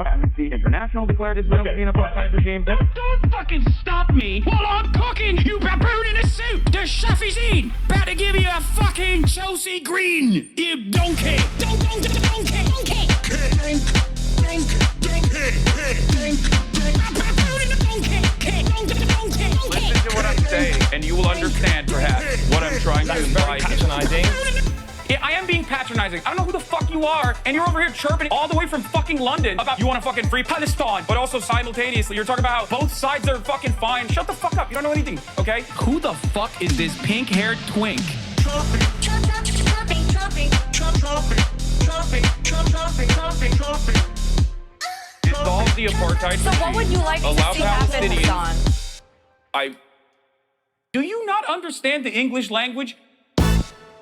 Amnesty International declared Israel to be an apartheid regime. Don't fucking stop me while I'm cooking, you baboon in a suit! The chef is in! About to give you a fucking Chelsea Green, you donkey! Donkey! Listen to what I'm saying, and you will understand, perhaps, what I'm trying to imply. Patronizing. Yeah, I am being patronizing. I don't know who the fuck you are, and you're over here chirping all the way from fucking London about you want to fucking free Palestine, but also simultaneously you're talking about how both sides are fucking fine. Shut the fuck up. You don't know anything, okay? Who the fuck is this pink-haired twink? Dissolve the apartheid So what would you like to see happen, Hasan? Do you not understand the English language?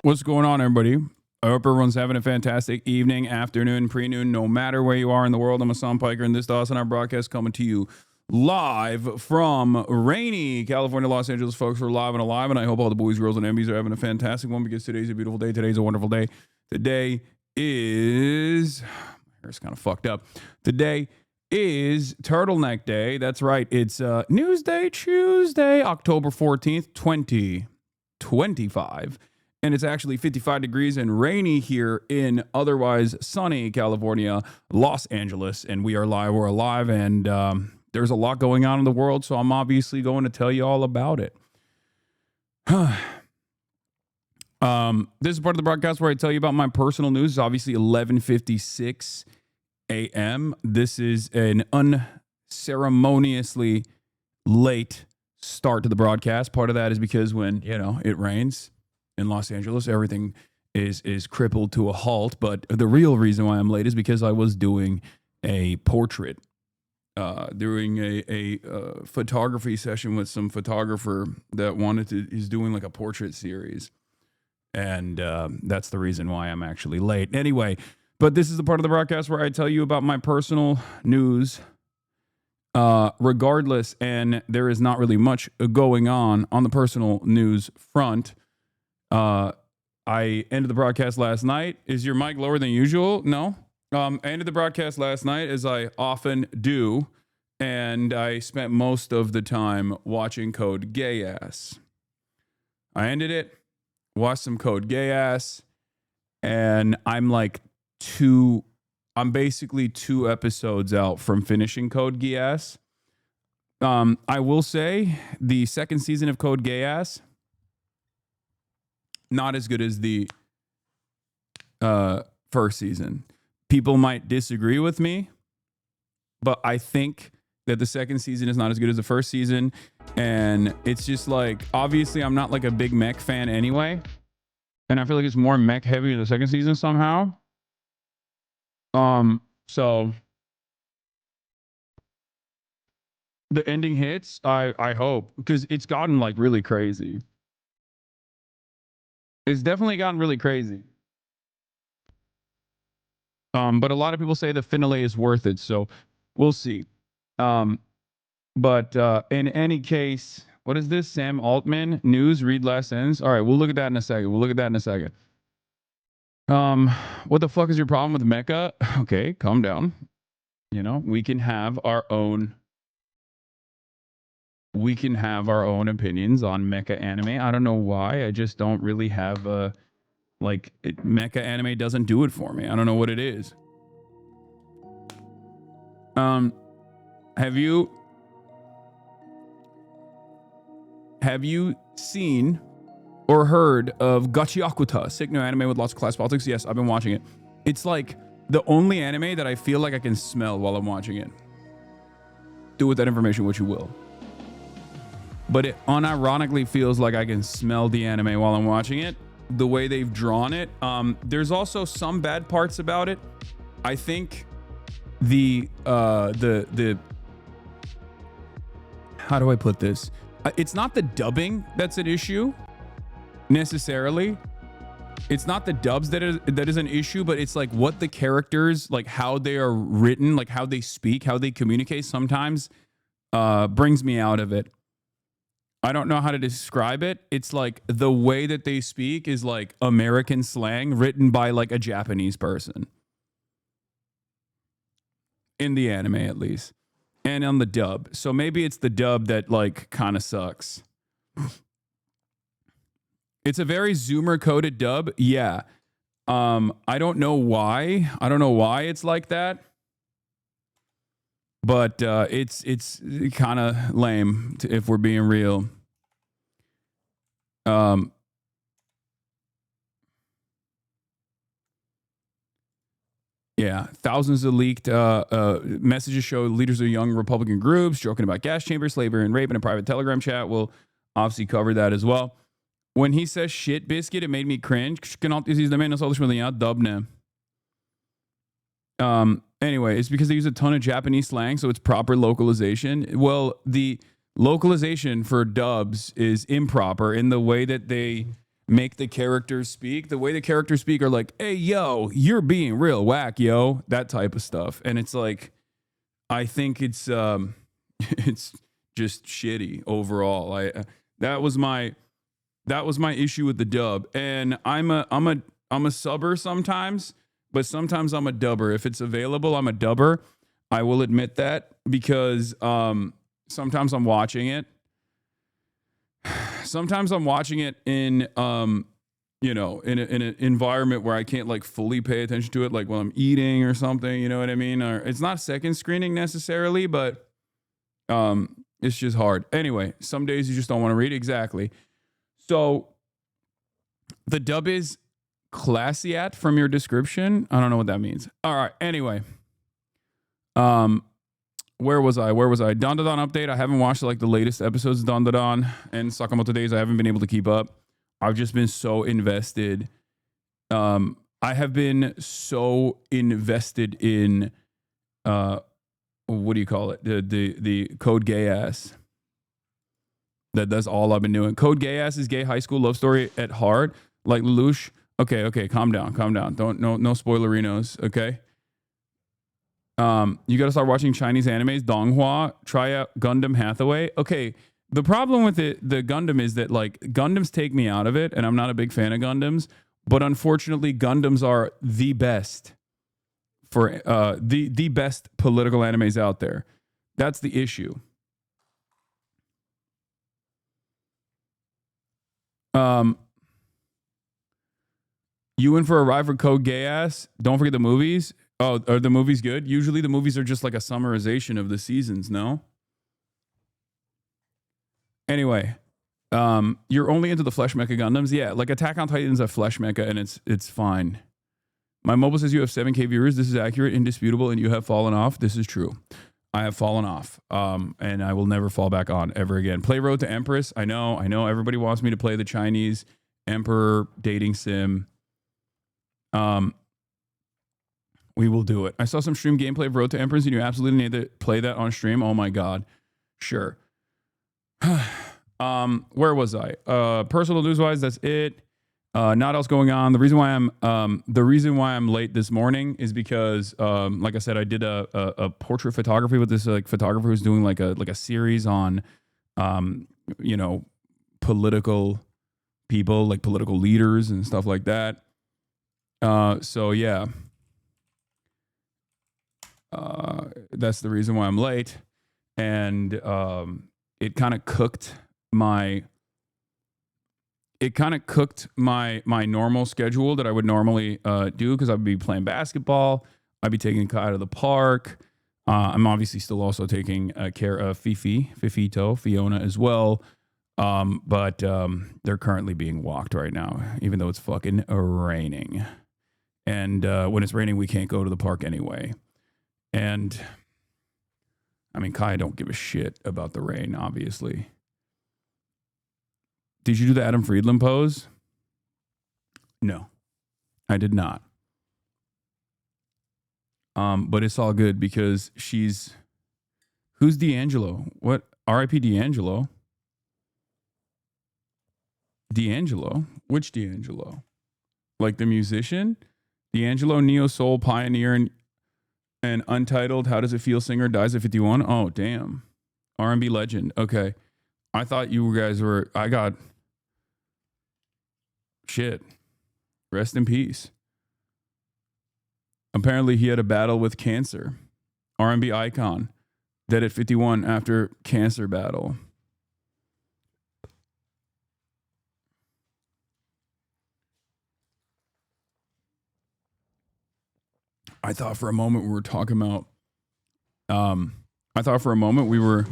What's going on, everybody? I hope everyone's having a fantastic evening, afternoon, pre-noon, no matter where you are in the world. I'm Hasan Piker, and this is HasanAbi Broadcast coming to you live from rainy California, Los Angeles. Folks, we're live and alive, and I hope all the boys, girls, and MBs are having a fantastic one because today's a beautiful day. Today's a wonderful day. Today is... my hair's kind of fucked up. Today is Turtleneck Day. That's right. It's Newsday Tuesday, October 14th, 2025. And it's actually 55 degrees and rainy here in otherwise sunny California, Los Angeles. And we are live. We're alive. And there's a lot going on in the world. So I'm obviously going to tell you all about it. This is part of the broadcast where I tell you about my personal news. It's obviously 11:56 a.m. This is an unceremoniously late start to the broadcast. Part of that is because when, it rains in Los Angeles, everything is crippled to a halt. But the real reason why I'm late is because I was doing a portrait, doing a photography session with some photographer that is doing like a portrait series. And that's the reason why I'm actually late. Anyway, but this is the part of the broadcast where I tell you about my personal news, regardless, and there is not really much going on the personal news front. I ended the broadcast last night. Is your mic lower than usual? No. I ended the broadcast last night, as I often do, and I spent most of the time watching Code Geass. I ended it, watched some Code Geass, and I'm basically 2 episodes out from finishing Code Geass. I will say the second season of Code Geass, not as good as the first season. People might disagree with me, but I think that the second season is not as good as the first season. And it's just like, obviously I'm not like a big mech fan anyway. And I feel like it's more mech heavy in the second season somehow. So the ending hits, I hope, because it's gotten like really crazy. It's definitely gotten really crazy. But a lot of people say the finale is worth it, so we'll see. But in any case, what is this? Sam Altman news, read last sentence. All right, we'll look at that in a second. What the fuck is your problem with mecha? Okay, calm down. We can have our own opinions on mecha anime. I don't know why. I just don't really have mecha anime doesn't do it for me. I don't know what it is. Have you seen or heard of Gachiakuta, sick new anime with lots of class politics? Yes, I've been watching it. It's like the only anime that I feel like I can smell while I'm watching it. Do with that information what you will. But it unironically feels like I can smell the anime while I'm watching it. The way they've drawn it. There's also some bad parts about it. I think the how do I put this? It's not the dubbing that's an issue necessarily. It's not the dubs that is an issue, but it's like what the characters, like how they are written, like how they speak, how they communicate sometimes brings me out of it. I don't know how to describe it. It's like the way that they speak is like American slang written by like a Japanese person. in the anime at least, and on the dub. So maybe it's the dub that like kind of sucks. It's a very Zoomer coded dub. Yeah. I don't know why. I don't know why it's like that. But it's kind of lame if we're being real. Yeah, thousands of leaked messages show leaders of young Republican groups joking about gas chambers, slavery, and rape in a private Telegram chat. We'll obviously cover that as well. When he says shit biscuit, it made me cringe. Anyway, it's because they use a ton of Japanese slang, so it's proper localization. Well, the localization for dubs is improper in the way that they make the characters speak. The way the characters speak are like, hey, yo, you're being real whack, yo. That type of stuff. And it's like, I think it's it's just shitty overall. That was my issue with the dub. And I'm a subber sometimes, but sometimes I'm a dubber. If it's available, I'm a dubber. I will admit that because sometimes I'm watching it. Sometimes I'm watching it in in an environment where I can't like fully pay attention to it, like when I'm eating or something, you know what I mean? Or it's not second screening necessarily, but it's just hard. Anyway, some days you just don't want to read. Exactly. So the dub is classiat from your description. I don't know what that means. All right. Anyway, where was I? Don update. I haven't watched like the latest episodes of Don and Sakamoto Days. I haven't been able to keep up. I've just been so invested. I have been so invested in what do you call it? The Code Gay Ass. That's all I've been doing. Code Gay Ass is gay high school love story at heart. Like Lelouch. Okay, calm down. Don't no spoilerinos, okay? You got to start watching Chinese animes. Donghua, try out Gundam Hathaway. Okay, the problem with the Gundam is that like Gundams take me out of it, and I'm not a big fan of Gundams. But unfortunately, Gundams are the best for the best political animes out there. That's the issue. You in for a ride for Code Gay Ass? Don't forget the movies. Oh, are the movies good? Usually the movies are just like a summarization of the seasons, no? Anyway, you're only into the Flesh Mecha Gundams? Yeah, like Attack on Titan's a Flesh Mecha and it's fine. My mobile says you have 7K viewers. This is accurate, indisputable, and you have fallen off. This is true. I have fallen off, and I will never fall back on ever again. Play Road to Empress. I know. Everybody wants me to play the Chinese Emperor dating sim. We will do it. I saw some stream gameplay of Road to Empress, and you absolutely need to play that on stream. Oh my god, sure. Where was I? Personal news wise, that's it. Not else going on. The reason why I'm late this morning is because, like I said, I did a portrait photography with this like photographer who's doing like a series on, political people, like political leaders and stuff like that. So yeah, that's the reason why I'm late, and it kind of cooked my normal schedule that I would normally do, because I'd be playing basketball, I'd be taking Kai to the park. I'm obviously still also taking care of Fiona as well. But they're currently being walked right now, even though it's fucking raining. And when it's raining, we can't go to the park anyway. And I mean, Kai don't give a shit about the rain, obviously. Did you do the Adam Friedland pose? No, I did not. But it's all good because who's D'Angelo? What? R.I.P. D'Angelo? D'Angelo? Which D'Angelo? Like the musician? D'Angelo, neo soul pioneer and untitled How Does It Feel singer, dies at 51. Oh, damn. R&B legend. Okay. I thought you guys were, I got shit. Rest in peace. Apparently he had a battle with cancer. R&B icon, dead at 51 after cancer battle. I thought for a moment we were talking about. I thought for a moment we were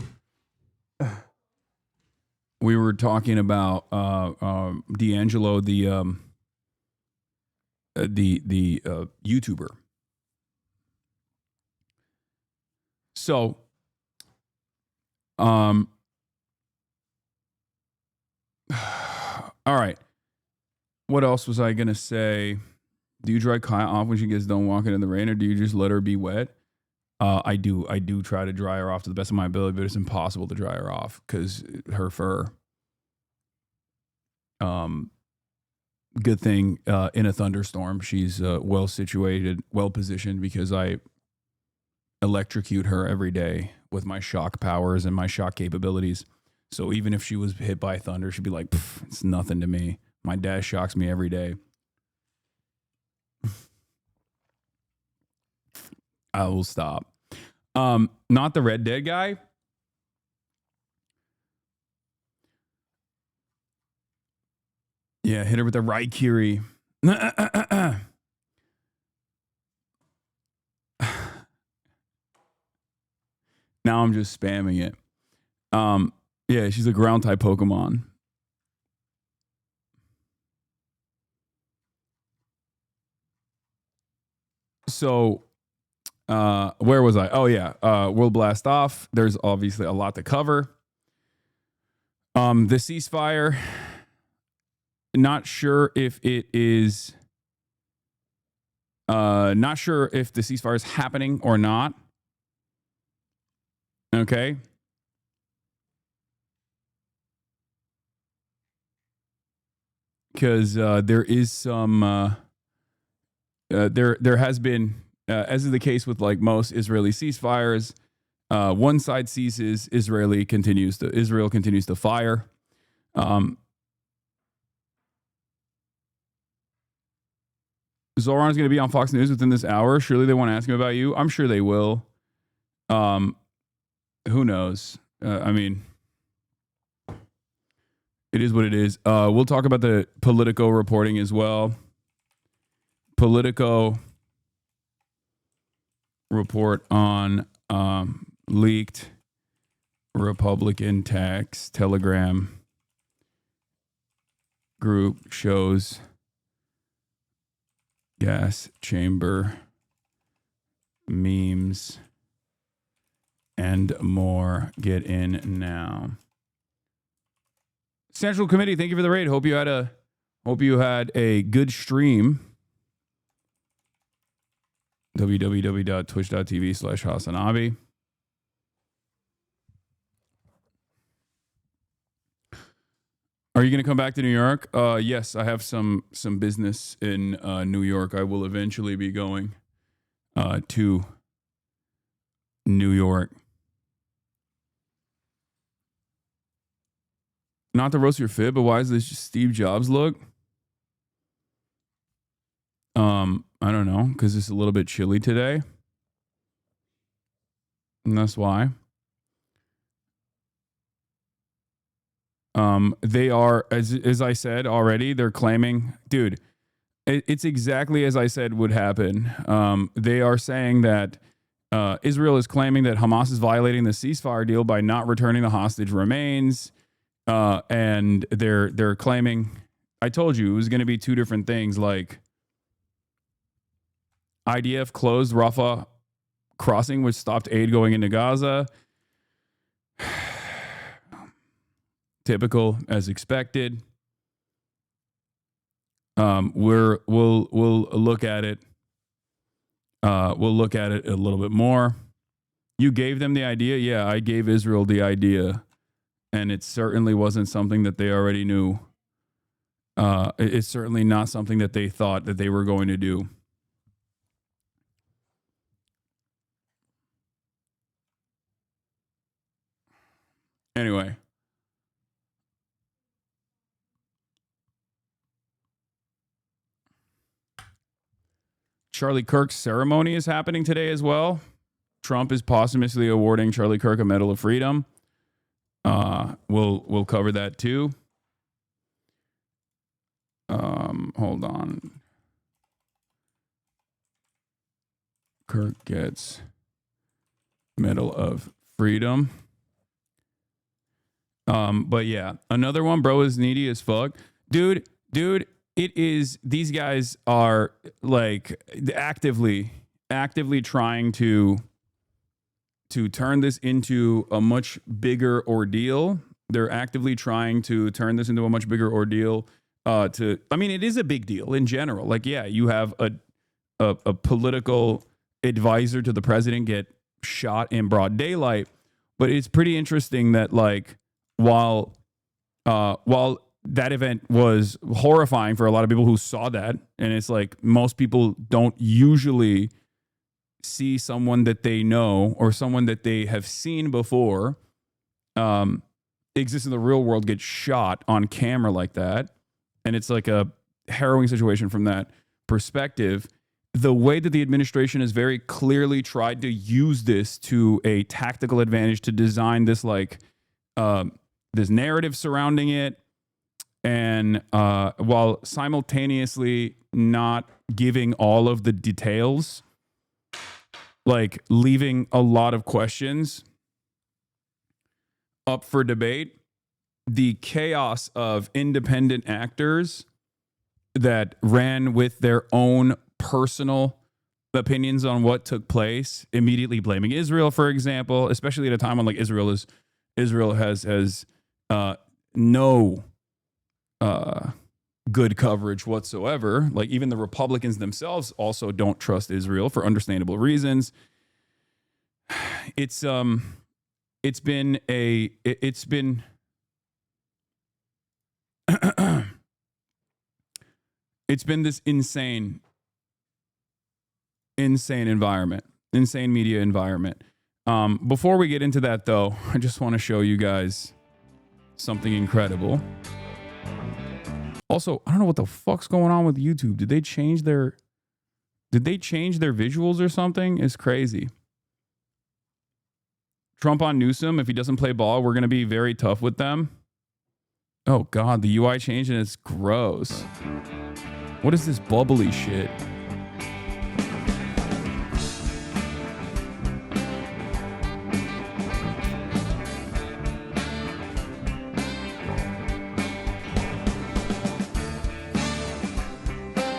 talking about D'Angelo, the YouTuber. So, all right. What else was I gonna say? Do you dry Kaya off when she gets done walking in the rain, or do you just let her be wet? I do try to dry her off to the best of my ability, but it's impossible to dry her off because her fur. Good thing in a thunderstorm, she's well situated, well positioned, because I electrocute her every day with my shock powers and my shock capabilities. So even if she was hit by thunder, she'd be like, it's nothing to me. My dad shocks me every day. I will stop. Not the Red Dead guy. Yeah, hit her with the Raikiri. Now I'm just spamming it. Yeah, she's a ground type Pokemon. So, where was I? Oh yeah, we'll blast off. There's obviously a lot to cover. The ceasefire. Not sure if it is. Not sure if the ceasefire is happening or not. Okay. Because there is some. There has been, as is the case with like most Israeli ceasefires, one side ceases, Israel continues to fire. Zoran's going to be on Fox News within this hour. Surely they want to ask him about you. I'm sure they will. Who knows? I mean, it is what it is. We'll talk about the Politico reporting as well. Politico report on leaked Republican tax Telegram group shows gas chamber memes and more. Get in now. Central Committee, thank you for the raid. Hope you had a good stream. www.twitch.tv/HasanAbi. Are you going to come back to New York? Yes, I have some business in New York. I will eventually be going to New York. Not to roast your fib, but why is this Steve Jobs look? I don't know, because it's a little bit chilly today. And that's why. They are, as I said already, they're claiming, dude, it's exactly as I said would happen. They are saying that Israel is claiming that Hamas is violating the ceasefire deal by not returning the hostage remains. And they're claiming, I told you it was going to be two different things, like IDF closed Rafah crossing, which stopped aid going into Gaza. Typical, as expected. We'll look at it. We'll look at it a little bit more. You gave them the idea? Yeah, I gave Israel the idea. And it certainly wasn't something that they already knew. It's certainly not something that they thought that they were going to do. Anyway. Charlie Kirk's ceremony is happening today as well. Trump is posthumously awarding Charlie Kirk a Medal of Freedom. We'll cover that too. Hold on. Kirk gets Medal of Freedom. But yeah, another one, bro, is needy as fuck. Dude, it is, these guys are like actively trying to turn this into a much bigger ordeal. They're actively trying to turn this into a much bigger ordeal. I mean, it is a big deal in general. Like, yeah, you have a political advisor to the president get shot in broad daylight, but it's pretty interesting that, like, while that event was horrifying for a lot of people who saw that, and it's like most people don't usually see someone that they know or someone that they have seen before exist in the real world get shot on camera like that. And it's like a harrowing situation from that perspective. The way that the administration has very clearly tried to use this to a tactical advantage to design this, like, this narrative surrounding it, and while simultaneously not giving all of the details, like leaving a lot of questions up for debate. The chaos of independent actors that ran with their own personal opinions on what took place, immediately blaming Israel, for example, especially at a time when, like, Israel has no good coverage whatsoever. Like, even the Republicans themselves also don't trust Israel for understandable reasons. It's been this insane environment, insane media environment. Before we get into that, though, I just want to show you guys something incredible. Also, I don't know what the fuck's going on with YouTube. Did they change their visuals or something? It's crazy. Trump on Newsom, if he doesn't play ball, we're going to be very tough with them. Oh, God, the UI changed and it's gross. What is this bubbly shit?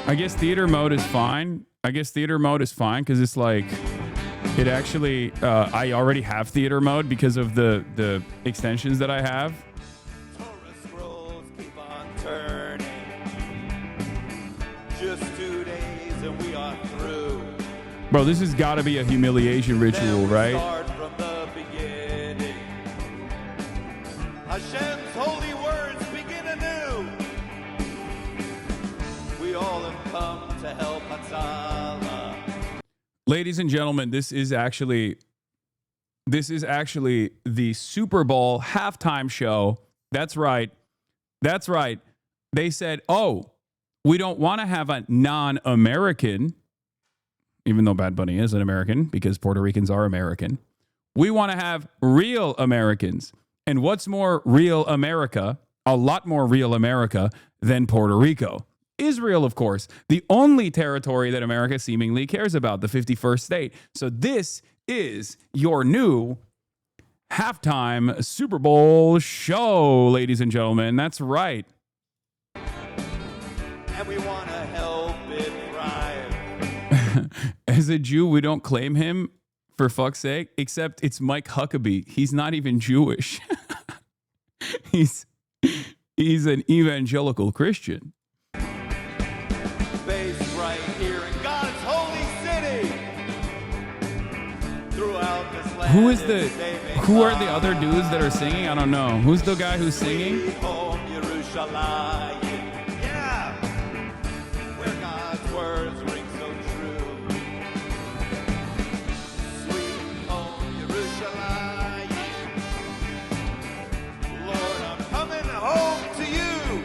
I guess theater mode is fine. Because it's like, it actually, I already have theater mode because of the extensions that I have. Scrolls keep on turning. Just 2 days and we are through. Bro, this has got to be a humiliation ritual, right? Start from the beginning. Hashem's holy words begin anew. We all have come to help Hasan. Ladies and gentlemen, this is actually the Super Bowl halftime show. That's right. They said, oh, we don't want to have a non-American, even though Bad Bunny is an American because Puerto Ricans are American. We want to have real Americans. And what's more real America, a lot more real America than Puerto Rico? Israel, of course, the only territory that America seemingly cares about, the 51st state. So this is your new halftime Super Bowl show, ladies and gentlemen. That's right. And we want to help it thrive. As a Jew, we don't claim him, for fuck's sake, except it's Mike Huckabee. He's not even Jewish. He's an evangelical Christian. Based right here in God's holy city. Throughout this land. Who are the other dudes that are singing? I don't know. Who's the guy who's singing? Sweet home Yerushalayim. Yeah. Where God's words ring so true. Sweet home Yerushalayim. Lord, I'm coming home to you.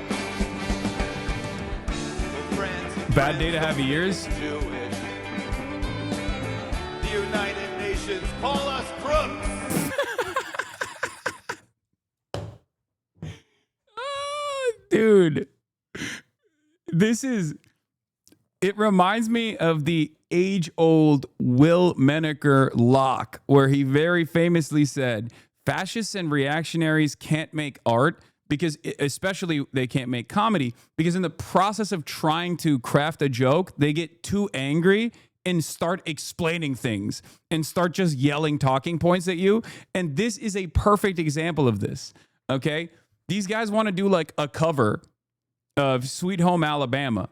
Friends, Bad day to have ears. Jewish. The United Nations nations call us crooks. Dude, it reminds me of the age-old Will Menaker lock, where he very famously said, fascists and reactionaries can't make art because, especially they can't make comedy, because in the process of trying to craft a joke, they get too angry and start explaining things and start just yelling talking points at you. And this is a perfect example of this, okay? These guys want to do like a cover of Sweet Home Alabama,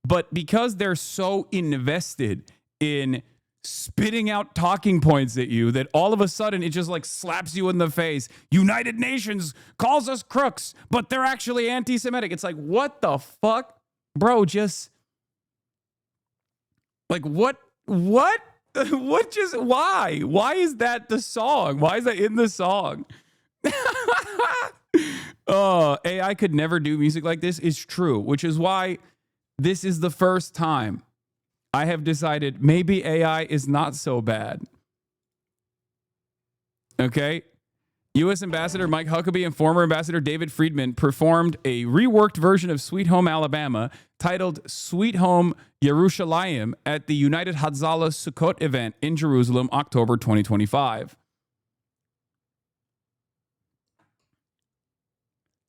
but because they're so invested in spitting out talking points at you that all of a sudden it just like slaps you in the face. United Nations calls us crooks, but they're actually anti-Semitic. It's like, what the fuck? Bro, just like what just why? Why is that the song? Why is that in the song? Oh, AI could never do music like this is true, which is why this is the first time I have decided maybe AI is not so bad. Okay? U.S. Ambassador Mike Huckabee and former Ambassador David Friedman performed a reworked version of Sweet Home Alabama titled Sweet Home Yerushalayim at the United Hatzalah Sukkot event in Jerusalem, October 2025.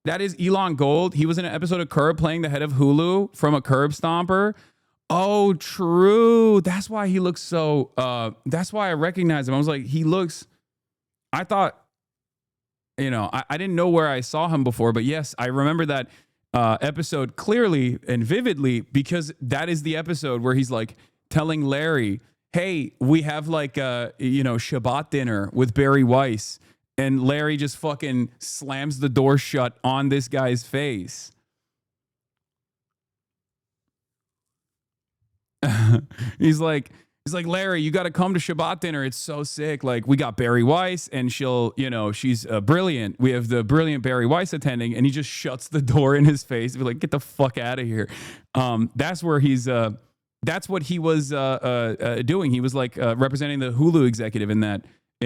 That is Elon Gold. He was in an episode of Curb playing the head of Hulu from a Curb Stomper. Oh, true. That's why he looks so, that's why I recognize him. I was like, I thought, I didn't know where I saw him before, but yes, I remember that episode clearly and vividly because that is the episode where he's like telling Larry, hey, we have like a, Shabbat dinner with Barry Weiss. And Larry just fucking slams the door shut on this guy's face. He's like, Larry, you got to come to Shabbat dinner. It's so sick. Like, we got Barry Weiss and she's brilliant. We have the brilliant Barry Weiss attending, and he just shuts the door in his face. Be like, get the fuck out of here. That's where that's what he was doing. He was like representing the Hulu executive in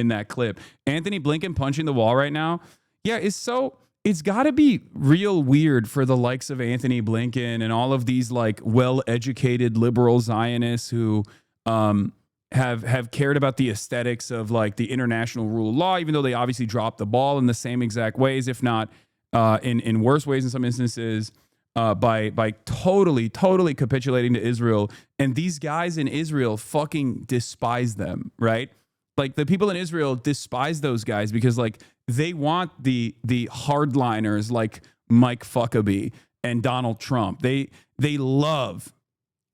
that clip. Anthony Blinken punching the wall right now. Yeah, it's got to be real weird for the likes of Anthony Blinken and all of these like well-educated liberal Zionists who have cared about the aesthetics of like the international rule of law, even though they obviously dropped the ball in the same exact ways, if not in worse ways in some instances, by totally capitulating to Israel. And these guys in Israel fucking despise them, right? Like the people in Israel despise those guys because like they want the hardliners like Mike Huckabee and Donald Trump. They love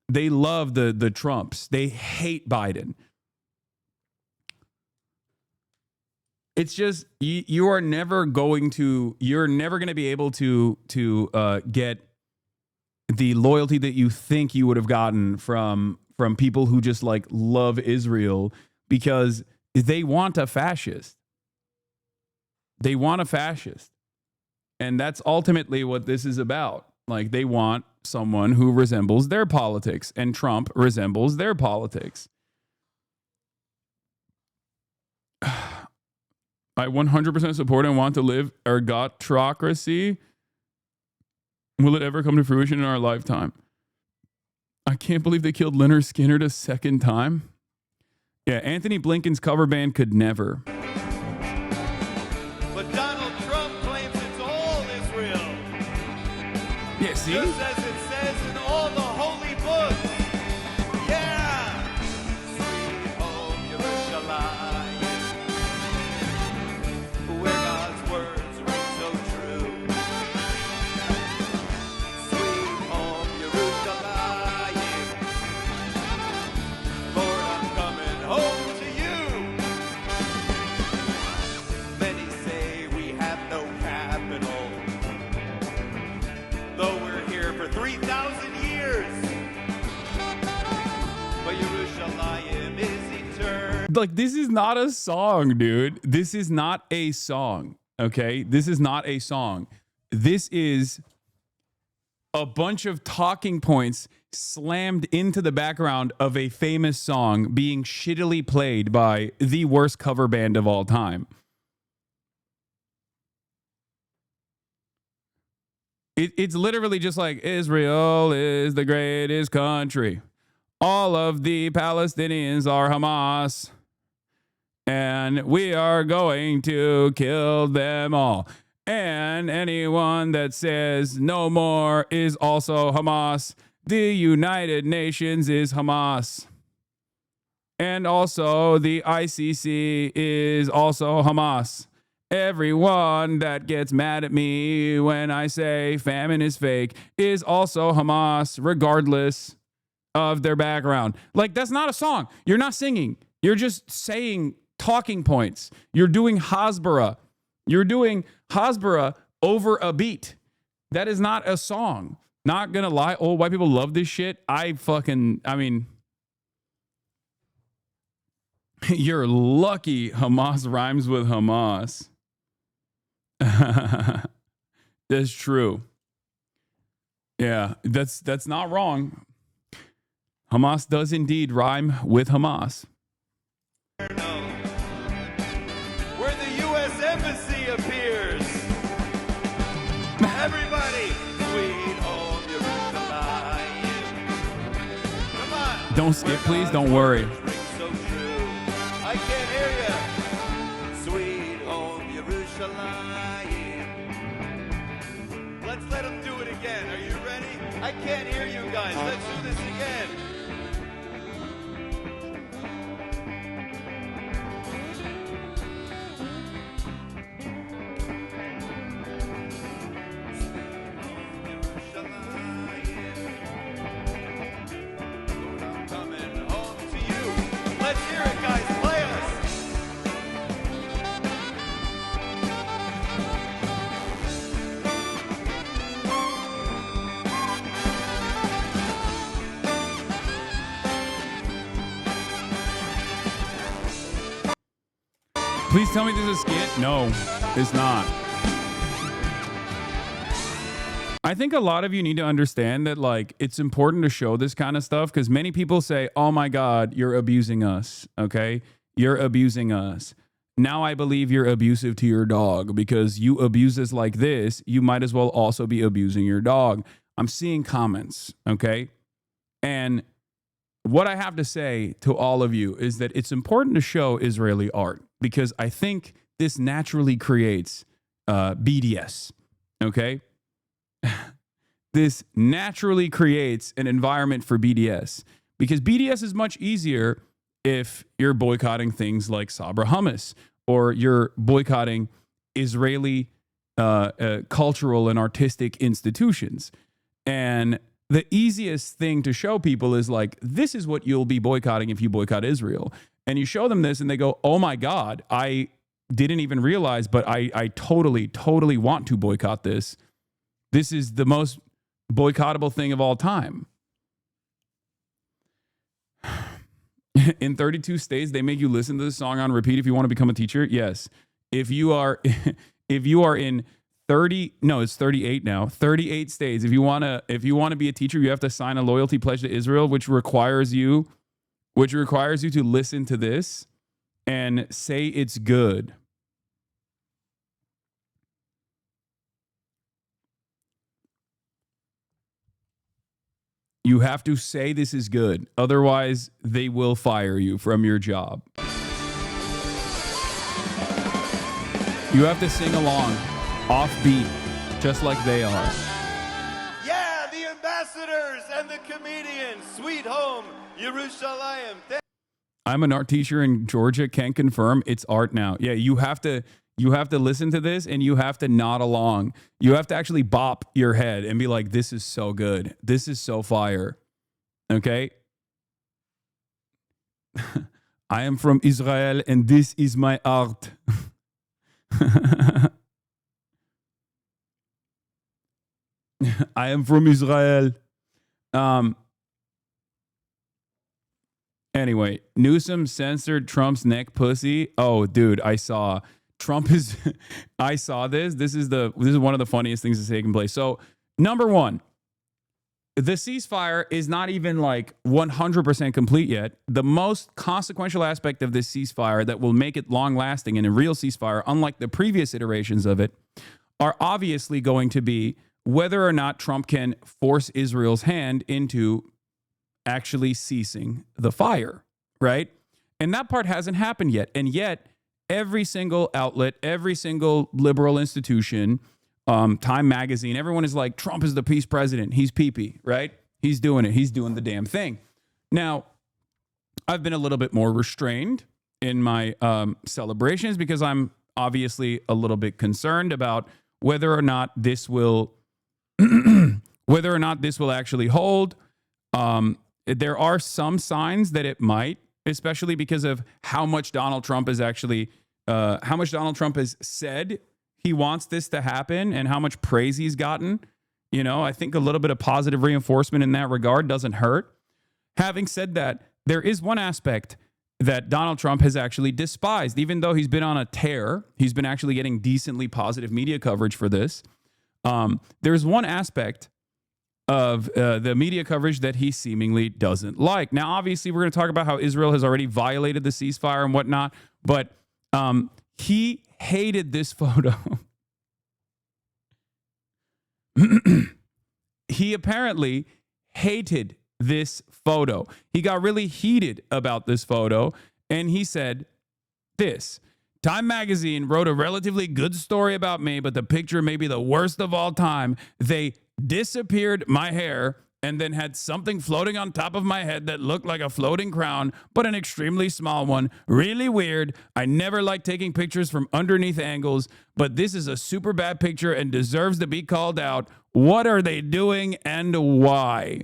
the Trumps. They hate Biden. It's just you're never going to be able to get the loyalty that you think you would have gotten from people who just like love Israel. Because they want a fascist. They want a fascist. And that's ultimately what this is about. Like, they want someone who resembles their politics. And Trump resembles their politics. I 100% support and want to live ergotocracy. Will it ever come to fruition in our lifetime? I can't believe they killed Leonard Skinner a second time. Yeah, Anthony Blinken's cover band could never. But Donald Trump claims it's all Israel. Yeah, see? Just as it says in all the holy books. Yeah! Sweet home Yerushalayim, where God's words ring so true. Sweet home Yerushalayim, Lord, I'm coming home to you. Many say we have no capital, though we're here for 3,000 years. But Yerushalayim is eternal. Like, this is not a song, dude. This is not a song, okay? This is not a song. This is a bunch of talking points slammed into the background of a famous song being shittily played by the worst cover band of all time. It's literally just like, Israel is the greatest country. All of the Palestinians are Hamas. And we are going to kill them all. And anyone that says no more is also Hamas. The United Nations is Hamas. And also the ICC is also Hamas. Everyone that gets mad at me when I say famine is fake is also Hamas, regardless of their background. Like, that's not a song. You're not singing. You're just saying talking points. You're doing Hasbara. You're doing Hasbara over a beat. That is not a song. Not gonna lie. Oh, white people love this shit. I mean, you're lucky Hamas rhymes with Hamas. That's true. Yeah, that's not wrong. Hamas does indeed rhyme with Hamas. Where the U.S. Embassy appears. Everybody, sweet home Yerushalayim. Come on. Don't skip, please. Don't worry. So true. I can't hear you. Sweet home Yerushalayim. Let's let them do it again. Are you ready? I can't hear you guys. Let's do this again. Please tell me this is a skit. No, it's not. I think a lot of you need to understand that, like, it's important to show this kind of stuff because many people say, oh my God, you're abusing us. Okay. You're abusing us. Now I believe you're abusive to your dog because you abuse us like this. You might as well also be abusing your dog. I'm seeing comments. Okay. And what I have to say to all of you is that it's important to show Israeli art because I think this naturally creates BDS. Okay. This naturally creates an environment for BDS because BDS is much easier if you're boycotting things like Sabra hummus or you're boycotting Israeli cultural and artistic institutions. And the easiest thing to show people is like, this is what you'll be boycotting if you boycott Israel. And you show them this and they go, oh my God, I didn't even realize, but I totally want to boycott this. This is the most boycottable thing of all time. In 32 states, they make you listen to this song on repeat if you want to become a teacher. Yes. If you are in 38 now, 38 states. If you want to be a teacher, you have to sign a loyalty pledge to Israel, which requires you to listen to this and say it's good. You have to say this is good. Otherwise, they will fire you from your job. You have to sing along, offbeat, just like they are. Yeah, the ambassadors and the comedians. Sweet home, Yerushalayim. I'm an art teacher in Georgia. Can confirm it's art now. Yeah, you have to listen to this and you have to nod along. You have to actually bop your head and be like, this is so good. This is so fire. Okay? I am from Israel and this is my art. I am from Israel. Anyway, Newsom censored Trump's neck pussy. Oh, dude, I saw I saw this. This is one of the funniest things that's taken place. So, number one, the ceasefire is not even like 100% complete yet. The most consequential aspect of this ceasefire that will make it long lasting and a real ceasefire, unlike the previous iterations of it, are obviously going to be whether or not Trump can force Israel's hand into actually ceasing the fire, right? And that part hasn't happened yet. And yet, every single outlet, every single liberal institution, Time Magazine, everyone is like, Trump is the peace president. He's pee-pee, right? He's doing it. He's doing the damn thing. Now, I've been a little bit more restrained in my celebrations because I'm obviously a little bit concerned about whether or not this will actually hold. There are some signs that it might, especially because of how much Donald Trump has said he wants this to happen and how much praise he's gotten. You know, I think a little bit of positive reinforcement in that regard doesn't hurt. Having said that, there is one aspect that Donald Trump has actually despised, even though he's been on a tear. He's been actually getting decently positive media coverage for this. There's one aspect of the media coverage that he seemingly doesn't like. Now, obviously, we're going to talk about how Israel has already violated the ceasefire and whatnot, but he hated this photo. He apparently hated this photo. He got really heated about this photo, and he said this: Time Magazine wrote a relatively good story about me, but the picture may be the worst of all time. They disappeared my hair and then had something floating on top of my head that looked like a floating crown, but an extremely small one. Really weird. I never like taking pictures from underneath angles, but this is a super bad picture and deserves to be called out. What are they doing and why?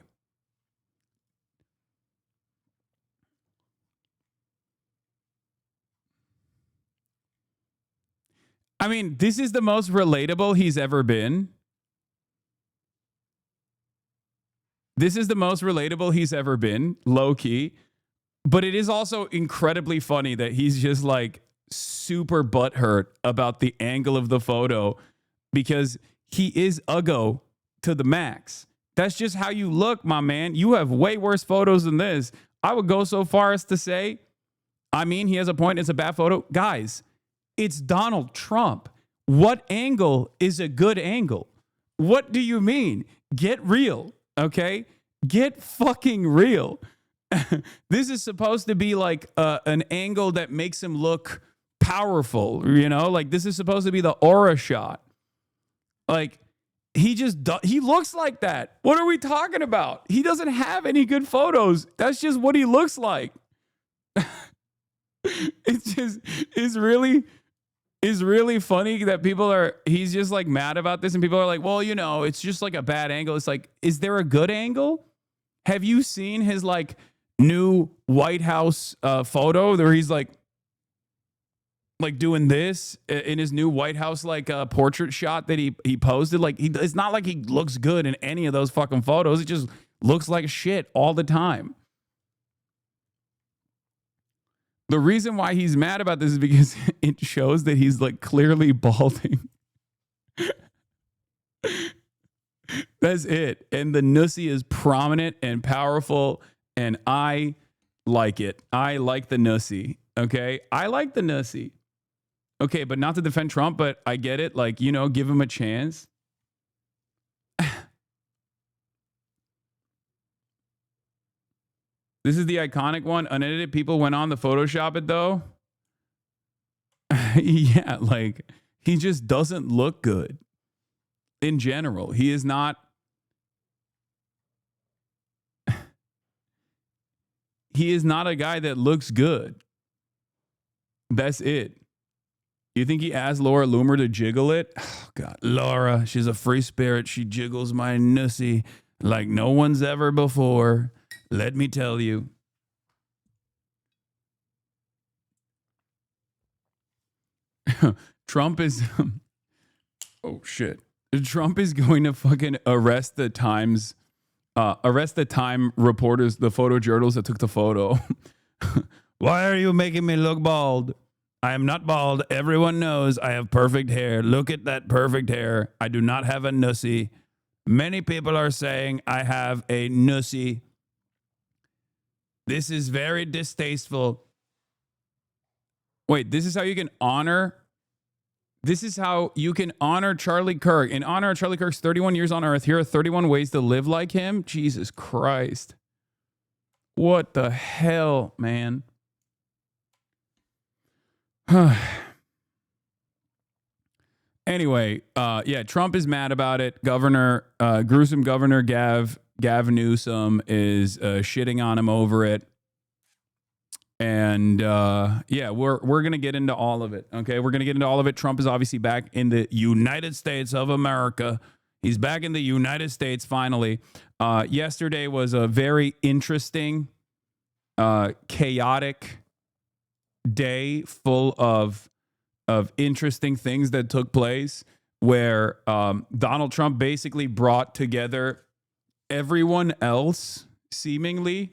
I mean, this is the most relatable he's ever been. This is the most relatable he's ever been, low key. But it is also incredibly funny that he's just like super butthurt about the angle of the photo because he is uggo to the max. That's just how you look, my man. You have way worse photos than this. I would go so far as to say, I mean, he has a point. It's a bad photo. Guys, it's Donald Trump. What angle is a good angle? What do you mean? Get real. Okay, get fucking real. This is supposed to be like an angle that makes him look powerful, you know? Like this is supposed to be the aura shot. Like he looks like that. What are we talking about? He doesn't have any good photos. That's just what he looks like. It's really funny that he's just like mad about this and people are like, well, you know, it's just like a bad angle. It's like, is there a good angle? Have you seen his like new White House photo where he's like doing this in his new White House, like portrait shot that he posted? Like it's not like he looks good in any of those fucking photos. It just looks like shit all the time. The reason why he's mad about this is because it shows that he's like clearly balding. That's it. And the nussie is prominent and powerful. And I like it. I like the nussie. Okay. I like the nussie. Okay. But not to defend Trump, but I get it. Like, you know, give him a chance. This is the iconic one. Unedited people went on to Photoshop it though. Yeah, like he just doesn't look good in general. He is not. He is not a guy that looks good. That's it. You think he asked Laura Loomer to jiggle it? Oh, God. Laura, she's a free spirit. She jiggles my nussie like no one's ever before. Let me tell you. Trump is... oh, shit. Trump is going to fucking arrest the Time reporters, the photojournalists that took the photo. Why are you making me look bald? I am not bald. Everyone knows I have perfect hair. Look at that perfect hair. I do not have a nussie. Many people are saying I have a nussy. This is very distasteful. Wait, this is how you can honor. This is how you can honor Charlie Kirk. In honor of Charlie Kirk's 31 years on Earth, here are 31 ways to live like him. Jesus Christ. What the hell, man? Anyway, yeah, Trump is mad about it. Gruesome Governor Gav Newsom is shitting on him over it. And yeah, we're gonna get into all of it. Okay, we're gonna get into all of it. Trump is obviously back in the United States of America. He's back in the United States finally. Yesterday was a very interesting, chaotic day full of interesting things that took place, where Donald Trump basically brought together everyone else, seemingly,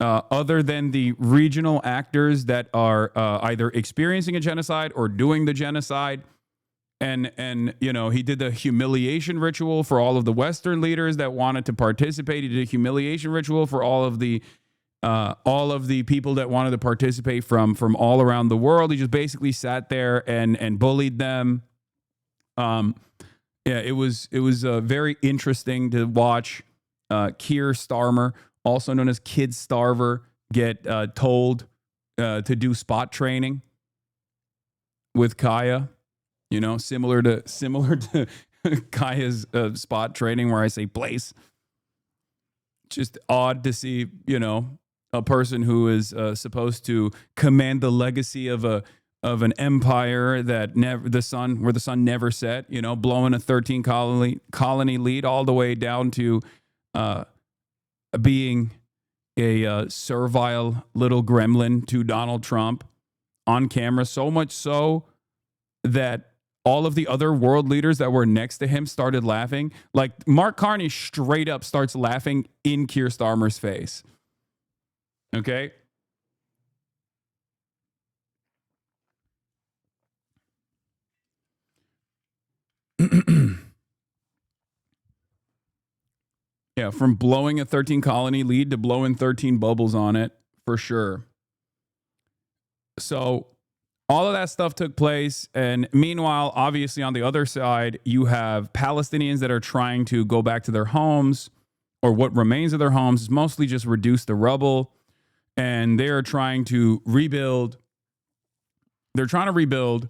other than the regional actors that are either experiencing a genocide or doing the genocide. And you know, he did the humiliation ritual for all of the Western leaders that wanted to participate. He did a humiliation ritual for all of the people that wanted to participate from all around the world. He just basically sat there and bullied them. Yeah, it was very interesting to watch Keir Starmer, also known as Kid Starver, get told to do spot training with Kaya. You know, similar to Kaya's spot training, where I say place. Just odd to see, you know, a person who is supposed to command the legacy of an empire that where the sun never set, you know, blowing a 13 colony lead all the way down to being a servile little gremlin to Donald Trump on camera, so much so that all of the other world leaders that were next to him started laughing. Like Mark Carney straight up starts laughing in Keir Starmer's face. Okay. Yeah, from blowing a 13 colony lead to blowing 13 bubbles on it, for sure. So all of that stuff took place. And meanwhile, obviously on the other side, you have Palestinians that are trying to go back to their homes, or what remains of their homes is mostly just reduce the rubble. And they're trying to rebuild. They're trying to rebuild.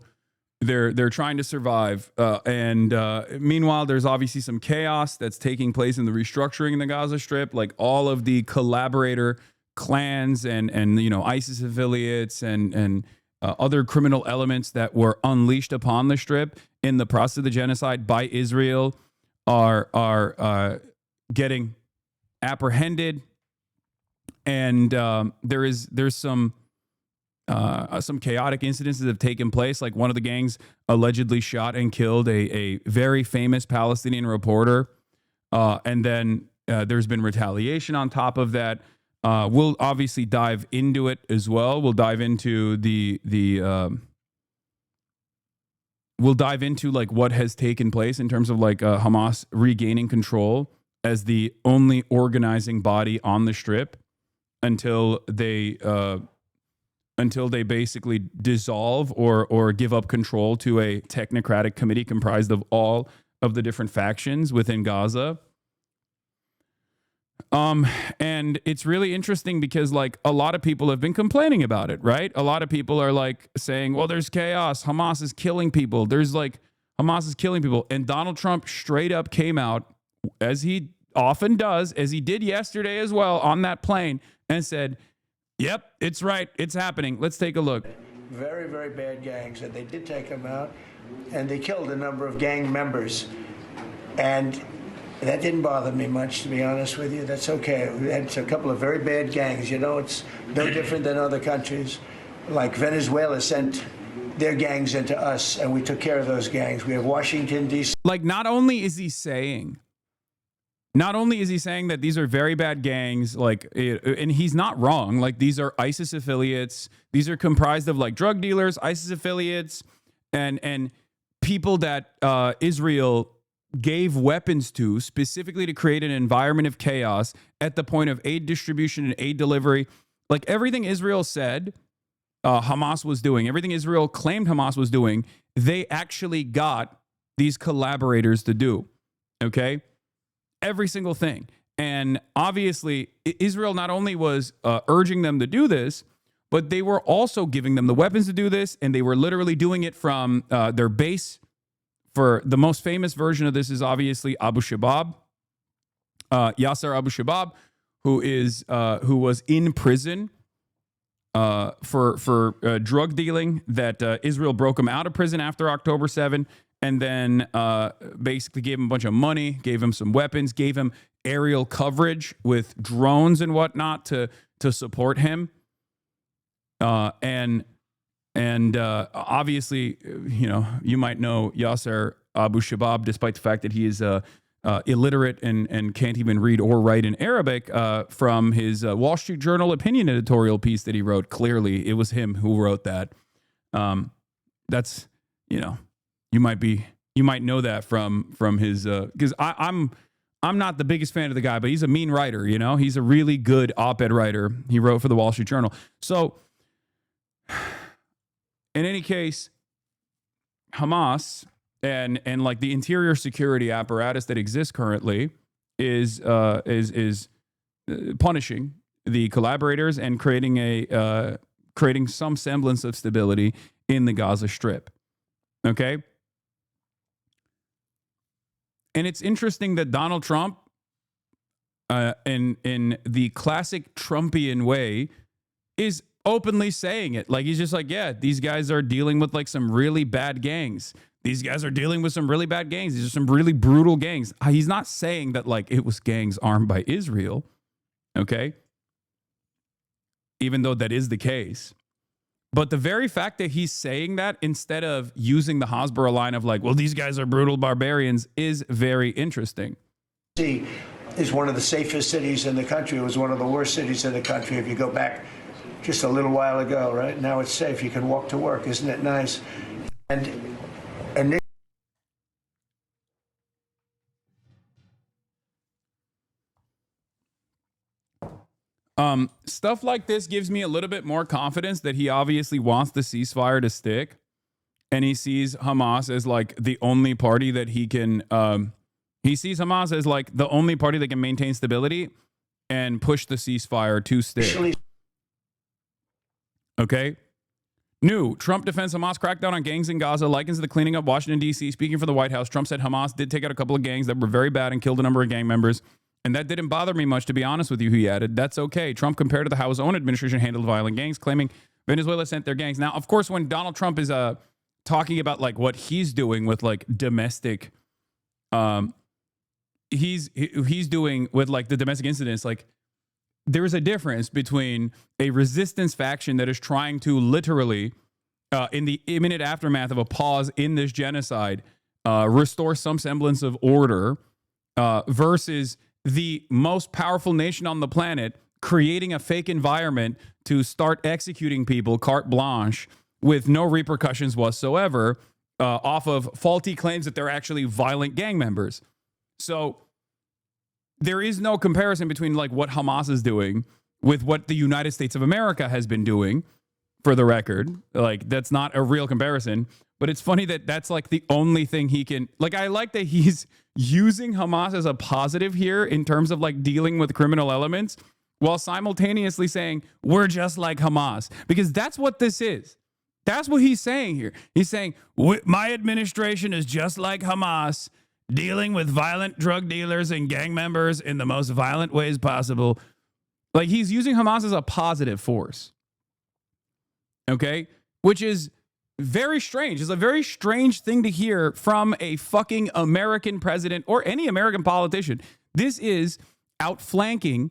They're trying to survive. And meanwhile, there's obviously some chaos that's taking place in the restructuring in the Gaza Strip, like all of the collaborator clans and you know, ISIS affiliates and other criminal elements that were unleashed upon the Strip in the process of the genocide by Israel are getting apprehended. And there's some chaotic incidents that have taken place. Like one of the gangs allegedly shot and killed a very famous Palestinian reporter. And then there's been retaliation on top of that. We'll obviously dive into it as well. We'll dive into we'll dive into like what has taken place in terms of like Hamas regaining control as the only organizing body on the Strip until they basically dissolve or give up control to a technocratic committee comprised of all of the different factions within Gaza. And it's really interesting because like a lot of people have been complaining about it, right? A lot of people are like saying, well, there's chaos. Hamas is killing people. Hamas is killing people. And Donald Trump straight up came out, as he often does, as he did yesterday as well on that plane, and said, yep, it's right. It's happening. Let's take a look. Very, very bad gangs, and they did take them out, and they killed a number of gang members. And that didn't bother me much, to be honest with you. That's okay. We had a couple of very bad gangs. You know, it's no different than other countries. Like Venezuela sent their gangs into us, and we took care of those gangs. We have Washington, D.C. Like, not only is he saying that these are very bad gangs, like, and he's not wrong. Like, these are ISIS affiliates. These are comprised of like drug dealers, ISIS affiliates, and people that Israel gave weapons to specifically to create an environment of chaos at the point of aid distribution and aid delivery. Like everything Israel said Hamas was doing, everything Israel claimed Hamas was doing, they actually got these collaborators to do. Okay? Every single thing. And obviously, Israel not only was urging them to do this, but they were also giving them the weapons to do this, and they were literally doing it from their base. For the most famous version of this is obviously Abu Shabab, Yasser Abu Shabab, who was in prison for drug dealing. That Israel broke him out of prison after October 7, and then basically gave him a bunch of money, gave him some weapons, gave him aerial coverage with drones and whatnot to support him. And obviously, you might know Yasser Abu Shabab, despite the fact that he is illiterate and can't even read or write in Arabic, from his Wall Street Journal opinion editorial piece that he wrote. Clearly, it was him who wrote that. That's, you might know that from his, because I'm not the biggest fan of the guy, but he's a mean writer. He's a really good op-ed writer. He wrote for the Wall Street Journal. So, in any case, Hamas and like the interior security apparatus that exists currently is punishing the collaborators and creating some semblance of stability in the Gaza Strip. Okay? And it's interesting that Donald Trump, in the classic Trumpian way, is openly saying it. Like, he's just like, yeah, these guys are dealing with like some really bad gangs. These guys are dealing with some really bad gangs. These are some really brutal gangs. He's not saying that like it was gangs armed by Israel. Okay? Even though that is the case. But the very fact that he's saying that instead of using the Hasbara line of like, well, these guys are brutal barbarians is very interesting. Is one of the safest cities in the country. It was one of the worst cities in the country if you go back just a little while ago, right? Now it's safe. You can walk to work. Isn't it nice? And stuff like this gives me a little bit more confidence that he obviously wants the ceasefire to stick, and he sees Hamas as like the only party that he can. He sees Hamas as like the only party that can maintain stability and push the ceasefire to stick. Okay. New Trump defends Hamas crackdown on gangs in Gaza, likens the cleaning up Washington, D.C. Speaking for the White House, Trump said Hamas did take out a couple of gangs that were very bad and killed a number of gang members. And that didn't bother me much, to be honest with you, he added. That's okay. Trump compared to how his own administration handled violent gangs, claiming Venezuela sent their gangs. Now, of course, when Donald Trump is talking about like what he's doing with like domestic, he's doing with like the domestic incidents, like there is a difference between a resistance faction that is trying to literally, in the imminent aftermath of a pause in this genocide, restore some semblance of order, versus the most powerful nation on the planet creating a fake environment to start executing people carte blanche with no repercussions whatsoever, off of faulty claims that they're actually violent gang members. So there is no comparison between like what Hamas is doing with what the United States of America has been doing, for the record. Like, that's not a real comparison. But it's funny that that's like the only thing he can, like, I like that he's using Hamas as a positive here in terms of like dealing with criminal elements, while simultaneously saying we're just like Hamas, because that's what this is. That's what he's saying here. He's saying my administration is just like Hamas, dealing with violent drug dealers and gang members in the most violent ways possible. Like, he's using Hamas as a positive force. Okay? Which is very strange. It's a very strange thing to hear from a fucking American president or any American politician. This is outflanking.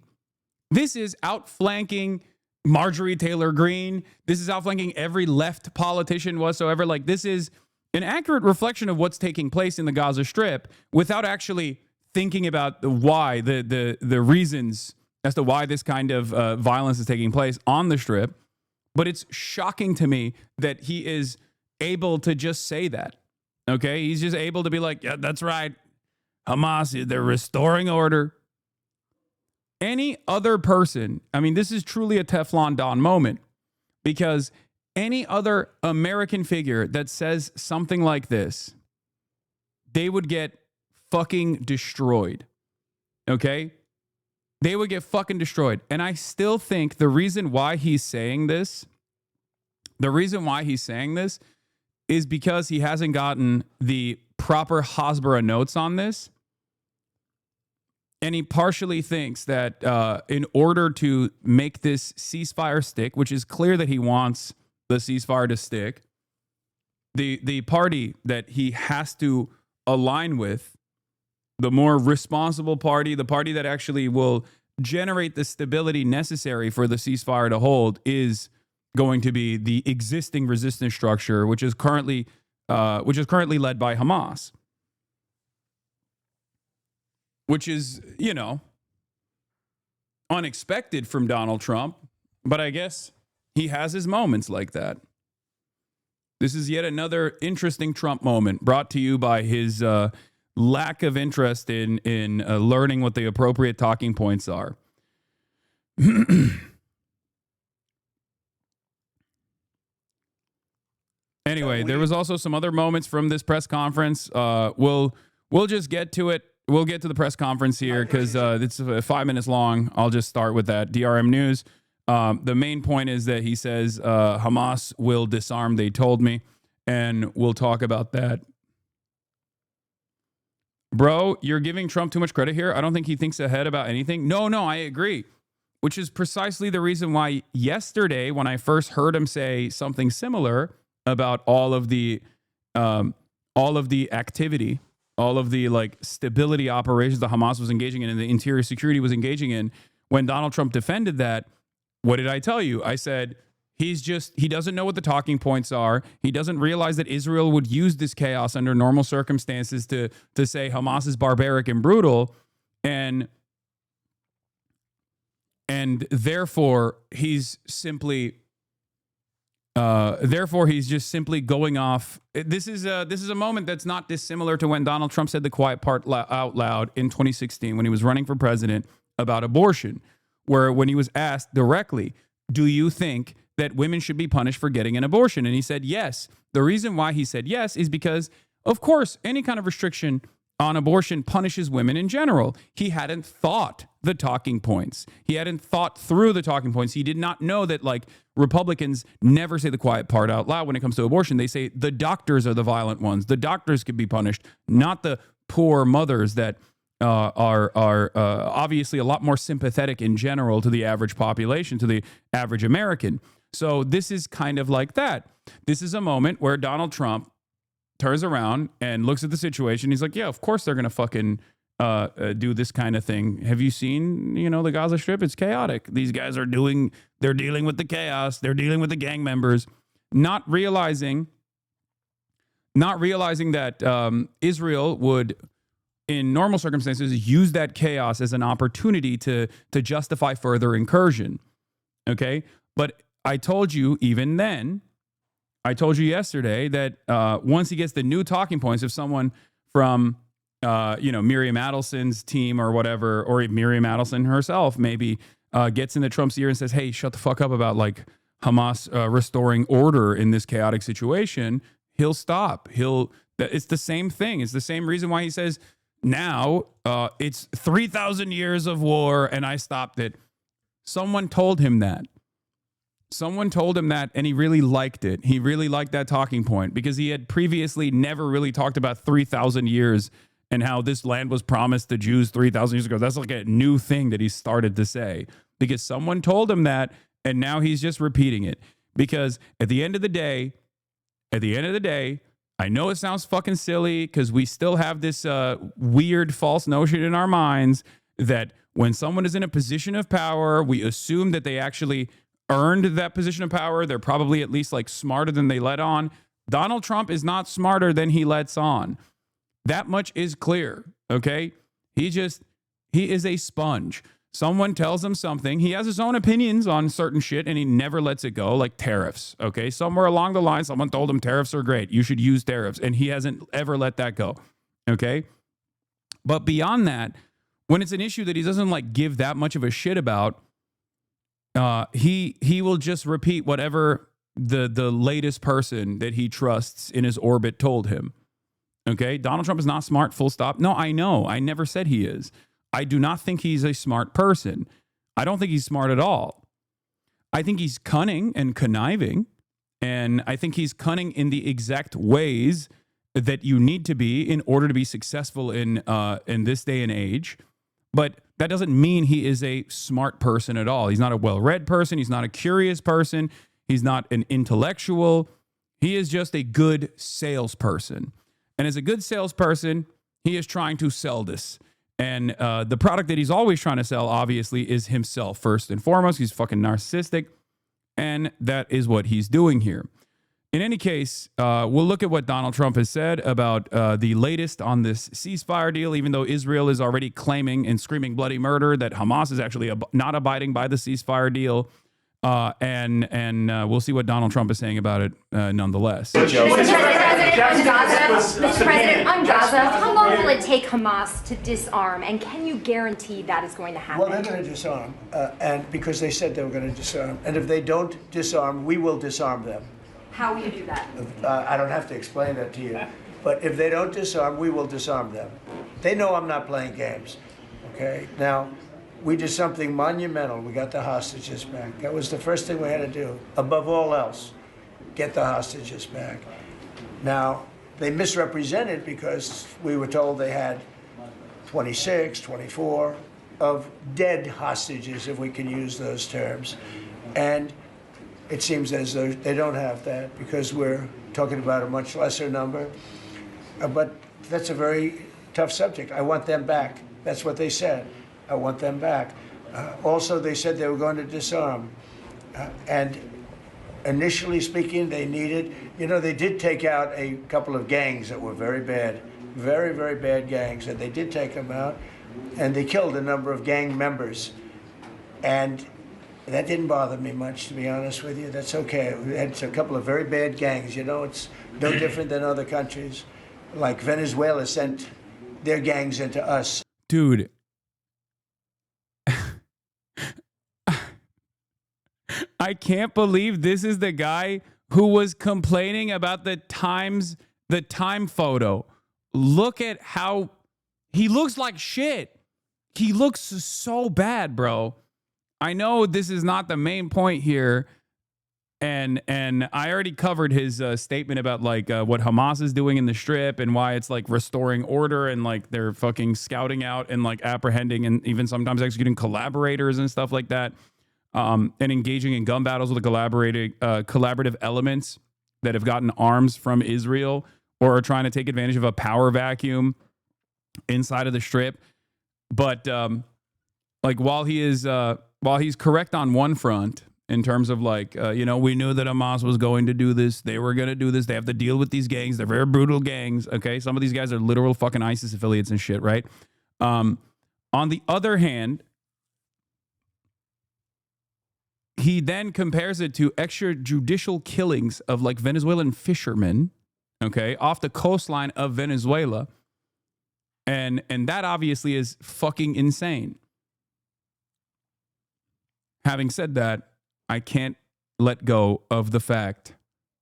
This is outflanking Marjorie Taylor Greene. This is outflanking every left politician whatsoever. Like, this is an accurate reflection of what's taking place in the Gaza Strip without actually thinking about the why, the reasons as to why this kind of violence is taking place on the Strip. But it's shocking to me that he is able to just say that. Okay? He's just able to be like, yeah, that's right. Hamas, they're restoring order. Any other person, I mean, this is truly a Teflon Don moment, because any other American figure that says something like this, they would get fucking destroyed. Okay? They would get fucking destroyed. And I still think the reason why he's saying this is because he hasn't gotten the proper Hasbara notes on this. And he partially thinks that in order to make this ceasefire stick, which is clear that he wants the ceasefire to stick, the party that he has to align with, the more responsible party, the party that actually will generate the stability necessary for the ceasefire to hold, is going to be the existing resistance structure, which is currently led by Hamas. Which is, you know, unexpected from Donald Trump, but I guess he has his moments like that. This is yet another interesting Trump moment brought to you by his lack of interest in learning what the appropriate talking points are. Anyway, there was also some other moments from this press conference. We'll just get to it. We'll get to the press conference here because it's 5 minutes long. I'll just start with that. DRM News. The main point is that he says Hamas will disarm, they told me, and we'll talk about that. Bro, you're giving Trump too much credit here. I don't think he thinks ahead about anything. No, I agree, which is precisely the reason why yesterday, when I first heard him say something similar about all of the activity, all of the like stability operations that Hamas was engaging in and the interior security was engaging in, when Donald Trump defended that, what did I tell you? I said, he doesn't know what the talking points are. He doesn't realize that Israel would use this chaos under normal circumstances to say Hamas is barbaric and brutal. And therefore he's just simply going off. This is a moment that's not dissimilar to when Donald Trump said the quiet part out loud in 2016 when he was running for president about abortion, where when he was asked directly, do you think that women should be punished for getting an abortion? And he said yes. The reason why he said yes is because, of course, any kind of restriction on abortion punishes women in general. He hadn't thought the talking points. He hadn't thought through the talking points. He did not know that, like, Republicans never say the quiet part out loud when it comes to abortion. They say the doctors are the violent ones. The doctors could be punished, not the poor mothers that are obviously a lot more sympathetic in general to the average population, to the average American. So this is kind of like that. This is a moment where Donald Trump turns around and looks at the situation. He's like, yeah, of course they're going to fucking do this kind of thing. Have you seen, the Gaza Strip? It's chaotic. These guys they're dealing with the chaos. They're dealing with the gang members, not realizing that Israel would, in normal circumstances, use that chaos as an opportunity to justify further incursion. Okay? But I told you even then, I told you yesterday that once he gets the new talking points, if someone from, Miriam Adelson's team or whatever, or Miriam Adelson herself maybe gets into Trump's ear and says, hey, shut the fuck up about like Hamas restoring order in this chaotic situation, he'll stop. It's the same thing. It's the same reason why he says now it's 3,000 years of war and I stopped it. Someone told him that. And he really liked it. He really liked that talking point because he had previously never really talked about 3,000 years and how this land was promised to Jews 3,000 years ago. That's like a new thing that he started to say because someone told him that, and now he's just repeating it. Because at the end of the day, I know it sounds fucking silly because we still have this weird false notion in our minds that when someone is in a position of power, we assume that they actually earned that position of power. They're probably at least like smarter than they let on. Donald Trump is not smarter than he lets on. That much is clear. Okay. He is a sponge. Someone tells him something. He has his own opinions on certain shit and he never lets it go, like tariffs. Okay. Somewhere along the line, someone told him tariffs are great. You should use tariffs. And he hasn't ever let that go. Okay. But beyond that, when it's an issue that he doesn't like give that much of a shit about, he will just repeat whatever the latest person that he trusts in his orbit told him. Okay, Donald Trump is not smart, full stop. No, I know. I never said he is. I do not think he's a smart person. I don't think he's smart at all. I think he's cunning and conniving, and I think he's cunning in the exact ways that you need to be in order to be successful in this day and age. But that doesn't mean he is a smart person at all. He's not a well-read person. He's not a curious person. He's not an intellectual. He is just a good salesperson. And as a good salesperson, he is trying to sell this. And the product that he's always trying to sell, obviously, is himself first and foremost. He's fucking narcissistic. And that is what he's doing here. In any case, we'll look at what Donald Trump has said about the latest on this ceasefire deal, even though Israel is already claiming and screaming bloody murder that Hamas is actually not abiding by the ceasefire deal. And we'll see what Donald Trump is saying about it nonetheless. Mr. President, on Gaza, how long will it take Hamas to disarm, and can you guarantee that is going to happen? Well, they're going to disarm, and because they said they were going to disarm. And if they don't disarm, we will disarm them. How will you do that? I don't have to explain that to you. But if they don't disarm, we will disarm them. They know I'm not playing games. Okay? Now, we did something monumental. We got the hostages back. That was the first thing we had to do. Above all else, get the hostages back. Now, they misrepresented because we were told they had 26, 24 of dead hostages, if we can use those terms. And it seems as though they don't have that because we're talking about a much lesser number. But that's a very tough subject. I want them back. That's what they said. I want them back. Also, they said they were going to disarm. And initially speaking, they needed, they did take out a couple of gangs that were very bad, very, very bad gangs, and they did take them out, and they killed a number of gang members. And that didn't bother me much, to be honest with you. That's okay. We had a couple of very bad gangs. It's no different than other countries. Like Venezuela sent their gangs into us. Dude. I can't believe this is the guy who was complaining about the time photo. Look at how he looks like shit. He looks so bad, bro. I know this is not the main point here. And I already covered his statement about like what Hamas is doing in the Strip and why it's like restoring order and like they're fucking scouting out and like apprehending and even sometimes executing collaborators and stuff like that. And engaging in gun battles with the collaborative elements that have gotten arms from Israel or are trying to take advantage of a power vacuum inside of the Strip. But like while he's correct on one front in terms of like, we knew that Hamas was going to do this. They were going to do this. They have to deal with these gangs. They're very brutal gangs. Okay. Some of these guys are literal fucking ISIS affiliates and shit. Right. On the other hand, he then compares it to extrajudicial killings of like Venezuelan fishermen, okay, off the coastline of Venezuela. And that obviously is fucking insane. Having said that, I can't let go of the fact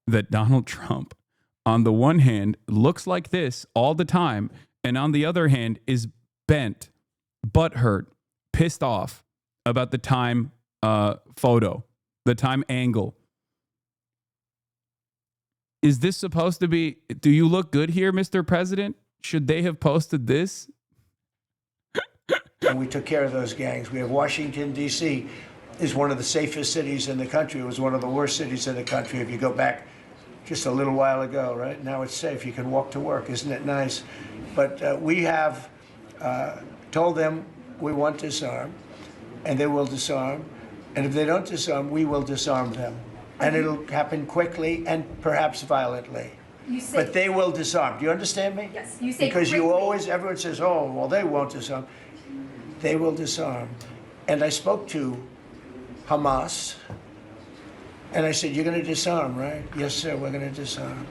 that Donald Trump, on the one hand, looks like this all the time, and on the other hand, is bent, butthurt, pissed off about the time photo, the time angle. Is this supposed to be, do you look good here, Mr. President? Should they have posted this? And we took care of those gangs. We have Washington, D.C. is one of the safest cities in the country. It was one of the worst cities in the country if you go back just a little while ago, right? Now it's safe. You can walk to work. Isn't it nice? But we have told them we want to disarm, and they will disarm. And if they don't disarm, we will disarm them. And it'll happen quickly and perhaps violently. But they will disarm. Do you understand me? Yes. You say because quickly. everyone says, oh, well, they won't disarm. They will disarm. And I spoke to Hamas, and I said, you're going to disarm, right? Yes, sir, we're going to disarm.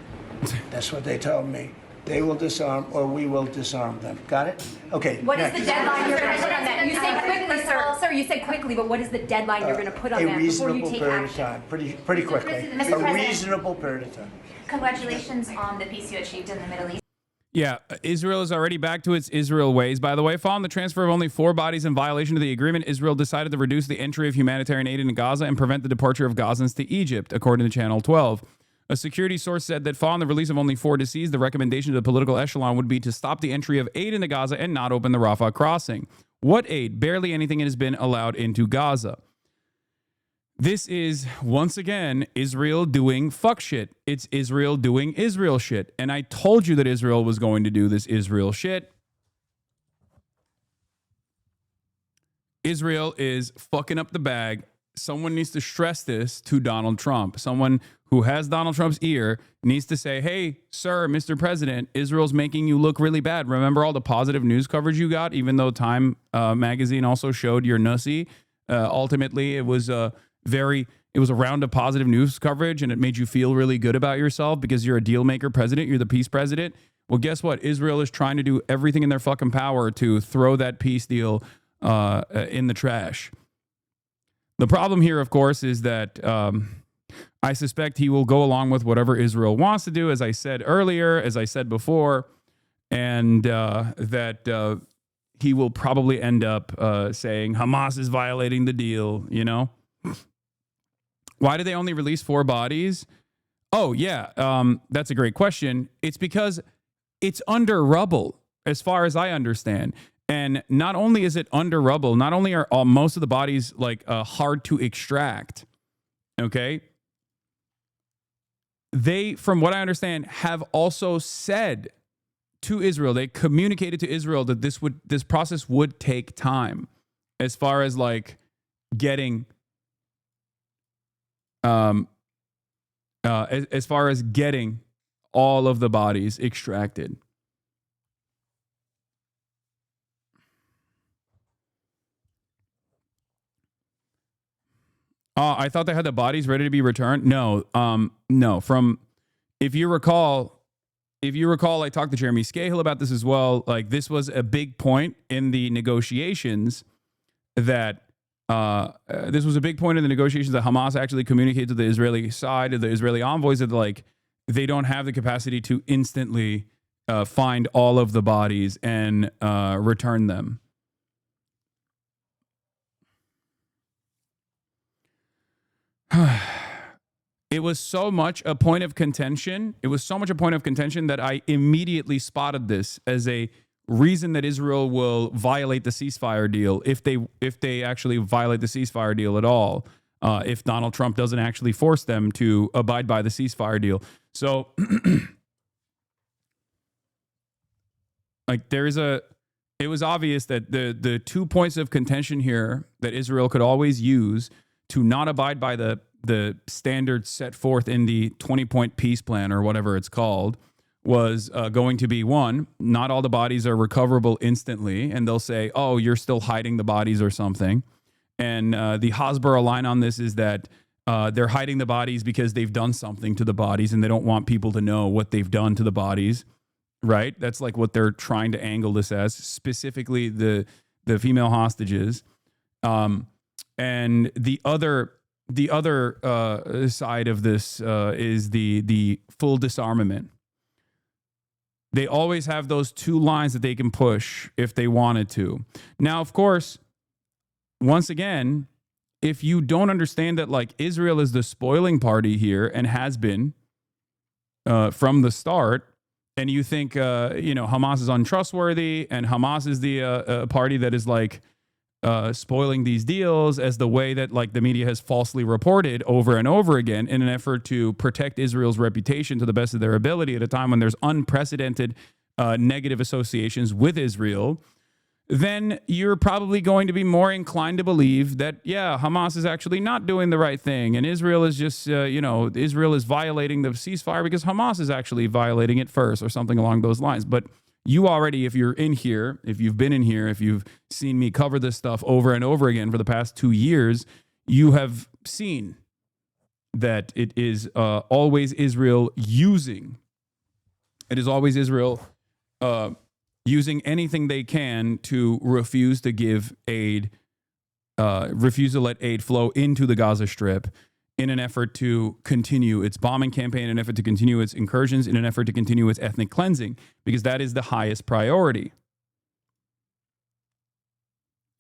That's what they told me. They will disarm, or we will disarm them. Got it? Okay. What is next. the deadline you're going to put on that? You say quickly, sir. Sir, you said quickly, but what is the deadline you're going to put on A that before you reasonable take period action? of time. Pretty quickly. Mr. A President. reasonable period of time. Congratulations on the peace you achieved in the Middle East. Yeah, Israel is already back to its Israel ways. By the way, following the transfer of only 4 bodies in violation of the agreement, Israel decided to reduce the entry of humanitarian aid into Gaza and prevent the departure of Gazans to Egypt, according to Channel 12. A security source said that following the release of only 4 deceased, the recommendation to the political echelon would be to stop the entry of aid into Gaza and not open the Rafah crossing. What aid? Barely anything has been allowed into Gaza. This is, once again, Israel doing fuck shit. It's Israel doing Israel shit. And I told you that Israel was going to do this Israel shit. Israel is fucking up the bag. Someone needs to stress this to Donald Trump. Someone who has Donald Trump's ear needs to say, hey, sir, Mr. President, Israel's making you look really bad. Remember all the positive news coverage you got, even though Time magazine also showed your nussy? Ultimately, it was a round of positive news coverage, and it made you feel really good about yourself because you're a deal maker president. You're the peace president. Well, guess what? Israel is trying to do everything in their fucking power to throw that peace deal in the trash. The problem here, of course, is that I suspect he will go along with whatever Israel wants to do, as I said earlier, as I said before, and that he will probably end up saying Hamas is violating the deal, you know? Why did they only release 4 bodies? Oh, yeah, that's a great question. It's because it's under rubble, as far as I understand. And not only is it under rubble, not only are most of the bodies like hard to extract, okay? They, from what I understand, have also said to Israel, they communicated to Israel that this process would take time, as far as like getting, as far as getting all of the bodies extracted. I thought they had the bodies ready to be returned. No. No. If you recall, I talked to Jeremy Scahill about this as well. Like, this was a big point in the negotiations that Hamas actually communicated to the Israeli side, of the Israeli envoys, that like they don't have the capacity to instantly find all of the bodies and return them. It was so much a point of contention. That I immediately spotted this as a reason that Israel will violate the ceasefire deal if they actually violate the ceasefire deal at all. If Donald Trump doesn't actually force them to abide by the ceasefire deal. So, like, it was obvious that the 2 points of contention here that Israel could always use to not abide by the standards set forth in the 20-point peace plan, or whatever it's called, was going to be, 1, not all the bodies are recoverable instantly, and they'll say, oh, you're still hiding the bodies or something. And the Hasbara line on this is that they're hiding the bodies because they've done something to the bodies, and they don't want people to know what they've done to the bodies, right? That's like what they're trying to angle this as, specifically the female hostages. And the other side of this is the full disarmament. They always have those 2 lines that they can push if they wanted to. Now, of course, once again, if you don't understand that like Israel is the spoiling party here and has been from the start, and you think Hamas is untrustworthy and Hamas is the party that is like spoiling these deals, as the way that like the media has falsely reported over and over again in an effort to protect Israel's reputation to the best of their ability at a time when there's unprecedented negative associations with Israel, then you're probably going to be more inclined to believe that, yeah, Hamas is actually not doing the right thing, and Israel is just, Israel is violating the ceasefire because Hamas is actually violating it first, or something along those lines. But you already, if you're in here, if you've been in here, if you've seen me cover this stuff over and over again for the past 2 years, you have seen that it is always Israel using It is always Israel using anything they can to refuse to give aid, refuse to let aid flow into the Gaza Strip in an effort to continue its bombing campaign, in an effort to continue its incursions, in an effort to continue its ethnic cleansing, because that is the highest priority.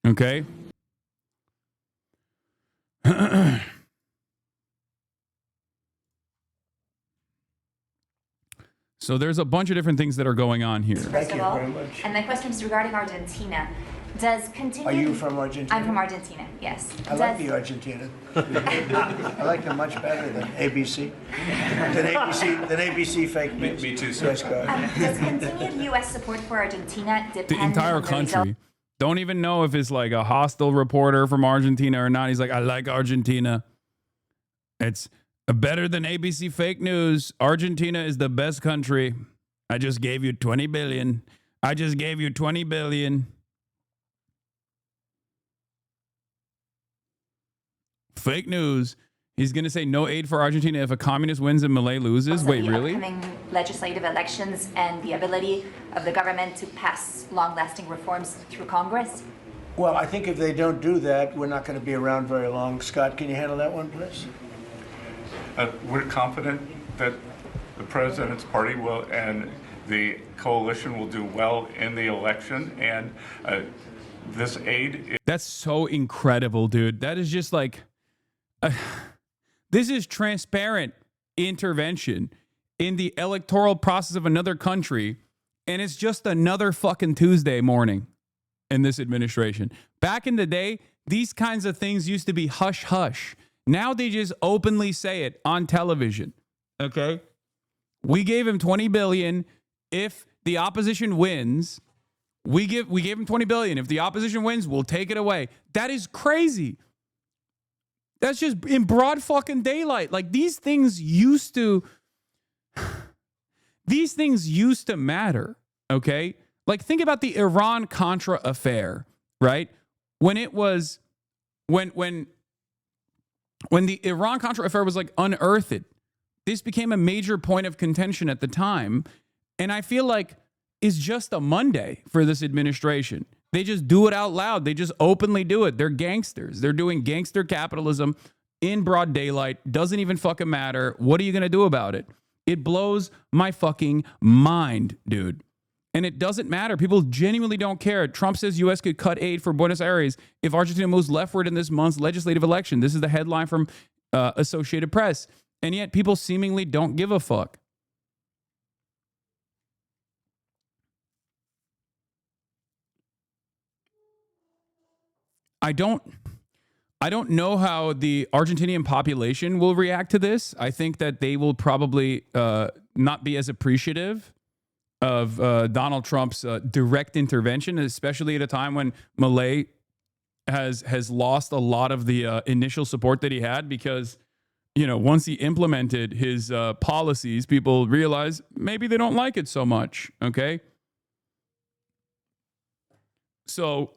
Okay? So there's a bunch of different things that are going on here. First of you all, very much. and my question is regarding Argentina. Does continue? Are you from Argentina? I'm from Argentina. Yes. I like the Argentina. I like them much better than ABC. Than ABC fake news. Me too, sir. Yes, go ahead. Does continued U.S. support for Argentina depend The entire on the country. Don't even know if it's like a hostile reporter from Argentina or not. He's like, I like Argentina. It's better than ABC fake news. Argentina is the best country. I just gave you 20 billion. I just gave you 20 billion. Fake news. He's going to say no aid for Argentina if a communist wins and Malay loses. of Wait, the really? upcoming legislative elections and the ability of the government to pass long-lasting reforms through Congress? Well, I think if they don't do that, we're not going to be around very long. Scott, can you handle that one, please? We're confident that the president's party will and the coalition will do well in the election, and this aid. That's so incredible, dude. That is just like, this is transparent intervention in the electoral process of another country, and it's just another fucking Tuesday morning in this administration. Back in the day, these kinds of things used to be hush hush. Now they just openly say it on television. Okay? We gave him 20 billion. If the opposition wins, we gave him 20 billion. If the opposition wins, we'll take it away. That is crazy. That's just in broad fucking daylight. Like these things used to matter, okay? Like think about the Iran-Contra affair, right? When it was when the Iran-Contra affair was like unearthed, this became a major point of contention at the time. And I feel like it's just a Monday for this administration. They just do it out loud. They just openly do it. They're gangsters. They're doing gangster capitalism in broad daylight. Doesn't even fucking matter. What are you going to do about it? It blows my fucking mind, dude. And it doesn't matter. People genuinely don't care. Trump says U.S. could cut aid for Buenos Aires if Argentina moves leftward in this month's legislative election. This is the headline from Associated Press. And yet people seemingly don't give a fuck. I don't know how the Argentinian population will react to this. I think that they will probably not be as appreciative of Donald Trump's direct intervention, especially at a time when Milei has lost a lot of the initial support that he had because, you know, once he implemented his policies, people realize maybe they don't like it so much, okay? So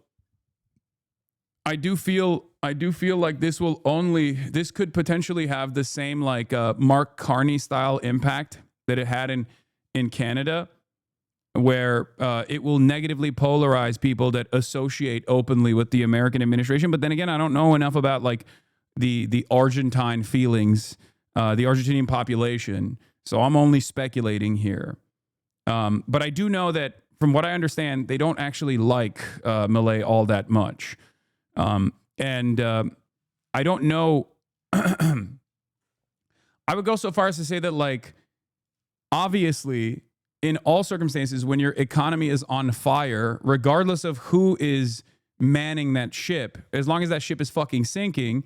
I do feel like this could potentially have the same like Mark Carney style impact that it had in Canada, where it will negatively polarize people that associate openly with the American administration. But then again, I don't know enough about like the Argentine feelings, the Argentinian population. So I'm only speculating here. But I do know that from what I understand, they don't actually like Milei all that much. And I don't know. I would go so far as to say that, like, obviously, in all circumstances, when your economy is on fire, regardless of who is manning that ship, as long as that ship is fucking sinking,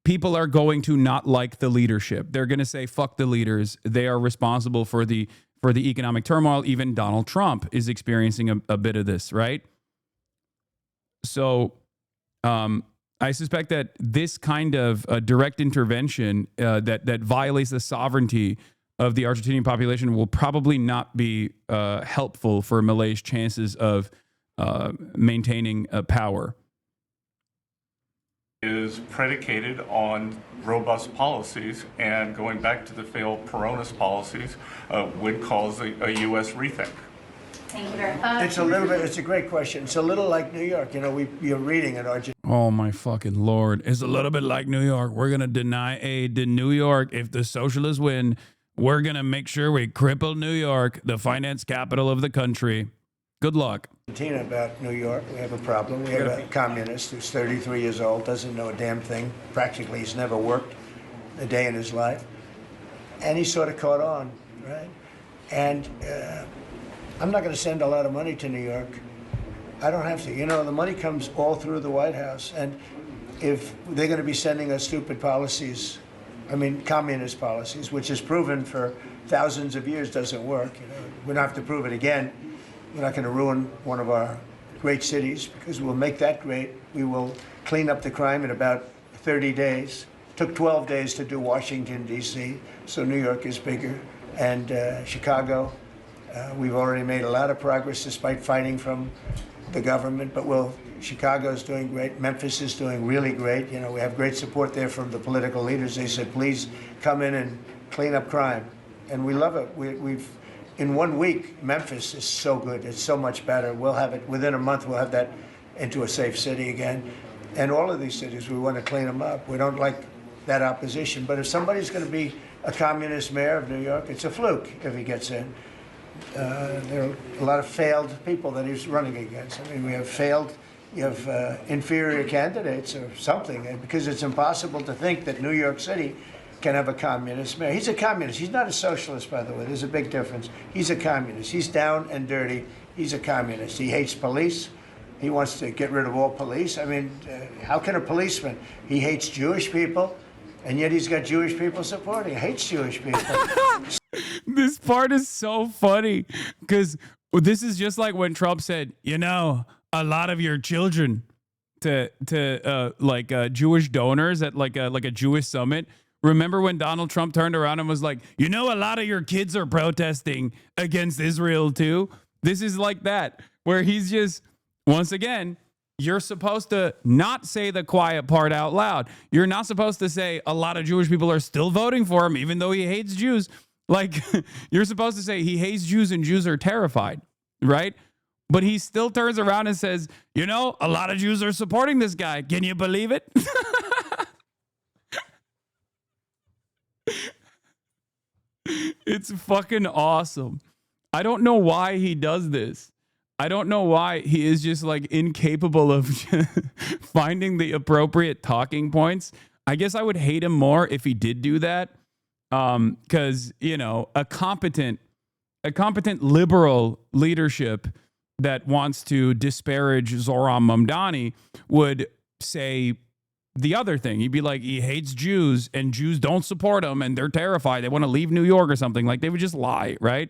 people are going to not like the leadership. They're going to say, fuck the leaders. They are responsible for the economic turmoil. Even Donald Trump is experiencing a bit of this, right? So I suspect that this kind of direct intervention that violates the sovereignty of the Argentinian population will probably not be helpful for Milei's chances of maintaining power. is predicated on robust policies, and going back to the failed Peronist policies would cause a U.S. rethink. Thank you very much. It's a great question. It's a little like New York. You know, you're reading in Argentina. Oh my fucking Lord. It's a little bit like New York. We're going to deny aid to New York. If the socialists win, we're going to make sure we cripple New York, the finance capital of the country. Good luck. About New York, we have a problem. We have a communist who's 33 years old, doesn't know a damn thing. Practically, he's never worked a day in his life. And he sort of caught on, right? And I'm not going to send a lot of money to New York. I don't have to. You know, the money comes all through the White House. And if they're going to be sending us stupid policies, I mean, communist policies, which is proven for thousands of years doesn't work. You know, we don't have to prove it again. We're not going to ruin one of our great cities because we'll make that great. We will clean up the crime in about 30 days. It took 12 days to do Washington, D.C., so New York is bigger. And Chicago, we've already made a lot of progress despite fighting from the government, but Chicago's doing great. Memphis is doing really great. You know, we have great support there from the political leaders. They said, please come in and clean up crime. And we love it. We've in 1 week, Memphis is so good. It's so much better. We'll have it within a month. We'll have that into a safe city again. And all of these cities, we want to clean them up. We don't like that opposition. But if somebody's going to be a communist mayor of New York, it's a fluke if he gets in. There are a lot of failed people that he's running against. I mean, you have inferior candidates or something, because it's impossible to think that New York City can have a communist mayor. He's a communist. He's not a socialist, by the way. There's a big difference. He's a communist. He's down and dirty. He's a communist. He hates police. He wants to get rid of all police. I mean, how can a policeman? He hates Jewish people, and yet he's got Jewish people supporting. He hates Jewish people. This part is so funny because this is just like when Trump said, you know, a lot of your children to Jewish donors at like a Jewish summit. Remember when Donald Trump turned around and was like, you know, a lot of your kids are protesting against Israel too. This is like that, where he's just, once again, you're supposed to not say the quiet part out loud. You're not supposed to say a lot of Jewish people are still voting for him, even though he hates Jews. Like, you're supposed to say he hates Jews and Jews are terrified, right? But he still turns around and says, you know, a lot of Jews are supporting this guy. Can you believe it? It's fucking awesome. I don't know why he does this. I don't know why he is just like incapable of finding the appropriate talking points. I guess I would hate him more if he did do that. Because, you know, a competent liberal leadership that wants to disparage Zoran Mamdani would say the other thing. He'd be like, he hates Jews and Jews don't support him and they're terrified. They want to leave New York or something. Like, they would just lie, right?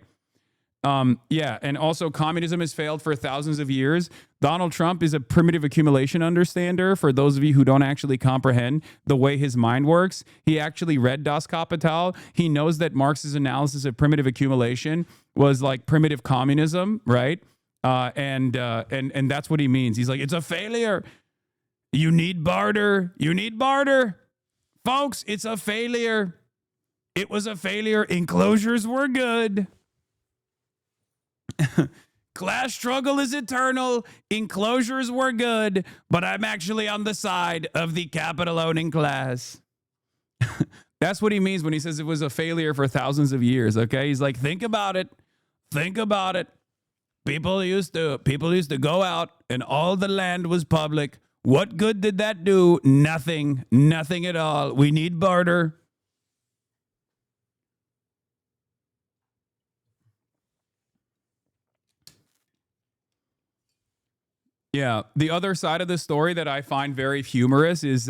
Yeah, and also communism has failed for thousands of years. Donald Trump is a primitive accumulation understander. For those of you who don't actually comprehend the way his mind works, he actually read Das Kapital. He knows that Marx's analysis of primitive accumulation was like primitive communism, right? And that's what he means. He's like, it's a failure. You need barter. You need barter. Folks, it's a failure. It was a failure. Enclosures were good. Class struggle is eternal. Enclosures were good, but I'm actually on the side of the capital owning class. That's what he means when he says it was a failure for thousands of years. Okay. He's like, think about it. Think about it. People used to go out and all the land was public. What good did that do? Nothing. Nothing at all. We need barter. Yeah, the other side of the story that I find very humorous is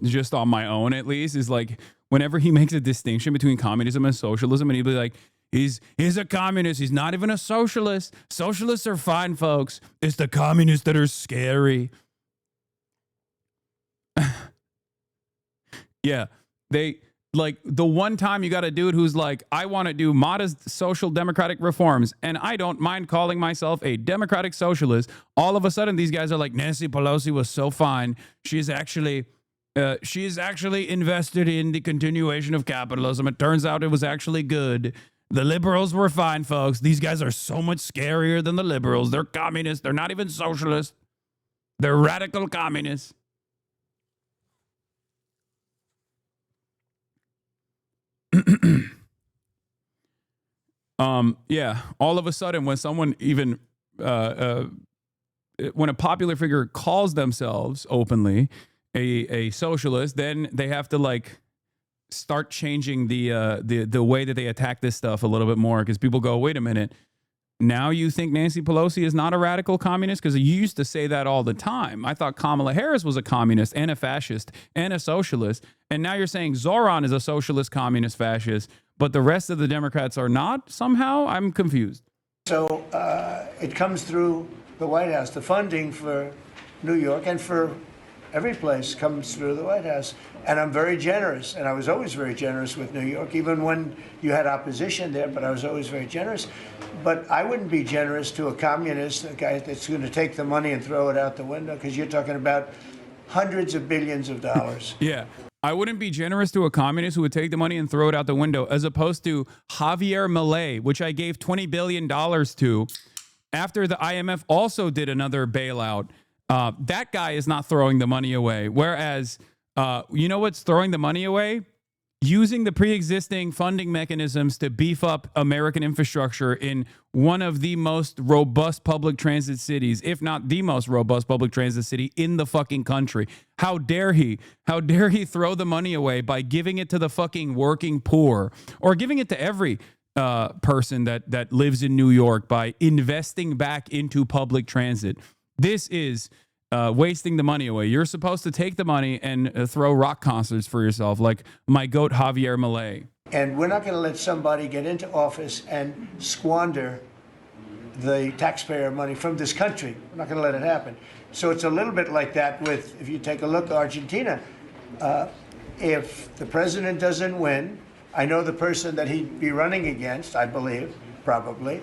just on my own, at least, is like whenever he makes a distinction between communism and socialism, and he'd be like, he's a communist. He's not even a socialist. Socialists are fine, folks. It's the communists that are scary. Yeah, they like the one time you got a dude who's like, I want to do modest social democratic reforms, and I don't mind calling myself a democratic socialist. All of a sudden, these guys are like, Nancy Pelosi was so fine. She's actually she's actually invested in the continuation of capitalism. It turns out it was actually good. The liberals were fine, folks. These guys are so much scarier than the liberals. They're communists. They're not even socialists. They're radical communists. Yeah, all of a sudden when someone even when a popular figure calls themselves openly a socialist, then they have to like start changing the way that they attack this stuff a little bit more, because people go, wait a minute, now you think Nancy Pelosi is not a radical communist? Because you used to say that all the time. I thought Kamala Harris was a communist and a fascist and a socialist, and now you're saying Zoran is a socialist, communist, fascist, but the rest of the Democrats are not somehow? I'm confused. So it comes through the White House. The funding for New York and for every place comes through the White House. And I'm very generous, and I was always very generous with New York, even when you had opposition there, but I was always very generous. But I wouldn't be generous to a communist, a guy that's going to take the money and throw it out the window, because you're talking about hundreds of billions of dollars. Yeah. I wouldn't be generous to a communist who would take the money and throw it out the window, as opposed to Javier Milei, which I gave $20 billion to after the IMF also did another bailout. That guy is not throwing the money away. Whereas, you know what's throwing the money away? Using the pre-existing funding mechanisms to beef up American infrastructure in one of the most robust public transit cities, if not the most robust public transit city in the fucking country. How dare he? How dare he throw the money away by giving it to the fucking working poor, or giving it to every person that lives in New York by investing back into public transit? This is wasting the money away. You're supposed to take the money and throw rock concerts for yourself, like my goat Javier Milei. And we're not going to let somebody get into office and squander the taxpayer money from this country. We're not going to let it happen. So it's a little bit like that with, if you take a look at Argentina, if the president doesn't win, I know the person that he'd be running against, I believe, probably,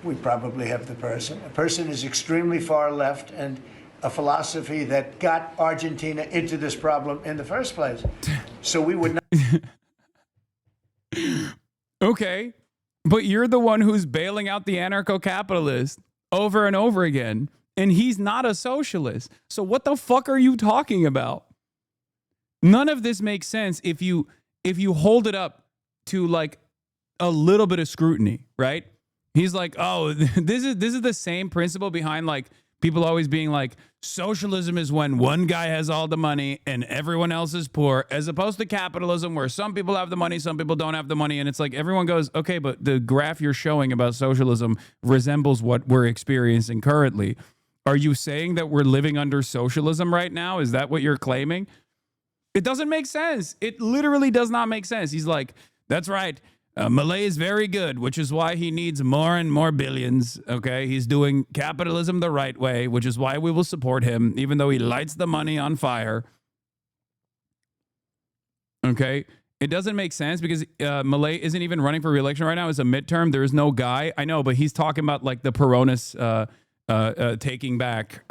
we probably have the person. A person is extremely far left, and a philosophy that got Argentina into this problem in the first place. So we would not. Okay, but you're the one who's bailing out the anarcho-capitalist over and over again, and he's not a socialist. So what the fuck are you talking about? None of this makes sense if you hold it up to like a little bit of scrutiny, right? He's like, oh, this is the same principle behind like people always being like, socialism is when one guy has all the money and everyone else is poor, as opposed to capitalism where some people have the money, some people don't have the money. And it's like everyone goes, okay, but the graph you're showing about socialism resembles what we're experiencing currently. Are you saying that we're living under socialism right now? Is that what you're claiming? It doesn't make sense. It literally does not make sense. He's like, that's right. Milei is very good, which is why he needs more and more billions. Okay, he's doing capitalism the right way, which is why we will support him, even though he lights the money on fire. Okay, it doesn't make sense because Milei isn't even running for re-election right now. It's a midterm. There is no guy. I know, but he's talking about like the Peronists taking back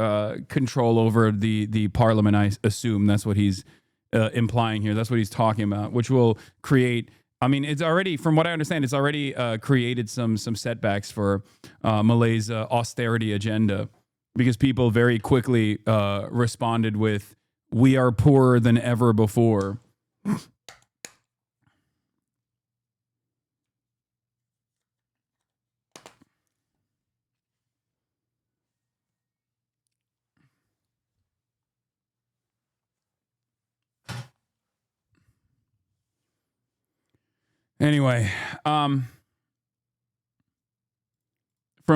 control over the parliament. I assume that's what he's implying here. That's what he's talking about, which will create. I mean, it's already, from what I understand, it's already created some setbacks for Milei's austerity agenda, because people very quickly responded with, "We are poorer than ever before." Anyway, from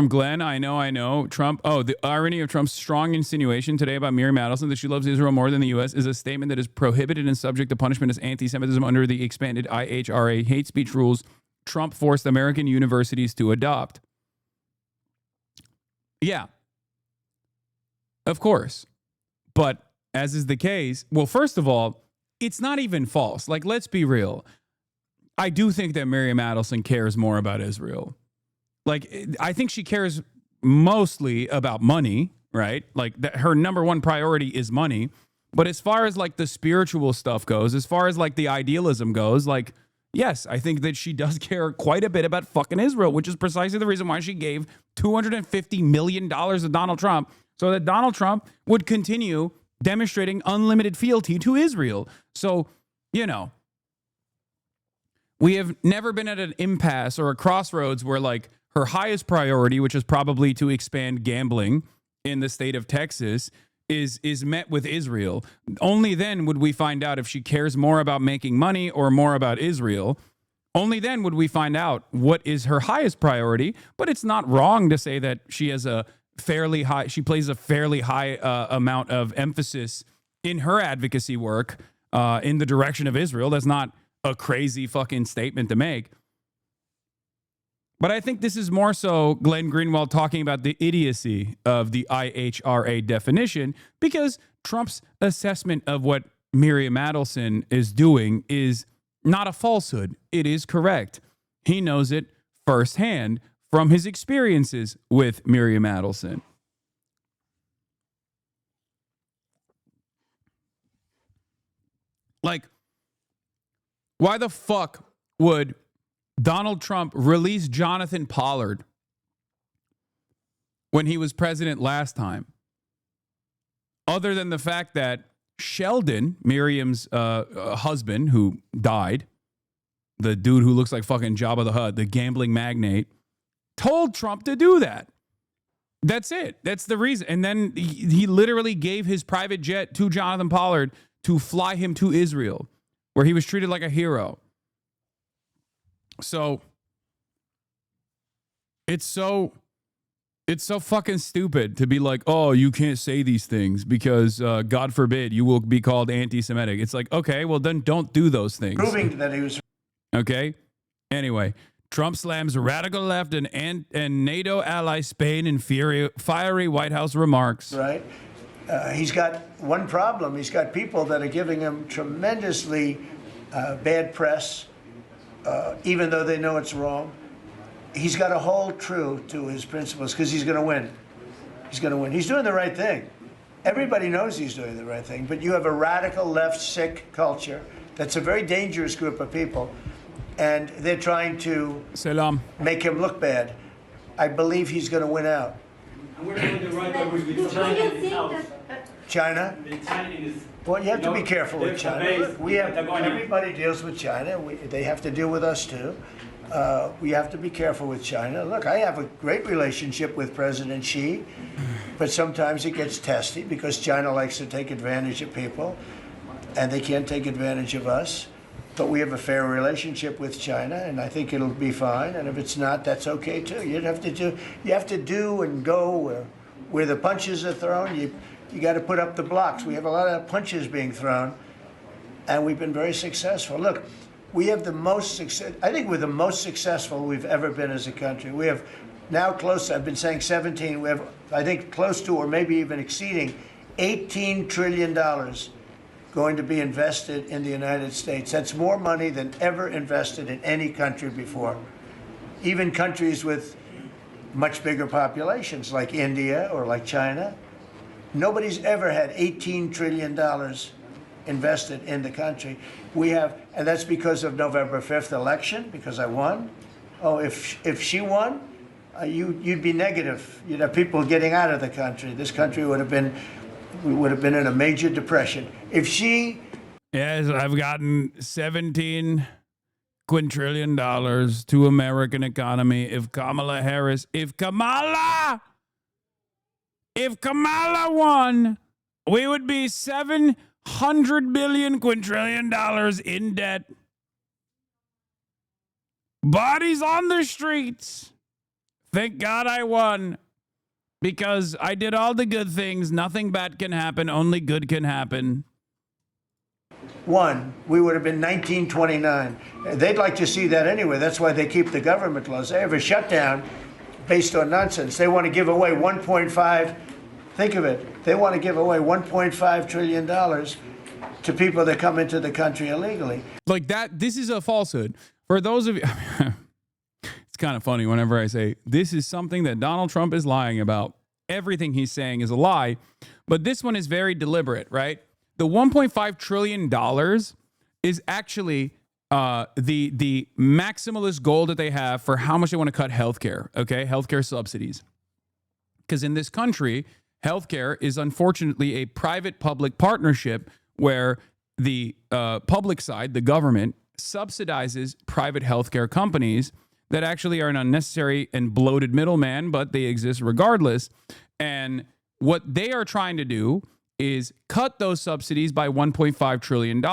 Glenn, I know. Trump, the irony of Trump's strong insinuation today about Miriam Adelson that she loves Israel more than the U.S. is a statement that is prohibited and subject to punishment as anti-Semitism under the expanded IHRA hate speech rules Trump forced American universities to adopt. Yeah, of course. But as is the case, well, first of all, it's not even false. Like, let's be real. I do think that Miriam Adelson cares more about Israel. Like, I think she cares mostly about money, right? Like, her number one priority is money. But as far as like the spiritual stuff goes, as far as like the idealism goes, like, yes, I think that she does care quite a bit about fucking Israel, which is precisely the reason why she gave $250 million to Donald Trump, so that Donald Trump would continue demonstrating unlimited fealty to Israel. So, you know, we have never been at an impasse or a crossroads where like her highest priority, which is probably to expand gambling in the state of Texas, is met with Israel. Only then would we find out if she cares more about making money or more about Israel. Only then would we find out what is her highest priority. But it's not wrong to say that she has a fairly high, she plays a fairly high amount of emphasis in her advocacy work in the direction of Israel. That's not a crazy fucking statement to make. But I think this is more so Glenn Greenwald talking about the idiocy of the IHRA definition, because Trump's assessment of what Miriam Adelson is doing is not a falsehood. It is correct. He knows it firsthand from his experiences with Miriam Adelson. Like, why the fuck would Donald Trump released Jonathan Pollard when he was president last time, other than the fact that Sheldon, Miriam's husband who died, the dude who looks like fucking Jabba the Hutt, the gambling magnate, told Trump to do that. That's it. That's the reason. And then he literally gave his private jet to Jonathan Pollard to fly him to Israel, where he was treated like a hero. So it's so fucking stupid to be like, oh, you can't say these things because God forbid you will be called anti-Semitic. It's like, okay, well then don't do those things. Proving that he was okay. Anyway, Trump slams radical left and NATO ally Spain in fiery White House remarks. right. He's got one problem. He's got people that are giving him tremendously bad press. Even though they know it's wrong, he's got to hold true to his principles because he's going to win. He's going to win. He's doing the right thing. Everybody knows he's doing the right thing, but you have a radical left sick culture that's a very dangerous group of people, and they're trying to make him look bad. I believe he's going to win out. And we're doing the right thing with China. China? Well, you have to be careful with China. We have, everybody deals with China. They have to deal with us too. We have to be careful with China. Look, I have a great relationship with President Xi, but sometimes it gets testy because China likes to take advantage of people, and they can't take advantage of us. But we have a fair relationship with China, and I think it'll be fine. And if it's not, that's okay too. You have to do and go where the punches are thrown. You got to put up the blocks. We have a lot of punches being thrown, and we've been very successful. Look, we have the most success. I think we're the most successful we've ever been as a country. We have now close, I've been saying 17, we have, I think, close to or maybe even exceeding $18 trillion going to be invested in the United States. That's more money than ever invested in any country before. Even countries with much bigger populations like India or like China. Nobody's ever had $18 trillion invested in the country. We have, and that's because of November 5th election, because I won. Oh, if she won, you'd be negative. You'd have people getting out of the country. This country would have been in a major depression. If she... Yes, I've gotten $17 quintillion to American economy. If Kamala won, we would be $700 billion quintillion in debt. Bodies on the streets. Thank God I won. Because I did all the good things. Nothing bad can happen. Only good can happen. Won, we would have been 1929. They'd like to see that anyway. That's why they keep the government closed. They have a shutdown based on nonsense. They want to give away 1.5, think of it, they want to give away $1.5 trillion to people that come into the country illegally. Like that, this is a falsehood. For those of you, it's kind of funny whenever I say, this is something that Donald Trump is lying about. Everything he's saying is a lie, but this one is very deliberate, right? The $1.5 trillion is actually the maximalist goal that they have for how much they want to cut healthcare, okay? Healthcare subsidies. Because in this country, healthcare is unfortunately a private-public partnership where the public side, the government, subsidizes private healthcare companies that actually are an unnecessary and bloated middleman, but they exist regardless. And what they are trying to do is cut those subsidies by $1.5 trillion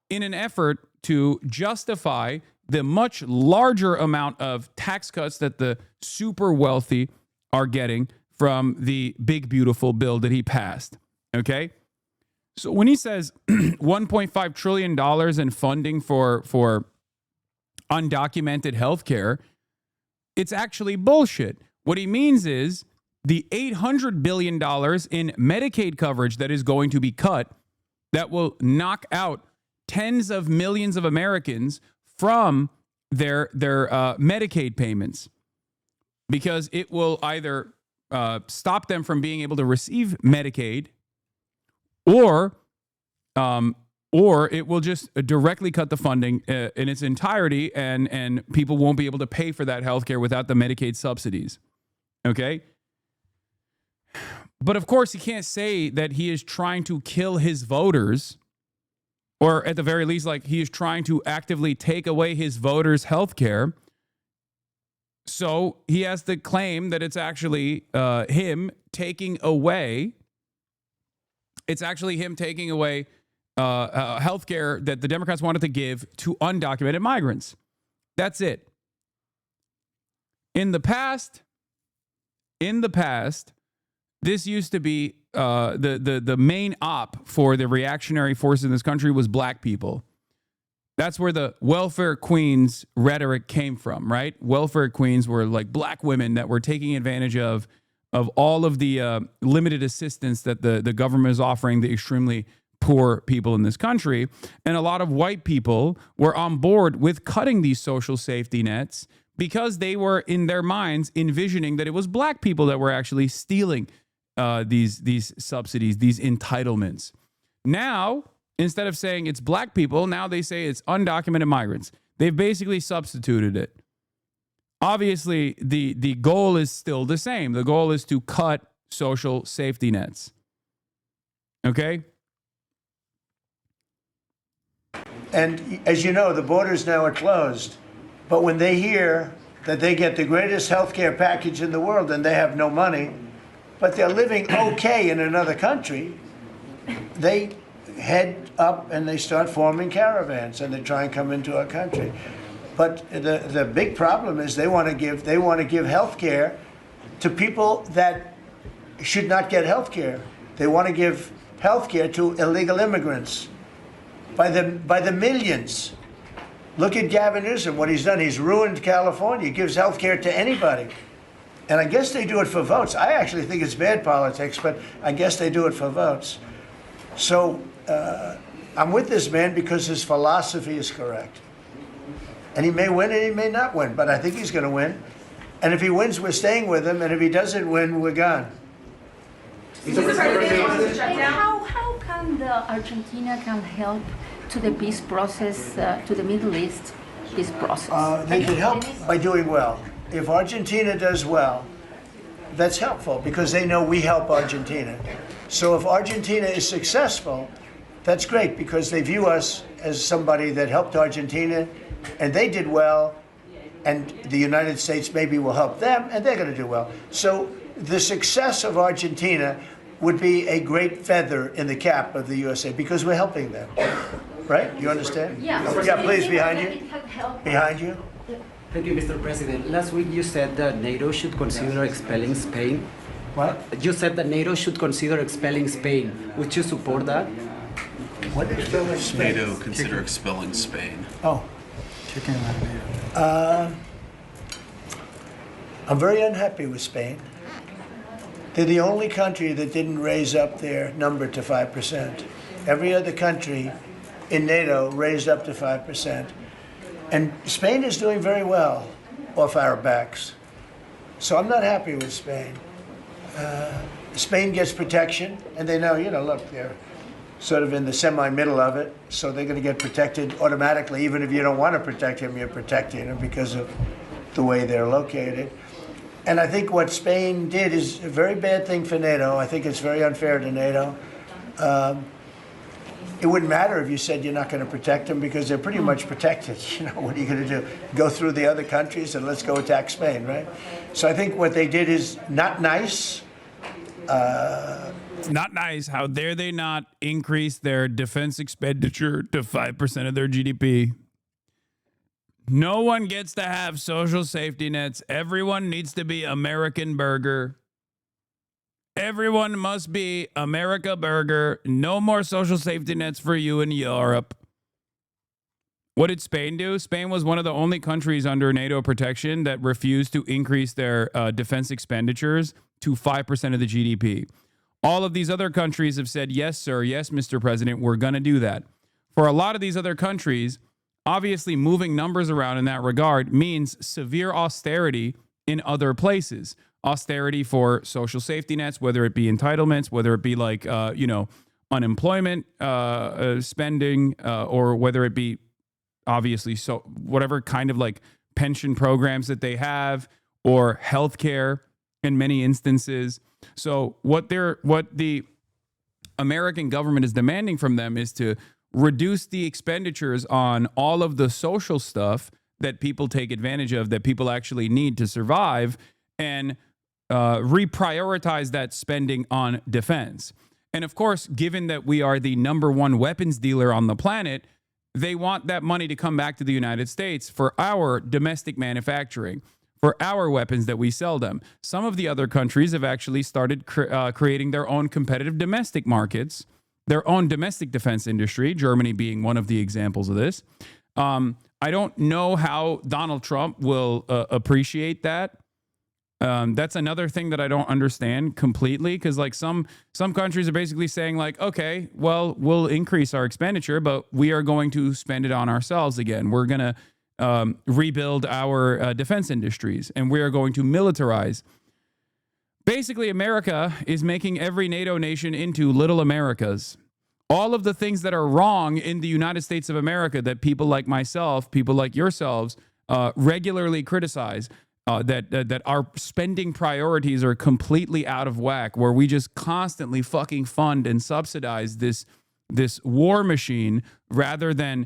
in an effort to justify the much larger amount of tax cuts that the super wealthy are getting from the big, beautiful bill that he passed. Okay? So when he says $1.5 trillion in funding for undocumented healthcare, it's actually bullshit. What he means is the $800 billion in Medicaid coverage that is going to be cut that will knock out tens of millions of Americans from their Medicaid payments, because it will either stop them from being able to receive Medicaid, or it will just directly cut the funding in its entirety, and people won't be able to pay for that healthcare without the Medicaid subsidies. Okay? But of course, he can't say that he is trying to kill his voters, or at the very least, like he is trying to actively take away his voters' health care. So he has to claim that it's actually him taking away. It's actually him taking away health care that the Democrats wanted to give to undocumented migrants. That's it. In the past, this used to be the main op for the reactionary forces in this country was black people. That's where the welfare queens rhetoric came from, right? Welfare queens were like black women that were taking advantage of all of the limited assistance that the government is offering the extremely poor people in this country. And a lot of white people were on board with cutting these social safety nets because they were, in their minds, envisioning that it was black people that were actually stealing these subsidies, these entitlements. Now, instead of saying it's black people, now they say it's undocumented migrants. They've basically substituted it. Obviously, the goal is still the same. The goal is to cut social safety nets. Okay? And as you know, the borders now are closed. But when they hear that they get the greatest health care package in the world and they have no money, but they're living okay in another country, they head up and they start forming caravans and they try and come into our country. But the big problem is they want to give health care to people that should not get health care. They want to give health care to illegal immigrants by the millions. Look at Gavin Newsom, what he's done. He's ruined California. He gives health care to anybody. And I guess they do it for votes. I actually think it's bad politics, but I guess they do it for votes. So I'm with this man because his philosophy is correct. And he may win and he may not win, but I think he's going to win. And if he wins, we're staying with him. And if he doesn't win, we're gone. How can Argentina can help to the peace process, to the Middle East peace process? They can help by doing well. If Argentina does well, that's helpful because they know we help Argentina. So if Argentina is successful, that's great because they view us as somebody that helped Argentina and they did well, and the United States maybe will help them and they're going to do well. So the success of Argentina would be a great feather in the cap of the USA because we're helping them. Right? You understand? Yeah. Yeah, please, behind you. Behind you. Thank you, Mr. President. Last week you said that NATO should consider expelling Spain. What? You said that NATO should consider expelling Spain. Would you support that? What expelling Spain? NATO consider expelling Spain. Oh. I'm very unhappy with Spain. They're the only country that didn't raise up their number to 5%. Every other country in NATO raised up to 5%. And Spain is doing very well off our backs. So I'm not happy with Spain. Spain gets protection, and they know, look, they're sort of in the semi-middle of it, so they're going to get protected automatically. Even if you don't want to protect him, you're protecting him because of the way they're located. And I think what Spain did is a very bad thing for NATO. I think it's very unfair to NATO. It wouldn't matter if you said you're not going to protect them because they're pretty much protected. You know, what are you going to do? Go through the other countries and let's go attack Spain, right? So I think what they did is not nice. Not nice. How dare they not increase their defense expenditure to 5% of their GDP? No one gets to have social safety nets. Everyone needs to be American burger. Everyone must be America burger. No more social safety nets for you in Europe. What did Spain do? Spain was one of the only countries under NATO protection that refused to increase their defense expenditures to 5% of the GDP. All of these other countries have said, yes, sir, yes, Mr. President, we're going to do that. For a lot of these other countries, obviously moving numbers around in that regard means severe austerity in other places. Austerity for social safety nets, whether it be entitlements, whether it be like, unemployment spending, or whether it be obviously so whatever kind of like pension programs that they have, or healthcare in many instances. So what the American government is demanding from them is to reduce the expenditures on all of the social stuff that people take advantage of, that people actually need to survive, and reprioritize that spending on defense. And of course, given that we are the number one weapons dealer on the planet, they want that money to come back to the United States for our domestic manufacturing, for our weapons that we sell them. Some of the other countries have actually started creating their own competitive domestic markets, their own domestic defense industry, Germany being one of the examples of this. I don't know how Donald Trump will appreciate that. That's another thing that I don't understand completely, because like some countries are basically saying like, okay, well, we'll increase our expenditure, but we are going to spend it on ourselves again. We're going to rebuild our defense industries, and we are going to militarize. Basically, America is making every NATO nation into little Americas. All of the things that are wrong in the United States of America that people like myself, people like yourselves, regularly criticize, that our spending priorities are completely out of whack, where we just constantly fucking fund and subsidize this war machine rather than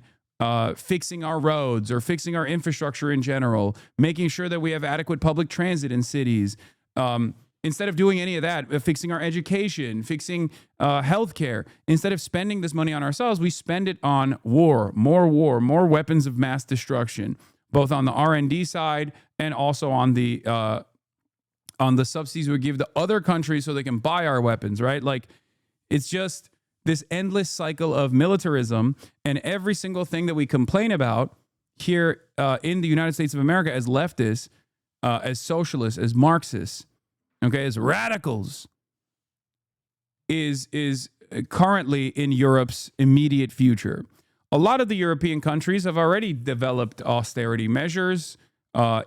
fixing our roads or fixing our infrastructure in general, making sure that we have adequate public transit in cities. Instead of doing any of that, fixing our education, fixing healthcare, instead of spending this money on ourselves, we spend it on war, more weapons of mass destruction, both on the R&D side and also on the subsidies we give to other countries so they can buy our weapons, right? Like, it's just this endless cycle of militarism, and every single thing that we complain about here in the United States of America as leftists, as socialists, as Marxists, okay, as radicals, is currently in Europe's immediate future. A lot of the European countries have already developed austerity measures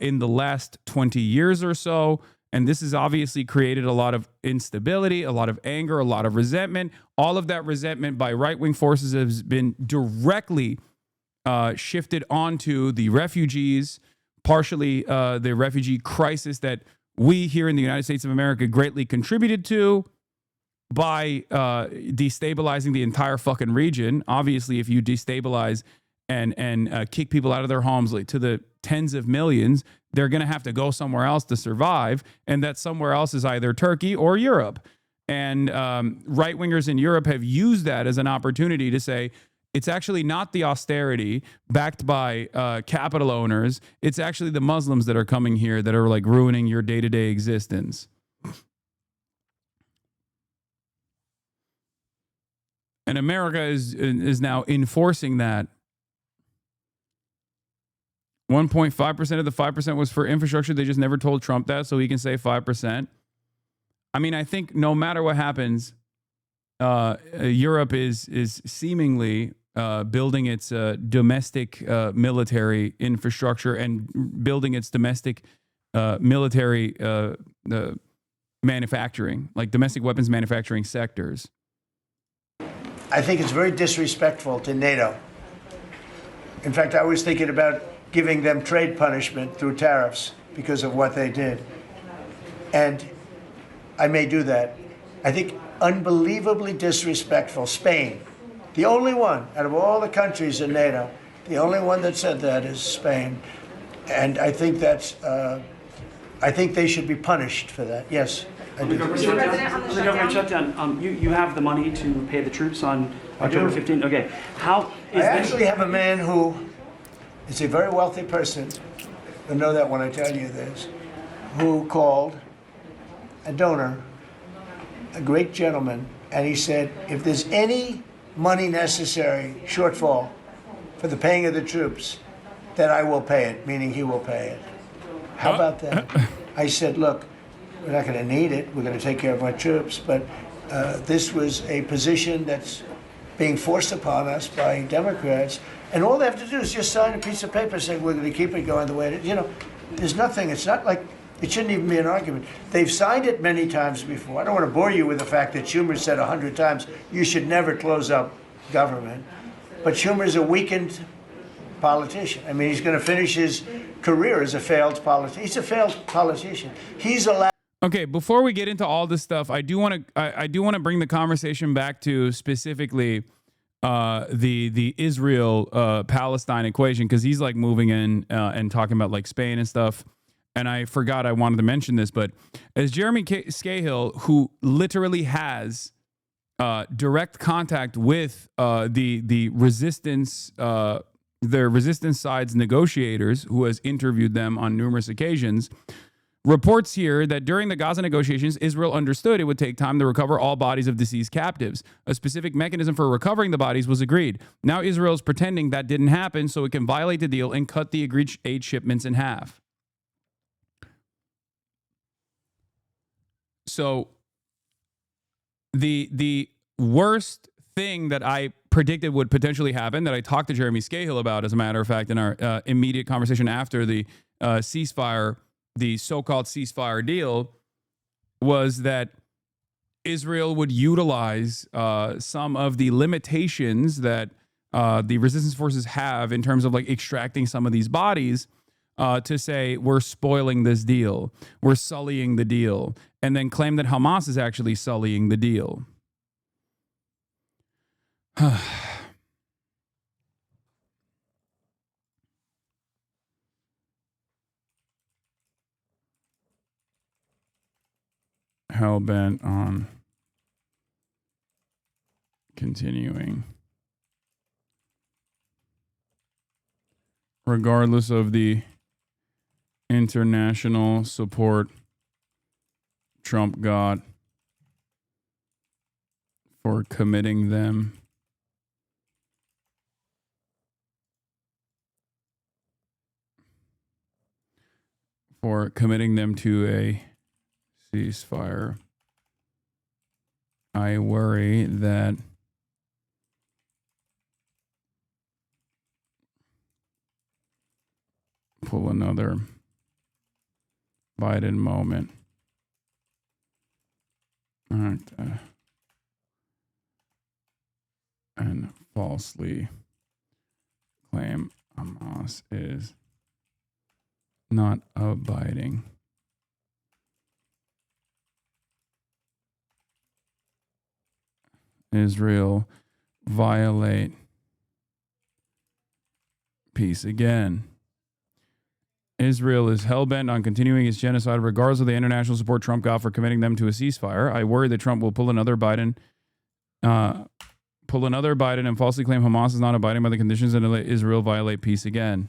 in the last 20 years or so, and this has obviously created a lot of instability, a lot of anger, a lot of resentment. All of that resentment by right-wing forces has been directly shifted onto the refugees, partially the refugee crisis that we here in the United States of America greatly contributed to by destabilizing the entire fucking region. Obviously, if you destabilize and kick people out of their homes like to the tens of millions, they're going to have to go somewhere else to survive. And that somewhere else is either Turkey or Europe. And right-wingers in Europe have used that as an opportunity to say, it's actually not the austerity backed by capital owners. It's actually the Muslims that are coming here that are like ruining your day-to-day existence. And America is now enforcing that. 1.5% of the 5% was for infrastructure. They just never told Trump that, so he can say 5%. I mean, I think no matter what happens, Europe is seemingly building its domestic military infrastructure and building its domestic military manufacturing, like domestic weapons manufacturing sectors. I think it's very disrespectful to NATO. In fact, I was thinking about giving them trade punishment through tariffs because of what they did. And I may do that. I think unbelievably disrespectful. Spain, the only one out of all the countries in NATO, the only one that said that is Spain. And I think that's, I think they should be punished for that. Yes. On the government shutdown, you have the money to pay the troops on October 15th. Okay. How is I actually have a man who is a very wealthy person. You'll know that when I tell you this, who called a donor, a great gentleman, and he said, if there's any money necessary, shortfall, for the paying of the troops, then I will pay it, meaning he will pay it. How about that? I said, look, we're not going to need it. We're going to take care of our troops. But this was a position that's being forced upon us by Democrats. And all they have to do is just sign a piece of paper saying we're going to keep it going the way it is. You know, there's nothing. It's not like, it shouldn't even be an argument. They've signed it many times before. I don't want to bore you with the fact that Schumer said 100 times, you should never close up government. But Schumer's a weakened politician. I mean, he's going to finish his career as a failed politician. He's a failed politician. He's allowed. Okay, before we get into all this stuff, I do want to bring the conversation back to specifically the Israel Palestine equation, because he's like moving in and talking about like Spain and stuff. And I forgot I wanted to mention this, but as Jeremy Scahill, who literally has direct contact with the resistance, their resistance side's negotiators, who has interviewed them on numerous occasions, reports here that during the Gaza negotiations, Israel understood it would take time to recover all bodies of deceased captives. A specific mechanism for recovering the bodies was agreed. Now Israel is pretending that didn't happen so it can violate the deal and cut the agreed aid shipments in half. So the worst thing that I predicted would potentially happen, that I talked to Jeremy Scahill about, as a matter of fact, in our immediate conversation after the ceasefire, the so-called ceasefire deal, was that Israel would utilize some of the limitations that the resistance forces have in terms of like extracting some of these bodies to say, we're spoiling this deal, we're sullying the deal, and then claim that Hamas is actually sullying the deal. Hell-bent on continuing. Regardless of the international support Trump got for committing them to a ceasefire. I worry that pull another Biden moment and falsely claim Hamas is not abiding Israel violate peace again. Israel is hell-bent on continuing its genocide regardless of the international support Trump got for committing them to a ceasefire. I worry that Trump will pull another Biden and falsely claim Hamas is not abiding by the conditions and let Israel violate peace again.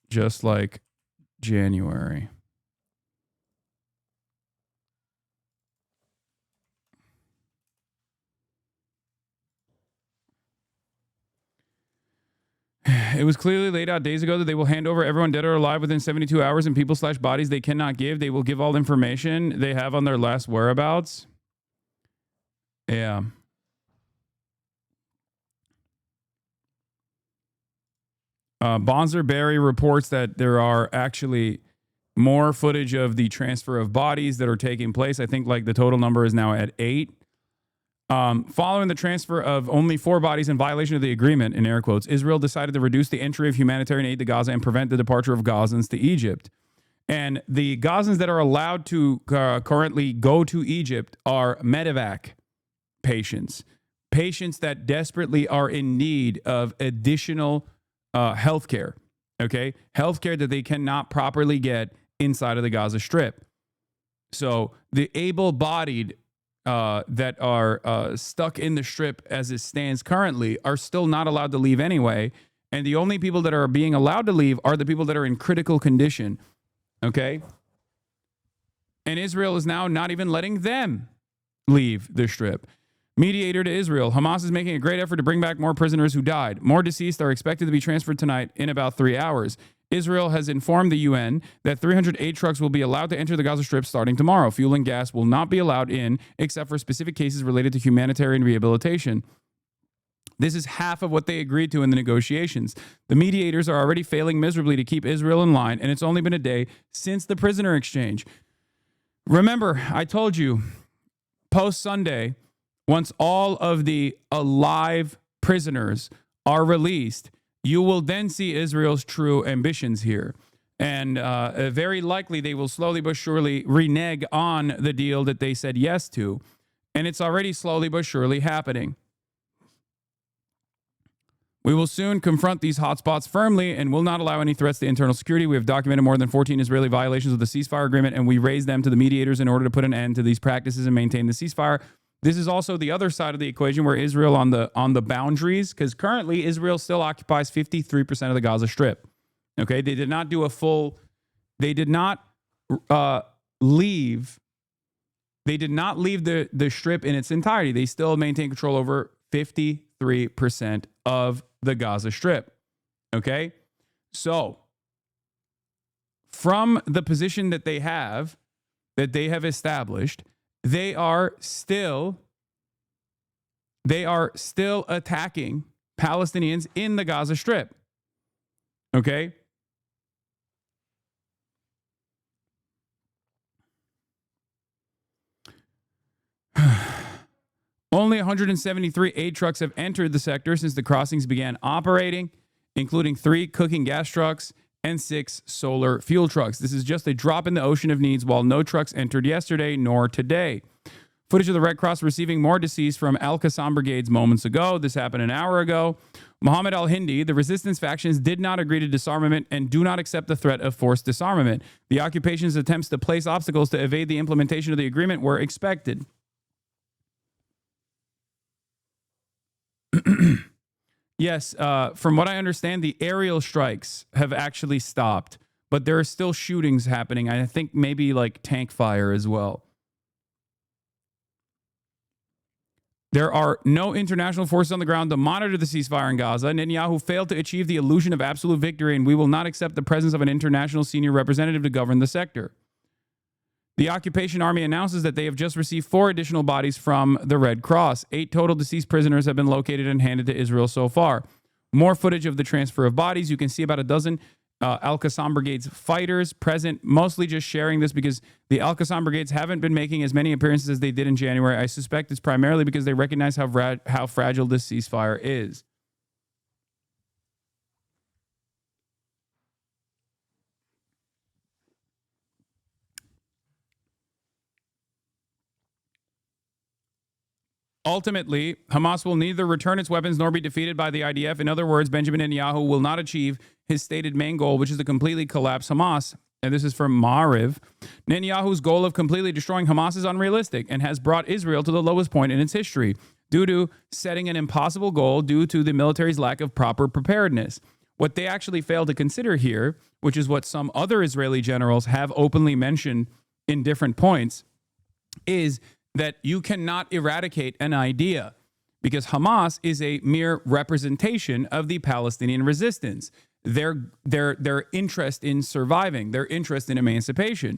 Just like January. It was clearly laid out days ago that they will hand over everyone dead or alive within 72 hours and people/bodies they cannot give. They will give all information they have on their last whereabouts. Yeah. Bonzer Berry reports that there are actually more footage of the transfer of bodies that are taking place. I think like the total number is now at 8. Following the transfer of only 4 bodies in violation of the agreement, in air quotes, Israel decided to reduce the entry of humanitarian aid to Gaza and prevent the departure of Gazans to Egypt. And the Gazans that are allowed to currently go to Egypt are medevac patients that desperately are in need of additional health care, okay? Health care that they cannot properly get inside of the Gaza Strip. So the able-bodied that are stuck in the Strip as it stands currently are still not allowed to leave anyway. And the only people that are being allowed to leave are the people that are in critical condition. Okay? And Israel is now not even letting them leave the Strip. Mediator to Israel. Hamas is making a great effort to bring back more prisoners who died. More deceased are expected to be transferred tonight in about 3 hours. Israel has informed the UN that 300 aid trucks will be allowed to enter the Gaza Strip starting tomorrow. Fuel and gas will not be allowed in except for specific cases related to humanitarian rehabilitation. This is half of what they agreed to in the negotiations. The mediators are already failing miserably to keep Israel in line, and it's only been a day since the prisoner exchange. Remember, I told you, post-Sunday, once all of the alive prisoners are released, you will then see Israel's true ambitions here. And very likely they will slowly but surely renege on the deal that they said yes to. And it's already slowly but surely happening. We will soon confront these hotspots firmly and will not allow any threats to internal security. We have documented more than 14 Israeli violations of the ceasefire agreement, and we raised them to the mediators in order to put an end to these practices and maintain the ceasefire. This is also the other side of the equation where Israel on the boundaries, because currently Israel still occupies 53% of the Gaza Strip. Okay, they did not do a full. They did not leave. They did not leave the Strip in its entirety. They still maintain control over 53% of the Gaza Strip. Okay, so from the position that they have established, they are still attacking Palestinians in the Gaza Strip. Okay? Only 173 aid trucks have entered the sector since the crossings began operating, including 3 cooking gas trucks and 6 solar fuel trucks. This is just a drop in the ocean of needs, while no trucks entered yesterday nor today. Footage of the Red Cross receiving more deceased from Al-Qassam brigades moments ago. This happened an hour ago. Mohammed al-Hindi, the resistance factions did not agree to disarmament and do not accept the threat of forced disarmament. The occupation's attempts to place obstacles to evade the implementation of the agreement were expected. Yes, from what I understand, the aerial strikes have actually stopped, but there are still shootings happening. I think maybe like tank fire as well. There are no international forces on the ground to monitor the ceasefire in Gaza. Netanyahu failed to achieve the illusion of absolute victory, and we will not accept the presence of an international senior representative to govern the sector. The occupation army announces that they have just received 4 additional bodies from the Red Cross. 8 total deceased prisoners have been located and handed to Israel so far. More footage of the transfer of bodies. You can see about a dozen Al-Qassam Brigade's fighters present, mostly just sharing this because the Al-Qassam Brigades haven't been making as many appearances as they did in January. I suspect it's primarily because they recognize how fragile this ceasefire is. Ultimately, Hamas will neither return its weapons nor be defeated by the IDF. In other words, Benjamin Netanyahu will not achieve his stated main goal, which is to completely collapse Hamas. And this is from Ma'ariv. Netanyahu's goal of completely destroying Hamas is unrealistic and has brought Israel to the lowest point in its history due to setting an impossible goal due to the military's lack of proper preparedness. What they actually fail to consider here, which is what some other Israeli generals have openly mentioned in different points, is that you cannot eradicate an idea because Hamas is a mere representation of the Palestinian resistance. Their interest in surviving, their interest in emancipation.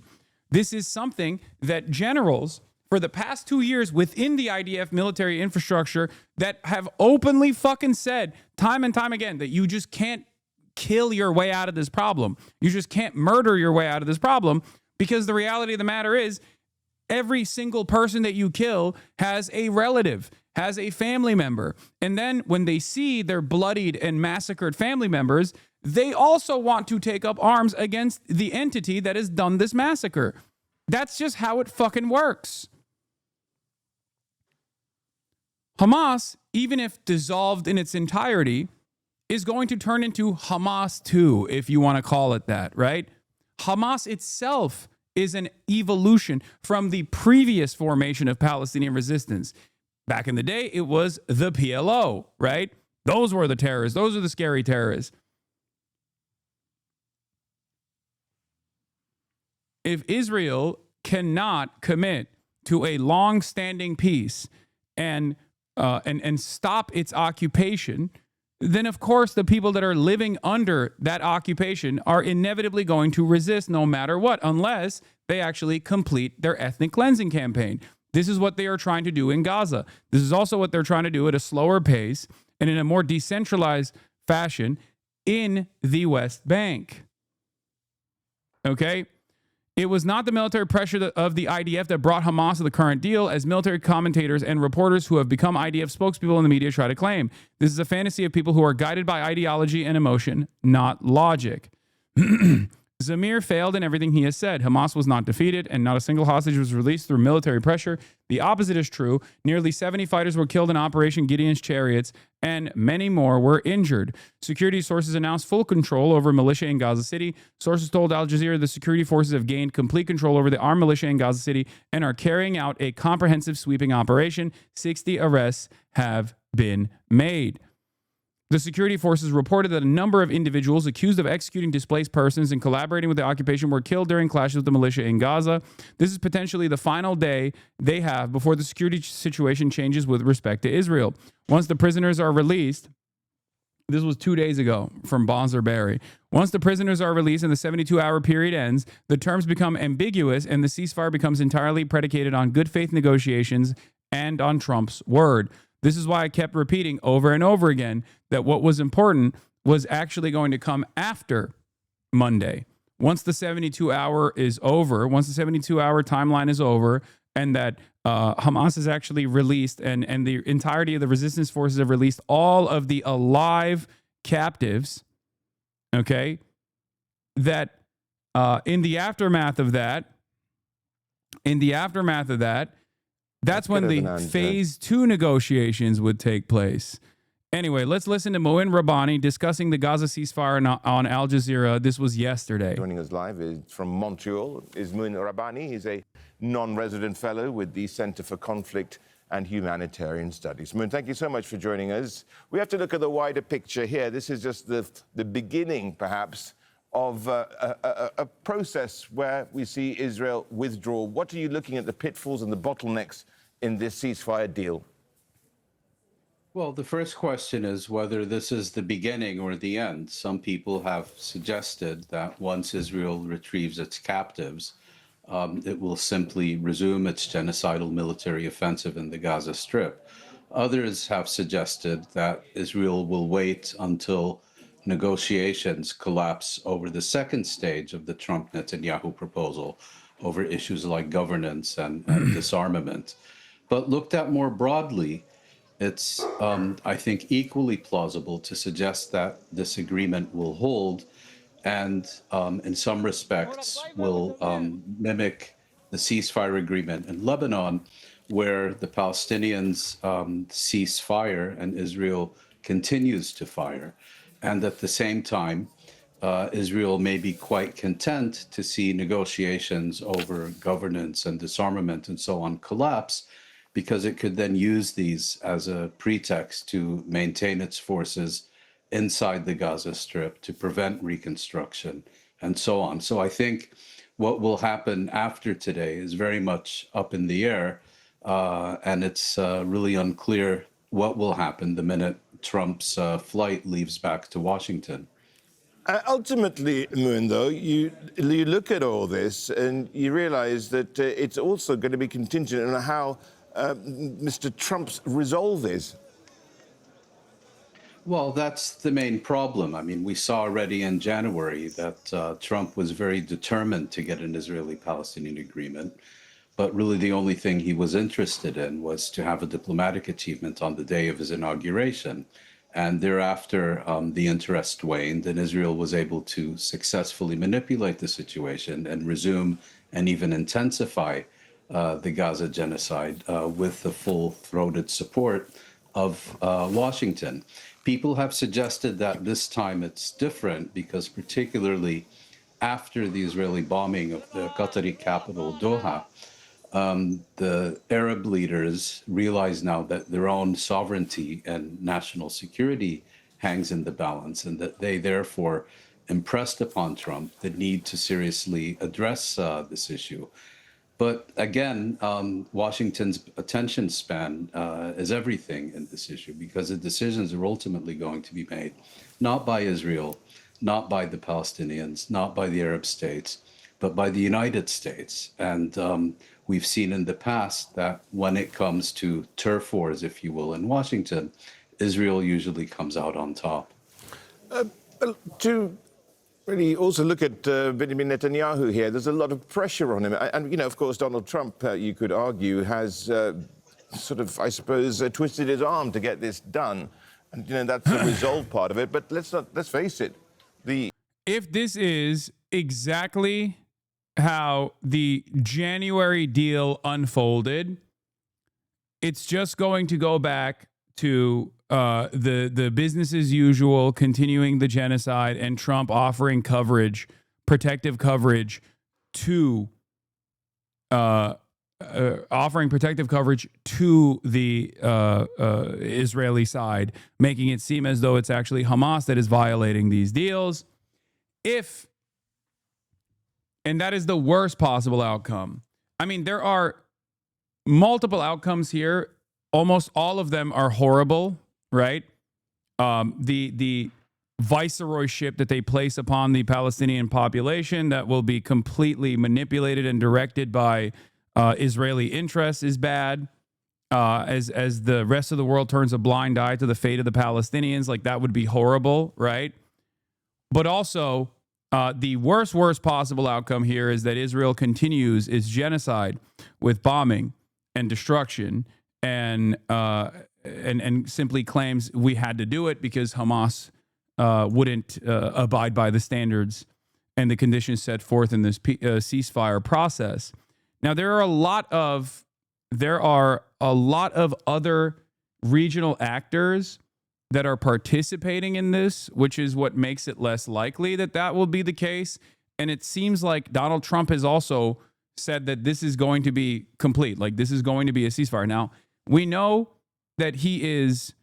This is something that generals for the past 2 years within the IDF military infrastructure that have openly fucking said time and time again that you just can't kill your way out of this problem. You just can't murder your way out of this problem because the reality of the matter is Every single person that you kill has a relative, has a family member. And then when they see their bloodied and massacred family members, they also want to take up arms against the entity that has done this massacre. That's just how it fucking works. Hamas, even if dissolved in its entirety, is going to turn into Hamas 2, if you want to call it that, right? Hamas itself is an evolution from the previous formation of Palestinian resistance. Back in the day, it was the PLO, right? Those were the terrorists. Those are the scary terrorists. If Israel cannot commit to a long-standing peace and stop its occupation, then of course the people that are living under that occupation are inevitably going to resist no matter what, unless they actually complete their ethnic cleansing campaign. This is what they are trying to do in Gaza. This is also what they're trying to do at a slower pace and in a more decentralized fashion in the West Bank. Okay? It was not the military pressure of the IDF that brought Hamas to the current deal, as military commentators and reporters who have become IDF spokespeople in the media try to claim. This is a fantasy of people who are guided by ideology and emotion, not logic. Zamir failed in everything he has said. Hamas was not defeated, and not a single hostage was released through military pressure. The opposite is true. Nearly 70 fighters were killed in Operation Gideon's Chariots, and many more were injured. Security sources announced full control over militia in Gaza City. Sources told Al Jazeera the security forces have gained complete control over the armed militia in Gaza City and are carrying out a comprehensive sweeping operation. 60 arrests have been made. The security forces reported that a number of individuals accused of executing displaced persons and collaborating with the occupation were killed during clashes with the militia in Gaza. This is potentially the final day they have before the security situation changes with respect to Israel. Once the prisoners are released, this was 2 days ago from Bonzer Berry. Once the prisoners are released and the 72-hour period ends, the terms become ambiguous and the ceasefire becomes entirely predicated on good faith negotiations and on Trump's word. This is why I kept repeating over and over again that what was important was actually going to come after Monday. Once the 72-hour is over, once the 72-hour timeline is over, and that Hamas is actually released and the entirety of the resistance forces have released all of the alive captives, okay, that in the aftermath of that, that's when the phase 2 negotiations would take place. Anyway, let's listen to Moin Rabbani discussing the Gaza ceasefire on Al Jazeera. This was yesterday. Joining us live is from Montreal is Moin Rabbani. He's a non-resident fellow with the Center for Conflict and Humanitarian Studies. Moin, thank you so much for joining us. We have to look at the wider picture here. This is just the beginning, perhaps, of a process where we see Israel withdraw. What are you looking at the pitfalls and the bottlenecks in this ceasefire deal? Well, the first question is whether this is the beginning or the end. Some people have suggested that once Israel retrieves its captives, it will simply resume its genocidal military offensive in the Gaza Strip. Others have suggested that Israel will wait until negotiations collapse over the second stage of the Trump-Netanyahu proposal over issues like governance and disarmament. But looked at more broadly, it's, I think, equally plausible to suggest that this agreement will hold and in some respects will mimic the ceasefire agreement in Lebanon, where the Palestinians cease fire and Israel continues to fire. And at the same time, Israel may be quite content to see negotiations over governance and disarmament and so on collapse, because it could then use these as a pretext to maintain its forces inside the Gaza Strip to prevent reconstruction and so on. So I think what will happen after today is very much up in the air, and it's really unclear what will happen the minute Trump's flight leaves back to Washington. Ultimately, Moon, though, you look at all this and you realize that it's also going to be contingent on how Mr. Trump's resolve is. Well, that's the main problem. I mean, we saw already in January that Trump was very determined to get an Israeli-Palestinian agreement. but really the only thing he was interested in was to have a diplomatic achievement on the day of his inauguration. And thereafter, the interest waned, and Israel was able to successfully manipulate the situation and resume and even intensify the Gaza genocide with the full-throated support of Washington. People have suggested that this time it's different because particularly after the Israeli bombing of the Qatari capital, Doha, the Arab leaders realize now that their own sovereignty and national security hangs in the balance, and that they therefore impressed upon Trump the need to seriously address this issue. But again, Washington's attention span is everything in this issue, because the decisions are ultimately going to be made not by Israel, not by the Palestinians, not by the Arab states, but by the United States. And we've seen in the past that when it comes to turf wars, if you will, in Washington, Israel usually comes out on top. To really also look at Benjamin Netanyahu here, there's a lot of pressure on him. And, you know, of course, Donald Trump, you could argue, has sort of, I suppose, twisted his arm to get this done. And, you know, that's the resolve part of it. But let's face it, if this is exactly how the January deal unfolded, it's just going to go back to the business as usual, continuing the genocide, and Trump offering coverage, protective coverage to the Israeli side, making it seem as though it's actually Hamas that is violating these deals. And that is the worst possible outcome. I mean, there are multiple outcomes here. Almost all of them are horrible, right? The viceroyship that they place upon the Palestinian population that will be completely manipulated and directed by Israeli interests is bad. As the rest of the world turns a blind eye to the fate of the Palestinians, like that would be horrible, right? But also, the worst possible outcome here is that Israel continues its genocide with bombing and destruction, and simply claims we had to do it because Hamas wouldn't abide by the standards and the conditions set forth in this ceasefire process. Now, there are a lot of other regional actors that are participating in this, which is what makes it less likely that that will be the case. And it seems like Donald Trump has also said that this is going to be complete, like this is going to be a ceasefire. Now, we know that he is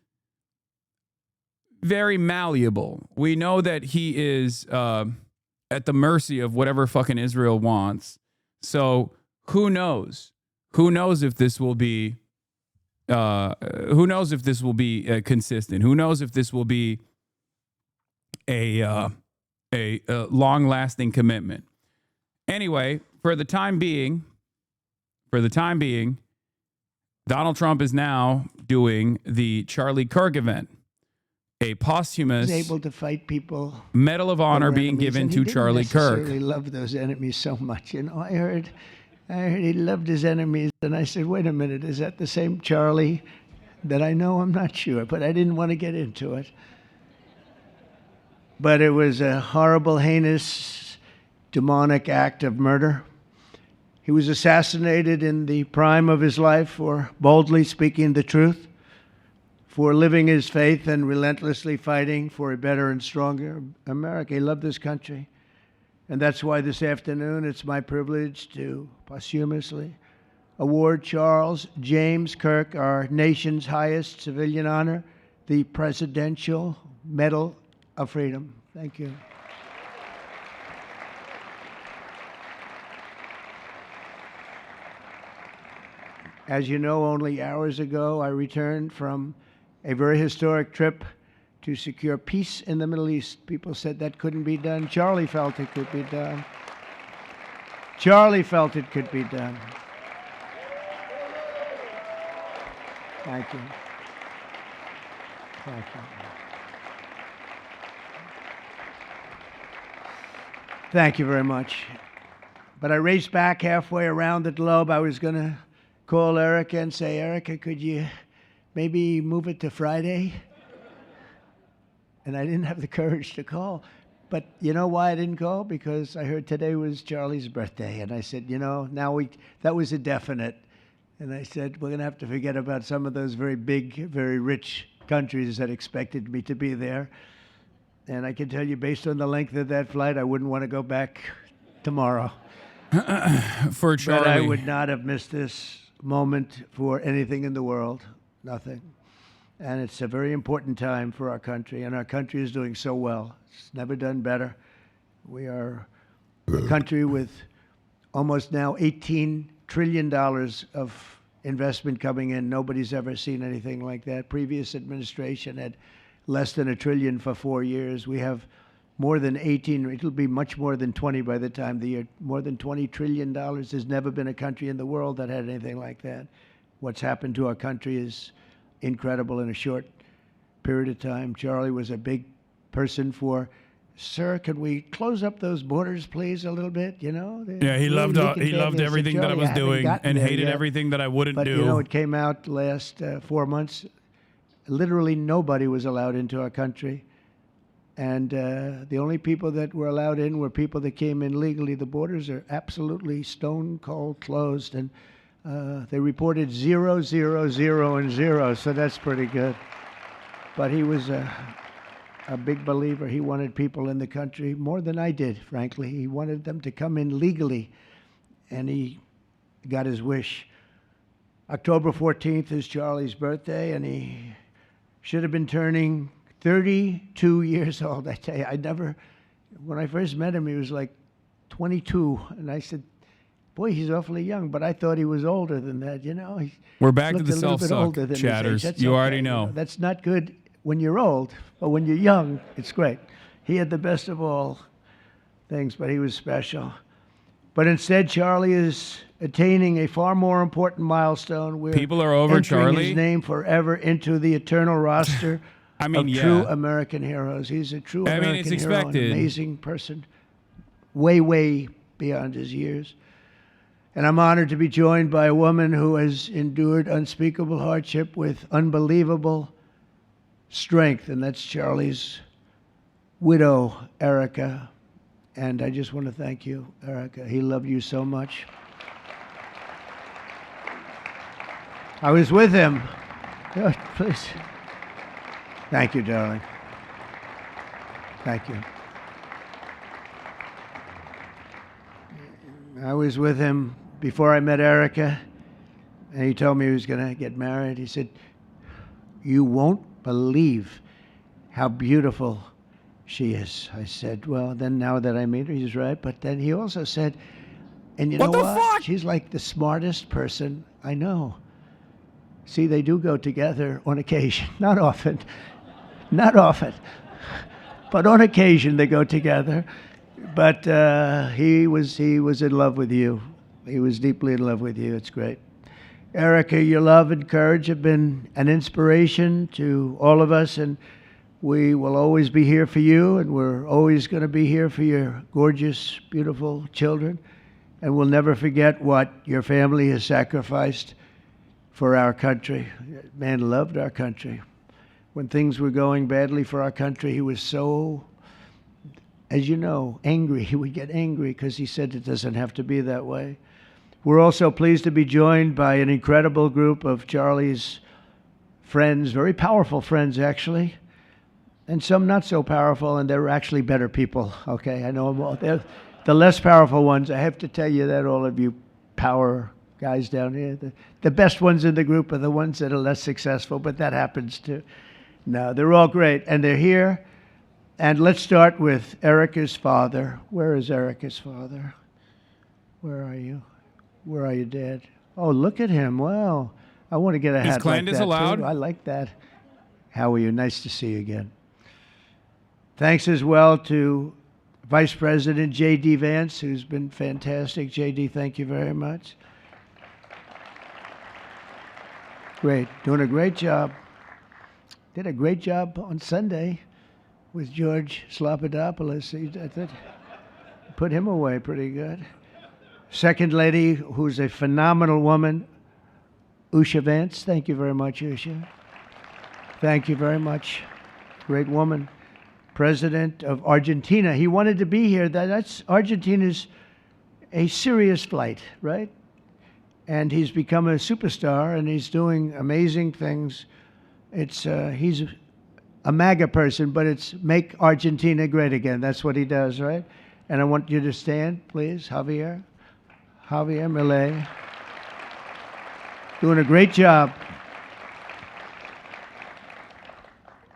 very malleable. We know that he is at the mercy of whatever fucking Israel wants. So who knows? Who knows if this will be consistent? Who knows if this will be a long-lasting commitment? Anyway, for the time being, Donald Trump is now doing the Charlie Kirk event, a posthumous able to fight people. Medal of Honor being given to Charlie Kirk. He didn't necessarily love those enemies so much. You know, I heard he loved his enemies, and I said, wait a minute, is that the same Charlie that I know? I'm not sure, but I didn't want to get into it. But it was a horrible, heinous, demonic act of murder. He was assassinated in the prime of his life for boldly speaking the truth, for living his faith and relentlessly fighting for a better and stronger America. He loved this country. And that's why this afternoon it's my privilege to posthumously award Charles James Kirk our nation's highest civilian honor, the Presidential Medal of Freedom. Thank you. As you know, only hours ago I returned from a very historic trip to secure peace in the Middle East. People said that couldn't be done. Charlie felt it could be done. Charlie felt it could be done. Thank you. Thank you. Thank you very much. But I raced back halfway around the globe. I was going to call Erica and say, Erica, could you maybe move it to Friday? And I didn't have the courage to call. But you know why I didn't call? Because I heard today was Charlie's birthday. And I said, you know, that was a definite. And I said, we're going to have to forget about some of those very big, very rich countries that expected me to be there. And I can tell you, based on the length of that flight, I wouldn't want to go back tomorrow. For Charlie. But I would not have missed this moment for anything in the world. Nothing. And it's a very important time for our country, and our country is doing so well. It's never done better. We are a country with almost now $18 trillion of investment coming in. Nobody's ever seen anything like that. Previous administration had less than $1 trillion for 4 years. We have more than 18, it'll be much more than 20 by the time the year, more than $20 trillion. There's never been a country in the world that had anything like that. What's happened to our country is incredible in a short period of time. Charlie was a big person for, sir, could we close up those borders, please, a little bit, you know? Yeah, he loved everything that I was doing and hated everything that I wouldn't do. But, you know, it came out last 4 months. Literally nobody was allowed into our country. And the only people that were allowed in were people that came in legally. The borders are absolutely stone cold closed. And they reported 0, 0, 0, and 0. So that's pretty good. But he was a big believer. He wanted people in the country more than I did, frankly. He wanted them to come in legally. And he got his wish. October 14th is Charlie's birthday, and he should have been turning 32 years old. I tell you, when I first met him, he was like 22. And I said, boy, he's awfully young. But I thought he was older than that, you know. We're back to the self-suck chatters. You already know. That's not good when you're old, but when you're young, it's great. He had the best of all things, but he was special. But instead, Charlie is attaining a far more important milestone. We're people are over Charlie. His name forever into the eternal roster of true American heroes. He's a true American hero, an amazing person, way, way beyond his years. And I'm honored to be joined by a woman who has endured unspeakable hardship with unbelievable strength, and that's Charlie's widow, Erica. And I just want to thank you, Erica. He loved you so much. I was with him. Oh, please. Thank you, darling. Thank you. I was with him before I met Erica, and he told me he was going to get married. He said, you won't believe how beautiful she is. I said, well, then now that I meet her, he's right. But then he also said, and you know what? Fuck? She's like the smartest person I know. See, they do go together on occasion. Not often. Not often. But on occasion they go together. But he was in love with you. He was deeply in love with you. It's great. Erica, your love and courage have been an inspiration to all of us, and we will always be here for you, and we're always going to be here for your gorgeous, beautiful children, and we'll never forget what your family has sacrificed for our country. Man loved our country. When things were going badly for our country, he was so, as you know, angry. He would get angry because he said it doesn't have to be that way. We're also pleased to be joined by an incredible group of Charlie's friends, very powerful friends, actually, and some not so powerful, and they're actually better people, okay? I know them all. They're the less powerful ones. I have to tell you that, all of you power guys down here. The best ones in the group are the ones that are less successful, but that happens too. No, they're all great, and they're here. And let's start with Erica's father. Where is Erica's father? Where are you? Where are you, Dad? Oh, look at him. Wow. I want to get a hat like that, allowed? too. I like that. How are you? Nice to see you again. Thanks as well to Vice President J.D. Vance, who's been fantastic. J.D., thank you very much. Great. Doing a great job. Did a great job on Sunday with George Slopadopoulos. Put him away pretty good. Second Lady, who's a phenomenal woman, Usha Vance. Thank you very much, Usha. Thank you very much. Great woman. President of Argentina. He wanted to be here. That's Argentina's a serious flight, right? And he's become a superstar, and he's doing amazing things. He's a MAGA person, but it's make Argentina great again. That's what he does, right? And I want you to stand, please, Javier Milei. Doing a great job.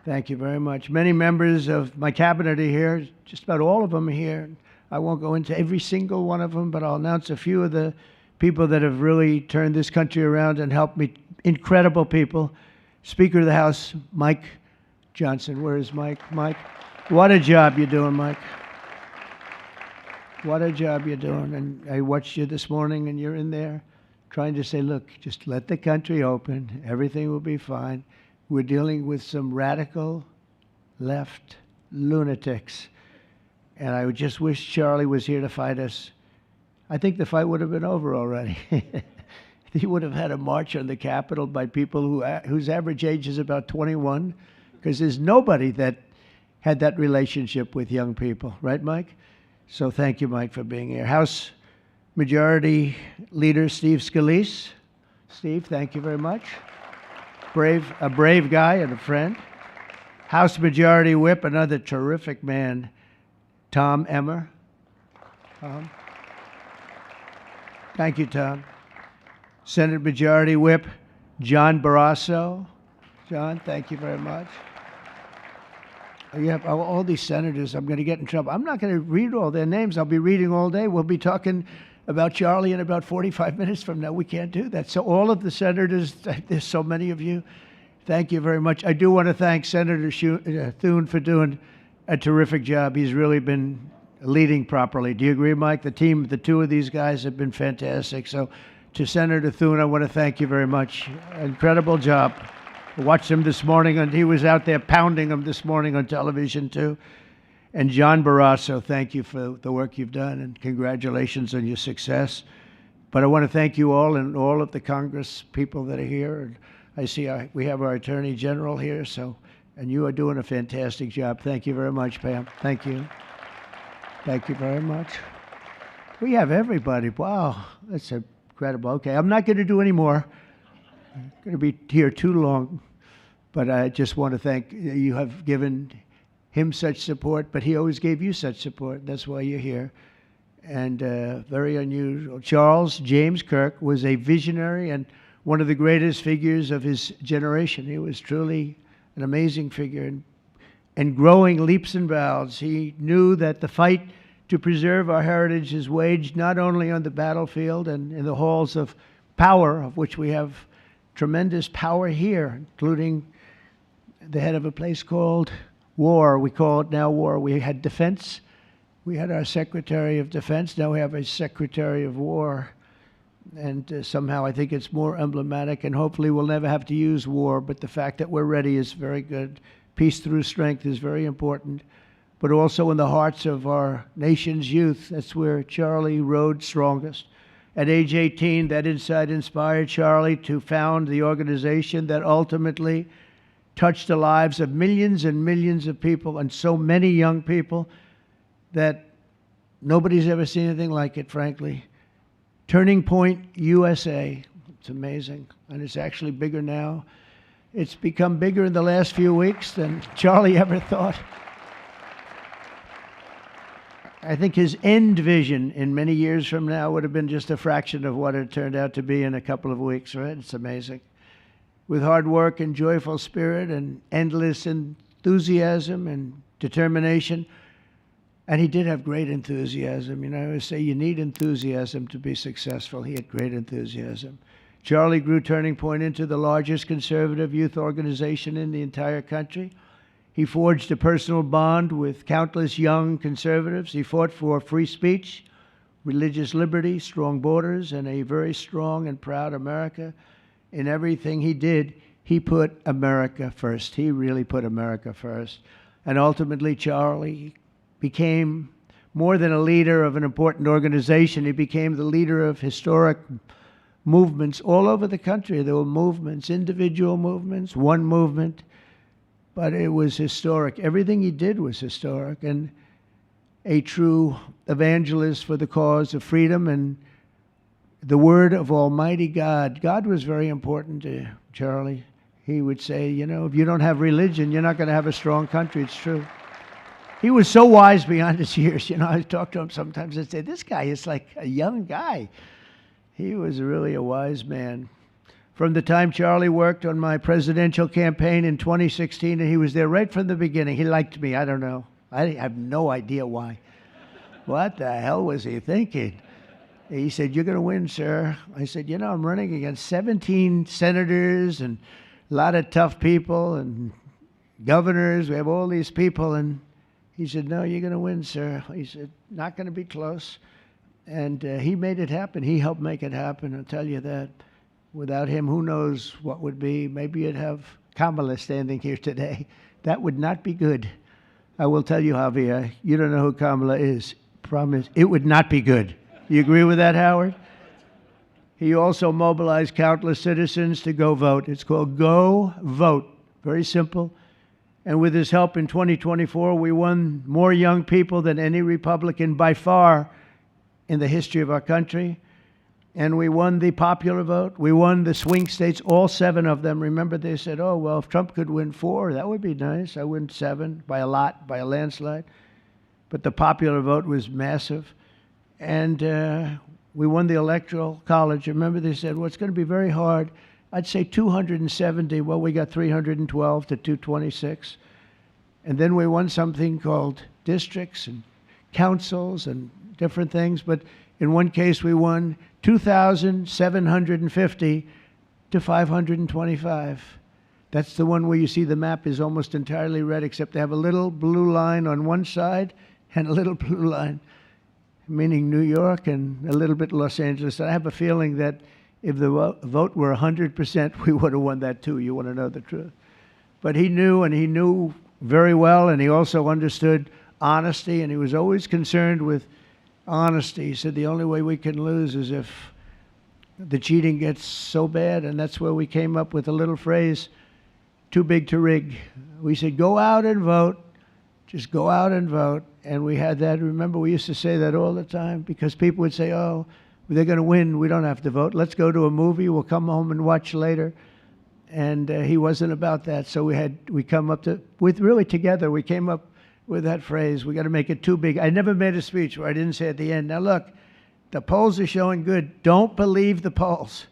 Thank you very much. Many members of my cabinet are here, just about all of them are here. I won't go into every single one of them, but I'll announce a few of the people that have really turned this country around and helped me. Incredible people. Speaker of the House, Mike Johnson. Where is Mike? Mike, what a job you're doing, Mike. What a job you're doing. And I watched you this morning, and you're in there trying to say, look, just let the country open. Everything will be fine. We're dealing with some radical left lunatics. And I just wish Charlie was here to fight us. I think the fight would have been over already. He would have had a march on the Capitol by people whose average age is about 21, because there's nobody that had that relationship with young people. Right, Mike? So thank you, Mike, for being here. House Majority Leader Steve Scalise. Steve, thank you very much. A brave guy and a friend. House Majority Whip, another terrific man, Tom Emmer. Tom. Thank you, Tom. Senate Majority Whip, John Barrasso. John, thank you very much. You have all these senators. I'm going to get in trouble. I'm not going to read all their names. I'll be reading all day. We'll be talking about Charlie in about 45 minutes from now. We can't do that. So all of the senators, there's so many of you, thank you very much. I do want to thank Senator Thune for doing a terrific job. He's really been leading properly. Do you agree, Mike? The team, the two of these guys have been fantastic. So to Senator Thune, I want to thank you very much. Incredible job. I watched him this morning, and he was out there pounding him this morning on television, too. And John Barrasso, thank you for the work you've done, and congratulations on your success. But I want to thank you all and all of the Congress people that are here. And I see we have our Attorney General here, and you are doing a fantastic job. Thank you very much, Pam. Thank you. Thank you very much. We have everybody. Wow, that's incredible. Okay, I'm not going to do any more. I'm going to be here too long, but I just want to thank you. Have given him such support, but he always gave you such support. That's why you're here. And very unusual. Charles James Kirk was a visionary and one of the greatest figures of his generation. He was truly an amazing figure and growing leaps and bounds. He knew that the fight to preserve our heritage is waged not only on the battlefield and in the halls of power, of which we have tremendous power here, including the head of a place called War. We call it now War. We had Defense. We had our Secretary of Defense. Now we have a Secretary of War. And somehow I think it's more emblematic, and hopefully we'll never have to use war, but the fact that we're ready is very good. Peace through strength is very important, but also in the hearts of our nation's youth. That's where Charlie rode strongest. At age 18, that insight inspired Charlie to found the organization that ultimately touched the lives of millions and millions of people, and so many young people that nobody's ever seen anything like it, frankly. Turning Point USA. It's amazing, and it's actually bigger now. It's become bigger in the last few weeks than Charlie ever thought. I think his end vision in many years from now would have been just a fraction of what it turned out to be in a couple of weeks, right? It's amazing. With hard work and joyful spirit and endless enthusiasm and determination. And he did have great enthusiasm. You know, I always say you need enthusiasm to be successful. He had great enthusiasm. Charlie grew Turning Point into the largest conservative youth organization in the entire country. He forged a personal bond with countless young conservatives. He fought for free speech, religious liberty, strong borders, and a very strong and proud America. In everything he did, he put America first. He really put America first. And ultimately, Charlie became more than a leader of an important organization. He became the leader of historic movements all over the country. There were movements, individual movements, one movement, but it was historic. Everything he did was historic, and a true evangelist for the cause of freedom and the word of Almighty God. God was very important to Charlie. He would say, you know, if you don't have religion, you're not going to have a strong country. It's true. He was so wise beyond his years. You know, I talk to him sometimes and say, this guy is like a young guy. He was really a wise man. From the time Charlie worked on my presidential campaign in 2016, and he was there right from the beginning. He liked me. I don't know. I have no idea why. What the hell was he thinking? He said, you're going to win, sir. I said, you know, I'm running against 17 senators and a lot of tough people and governors. We have all these people. And he said, no, you're going to win, sir. He said, not going to be close. And he made it happen. He helped make it happen, I'll tell you that. Without him, who knows what would be. Maybe you'd have Kamala standing here today. That would not be good. I will tell you, Javier, you don't know who Kamala is. Promise, it would not be good. You agree with that, Howard? He also mobilized countless citizens to go vote. It's called Go Vote. Very simple. And with his help in 2024, we won more young people than any Republican by far in the history of our country. And we won the popular vote. We won the swing states, all 7 of them. Remember, they said, oh, well, if Trump could win 4, that would be nice. I win 7 by a lot, by a landslide. But the popular vote was massive. And we won the Electoral College. Remember, they said, well, it's going to be very hard. I'd say 270. Well, we got 312 to 226. And then we won something called districts and councils and different things. But in one case, we won 2,750 to 525. That's the one where you see the map is almost entirely red, except they have a little blue line on one side and a little blue line, meaning New York and a little bit Los Angeles. I have a feeling that if the vote were 100%, we would have won that too. You want to know the truth. But he knew, and he knew very well, and he also understood honesty, and he was always concerned with honesty. He said the only way we can lose is if the cheating gets so bad, and that's where we came up with a little phrase, too big to rig. We said, go out and vote. Just go out and vote. And we had that. Remember, we used to say that all the time because people would say, oh, they're going to win. We don't have to vote. Let's go to a movie. We'll come home and watch later. And he wasn't about that. So we come up to, together, we came up with that phrase, we got to make it too big. I never made a speech where I didn't say at the end, now look, the polls are showing good. Don't believe the polls.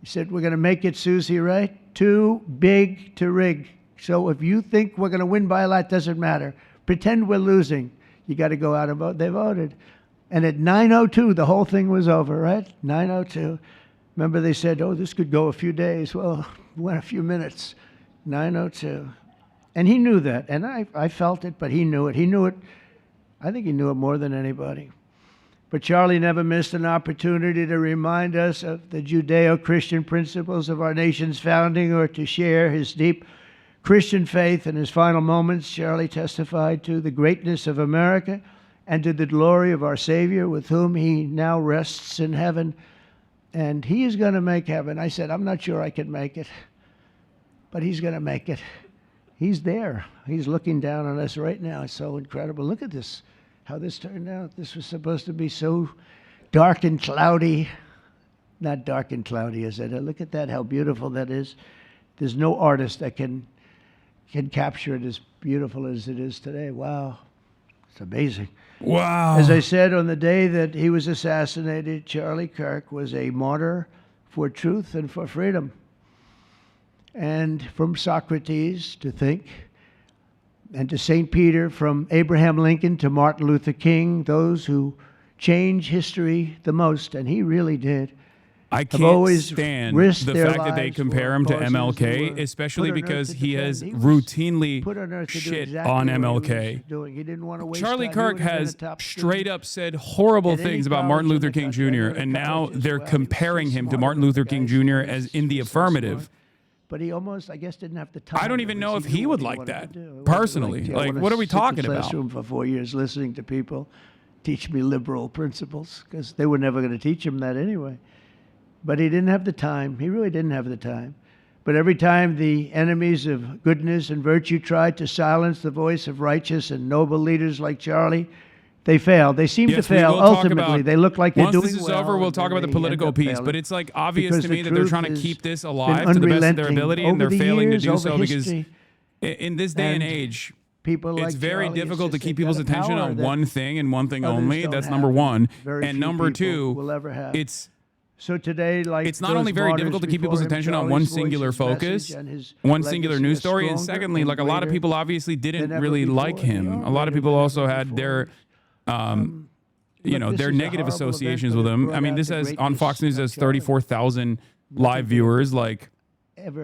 He said, we're going to make it, Susie, right? Too big to rig. So if you think we're going to win by a lot, doesn't matter. Pretend we're losing. You got to go out and vote. They voted. And at 9:02, the whole thing was over, right? 9:02. Remember they said, oh, this could go a few days. Well, it went a few minutes. 9:02. And he knew that. And I felt it, but he knew it. He knew it. I think he knew it more than anybody. But Charlie never missed an opportunity to remind us of the Judeo-Christian principles of our nation's founding or to share his deep Christian faith. In his final moments, Charlie testified to the greatness of America and to the glory of our Savior, with whom he now rests in heaven. And he is going to make heaven. I said, I'm not sure I can make it, but he's going to make it. He's there. He's looking down on us right now. It's so incredible. Look at this, how this turned out. This was supposed to be so dark and cloudy. Not dark and cloudy, is it? Look at that, how beautiful that is. There's no artist that can capture it as beautiful as it is today. Wow. It's amazing. Wow. As I said, on the day that he was assassinated, Charlie Kirk was a martyr for truth and for freedom. And from Socrates to think, and to St. Peter, from Abraham Lincoln to Martin Luther King, those who change history the most, and he really did. I can't stand the fact that they compare him to MLK, especially because he has routinely shit on MLK. Charlie Kirk has straight up said horrible things about Martin Luther King Jr., and now they're comparing him to Martin Luther King Jr. as in the affirmative. But he almost, I guess, didn't have the time. I don't even know if he would like that, personally. Like, what are we talking about? Classroom for 4 years listening to people. teach me liberal principles, because they were never going to teach him that anyway. But he didn't have the time. He really didn't have the time. But every time the enemies of goodness and virtue tried to silence the voice of righteous and noble leaders like Charlie, they failed. They seem to fail ultimately. They look like they're doing well. Once this is over, we'll talk about the political piece. But it's like obvious to me that they're trying to keep this alive to the best of their ability, and they're failing to do so because in this day and age, it's very difficult to keep people's attention on one thing and one thing only. That's number one. And number two, it's so today, like it's not only very difficult to keep people's attention on one singular focus, one singular news story, and secondly, like a lot of people obviously didn't really like him. A lot of people also had their, you know, their negative associations with him. I mean, this has on Fox News has 34,000 live viewers, like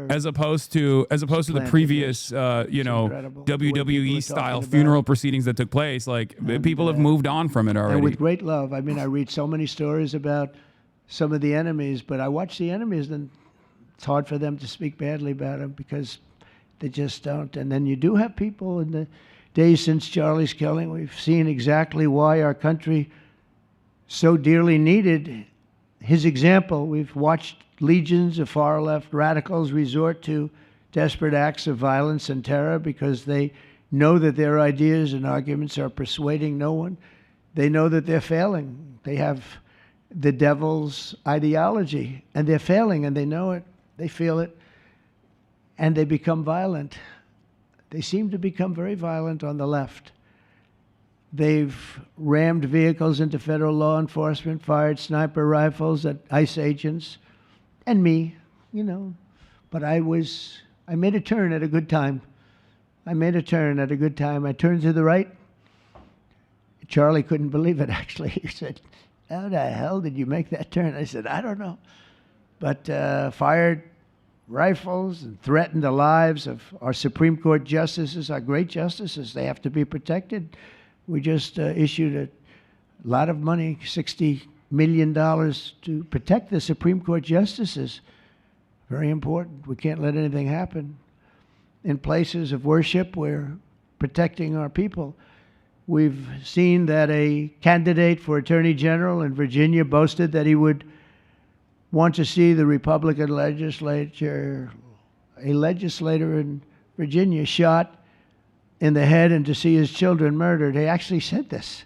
as opposed to the previous, you know, WWE style funeral proceedings that took place. Like people have moved on from it already. And with great love. I mean, I read so many stories about some of the enemies, but I watch the enemies, and it's hard for them to speak badly about them because they just don't. And then you do have people in the days since Charlie's killing, we've seen exactly why our country so dearly needed his example. We've watched legions of far-left radicals resort to desperate acts of violence and terror because they know that their ideas and arguments are persuading no one. They know that they're failing. They have the devil's ideology, and they're failing, and they know it, they feel it, and they become violent. They seem to become very violent on the left. They've rammed vehicles into federal law enforcement, fired sniper rifles at ICE agents, and me, you know. But I made a turn at a good time. I turned to the right. Charlie couldn't believe it, actually. He said, "How the hell did you make that turn?" I said, "I don't know." But fired rifles and threatened the lives of our Supreme Court justices, our great justices. They have to be protected. We just issued a lot of money, $60 million, to protect the Supreme Court justices. Very important. We can't let anything happen. In places of worship, we're protecting our people. We've seen that a candidate for Attorney General in Virginia boasted that he would want to see the Republican legislature, a legislator in Virginia, shot in the head and to see his children murdered. He actually said this.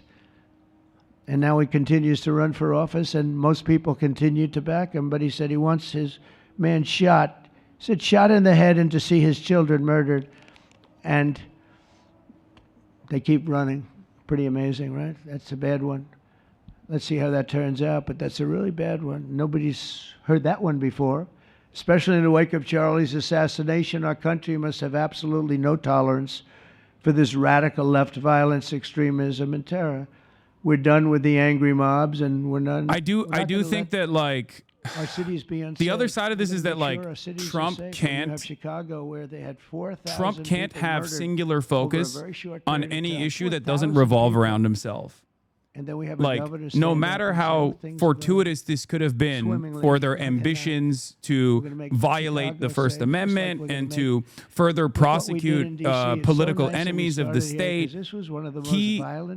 And now he continues to run for office, and most people continue to back him, but he said he wants his man shot. He said shot in the head and to see his children murdered. And they keep running. Pretty amazing, right? That's a bad one. Let's see how that turns out, but that's a really bad one. Nobody's heard that one before. Especially in the wake of Charlie's assassination, our country must have absolutely no tolerance for this radical left violence, extremism, and terror. We're done with the angry mobs, and we're not. I do think that, like, our cities be unsafe. the other side of this is that, like, Trump can't. Chicago, where they had 4,000 Trump can't have singular focus on any issue that doesn't 4,000 revolve around himself. And then we have Like, no matter how fortuitous this could have been for their ambitions to violate the First Amendment and to further prosecute political enemies of the state,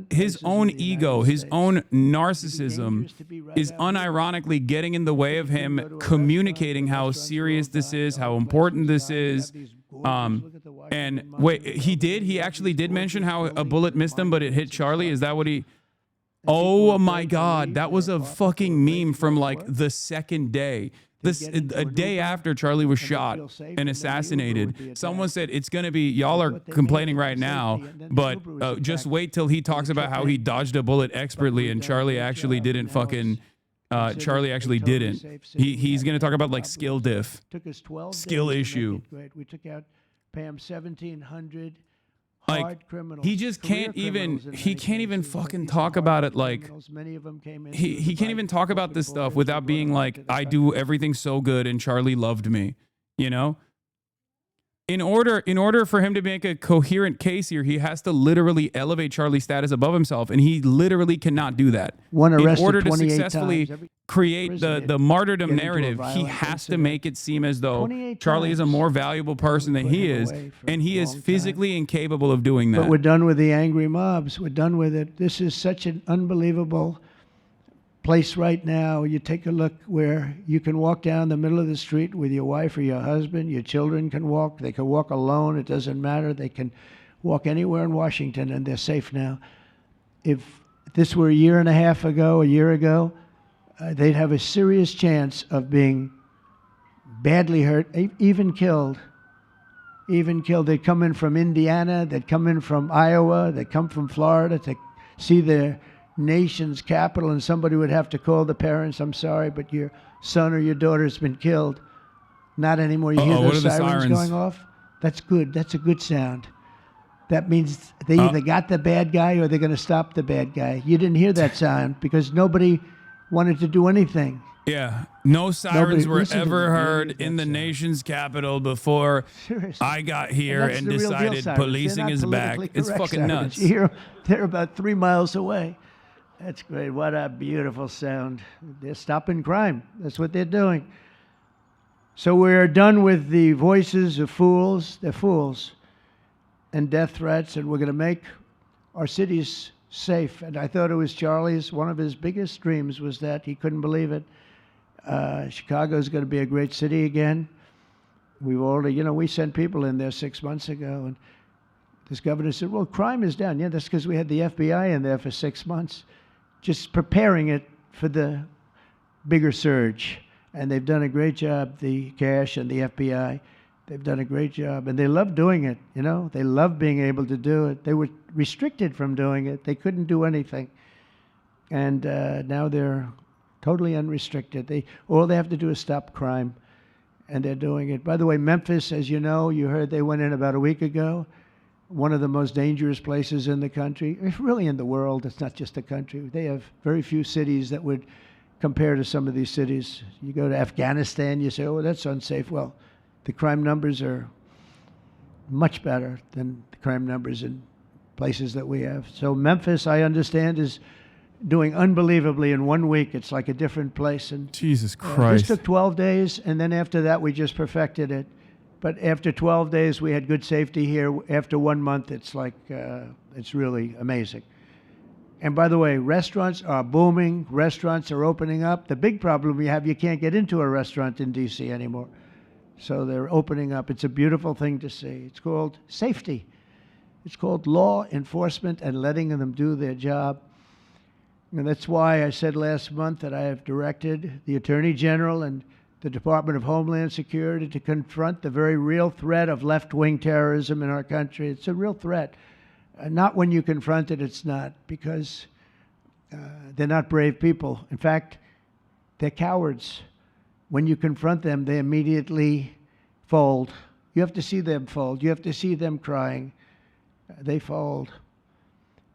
his own ego, his own narcissism is unironically getting in the way of him communicating how serious this is, how important this is. And wait, he actually did mention how a bullet missed him, but it hit Charlie. Is that what he... Oh my God, that was a fucking meme from like the second day. A day after Charlie was shot and assassinated, someone said it's going to be, y'all are complaining right now, but just wait till he talks about how he dodged a bullet expertly and Charlie actually didn't fucking... Charlie actually didn't. He's going to talk about like skill diff, skill issue. We took out Pam 1,700. Like, he just can't even, he can't even fucking talk about it. Like, he can't even talk about this stuff without being like, I do everything so good and Charlie loved me, you know? in order for him to make a coherent case here, he has to literally elevate Charlie's status above himself, and he literally cannot do that. One arrested in order to 28 successfully times. Every create prison the martyrdom get into a narrative, he violent has to incident. make it seem as though 28 Charlie is a times. more valuable person than Put he him is, away for and he a is long physically incapable of doing that. But we're done with the angry mobs. We're done with it. This is such an unbelievable place right now. You take a look where you can walk down the middle of the street with your wife or your husband. Your children can walk. They can walk alone. It doesn't matter. They can walk anywhere in Washington, and they're safe now. If this were a year ago, they'd have a serious chance of being badly hurt, even killed. They'd come in from Indiana, they'd come in from Iowa, they'd come from Florida to see their nation's capital, and somebody would have to call the parents, I'm sorry, but your son or your daughter's been killed. Not anymore. You hear what those are the sirens sirens? going off? That's good. That's a good sound. That means they either got the bad guy or they're going to stop the bad guy. You didn't hear that sound because nobody wanted to do anything. Yeah, no sirens were listened to ever them. heard in the nation's capital before Seriously. I got here that's and the real deal decided sirens. policing They're not is back. politically It's correct fucking sirens. nuts. You hear 'em, they're about 3 miles away. That's great. What a beautiful sound. They're stopping crime. That's what they're doing. So we're done with the voices of fools. They're fools. And death threats, and we're going to make our cities safe. And I thought it was Charlie's, one of his biggest dreams was that. He couldn't believe it. Chicago's going to be a great city again. We've already, we sent people in there 6 months ago, and this governor said, well, crime is down. Yeah, that's because we had the FBI in there for 6 months, just preparing it for the bigger surge. And they've done a great job, the cash and the FBI. They've done a great job, and they love doing it, They love being able to do it. They were restricted from doing it. They couldn't do anything. And now they're totally unrestricted. All they have to do is stop crime, and they're doing it. By the way, Memphis, as you know, you heard they went in about a week ago, one of the most dangerous places in the country, really in the world. It's not just the country. They have very few cities that would compare to some of these cities. You go to Afghanistan, you say, oh, that's unsafe. Well, the crime numbers are much better than the crime numbers in places that we have. So Memphis, I understand, is doing unbelievably in 1 week. It's like a different place. And Jesus Christ. this took 12 days, and then after that, we just perfected it. But after 12 days, we had good safety here. After 1 month, it's like, it's really amazing. And by the way, restaurants are booming. Restaurants are opening up. The big problem we have, you can't get into a restaurant in D.C. anymore. So they're opening up. It's a beautiful thing to see. It's called safety. It's called law enforcement and letting them do their job. And that's why I said last month that I have directed the Attorney General and the Department of Homeland Security to confront the very real threat of left-wing terrorism in our country. It's a real threat. Not when you confront it, it's not, because they're not brave people. In fact, they're cowards. When you confront them, they immediately fold. You have to see them fold. You have to see them crying. They fold.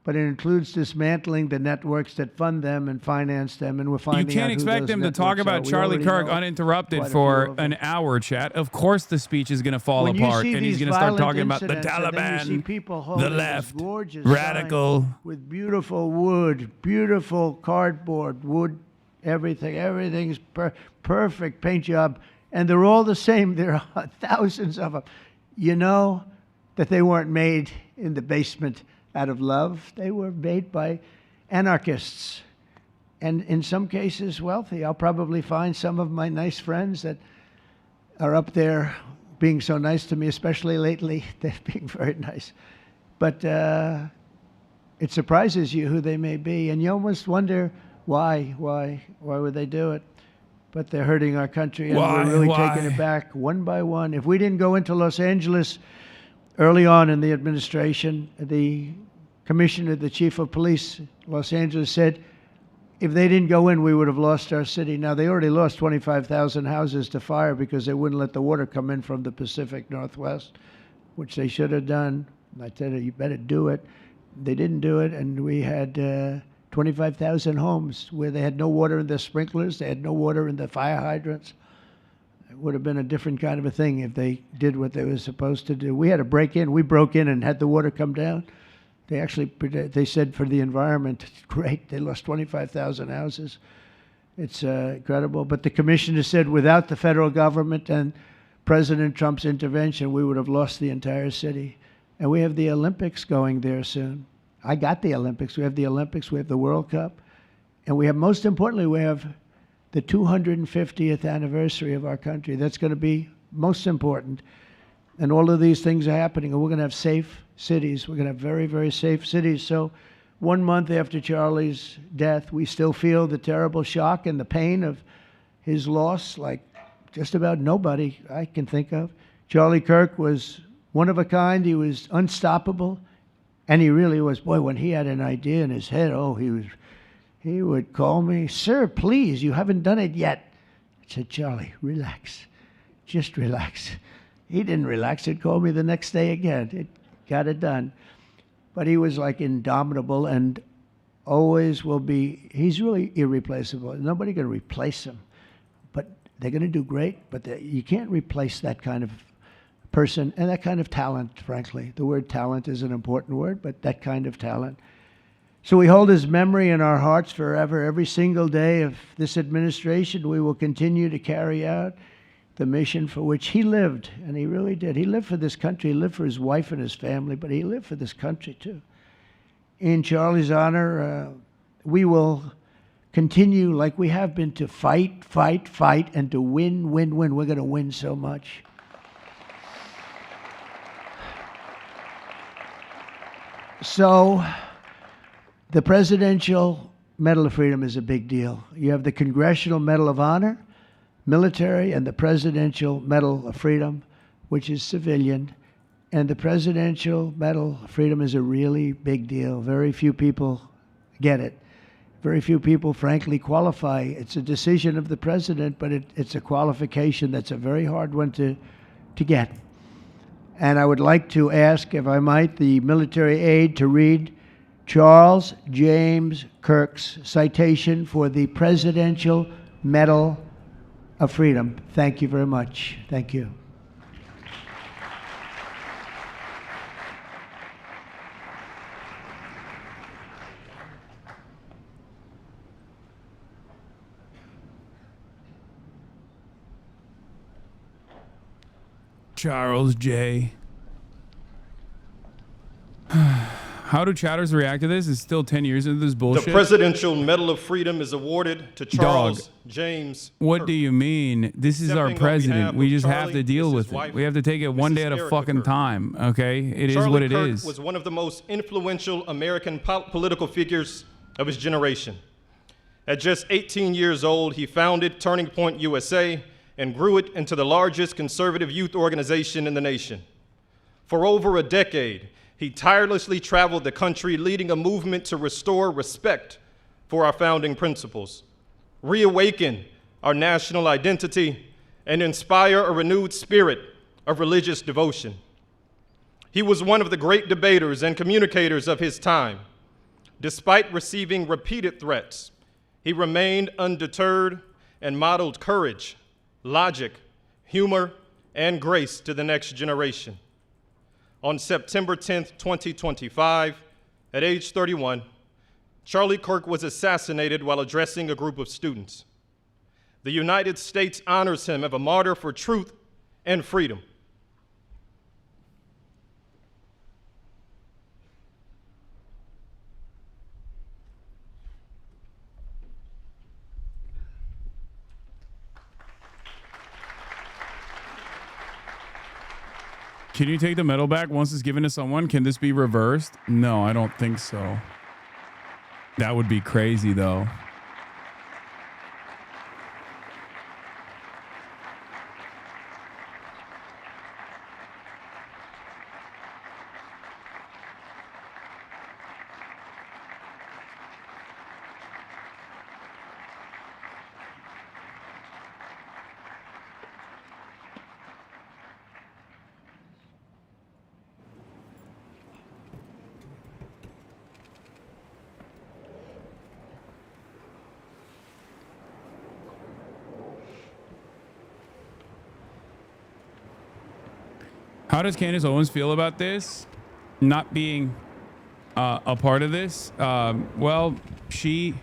But it includes dismantling the networks that fund them and finance them, and we're finding out You can't expect them to talk about Charlie Kirk uninterrupted for an hour, chat. Of course the speech is going to fall apart, and he's going to start talking about the Taliban, the left, radical. With beautiful wood, beautiful cardboard, wood, everything. Everything's perfect paint job, and they're all the same. There are thousands of them. You know that they weren't made in the basement out of love. They were made by anarchists, and in some cases wealthy. I'll probably find some of my nice friends that are up there being so nice to me, especially lately. They're being very nice. But it surprises you who they may be, and you almost wonder why would they do it? But they're hurting our country, and we're really taking it back one by one. If we didn't go into Los Angeles early on in the administration, the commissioner, the chief of police, Los Angeles, said if they didn't go in, we would have lost our city. Now, they already lost 25,000 houses to fire because they wouldn't let the water come in from the Pacific Northwest, which they should have done. I said, you better do it. They didn't do it, and we had 25,000 homes where they had no water in their sprinklers, they had no water in the fire hydrants. would have been a different kind of a thing if they did what they were supposed to do. We had to break in. We broke in and had the water come down. They said for the environment, great. They lost 25,000 houses. It's incredible. But the commissioner said without the federal government and President Trump's intervention, we would have lost the entire city. And we have the Olympics going there soon. I got the Olympics. We have the Olympics. We have the World Cup. And we have, most importantly, we have the 250th anniversary of our country. That's going to be most important. And all of these things are happening. And we're going to have safe cities. We're going to have very, very safe cities. So 1 month after Charlie's death, we still feel the terrible shock and the pain of his loss, like just about nobody I can think of. Charlie Kirk was one of a kind. He was unstoppable. And he really was. Boy, when he had an idea in his head, he would call me, "Sir, please, you haven't done it yet." I said, "Charlie, relax. Just relax." He didn't relax. He'd call me the next day again. It got it done. But he was like indomitable and always will be. He's really irreplaceable. Nobody can replace him. But they're going to do great. But you can't replace that kind of person and that kind of talent, frankly. The word talent is an important word, but that kind of talent. So we hold his memory in our hearts forever. Every single day of this administration, we will continue to carry out the mission for which he lived, and he really did. He lived for this country. He lived for his wife and his family, but he lived for this country too. In Charlie's honor, we will continue like we have been to fight, fight, fight, and to win, win, win. We're going to win so much. So the Presidential Medal of Freedom is a big deal. You have the Congressional Medal of Honor, military, and the Presidential Medal of Freedom, which is civilian. And the Presidential Medal of Freedom is a really big deal. Very few people get it. Very few people, frankly, qualify. It's a decision of the president, but it's a qualification that's a very hard one to get. And I would like to ask, if I might, the military aide to read Charles James Kirk's citation for the Presidential Medal of Freedom. Thank you very much. Thank you. Charles J. How do chatters react to this? It's still 10 years into this bullshit. The Presidential Medal of Freedom is awarded to Charles James What Kirk. do you mean? This is our Stepping on president. behalf We of just have Charlie, to deal Mrs. with it. wife, We have to take it one day at a Erica fucking Kirk. time, okay? It is Charlie what it Kirk is. was one of the most influential American political figures of his generation. At just 18 years old, he founded Turning Point USA and grew it into the largest conservative youth organization in the nation. For over a decade, he tirelessly traveled the country, leading a movement to restore respect for our founding principles, reawaken our national identity, and inspire a renewed spirit of religious devotion. He was one of the great debaters and communicators of his time. Despite receiving repeated threats, he remained undeterred and modeled courage, logic, humor, and grace to the next generation. On September 10th, 2025, at age 31, Charlie Kirk was assassinated while addressing a group of students. The United States honors him as a martyr for truth and freedom. Can you take the medal back once it's given to someone? Can this be reversed? No, I don't think so. That would be crazy, though. How does Candace Owens feel about this? Not being a part of this? Well, she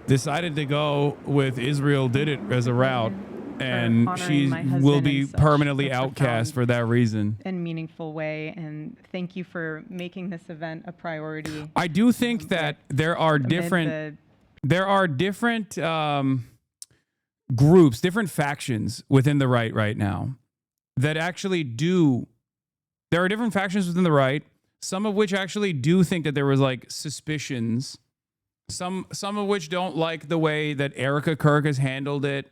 decided to go with Israel did it as a route, and she will be permanently outcast for that reason. In meaningful way, and thank you for making this event a priority. I do think that there are different groups, different factions within the right now that actually do. There are different factions within the right, some of which actually do think that there was like suspicions, some of which don't like the way that Erica Kirk has handled it.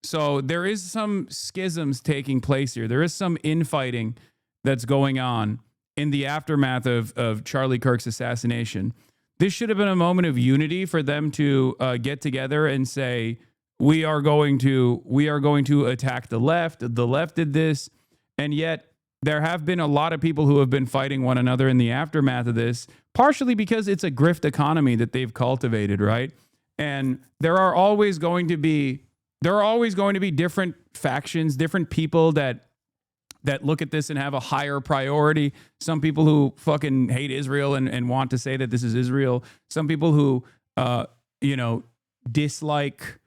So there is some schisms taking place here. There is some infighting that's going on in the aftermath of Charlie Kirk's assassination. This should have been a moment of unity for them to get together and say, we are going to attack the left. The left did this. And yet there have been a lot of people who have been fighting one another in the aftermath of this, partially because it's a grift economy that they've cultivated, right? And there are always going to be different factions, different people that look at this and have a higher priority. Some people who fucking hate Israel and want to say that this is Israel. Some people who, dislike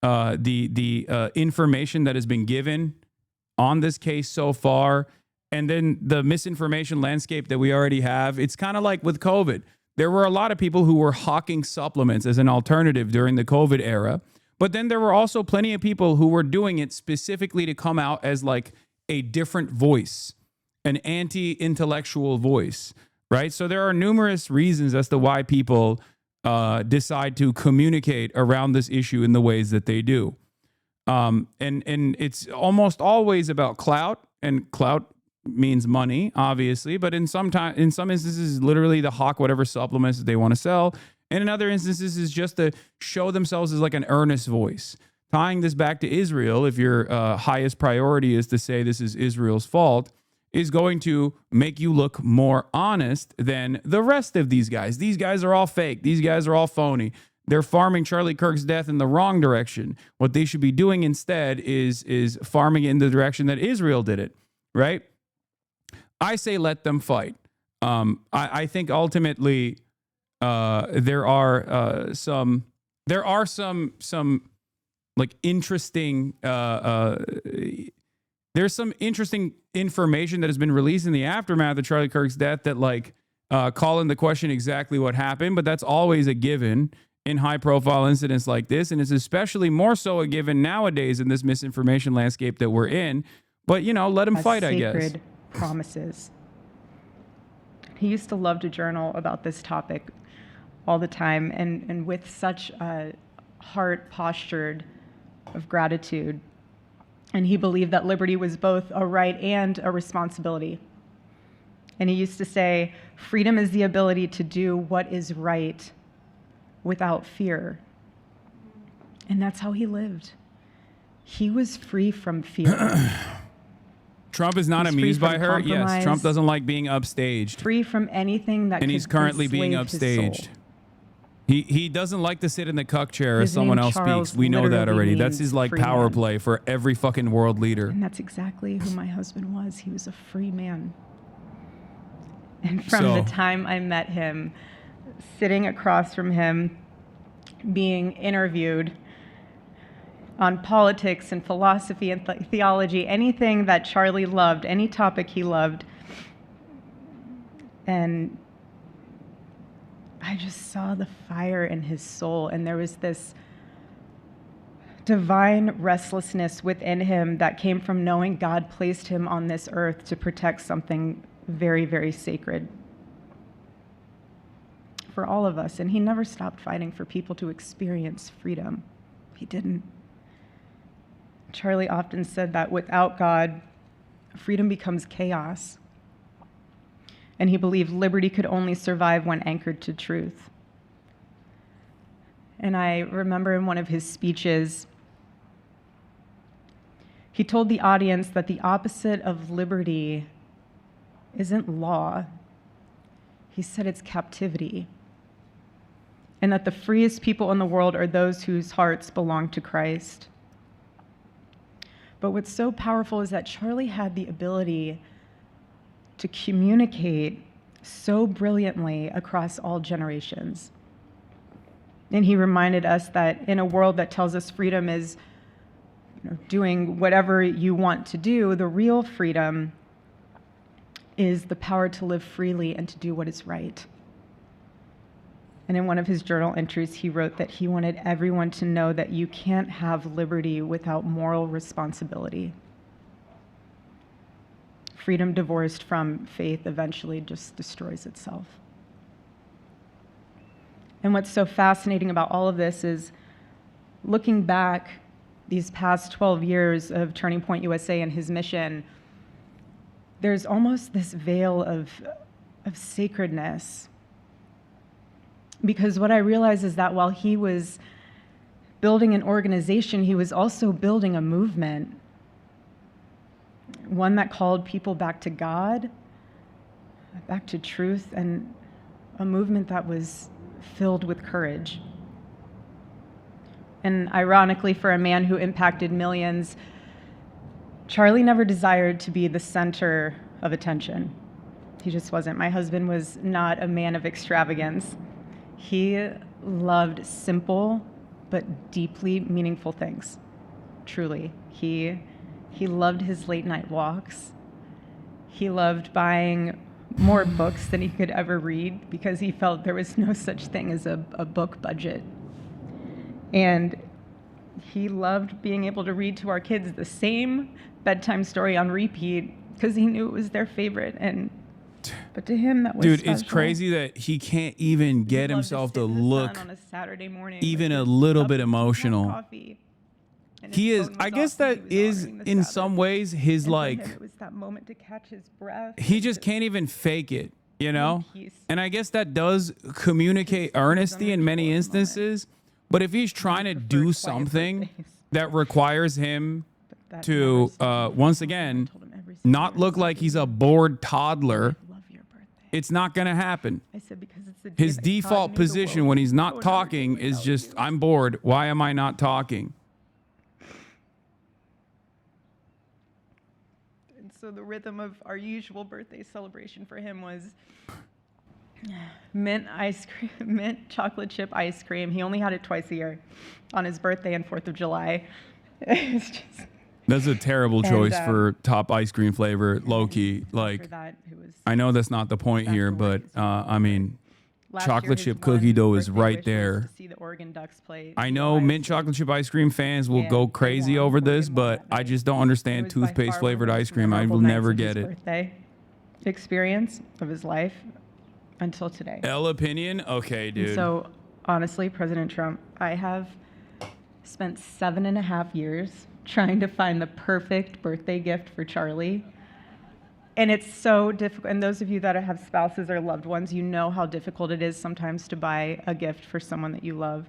the information that has been given on this case so far. And then the misinformation landscape that we already have. It's kind of like with COVID. There were a lot of people who were hawking supplements as an alternative during the COVID era. But then there were also plenty of people who were doing it specifically to come out as like a different voice, an anti-intellectual voice, right? So there are numerous reasons as to why people decide to communicate around this issue in the ways that they do. And it's almost always about clout, and clout means money, obviously, but in some instances, literally to hawk whatever supplements that they want to sell. And in other instances, is just to show themselves as like an earnest voice. Tying this back to Israel, if your highest priority is to say this is Israel's fault, is going to make you look more honest than the rest of these guys. These guys are all fake. These guys are all phony. They're farming Charlie Kirk's death in the wrong direction. What they should be doing instead is farming it in the direction that Israel did it, right? I say let them fight. I think ultimately there are some like interesting there's some interesting information that has been released in the aftermath of Charlie Kirk's death that like call into question exactly what happened, but that's always a given in high profile incidents like this, and it's especially more so a given nowadays in this misinformation landscape that we're in. But let them fight, I guess. Sacred promises. He used to love to journal about this topic all the time, and with such a heart postured of gratitude. And he believed that liberty was both a right and a responsibility. And he used to say, freedom is the ability to do what is right without fear. And that's how he lived. He was free from fear. Trump is not amused by her. Yes, Trump doesn't like being upstaged. Free from anything that and he's currently being upstaged. He doesn't like to sit in the cuck chair as someone else speaks. We know that already. That's his like power play for every fucking world leader. And that's exactly who my husband was. He was a free man. And from the time I met him, sitting across from him, being interviewed on politics and philosophy and theology, anything that Charlie loved, any topic he loved. And I just saw the fire in his soul, and there was this divine restlessness within him that came from knowing God placed him on this earth to protect something very, very sacred for all of us. And he never stopped fighting for people to experience freedom. He didn't. Charlie often said that without God, freedom becomes chaos. And he believed liberty could only survive when anchored to truth. And I remember in one of his speeches, he told the audience that the opposite of liberty isn't law. He said it's captivity. And that the freest people in the world are those whose hearts belong to Christ. But what's so powerful is that Charlie had the ability to communicate so brilliantly across all generations. And he reminded us that in a world that tells us freedom is doing whatever you want to do, the real freedom is the power to live freely and to do what is right. And in one of his journal entries, he wrote that he wanted everyone to know that you can't have liberty without moral responsibility. Freedom divorced from faith eventually just destroys itself. And what's so fascinating about all of this is looking back these past 12 years of Turning Point USA and his mission, there's almost this veil of sacredness. Because what I realize is that while he was building an organization, he was also building a movement, one that called people back to God, back to truth, and a movement that was filled with courage. And ironically, for a man who impacted millions, Charlie never desired to be the center of attention. He just wasn't. My husband was not a man of extravagance. He loved simple but deeply meaningful things, truly. He loved his late night walks. He loved buying more books than he could ever read because he felt there was no such thing as a book budget. And he loved being able to read to our kids the same bedtime story on repeat because he knew it was their favorite. But to him, that was Dude, special. it's crazy that he can't even get himself to look on a Saturday morning even a little bit emotional. He is, I guess that is in some ways his like, it was that moment to catch his breath. he just can't even fake it, you know? And I guess that does communicate earnesty in many instances. But if he's trying to do something that requires him to, once again, not look like he's a bored toddler, it's not going to happen. I said because it's the His default position when he's not talking is just, I'm bored. Why am I not talking? And so the rhythm of our usual birthday celebration for him was mint ice cream, mint chocolate chip ice cream. He only had it twice a year, on his birthday and 4th of July. It's just... That's a terrible choice for top ice cream flavor, low-key. Like, I know that's not the point here, but I mean, chocolate chip cookie dough is right there. I know mint chocolate chip ice cream fans will go crazy over this, but I just don't understand toothpaste flavored ice cream. I will never get it. Birthday experience of his life until today. L opinion? Okay, dude. And so, honestly, President Trump, I have spent 7.5 years trying to find the perfect birthday gift for Charlie. And it's so difficult. And those of you that have spouses or loved ones, you know how difficult it is sometimes to buy a gift for someone that you love,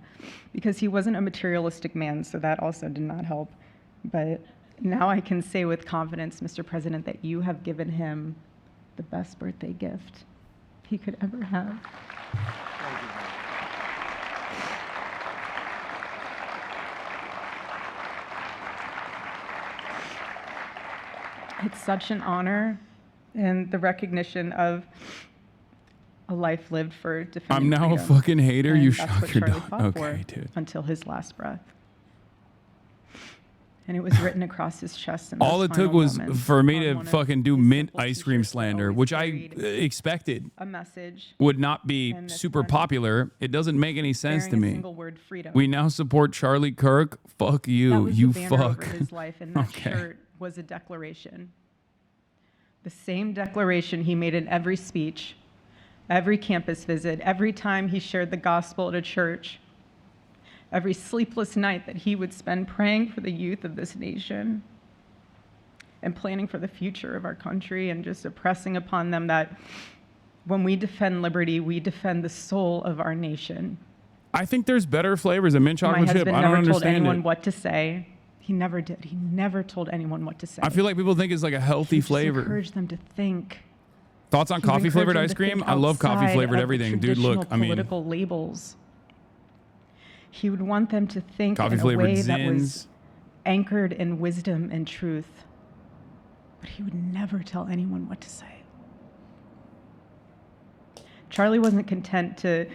because he wasn't a materialistic man, so that also did not help. But now I can say with confidence, Mr. President, that you have given him the best birthday gift he could ever have. It's such an honor and the recognition of a life lived for defending I'm now freedom. a fucking hater. And You that's shock what your Charlie dog. fought Okay, for dude. until his last breath. And it was written across his chest. In All those it took final was moments for me on to one of fucking do his mint simple ice cream t-shirts that slander, always which I carried expected a message would not be in this super letter. popular. It doesn't make any sense to bearing a me. single word, freedom. We now support Charlie Kirk. Fuck That you. was You the banner fuck. over his life, and that Okay. shirt was a declaration. The same declaration he made in every speech, every campus visit, every time he shared the gospel at a church, every sleepless night that he would spend praying for the youth of this nation and planning for the future of our country, and just impressing upon them that when we defend liberty, we defend the soul of our nation. I think there's better flavors than mint My chocolate chip. husband I don't never told understand anyone it. what to say. He never did. He never told anyone what to say. I feel like people think it's like a healthy He just flavor. encouraged them to think. Thoughts on He would coffee flavored encourage ice them to cream? think I love coffee outside flavored of the everything. Dude, look, I mean, political labels. He would want them to think coffee in a flavored way that was Zins. anchored in wisdom and truth, but he would never tell anyone what to say. Charlie wasn't content to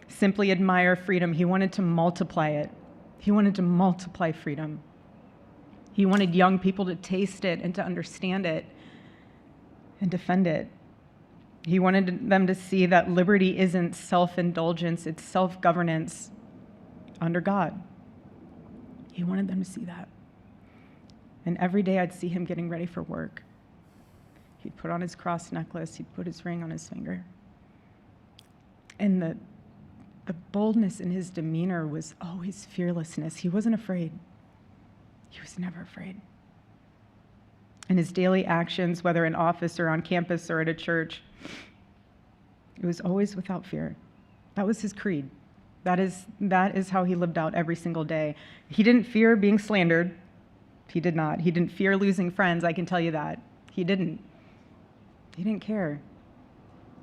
simply admire freedom. He wanted to multiply it. He wanted to multiply freedom. He wanted young people to taste it and to understand it and defend it. He wanted them to see that liberty isn't self-indulgence, it's self-governance under God. He wanted them to see that. And every day I'd see him getting ready for work. He'd put on his cross necklace, he'd put his ring on his finger. And the boldness in his demeanor was always fearlessness. He wasn't afraid. He was never afraid. In his daily actions, whether in office or on campus or at a church, it was always without fear. That was his creed. That is how he lived out every single day. He didn't fear being slandered. He did not. He didn't fear losing friends, I can tell you that. He didn't. He didn't care.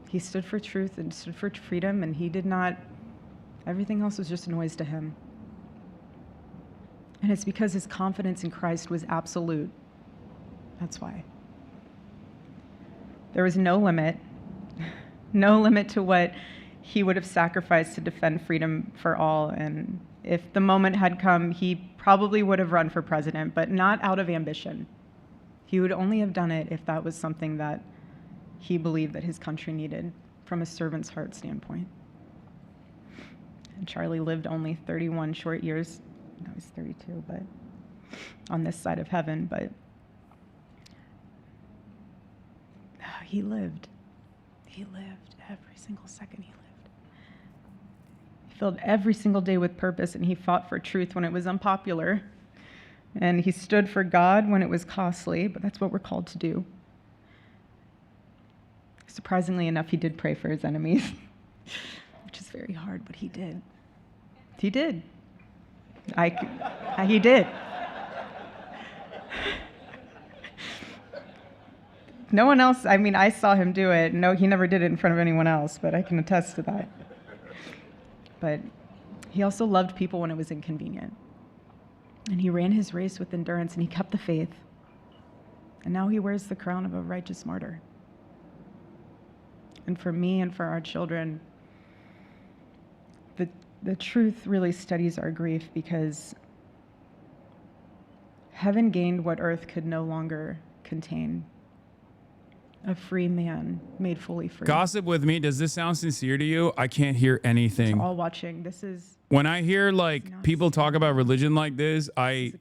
He stood for truth and stood for freedom, and he did not, everything else was just noise to him. And it's because his confidence in Christ was absolute. That's why. There was no limit to what he would have sacrificed to defend freedom for all. And if the moment had come, he probably would have run for president, but not out of ambition. He would only have done it if that was something that he believed that his country needed from a servant's heart standpoint. And Charlie lived only 31 short years. No, he's 32, but on this side of heaven, but he lived. He lived every single second he lived. He filled every single day with purpose, and he fought for truth when it was unpopular. And he stood for God when it was costly, but that's what we're called to do. Surprisingly enough, he did pray for his enemies, which is very hard, but he did. He did. He did. No one else, I mean, I saw him do it. No, he never did it in front of anyone else, but I can attest to that. But he also loved people when it was inconvenient. And he ran his race with endurance, and he kept the faith. And now he wears the crown of a righteous martyr. And for me and for our children, the truth really steadies our grief, because heaven gained what earth could no longer contain. A free man made fully free. Gossip with me. Does this sound sincere to you? I can't hear anything. To all watching, this is... When I hear like people talk about religion like this, I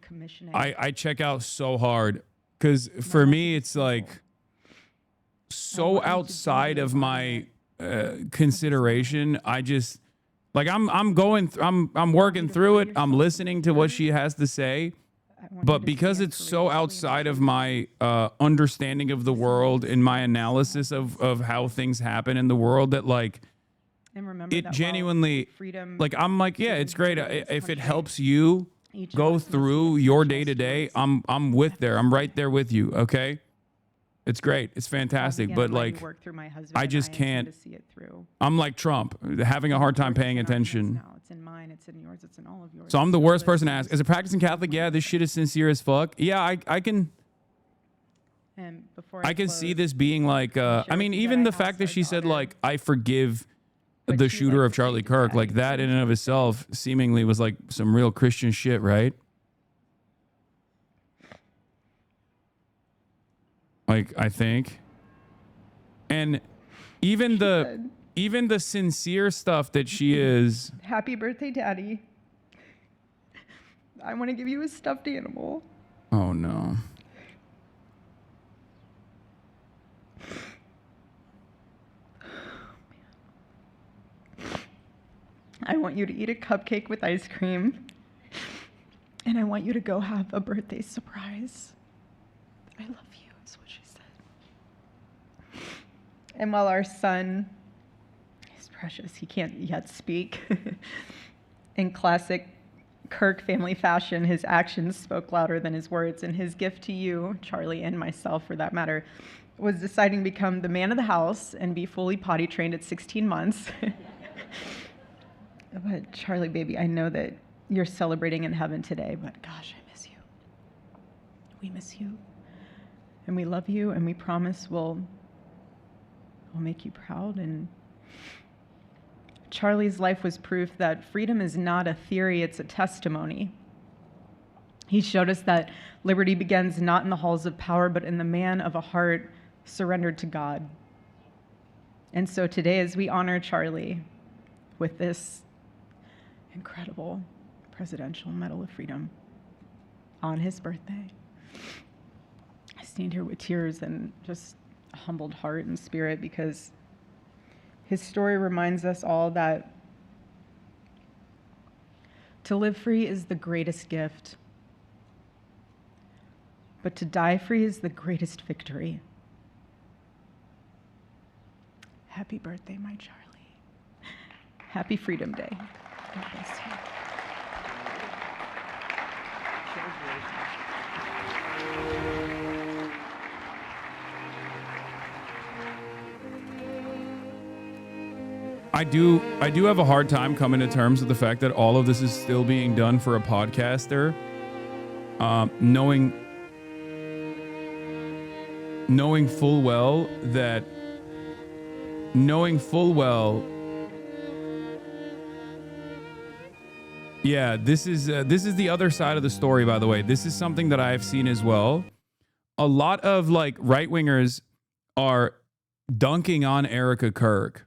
check out so hard, because for me it's like so outside of my consideration. I just like I'm working through it. I'm listening to what she has to say, but because it's so outside of my understanding of the world and my analysis of how things happen in the world, that like it genuinely, like I'm like, yeah, it's great if it helps you go through your day to day. I'm right there with you. Okay. It's great. It's fantastic. But like, I just can't. I'm like Trump, having a hard time paying attention. It's in mine. It's in yours. It's in all of yours. So I'm the worst person to ask. As a practicing Catholic, yeah, this shit is sincere as fuck. Yeah, I can. I can see this being like. I mean, even the fact that she said like, I forgive the shooter of Charlie Kirk, like that in and of itself seemingly was like some real Christian shit, right? Like, I think. And even the sincere stuff that she is. Happy birthday, Daddy. I want to give you a stuffed animal. Oh, no. I want you to eat a cupcake with ice cream. And I want you to go have a birthday surprise. I love you, is what she said. And while our son is precious, he can't yet speak. In classic Kirk family fashion, his actions spoke louder than his words. And his gift to you, Charlie, and myself for that matter, was deciding to become the man of the house and be fully potty trained at 16 months. But Charlie, baby, I know that you're celebrating in heaven today, but gosh, I miss you. We miss you. And we love you, and we promise we'll make you proud. And Charlie's life was proof that freedom is not a theory, it's a testimony. He showed us that liberty begins not in the halls of power, but in the man of a heart surrendered to God. And so today, as we honor Charlie with this incredible Presidential Medal of Freedom on his birthday, I stand here with tears and just a humbled heart and spirit, because his story reminds us all that to live free is the greatest gift, but to die free is the greatest victory. Happy birthday, my Charlie. Happy Freedom Day. God bless you. I do have a hard time coming to terms with the fact that all of this is still being done for a podcaster, knowing full well that yeah, this is the other side of the story, by the way. This is something that I've seen as well. A lot of like right-wingers are dunking on Erica Kirk.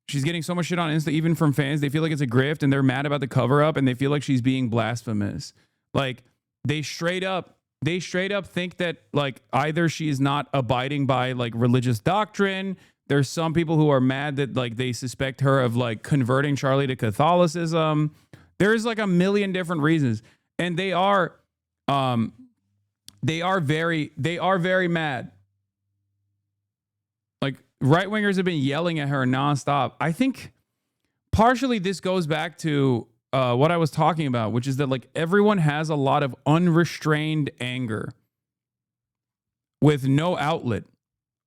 She's getting so much shit on Insta, even from fans. They feel like it's a grift, and they're mad about the cover-up, and they feel like she's being blasphemous. Like, they straight up think that like either she is not abiding by like religious doctrine. There's some people who are mad that like they suspect her of like converting Charlie to Catholicism. There's like a million different reasons, and they are very mad. Like, right-wingers have been yelling at her nonstop. I think partially this goes back to what I was talking about, which is that like everyone has a lot of unrestrained anger with no outlet,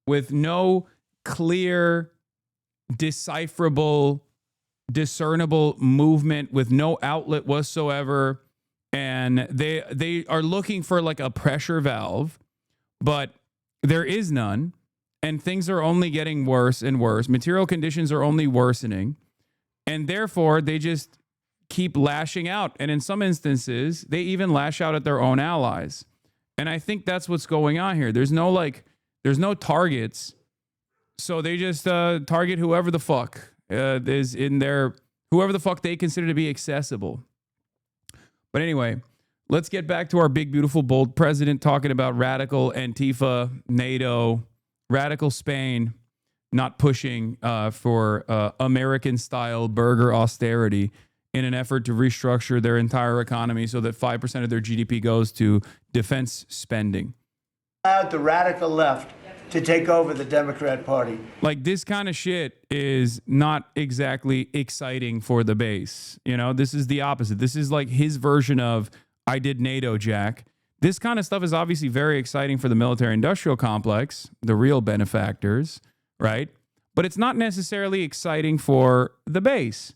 with no clear, decipherable, discernible movement, with no outlet whatsoever. And they are looking for like a pressure valve, but there is none. And things are only getting worse and worse. Material conditions are only worsening. And therefore, they just keep lashing out. And in some instances, they even lash out at their own allies. And I think that's what's going on here. There's no targets. So they just target whoever the fuck is in their, whoever the fuck they consider to be accessible. But anyway, let's get back to our big, beautiful, bold president talking about radical Antifa, NATO, radical Spain, not pushing for American-style burger austerity in an effort to restructure their entire economy so that 5% of their GDP goes to defense spending. Allowed the radical left to take over the Democrat Party. Like, this kind of shit is not exactly exciting for the base. You know, this is the opposite. This is like his version of, I did NATO, Jack. This kind of stuff is obviously very exciting for the military-industrial complex, the real benefactors, right? But it's not necessarily exciting for the base.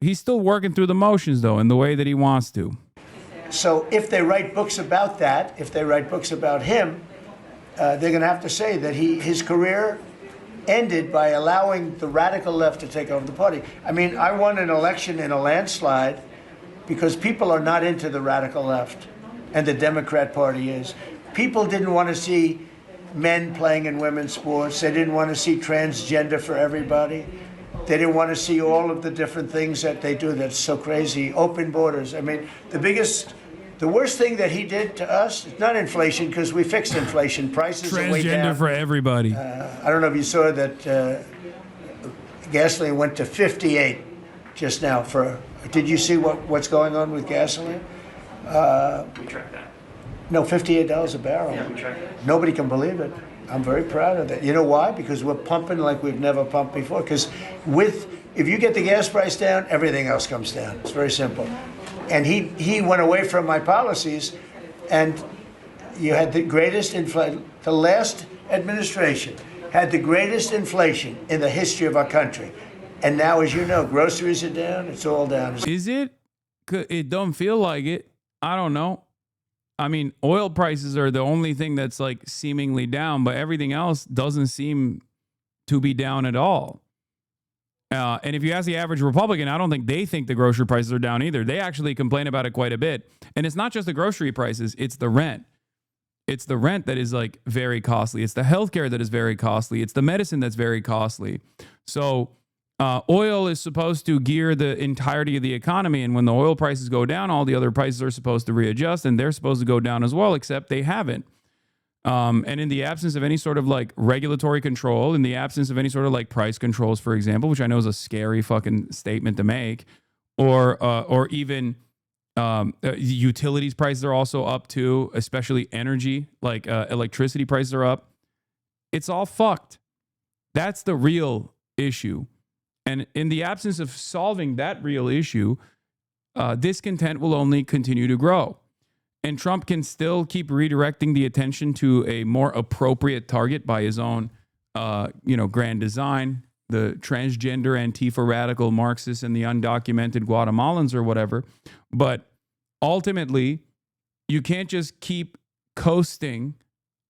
He's still working through the motions, though, in the way that he wants to. So if they write books about that, if they write books about him, they're going to have to say that his career ended by allowing the radical left to take over the party. I mean, I won an election in a landslide because people are not into the radical left. And the Democrat Party is. People didn't want to see men playing in women's sports. They didn't want to see transgender for everybody. They didn't want to see all of the different things that they do that's so crazy. Open borders. I mean, the worst thing that he did to us is not inflation, because we fixed inflation. Prices are way down. Transgender for everybody. I don't know if you saw that gasoline went to 58 just now. Did you see what's going on with gasoline? We track that. No, $58 a barrel. Yeah, we track that. Nobody can believe it. I'm very proud of that. You know why? Because we're pumping like we've never pumped before. Because if you get the gas price down, everything else comes down. It's very simple. And he went away from my policies, and you had the greatest inflation. The last administration had the greatest inflation in the history of our country. And now, as you know, groceries are down. It's all down. Is it? It don't feel like it. I don't know. I mean, oil prices are the only thing that's like seemingly down, but everything else doesn't seem to be down at all. And if you ask the average Republican, I don't think they think the grocery prices are down either. They actually complain about it quite a bit. And it's not just the grocery prices, it's the rent. It's the rent that is like very costly. It's the healthcare that is very costly. It's the medicine that's very costly. So oil is supposed to gear the entirety of the economy. And when the oil prices go down, all the other prices are supposed to readjust, and they're supposed to go down as well, except they haven't. And in the absence of any sort of like regulatory control, in the absence of any sort of like price controls, for example, which I know is a scary fucking statement to make, or even utilities prices are also up too, especially energy, like electricity prices are up. It's all fucked. That's the real issue. And in the absence of solving that real issue, discontent will only continue to grow. And Trump can still keep redirecting the attention to a more appropriate target by his own, grand design, the transgender Antifa radical Marxists and the undocumented Guatemalans or whatever. But ultimately, you can't just keep coasting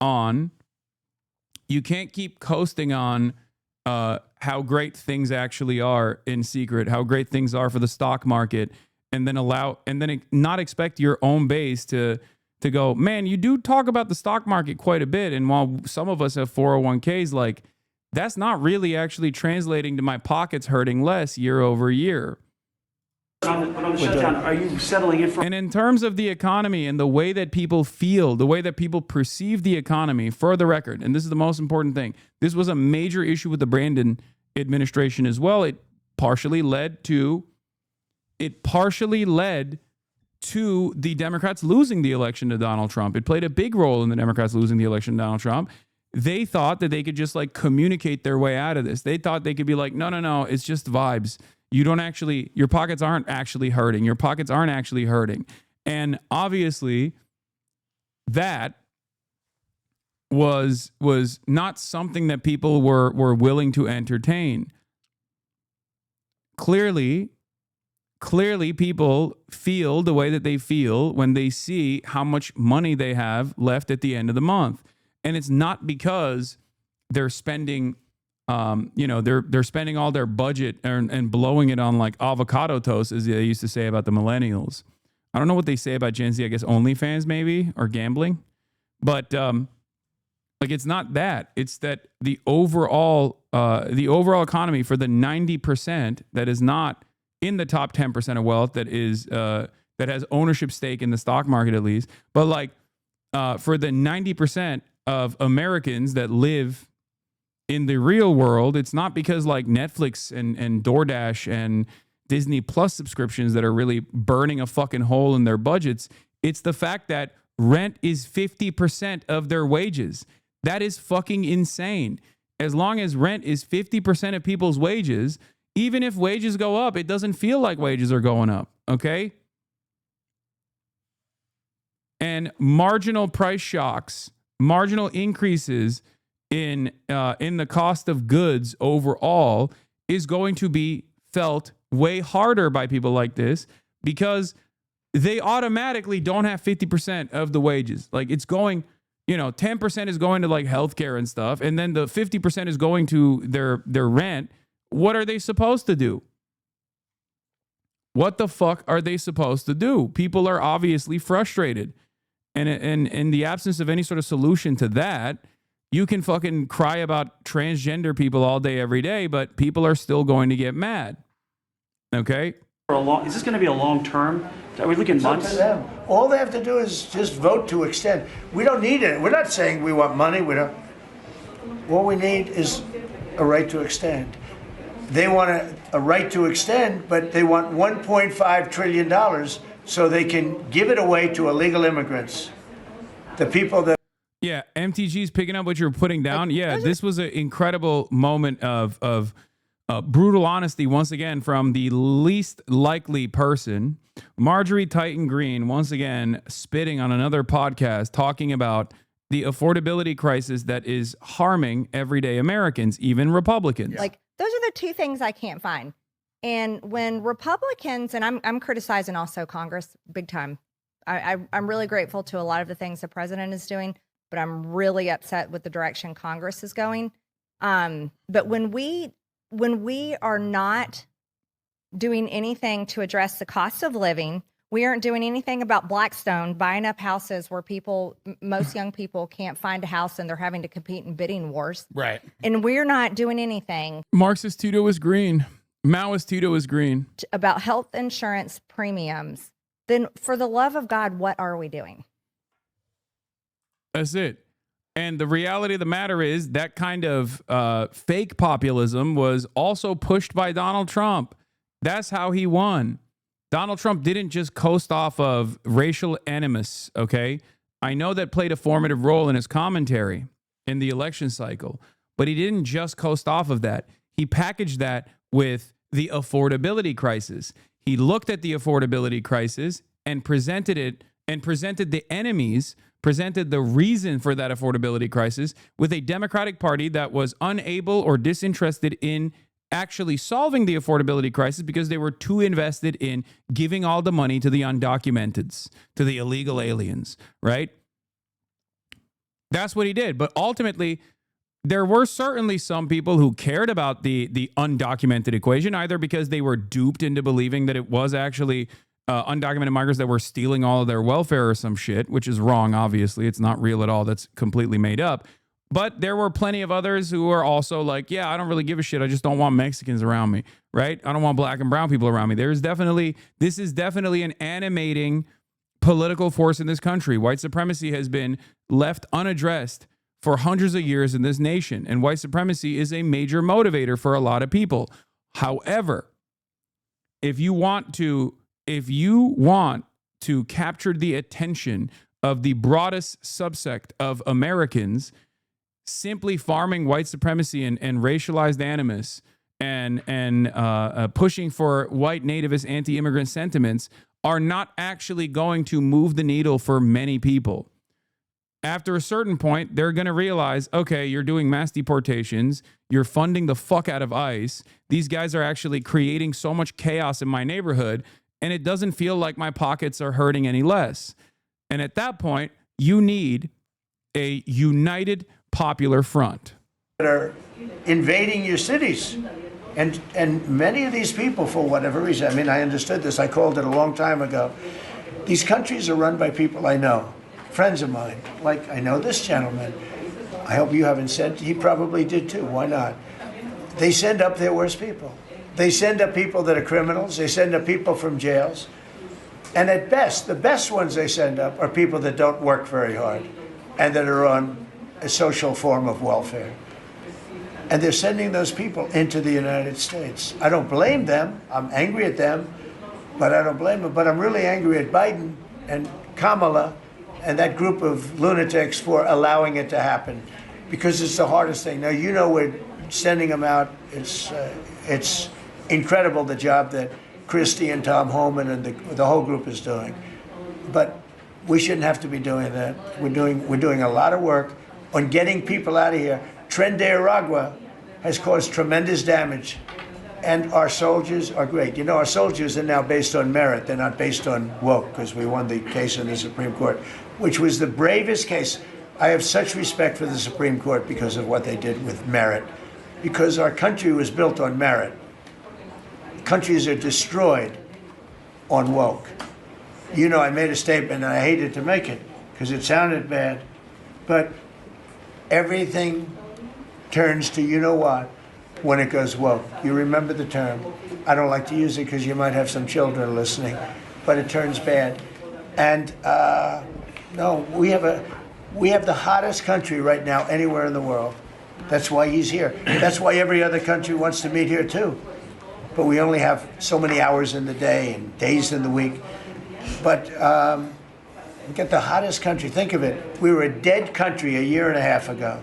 on. You can't keep coasting on how great things actually are in secret, how great things are for the stock market, and then not expect your own base to go, man, you do talk about the stock market quite a bit. And while some of us have 401ks, like that's not really actually translating to my pockets hurting less year over year. But on the shutdown, are you settling in for? And in terms of the economy and the way that people feel, the way that people perceive the economy, for the record, and this is the most important thing, this was a major issue with the Brandon administration as well. It partially led to the Democrats losing the election to Donald Trump. It played a big role in the Democrats losing the election to Donald Trump. They thought that they could just like communicate their way out of this. They thought they could be like, no, it's just vibes. Your pockets aren't actually hurting. Your pockets aren't actually hurting. And obviously that was not something that people were willing to entertain. Clearly people feel the way that they feel when they see how much money they have left at the end of the month. And it's not because they're spending, they're spending all their budget and blowing it on like avocado toast, as they used to say about the millennials. I don't know what they say about Gen Z, I guess OnlyFans maybe, or gambling. But it's not that. It's that the overall economy for the 90% that is not in the top 10% of wealth, that has ownership stake in the stock market at least, but for the 90% of Americans that live in the real world, it's not because like Netflix and DoorDash and Disney Plus subscriptions that are really burning a fucking hole in their budgets. It's the fact that rent is 50% of their wages. That is fucking insane. As long as rent is 50% of people's wages, even if wages go up, it doesn't feel like wages are going up, okay? And marginal price shocks, marginal increases in the cost of goods overall is going to be felt way harder by people like this because they automatically don't have 50% of the wages. Like it's going, 10% is going to like healthcare and stuff, and then the 50% is going to their rent. What are they supposed to do? What the fuck are they supposed to do? People are obviously frustrated. And in the absence of any sort of solution to that, you can fucking cry about transgender people all day, every day, but people are still going to get mad. Okay? Is this going to be a long term? Are we looking months? It's up to them. All they have to do is just vote to extend. We don't need it. We're not saying we want money. What we need is a right to extend. They want a right to extend, but they want $1.5 trillion so they can give it away to illegal immigrants. The people that... Yeah, MTG's picking up what you're putting down. Yeah, this was an incredible moment of brutal honesty, once again, from the least likely person. Marjorie Titan Green, once again, spitting on another podcast, talking about the affordability crisis that is harming everyday Americans, even Republicans. Like, those are the two things I can't find. And when Republicans, and I'm criticizing also Congress big time. I'm really grateful to a lot of the things the president is doing, but I'm really upset with the direction Congress is going. But when we are not doing anything to address the cost of living, we aren't doing anything about Blackstone buying up houses where most young people can't find a house and they're having to compete in bidding wars. Right. And we're not doing anything. Marxist Tito is green. Maoist Tito is green. About health insurance premiums. Then for the love of God, what are we doing? That's it. And the reality of the matter is that kind of fake populism was also pushed by Donald Trump. That's how he won. Donald Trump didn't just coast off of racial animus, okay? I know that played a formative role in his commentary in the election cycle, but he didn't just coast off of that. He packaged that with the affordability crisis. He looked at the affordability crisis and presented it and presented the enemies, presented the reason for that affordability crisis with a Democratic Party that was unable or disinterested in actually solving the affordability crisis because they were too invested in giving all the money to the undocumenteds, to the illegal aliens, right? That's what he did. But ultimately, there were certainly some people who cared about the undocumented equation, either because they were duped into believing that it was actually undocumented migrants that were stealing all of their welfare or some shit, which is wrong, obviously. It's not real at all. That's completely made up. But there were plenty of others who were also like, yeah, I don't really give a shit. I just don't want Mexicans around me, right? I don't want black and brown people around me. This is definitely an animating political force in this country. White supremacy has been left unaddressed for hundreds of years in this nation, and white supremacy is a major motivator for a lot of people. However, if you want to capture the attention of the broadest subsect of Americans, simply farming white supremacy and racialized animus and pushing for white nativist anti-immigrant sentiments are not actually going to move the needle for many people. After a certain point, they're going to realize, okay, you're doing mass deportations, you're funding the fuck out of ICE, these guys are actually creating so much chaos in my neighborhood, and it doesn't feel like my pockets are hurting any less. And at that point, you need a united popular front that are invading your cities. And many of these people, for whatever reason, I mean, I understood this, I called it a long time ago. These countries are run by people I know, friends of mine, like I know this gentleman. I hope you haven't said, he probably did too, why not? They send up their worst people. They send up people that are criminals, they send up people from jails. And at best, the best ones they send up are people that don't work very hard and that are on a social form of welfare. And they're sending those people into the United States. I don't blame them. I'm angry at them, but I don't blame them. But I'm really angry at Biden and Kamala and that group of lunatics for allowing it to happen, because it's the hardest thing. Now, you know, we're sending them out. It's incredible the job that Christie and Tom Homan and the whole group is doing. But we shouldn't have to be doing that. We're doing a lot of work on getting people out of here. Tren de Aragua has caused tremendous damage, and our soldiers are great. You know, our soldiers are now based on merit. They're not based on woke, because we won the case in the Supreme Court, which was the bravest case. I have such respect for the Supreme Court because of what they did with merit, because our country was built on merit. Countries are destroyed on woke. You know, I made a statement, and I hated to make it because it sounded bad, but everything turns to you know what when it goes woke. You remember the term. I don't like to use it because you might have some children listening, but it turns bad. And no, we have the hottest country right now anywhere in the world. That's why he's here. That's why every other country wants to meet here too. But we only have so many hours in the day and days in the week. But we get the hottest country. Think of it. We were a dead country a year and a half ago.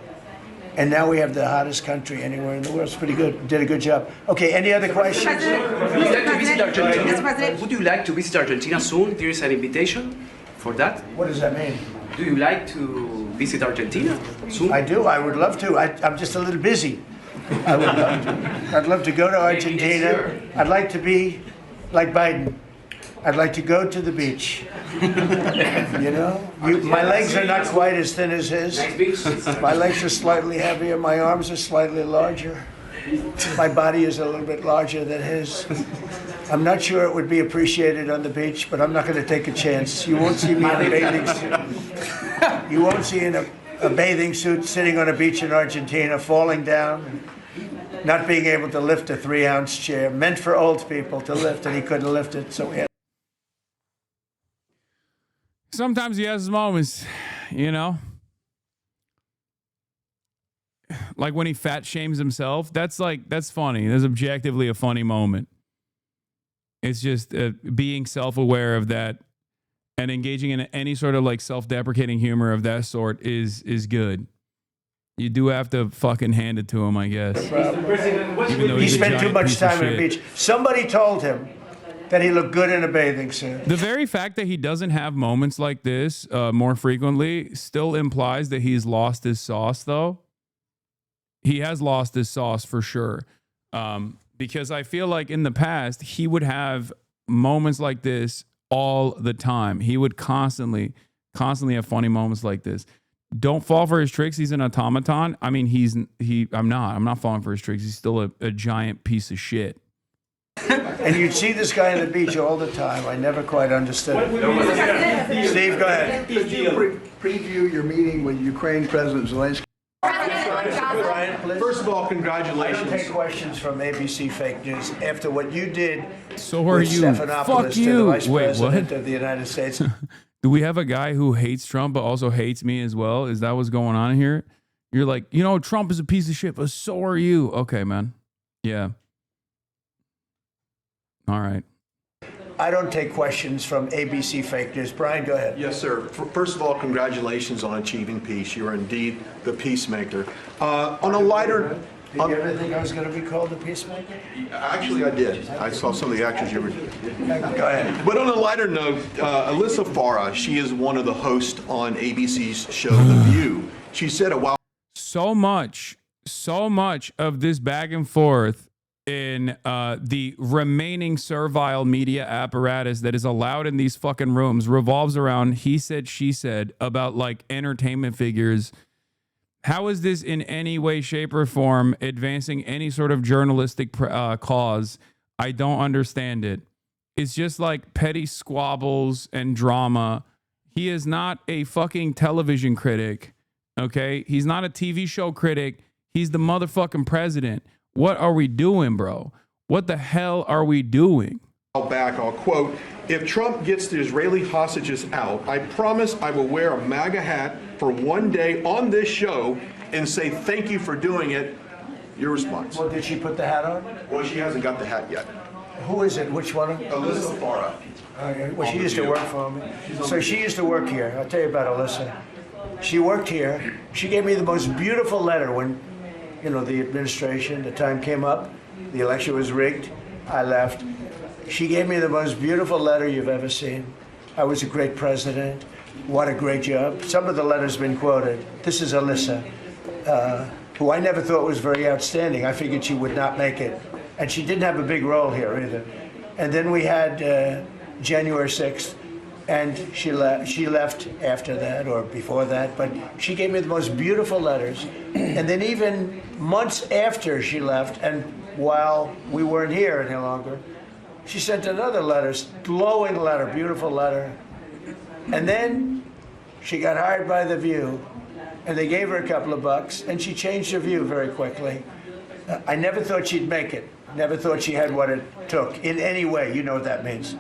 And now we have the hottest country anywhere in the world. It's pretty good. We did a good job. Okay, any other questions? Mr. President, would you like to visit Argentina soon? There is an invitation for that. What does that mean? Do you like to visit Argentina soon? I do. I would love to. I'm just a little busy. I would love to. I'd love to go to Argentina. I'd like to be like Biden. I'd like to go to the beach. You know, my legs are not quite as thin as his. My legs are slightly heavier. My arms are slightly larger. My body is a little bit larger than his. I'm not sure it would be appreciated on the beach, but I'm not going to take a chance. You won't see me in a bathing suit. You won't see in a bathing suit sitting on a beach in Argentina, falling down, not being able to lift a 3-ounce chair, meant for old people to lift, and he couldn't lift it, so we had. Sometimes he has his moments, you know? Like when he fat shames himself. That's funny. That's objectively a funny moment. It's just being self-aware of that and engaging in any sort of like self-deprecating humor of that sort is good. You do have to fucking hand it to him, I guess. Even though He he's a spent too giant much piece of time on the shit. beach. Somebody told him that he looked good in a bathing suit. The very fact that he doesn't have moments like this more frequently still implies that he's lost his sauce, though. He has lost his sauce for sure. Because I feel like in the past, he would have moments like this all the time. He would constantly have funny moments like this. Don't fall for his tricks. He's an automaton. I mean, I'm not falling for his tricks. He's still a giant piece of shit. And you'd see this guy on the beach all the time. I never quite understood it. Steve, go ahead. Could you preview your meeting with Ukraine President Zelensky? First of all, congratulations. I don't take questions from ABC Fake News after what you did. So are with you. Stephanopoulos Fuck to you. the Vice Wait, President what? of the United States. Do we have a guy who hates Trump but also hates me as well? Is that what's going on here? You're like, you know, Trump is a piece of shit, but so are you. Okay, man. Yeah. All right. I don't take questions from ABC Fake News. Brian, go ahead. Yes, sir. First of all, congratulations on achieving peace. You are indeed the peacemaker. On a lighter... Did you ever think I was going to be called a peacemaker? Actually, I did. I saw some of the actions you were doing. Go ahead. But on a lighter note, Alyssa Farah, she is one of the hosts on ABC's show The View. She said a while... So much of this back and forth in the remaining servile media apparatus that is allowed in these fucking rooms revolves around he said, she said about like entertainment figures. How is this in any way, shape, or form advancing any sort of journalistic cause? I don't understand it. It's just like petty squabbles and drama. He is not a fucking television critic, okay? He's not a TV show critic. He's the motherfucking president. What are we doing, bro? What the hell are we doing? Back, I'll quote, if Trump gets the Israeli hostages out, I promise I will wear a MAGA hat for one day on this show and say thank you for doing it. Your response. Well, did she put the hat on? Well, she hasn't got the hat yet. Who is it? Which one? Alyssa Farah. Well, she used to work for me. So she used to work here. I'll tell you about Alyssa. She worked here. She gave me the most beautiful letter when, you know, the administration, the time came up, the election was rigged, I left. She gave me the most beautiful letter you've ever seen. I was a great president. What a great job. Some of the letters have been quoted. This is Alyssa, who I never thought was very outstanding. I figured she would not make it. And she didn't have a big role here either. And then we had January 6th, and she left after that or before that, but she gave me the most beautiful letters. And then even months after she left, and while we weren't here any longer, she sent another letter, glowing letter, beautiful letter. And then she got hired by The View, and they gave her a couple of bucks, and she changed her view very quickly. I never thought she'd make it. Never thought she had what it took in any way. You know what that means.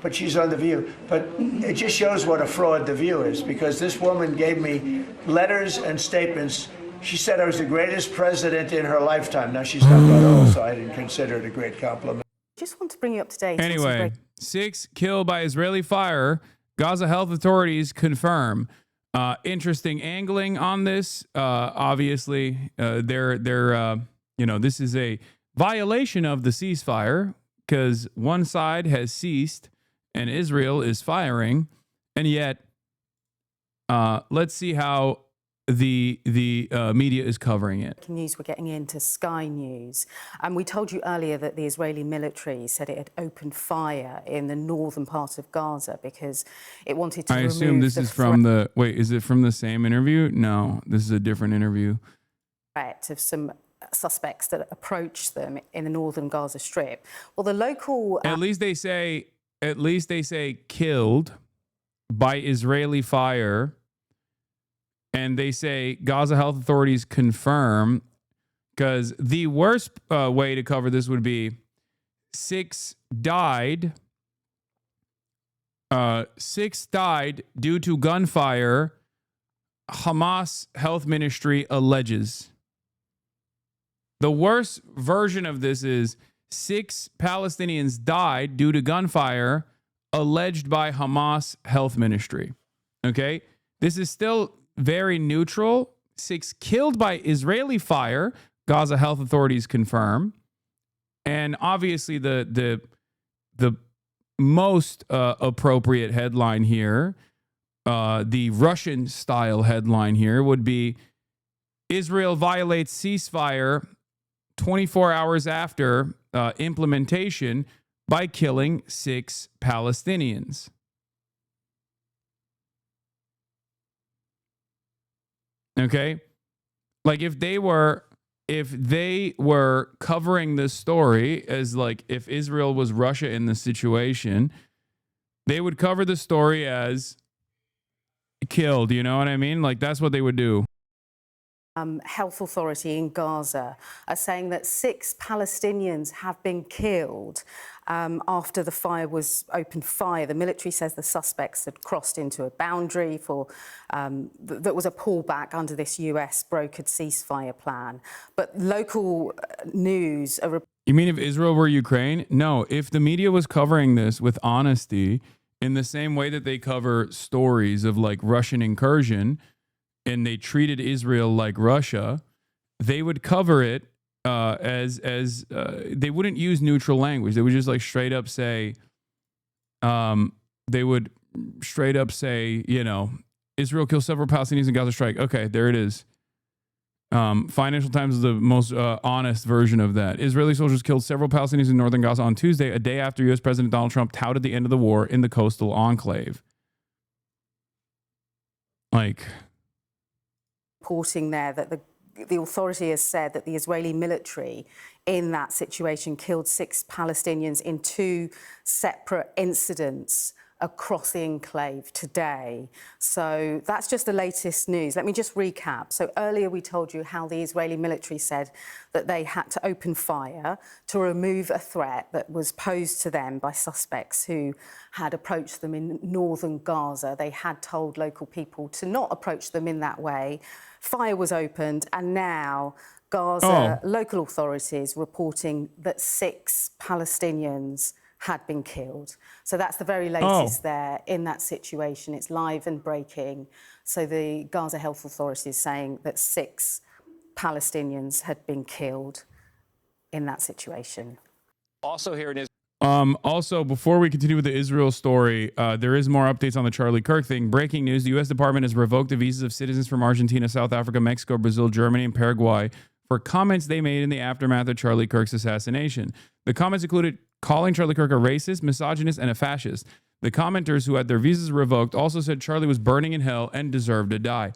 But she's on The View. But it just shows what a fraud The View is, because this woman gave me letters and statements. She said I was the greatest president in her lifetime. Now, she's not that old, so I didn't consider it a great compliment. Just want to bring you up to date. Anyway, 6 killed by Israeli fire. Gaza health authorities confirm. Interesting angling on this. Obviously, this is a violation of the ceasefire because one side has ceased and Israel is firing. And yet, let's see how media is covering it. News we're getting into Sky News. And we told you earlier that the Israeli military said it had opened fire in the northern part of Gaza because it wanted to I remove assume this the is from the, wait, is it from the same interview? No, this is a different interview. threat of some suspects that approached them in the northern Gaza Strip. Well, the local... At least they say killed by Israeli fire. And they say Gaza health authorities confirm, because the worst way to cover this would be 6 died. 6 died due to gunfire, Hamas health ministry alleges. The worst version of this is 6 Palestinians died due to gunfire alleged by Hamas health ministry. Okay? This is still very neutral. 6 killed by Israeli fire, Gaza health authorities confirm. And obviously the most appropriate headline here, the Russian style headline here would be Israel violates ceasefire 24 hours after implementation by killing 6 Palestinians. Okay? Like if they were covering this story as like if Israel was Russia in this situation, they would cover the story as killed, you know what I mean? Like that's what they would do. Health authority in Gaza are saying that 6 Palestinians have been killed after the fire was opened fire. The military says the suspects had crossed into a boundary for that was a pullback under this US brokered ceasefire plan. But local news are... You mean if Israel were Ukraine? No, if the media was covering this with honesty in the same way that they cover stories of like Russian incursion, and they treated Israel like Russia, they would cover it as they wouldn't use neutral language. They would just like straight up say, you know, Israel kills several Palestinians in Gaza strike. Okay, there it is. Financial Times is the most honest version of that. Israeli soldiers killed several Palestinians in northern Gaza on Tuesday, a day after U.S. President Donald Trump touted the end of the war in the coastal enclave. Like... reporting there that the authority has said that the Israeli military in that situation killed 6 Palestinians in 2 separate incidents across the enclave today. So that's just the latest news. Let me just recap. So earlier we told you how the Israeli military said that they had to open fire to remove a threat that was posed to them by suspects who had approached them in northern Gaza. They had told local people to not approach them in that way. Fire was opened, and now Gaza local authorities reporting that 6 Palestinians had been killed. So that's the very latest there in that situation. It's live and breaking. So the Gaza health authorities saying that 6 Palestinians had been killed in that situation. Also here in Israel. Also, before we continue with the Israel story, there is more updates on the Charlie Kirk thing. Breaking news, the U.S. Department has revoked the visas of citizens from Argentina, South Africa, Mexico, Brazil, Germany, and Paraguay for comments they made in the aftermath of Charlie Kirk's assassination. The comments included calling Charlie Kirk a racist, misogynist, and a fascist. The commenters who had their visas revoked also said Charlie was burning in hell and deserved to die.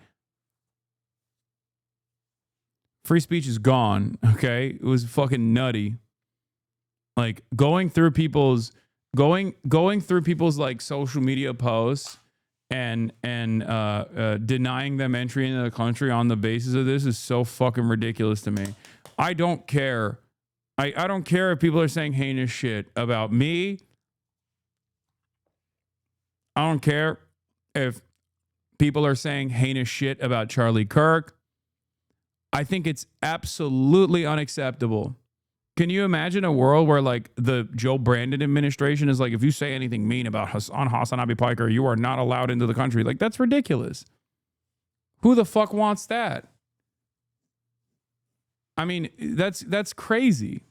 Free speech is gone, okay? It was fucking nutty. Like going through people's like social media posts and denying them entry into the country on the basis of this is so fucking ridiculous to me. I don't care. I don't care if people are saying heinous shit about me. I don't care if people are saying heinous shit about Charlie Kirk. I think it's absolutely unacceptable. Can you imagine a world where like the Joe Brandon administration is like, if you say anything mean about HasanAbi Piker, you are not allowed into the country? Like, that's ridiculous. Who the fuck wants that? I mean, that's crazy.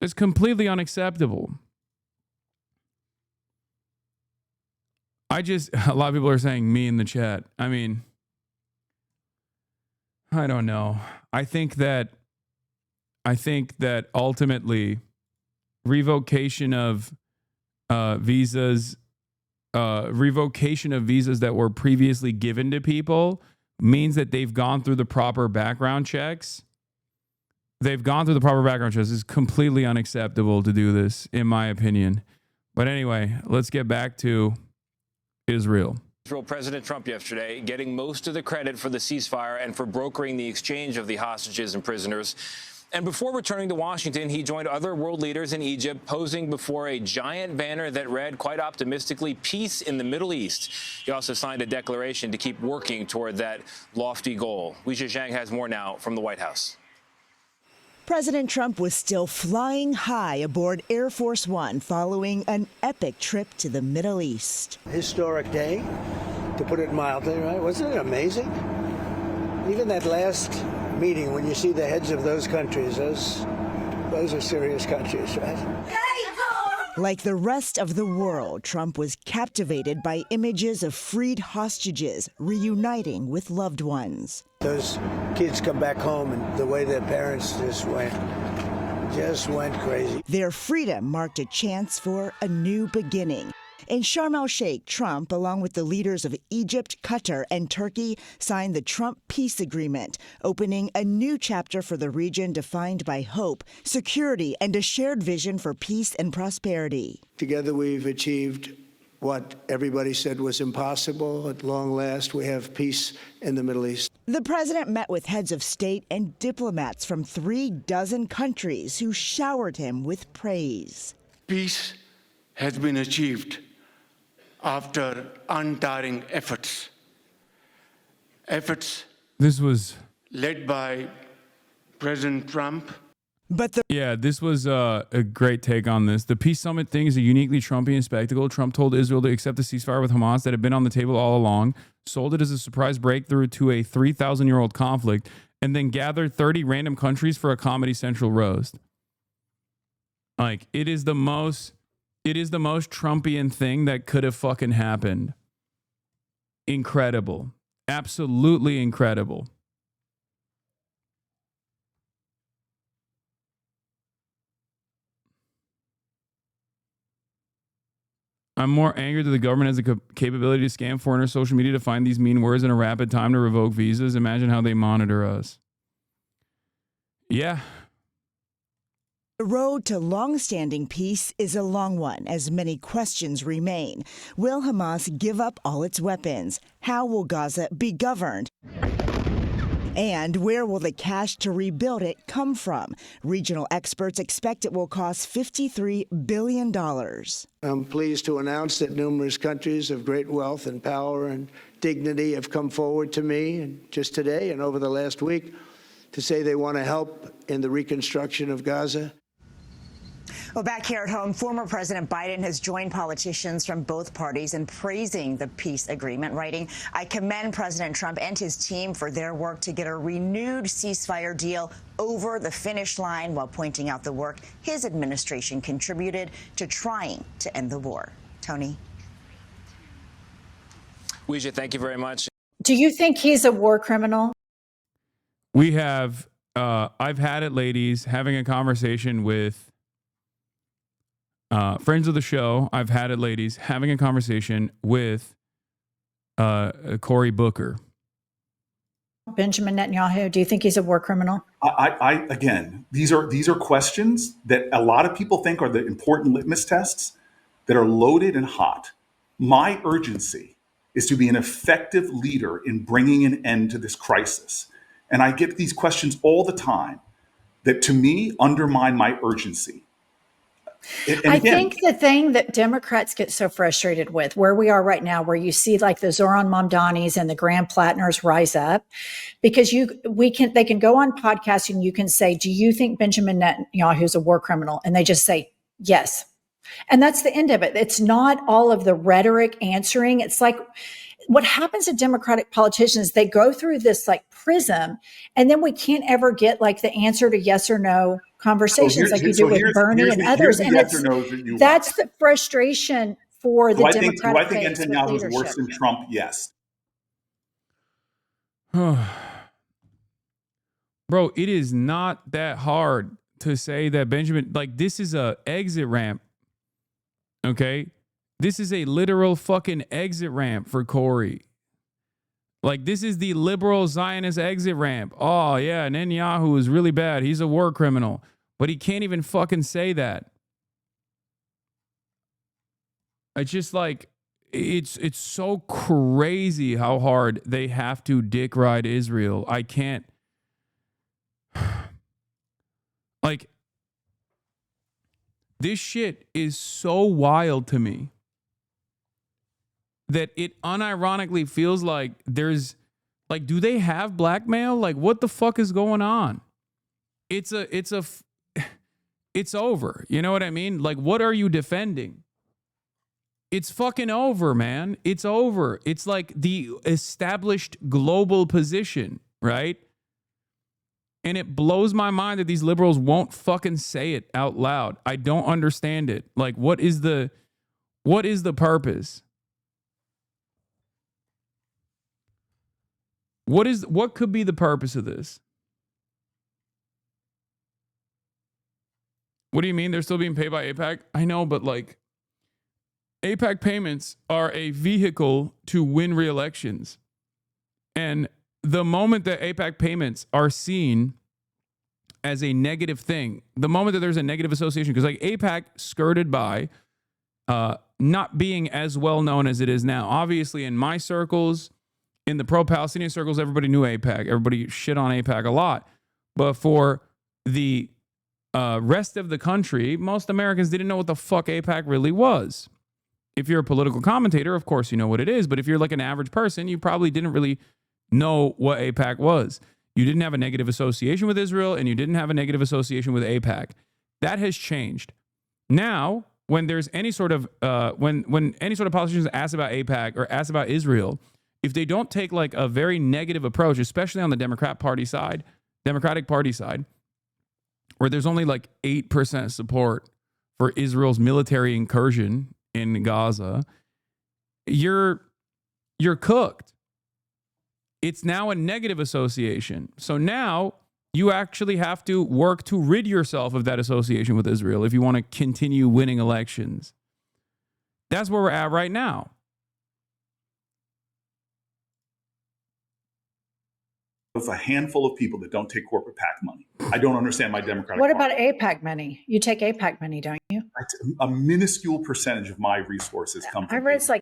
It's completely unacceptable. A lot of people are saying me in the chat. I mean, I don't know. I think that ultimately revocation of visas that were previously given to people means that they've gone through the proper background checks. It's completely unacceptable to do this, in my opinion. But anyway, let's get back to Israel. President Trump yesterday getting most of the credit for the ceasefire and for brokering the exchange of the hostages and prisoners. And before returning to Washington, he joined other world leaders in Egypt, posing before a giant banner that read, quite optimistically, "Peace in the Middle East." He also signed a declaration to keep working toward that lofty goal. Weijia Zhang has more now from the White House. President Trump was still flying high aboard Air Force One following an epic trip to the Middle East. Historic day, to put it mildly, right? Wasn't it amazing? Even that last meeting, when you see the heads of those countries, those are serious countries, right? Like the rest of the world, Trump was captivated by images of freed hostages reuniting with loved ones. Those kids come back home and the way their parents just went crazy. Their freedom marked a chance for a new beginning. In Sharm el-Sheikh, Trump, along with the leaders of Egypt, Qatar, and Turkey, signed the Trump Peace Agreement, opening a new chapter for the region defined by hope, security, and a shared vision for peace and prosperity. Together we've achieved what everybody said was impossible. At long last, we have peace in the Middle East. The president met with heads of state and diplomats from 36 countries who showered him with praise. Peace has been achieved after untiring efforts. This was led by President Trump. This was a great take on this. The peace summit thing is a uniquely Trumpian spectacle. Trump told Israel to accept the ceasefire with Hamas that had been on the table all along, sold it as a surprise breakthrough to a 3,000-year-old conflict, and then gathered 30 random countries for a Comedy Central roast. Like, it is the most Trumpian thing that could have fucking happened. Incredible. Absolutely incredible. I'm more angry that the government has the capability to scam foreigners' social media to find these mean words in a rapid time to revoke visas. Imagine how they monitor us. Yeah. The road to long-standing peace is a long one, as many questions remain. Will Hamas give up all its weapons? How will Gaza be governed? And where will the cash to rebuild it come from? Regional experts expect it will cost $53 billion. I'm pleased to announce that numerous countries of great wealth and power and dignity have come forward to me, and just today and over the last week, to say they want to help in the reconstruction of Gaza. Well, back here at home, former President Biden has joined politicians from both parties in praising the peace agreement, writing, "I commend President Trump and his team for their work to get a renewed ceasefire deal over the finish line," while pointing out the work his administration contributed to trying to end the war. Tony? Weijia, thank you very much. Do you think he's a war criminal? We have, I've had it, ladies, having a conversation with friends of the show. I've had it, ladies, having a conversation with Cory Booker. Benjamin Netanyahu, do you think he's a war criminal? Again, these are questions that a lot of people think are the important litmus tests that are loaded and hot. My urgency is to be an effective leader in bringing an end to this crisis. And I get these questions all the time that, to me, undermine my urgency. I think the thing that Democrats get so frustrated with, where we are right now, where you see like the Zoran Mamdanis and the Graham Plattners rise up, because they can go on podcasts and you can say, "Do you think Benjamin Netanyahu is a war criminal?" And they just say yes, and that's the end of it. It's not all of the rhetoric answering. It's like what happens to Democratic politicians, they go through this like prism, and then we can't ever get like the answer to yes or no conversations like you do with Bernie and others. And that's the frustration for the Do I think Democratic base with Netanyahu is worse leadership. than Trump? Yes. Bro, it is not that hard to say that Benjamin, like, this is a exit ramp. Okay? This is a literal fucking exit ramp for Corey. Like, this is the liberal Zionist exit ramp. Oh, yeah, Netanyahu is really bad. He's a war criminal. But he can't even fucking say that. It's just like, it's so crazy how hard they have to dick ride Israel. I can't. Like, this shit is so wild to me that it unironically feels like there's, like, do they have blackmail? Like, what the fuck is going on? It's over. You know what I mean? Like, what are you defending? It's fucking over, man. It's over. It's like the established global position, right? And it blows my mind that these liberals won't fucking say it out loud. I don't understand it. Like, what is the purpose? What could be the purpose of this? What do you mean? They're still being paid by AIPAC? I know, but like, AIPAC payments are a vehicle to win re-elections. And the moment that AIPAC payments are seen as a negative thing, the moment that there's a negative association, because like AIPAC skirted by not being as well known as it is now. Obviously, in my circles, in the pro-Palestinian circles, everybody knew AIPAC. Everybody shit on AIPAC a lot. But for the rest of the country, most Americans didn't know what the fuck AIPAC really was. If you're a political commentator, of course you know what it is. But if you're like an average person, you probably didn't really know what AIPAC was. You didn't have a negative association with Israel, and you didn't have a negative association with AIPAC. That has changed. Now, when there's any sort of when any sort of politicians ask about AIPAC or ask about Israel, if they don't take like a very negative approach, especially on the Democratic Party side, where there's only like 8% support for Israel's military incursion in Gaza, you're cooked. It's now a negative association. So now you actually have to work to rid yourself of that association with Israel if you want to continue winning elections. That's where we're at right now. It's a handful of people that don't take corporate PAC money. I don't understand my Democratic What Party. about AIPAC money? You take AIPAC money, don't you? A minuscule percentage of my resources come I from read it's like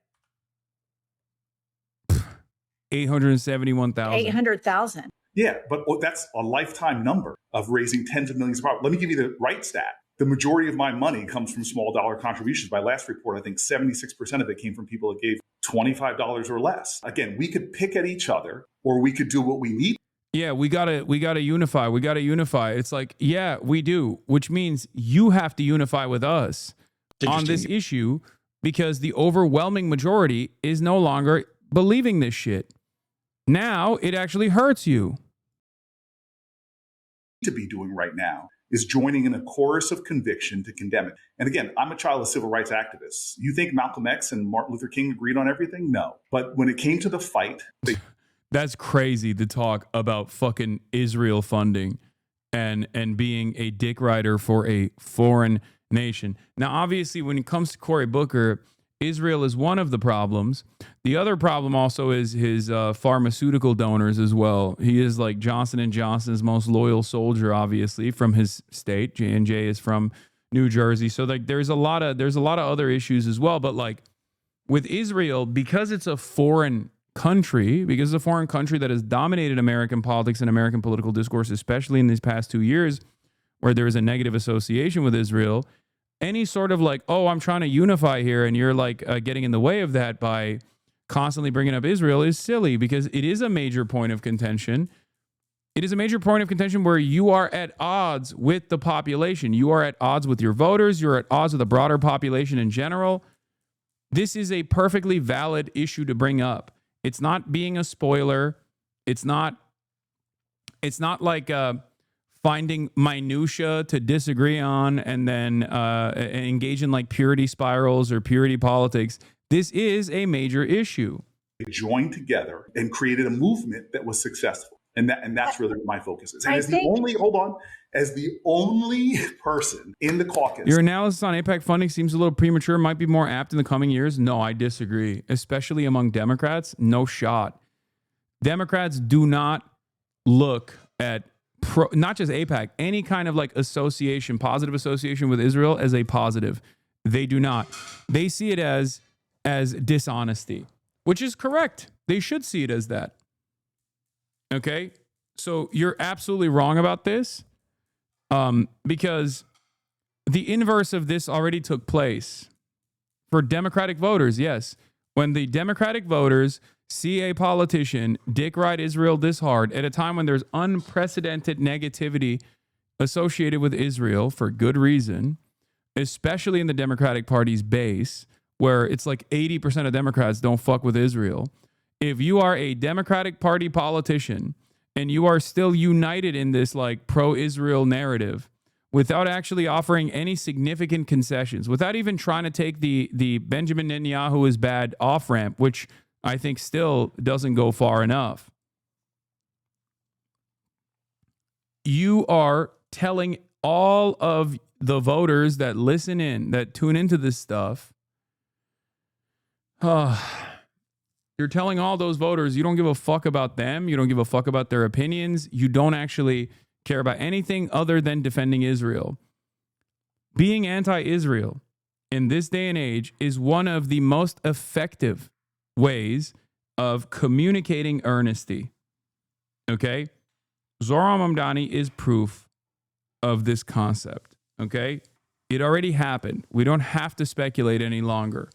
871,000. 800,000. Yeah, but that's a lifetime number of raising tens of millions of dollars. Let me give you the right stat. The majority of my money comes from small dollar contributions. By last report, I think 76% of it came from people that gave $25 or less. Again, we could pick at each other, or we could do what we need. Yeah, we gotta unify. We gotta unify. It's like, yeah, we do, which means you have to unify with us on this issue, because the overwhelming majority is no longer believing this shit. Now it actually hurts you. To be doing right now is joining in a chorus of conviction to condemn it. And again, I'm a child of civil rights activists. You think Malcolm X and Martin Luther King agreed on everything? No. But when it came to the fight, that's crazy to talk about fucking Israel funding and being a dick rider for a foreign nation. Now, obviously, when it comes to Cory Booker, Israel is one of the problems. The other problem also is his pharmaceutical donors as well. He is like Johnson & Johnson's most loyal soldier, obviously, from his state. J&J is from New Jersey. So like there's a lot of other issues as well. But like with Israel, because it's a foreign country, because it's a foreign country that has dominated American politics and American political discourse, especially in these past 2 years, where there is a negative association with Israel, any sort of like, oh, I'm trying to unify here, and you're like getting in the way of that by constantly bringing up Israel is silly, because it is a major point of contention. It is a major point of contention where you are at odds with the population. You are at odds with your voters. You're at odds with the broader population in general. This is a perfectly valid issue to bring up. It's not being a spoiler. It's not like finding minutia to disagree on and then engage in like purity spirals or purity politics. This is a major issue. They joined together and created a movement that was successful. And that's really what my focus is. And as the only person in the caucus. Your analysis on AIPAC funding seems a little premature, might be more apt in the coming years. No, I disagree, especially among Democrats. No shot. Democrats do not look at not just AIPAC, any kind of like association, positive association with Israel as a positive. They do not. They see it as dishonesty, which is correct. They should see it as that. Okay? So you're absolutely wrong about this, because the inverse of this already took place for Democratic voters. Yes. When the Democratic voters see a politician dick ride Israel this hard at a time when there's unprecedented negativity associated with Israel for good reason, especially in the Democratic Party's base, where it's like 80% of Democrats don't fuck with Israel. If you are a Democratic Party politician and you are still united in this like pro-Israel narrative without actually offering any significant concessions, without even trying to take the Benjamin Netanyahu is bad off-ramp, which I think still doesn't go far enough. You are telling all of the voters that listen in, that tune into this stuff, you're telling all those voters you don't give a fuck about them, you don't give a fuck about their opinions, you don't actually care about anything other than defending Israel. Being anti-Israel in this day and age is one of the most effective ways of communicating earnesty. Okay? Zohran Mamdani is proof of this concept. Okay? It already happened. We don't have to speculate any longer.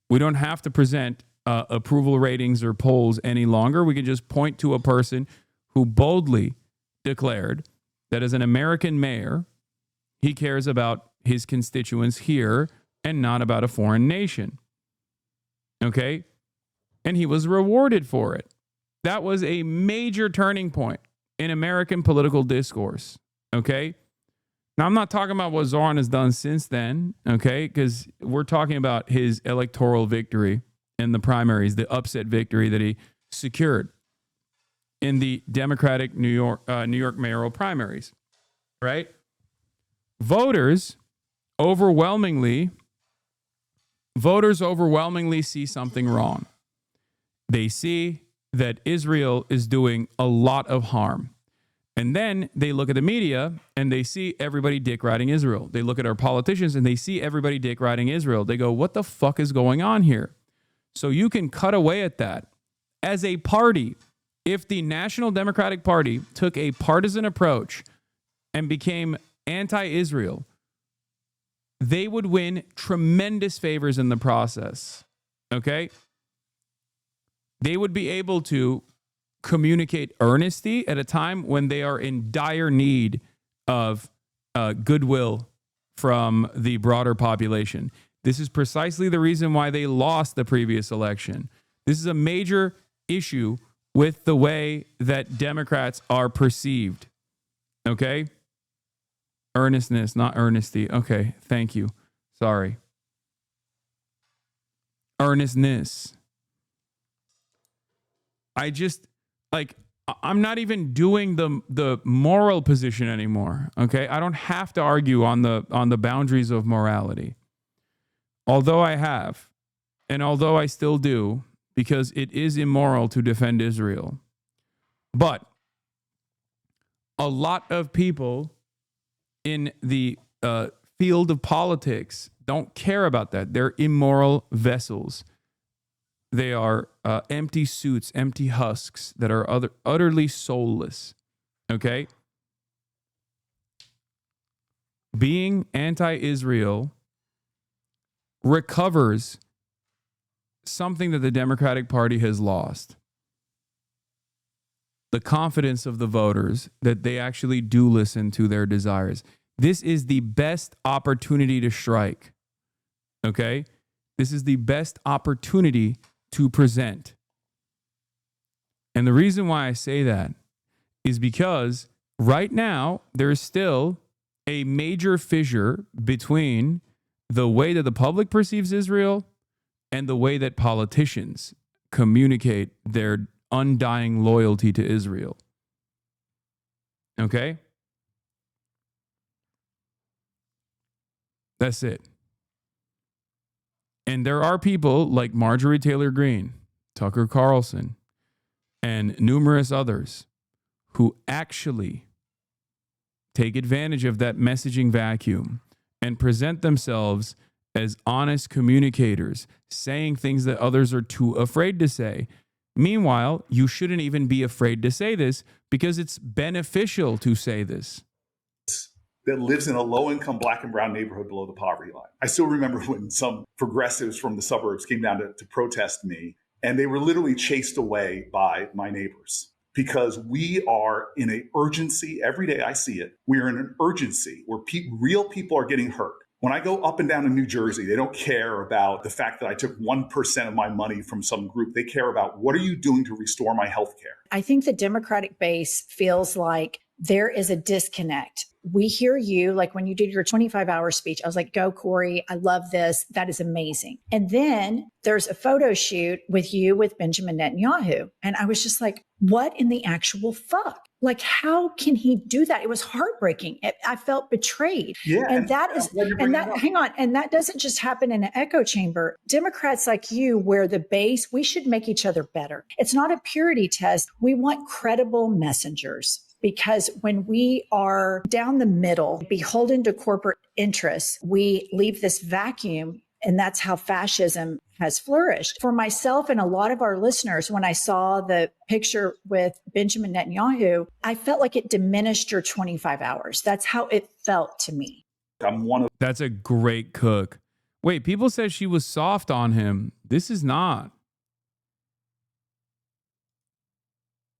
We don't have to present approval ratings or polls any longer. We can just point to a person who boldly declared that as an American mayor, he cares about his constituents here and not about a foreign nation. Okay? And he was rewarded for it. That was a major turning point in American political discourse. Okay? Now, I'm not talking about what Zohran has done since then, okay? Because we're talking about his electoral victory in the primaries, the upset victory that he secured in the Democratic New York mayoral primaries, right? Voters overwhelmingly see something wrong. They see that Israel is doing a lot of harm. And then they look at the media and they see everybody dick riding Israel. They look at our politicians and they see everybody dick riding Israel. They go, what the fuck is going on here? So you can cut away at that. As a party, if the National Democratic Party took a partisan approach and became anti-Israel, they would win tremendous favors in the process. Okay? They would be able to communicate earnesty at a time when they are in dire need of goodwill from the broader population. This is precisely the reason why they lost the previous election. This is a major issue with the way that Democrats are perceived. Okay? Earnestness, not earnesty. Okay, thank you. Sorry. Earnestness. I'm not even doing the moral position anymore. Okay, I don't have to argue on the boundaries of morality. Although I have, and although I still do, because it is immoral to defend Israel. But a lot of people in the field of politics don't care about that. They're immoral vessels. They are empty suits, empty husks that are utterly soulless. Okay? Being anti-Israel recovers something that the Democratic Party has lost. The confidence of the voters that they actually do listen to their desires. This is the best opportunity to strike. Okay? This is the best opportunity to present. And the reason why I say that is because right now, there's still a major fissure between the way that the public perceives Israel and the way that politicians communicate their undying loyalty to Israel. Okay? That's it. And there are people like Marjorie Taylor Greene, Tucker Carlson, and numerous others who actually take advantage of that messaging vacuum and present themselves as honest communicators, saying things that others are too afraid to say. Meanwhile, you shouldn't even be afraid to say this because it's beneficial to say this. That lives in a low-income black and brown neighborhood below the poverty line. I still remember when some progressives from the suburbs came down to protest me, and they were literally chased away by my neighbors because we are in an urgency. Every day I see it. We are in an urgency where real people are getting hurt. When I go up and down in New Jersey, they don't care about the fact that I took 1% of my money from some group. They care about what are you doing to restore my health care? I think the Democratic base feels like there is a disconnect. We hear you, like when you did your 25-hour speech, I was like, go, Corey. I love this. That is amazing. And then there's a photo shoot with you with Benjamin Netanyahu. And I was just like, what in the actual fuck? Like, how can he do that? It was heartbreaking. I felt betrayed. Yeah, and that hang on. And that doesn't just happen in an echo chamber. Democrats like you, where the base, we should make each other better. It's not a purity test. We want credible messengers. Because when we are down the middle, beholden to corporate interests, we leave this vacuum, and that's how fascism has flourished. For myself and a lot of our listeners, when I saw the picture with Benjamin Netanyahu, I felt like it diminished your 25 hours. That's how it felt to me. That's a great cook. Wait, people said she was soft on him. This is not.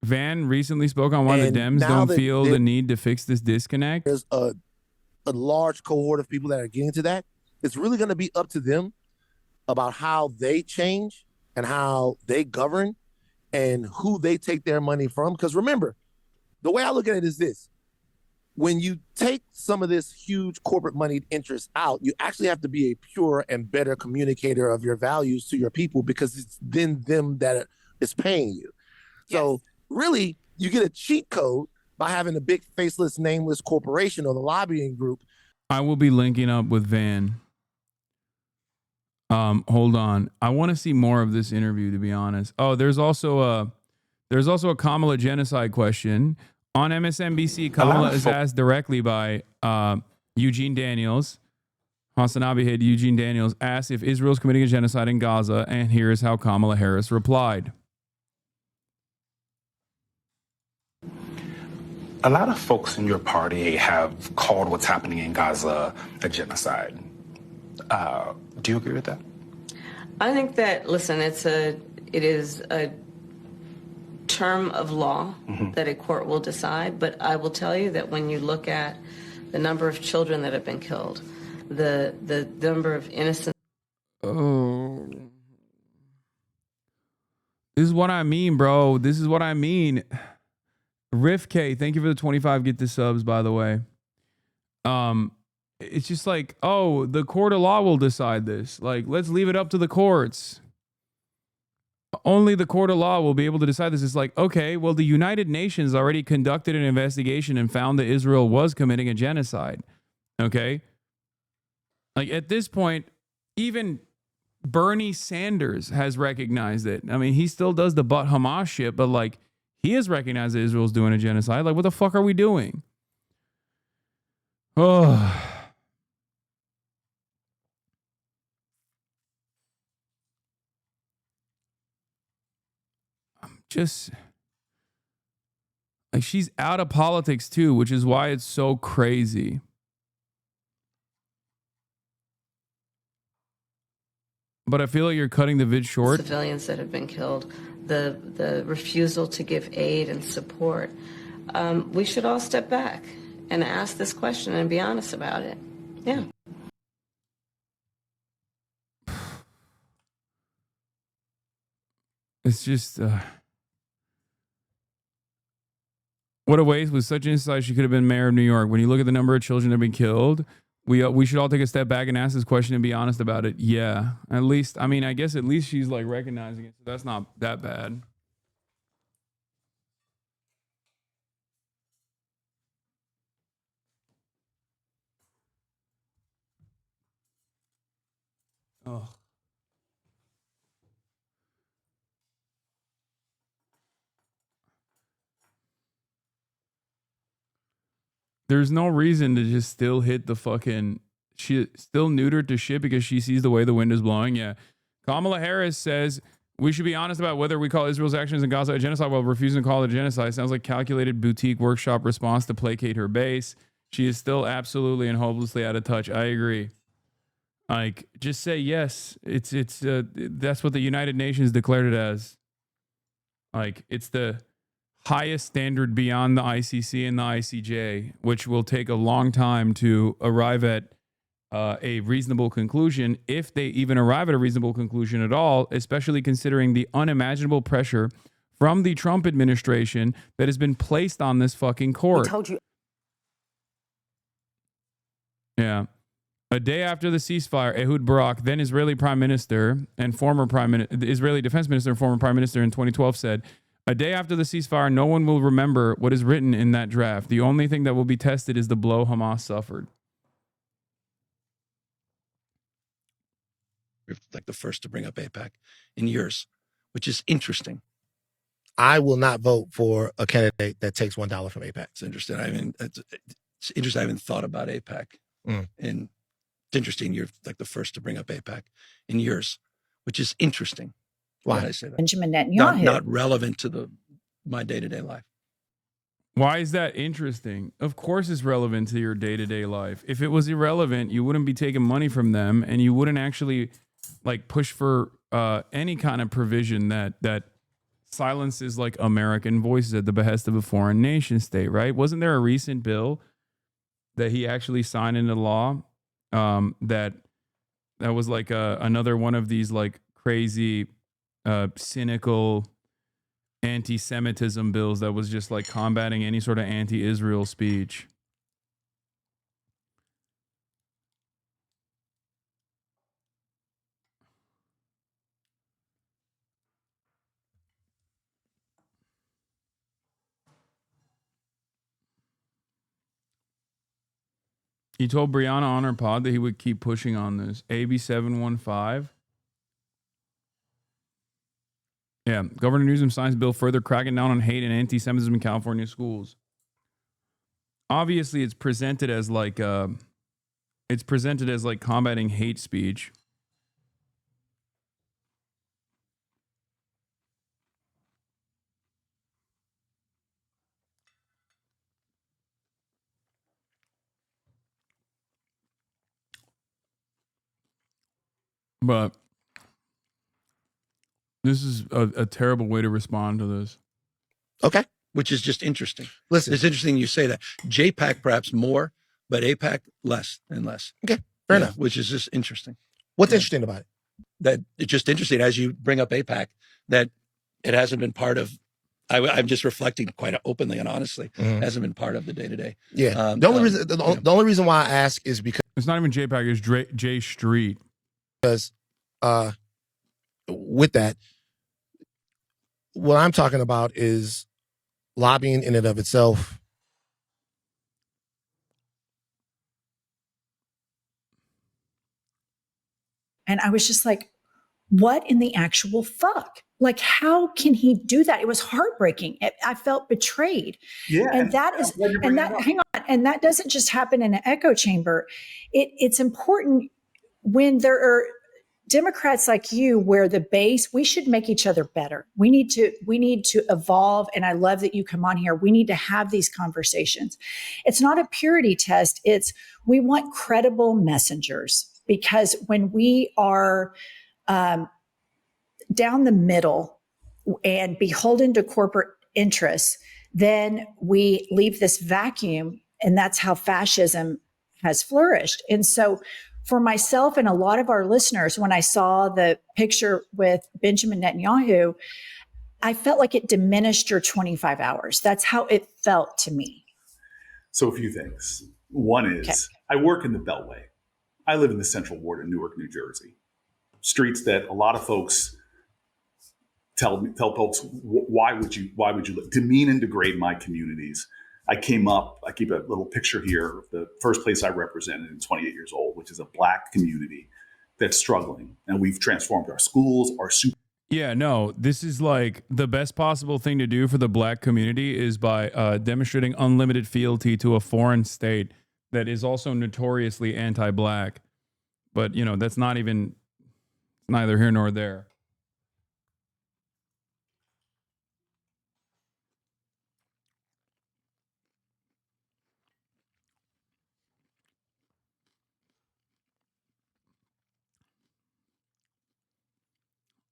Van recently spoke on why the Dems don't feel the need to fix this disconnect. There's a large cohort of people that are getting to that. It's really going to be up to them about how they change and how they govern and who they take their money from. Because remember, the way I look at it is this. When you take some of this huge corporate moneyed interest out, you actually have to be a pure and better communicator of your values to your people because it's then them that is paying you. Yes. So really, you get a cheat code by having a big faceless, nameless corporation or the lobbying group. I will be linking up with Van. Hold on. I want to see more of this interview, to be honest. Oh, there's also a Kamala genocide question. On MSNBC, Kamala is asked directly by Eugene Daniels. HasanAbi head Eugene Daniels asked if Israel's committing a genocide in Gaza, and here's how Kamala Harris replied. A lot of folks in your party have called what's happening in Gaza a genocide. Do you agree with that? I think that, listen, it is a term of law that a court will decide, but I will tell you that when you look at the number of children that have been killed, the number of innocent. Oh. This is what I mean, bro. This is what I mean. Riff K, thank you for the 25 get the subs, by the way. It's just like, oh, the court of law will decide this. Like, let's leave it up to the courts. Only the court of law will be able to decide this. It's like, okay, well, the United Nations already conducted an investigation and found that Israel was committing a genocide. Okay? Like, at this point, even Bernie Sanders has recognized it. I mean, he still does the but Hamas shit, but like, he has recognized that Israel's doing a genocide. Like, what the fuck are we doing? Oh. I'm just... like, she's out of politics, too, which is why it's so crazy. But I feel like you're cutting the vid short. Civilians that have been killed, the refusal to give aid and support. We should all step back and ask this question and be honest about it. Yeah. It's just... What a waste. With such insight, she could have been mayor of New York. When you look at the number of children that have been killed, we should all take a step back and ask this question and be honest about it. Yeah, at least, I mean, I guess at least she's like recognizing it. So that's not that bad. Oh. There's no reason to just still hit the fucking shit, still neutered to shit because she sees the way the wind is blowing. Yeah. Kamala Harris says we should be honest about whether we call Israel's actions in Gaza a genocide while refusing to call it a genocide. Sounds like calculated boutique workshop response to placate her base. She is still absolutely and hopelessly out of touch. I agree. Like, just say yes. It's that's what the United Nations declared it as. Like, it's the highest standard beyond the ICC and the ICJ, which will take a long time to arrive at a reasonable conclusion, if they even arrive at a reasonable conclusion at all, especially considering the unimaginable pressure from the Trump administration that has been placed on this fucking court. We told you. Yeah. A day after the ceasefire, Ehud Barak, then Israeli Prime Minister and former Israeli Defense Minister and former Prime Minister in 2012 said, a day after the ceasefire, no one will remember what is written in that draft. The only thing that will be tested is the blow Hamas suffered. You're like the first to bring up AIPAC in years, which is interesting. I will not vote for a candidate that takes $1 from AIPAC. It's interesting. It's interesting. I haven't thought about AIPAC. And it's interesting. You're like the first to bring up AIPAC in years, which is interesting. Why did I say that? Benjamin Netanyahu. Not relevant to my day-to-day life. Why is that interesting? Of course it's relevant to your day-to-day life. If it was irrelevant, you wouldn't be taking money from them and you wouldn't actually like push for any kind of provision that silences like American voices at the behest of a foreign nation state, right? Wasn't there a recent bill that he actually signed into law that was like another one of these like crazy cynical anti-Semitism bills that was just like combating any sort of anti-Israel speech? He told Brianna on her pod that he would keep pushing on this. AB715. Yeah, Governor Newsom signs bill further cracking down on hate and anti-Semitism in California schools. Obviously, it's presented as like combating hate speech. But this is a terrible way to respond to this. Okay. Which is just interesting. Listen. It's interesting you say that. JPAC perhaps more, but AIPAC less and less. Okay. Fair enough. Which is just interesting. What's interesting about it? That it's just interesting as you bring up AIPAC that it hasn't been part of. I'm just reflecting quite openly and honestly. Hasn't been part of the day-to-day. Yeah. The only reason why I ask is because it's not even JPAC, it's J Street. Because with that, what I'm talking about is lobbying in and of itself. And I was just like, what in the actual fuck? Like, how can he do that? It was heartbreaking. I felt betrayed. Yeah. And hang on. And that doesn't just happen in an echo chamber. It's important when there are Democrats like you, where the base, we should make each other better. We need to evolve. And I love that you come on here. We need to have these conversations. It's not a purity test. We want credible messengers, because when we are down the middle and beholden to corporate interests, then we leave this vacuum, and that's how fascism has flourished. And so for myself and a lot of our listeners, when I saw the picture with Benjamin Netanyahu, I felt like it diminished your 25 hours. That's how it felt to me. So a few things. One is I work in the Beltway. I live in the Central Ward in Newark, New Jersey. Streets that a lot of folks tell folks, why would you demean and degrade my communities? I keep a little picture here of the first place I represented in 28 years old, which is a Black community that's struggling. And we've transformed our schools, our super. Yeah, no, this is like the best possible thing to do for the Black community is by demonstrating unlimited fealty to a foreign state that is also notoriously anti-Black. But, you know, that's not even neither here nor there.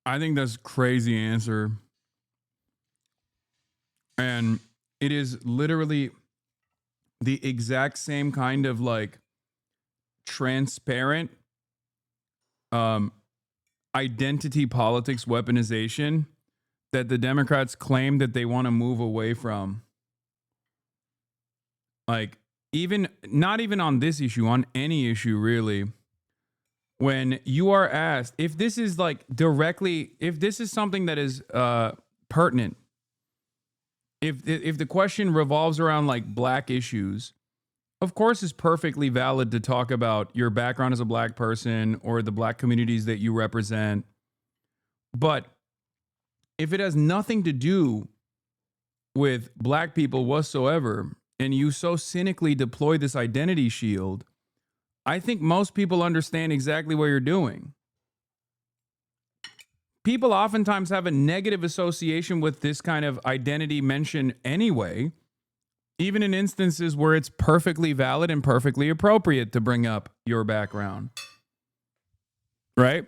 I think that's a crazy answer. And it is literally the exact same kind of like transparent identity politics weaponization that the Democrats claim that they want to move away from. Like, not even on this issue, on any issue really. When you are asked if this is like directly, if this is something that is pertinent, if the question revolves around like Black issues, of course it's perfectly valid to talk about your background as a Black person or the Black communities that you represent. But if it has nothing to do with Black people whatsoever, and you so cynically deploy this identity shield, I think most people understand exactly what you're doing. People oftentimes have a negative association with this kind of identity mention anyway, even in instances where it's perfectly valid and perfectly appropriate to bring up your background. Right?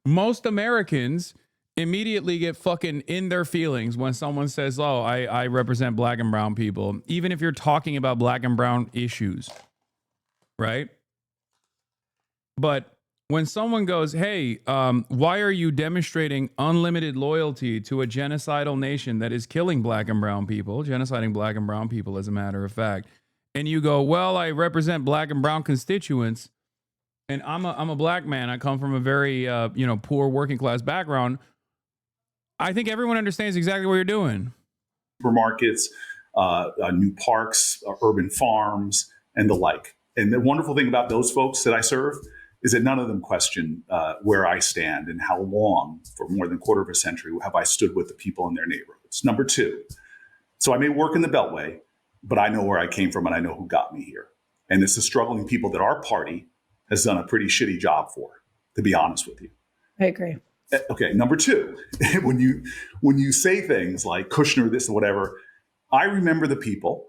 Most Americans immediately get fucking in their feelings when someone says, oh, I represent Black and brown people, even if you're talking about Black and brown issues. Right? But when someone goes, hey, why are you demonstrating unlimited loyalty to a genocidal nation that is killing Black and brown people, genociding Black and brown people, as a matter of fact, and you go, well, I represent Black and brown constituents, and I'm a Black man, I come from a very poor working class background, I think everyone understands exactly what you're doing. Supermarkets, new parks, urban farms, and the like. And the wonderful thing about those folks that I serve is that none of them question where I stand and how long, for more than a quarter of a century, have I stood with the people in their neighborhoods. Number two, so I may work in the Beltway, but I know where I came from and I know who got me here. And it's the struggling people that our party has done a pretty shitty job for, to be honest with you. I agree. Okay, number two, when you say things like Kushner, this and whatever, I remember the people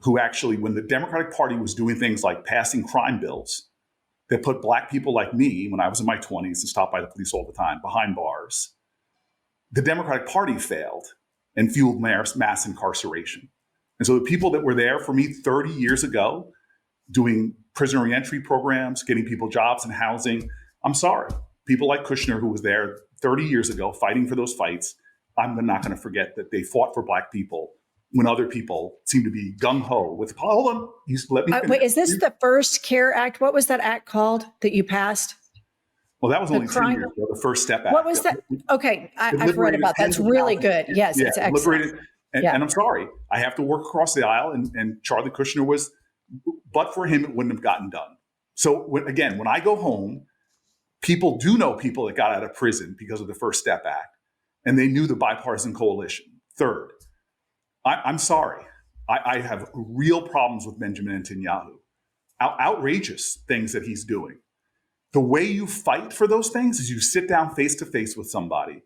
who actually, when the Democratic Party was doing things like passing crime bills that put Black people like me, when I was in my 20s and stopped by the police all the time, behind bars, the Democratic Party failed and fueled mass incarceration. And so the people that were there for me 30 years ago, doing prisoner reentry programs, getting people jobs and housing, I'm sorry. People like Kushner, who was there 30 years ago fighting for those fights, I'm not going to forget that they fought for Black people when other people seem to be gung-ho with, hold on, you let me finish. Wait, is this the first CARE Act? What was that act called that you passed? Well, that was only 2 years ago, the First Step Act. What was that? Okay, I've read about that. That's really good. Yes, it's excellent. And I'm sorry, I have to work across the aisle, and Charlie Kushner was, but for him, it wouldn't have gotten done. So when I go home, people do know people that got out of prison because of the First Step Act, and they knew the bipartisan coalition. Third, I'm sorry. I have real problems with Benjamin Netanyahu. Outrageous things that he's doing. The way you fight for those things is you sit down face to face with somebody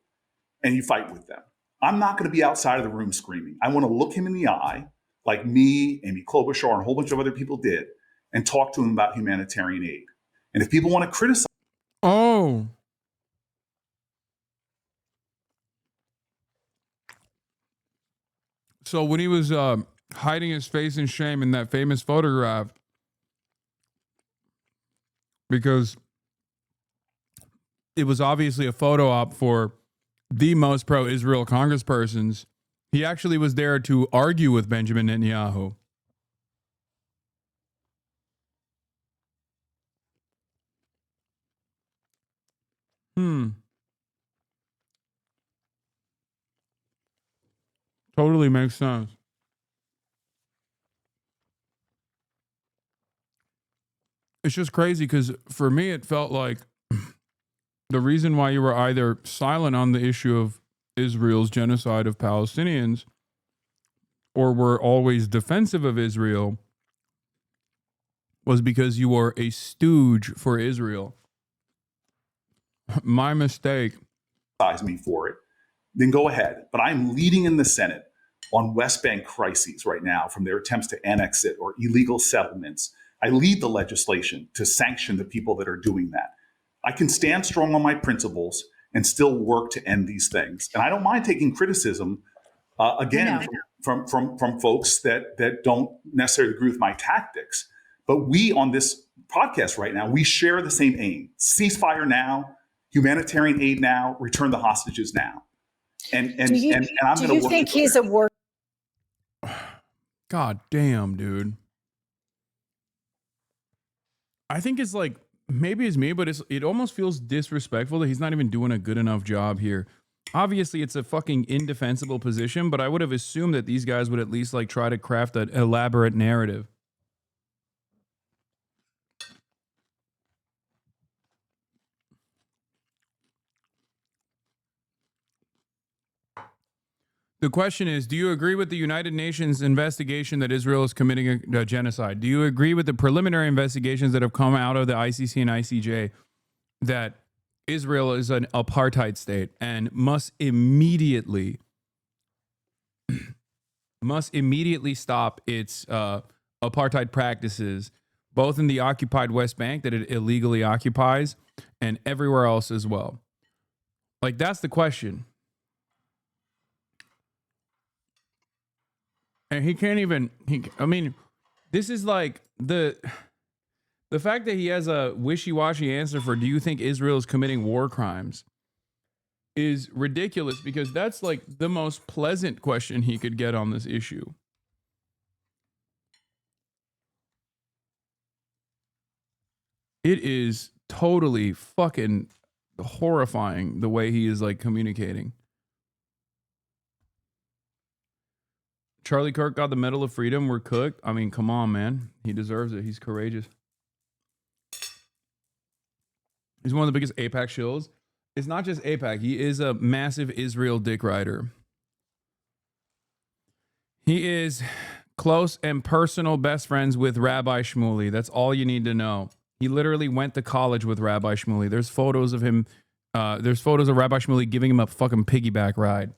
and you fight with them. I'm not going to be outside of the room screaming. I want to look him in the eye, like me, Amy Klobuchar, and a whole bunch of other people did, and talk to him about humanitarian aid. And if people want to criticize. Oh. So when he was hiding his face in shame in that famous photograph, because it was obviously a photo op for the most pro-Israel congresspersons. He actually was there to argue with Benjamin Netanyahu. Totally makes sense. It's just crazy because for me, it felt like the reason why you were either silent on the issue of Israel's genocide of Palestinians or were always defensive of Israel was because you were a stooge for Israel. My mistake. Me for it, then go ahead. But I'm leading in the Senate on West Bank crises right now, from their attempts to annex it or illegal settlements. I lead the legislation to sanction the people that are doing that. I can stand strong on my principles and still work to end these things. And I don't mind taking criticism, again, from folks that don't necessarily agree with my tactics. But we on this podcast right now, we share the same aim: ceasefire now, humanitarian aid now, return the hostages now. And I'm going to work. Do you think he's a work? God damn, dude. I think it's like, maybe it's me, but it almost feels disrespectful that he's not even doing a good enough job here. Obviously, it's a fucking indefensible position, but I would have assumed that these guys would at least like try to craft an elaborate narrative. The question is, do you agree with the United Nations investigation that Israel is committing a genocide? Do you agree with the preliminary investigations that have come out of the ICC and ICJ that Israel is an apartheid state and must immediately stop its apartheid practices, both in the occupied West Bank that it illegally occupies and everywhere else as well? Like, that's the question. And he can't even, I mean, this is like the fact that he has a wishy-washy answer for, do you think Israel is committing war crimes, is ridiculous, because that's like the most pleasant question he could get on this issue. It is totally fucking horrifying the way he is like communicating. Charlie Kirk got the Medal of Freedom. We're cooked. I mean, come on, man. He deserves it. He's courageous. He's one of the biggest AIPAC shills. It's not just AIPAC. He is a massive Israel dick rider. He is close and personal best friends with Rabbi Shmuley. That's all you need to know. He literally went to college with Rabbi Shmuley. There's photos of him. There's photos of Rabbi Shmuley giving him a fucking piggyback ride.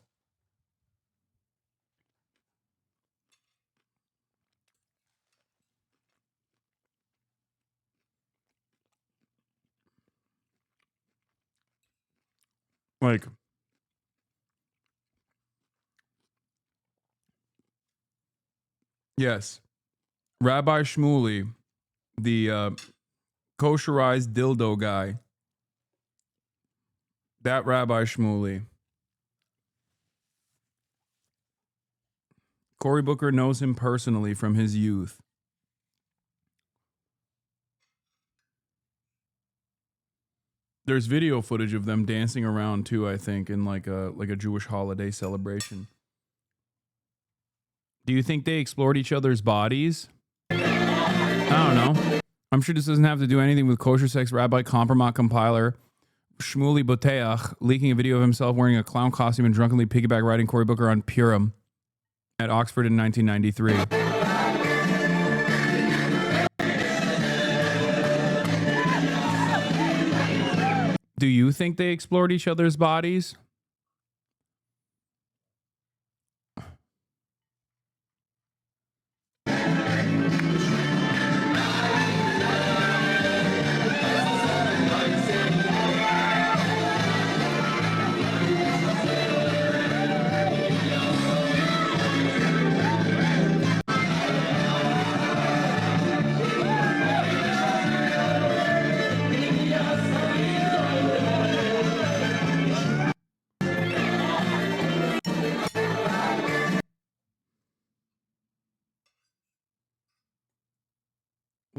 Like, yes, Rabbi Shmuley, the kosherized dildo guy, that Rabbi Shmuley. Cory Booker knows him personally from his youth. There's video footage of them dancing around too, I think, in like a Jewish holiday celebration. Do you think they explored each other's bodies? I don't know. I'm sure this doesn't have to do anything with kosher sex rabbi compromat compiler Shmuley Boteach leaking a video of himself wearing a clown costume and drunkenly piggyback riding Cory Booker on Purim at Oxford in 1993. Do you think they explored each other's bodies?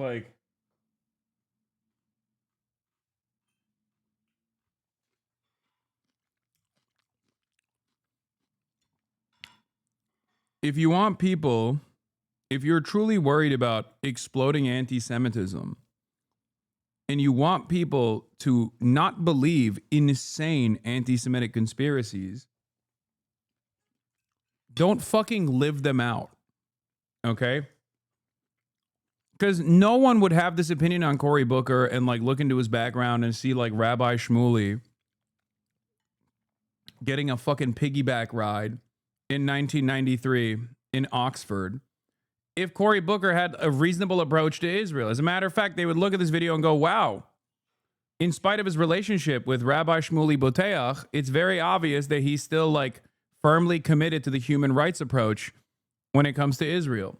Like, if you want people, if you're truly worried about exploding anti-Semitism, and you want people to not believe insane anti-Semitic conspiracies, don't fucking live them out, okay? Because no one would have this opinion on Cory Booker and like look into his background and see like Rabbi Shmuley getting a fucking piggyback ride in 1993 in Oxford if Cory Booker had a reasonable approach to Israel. As a matter of fact, they would look at this video and go, wow, in spite of his relationship with Rabbi Shmuley Boteach, it's very obvious that he's still like firmly committed to the human rights approach when it comes to Israel.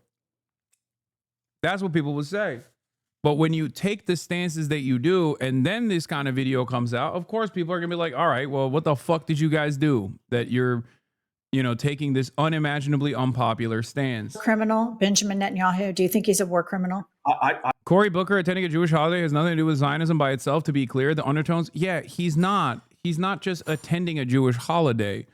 That's what people would say. But when you take the stances that you do and then this kind of video comes out, of course, people are going to be like, all right, well, what the fuck did you guys do that you're, taking this unimaginably unpopular stance? Criminal, Benjamin Netanyahu. Do you think he's a war criminal? Cory Booker attending a Jewish holiday has nothing to do with Zionism by itself, to be clear. The undertones, yeah, he's not. He's not just attending a Jewish holiday.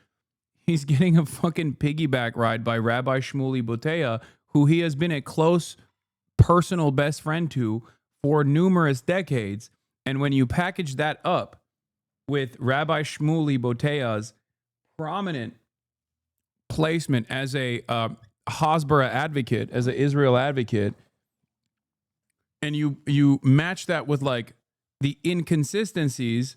He's getting a fucking piggyback ride by Rabbi Shmuley Boteach, who he has been a close personal best friend to for numerous decades. And when you package that up with Rabbi Shmuley Boteach's prominent placement as a Hasbara advocate, as an Israel advocate, and you match that with like the inconsistencies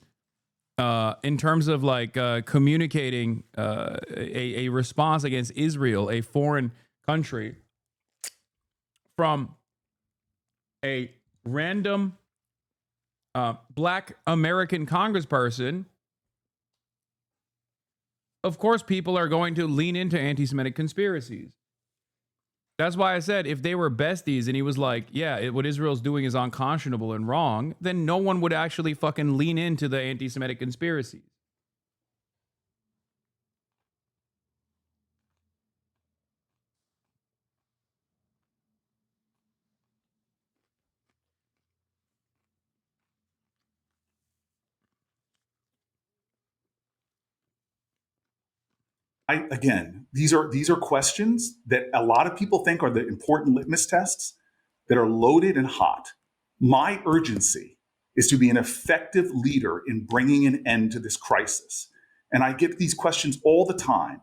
in terms of like communicating a response against Israel, a foreign country, from a random black American congressperson, of course people are going to lean into anti-Semitic conspiracies. That's why I said if they were besties and he was like, yeah, what Israel's doing is unconscionable and wrong, then no one would actually fucking lean into the anti-Semitic conspiracies. Again, these are questions that a lot of people think are the important litmus tests that are loaded and hot. My urgency is to be an effective leader in bringing an end to this crisis. And I get these questions all the time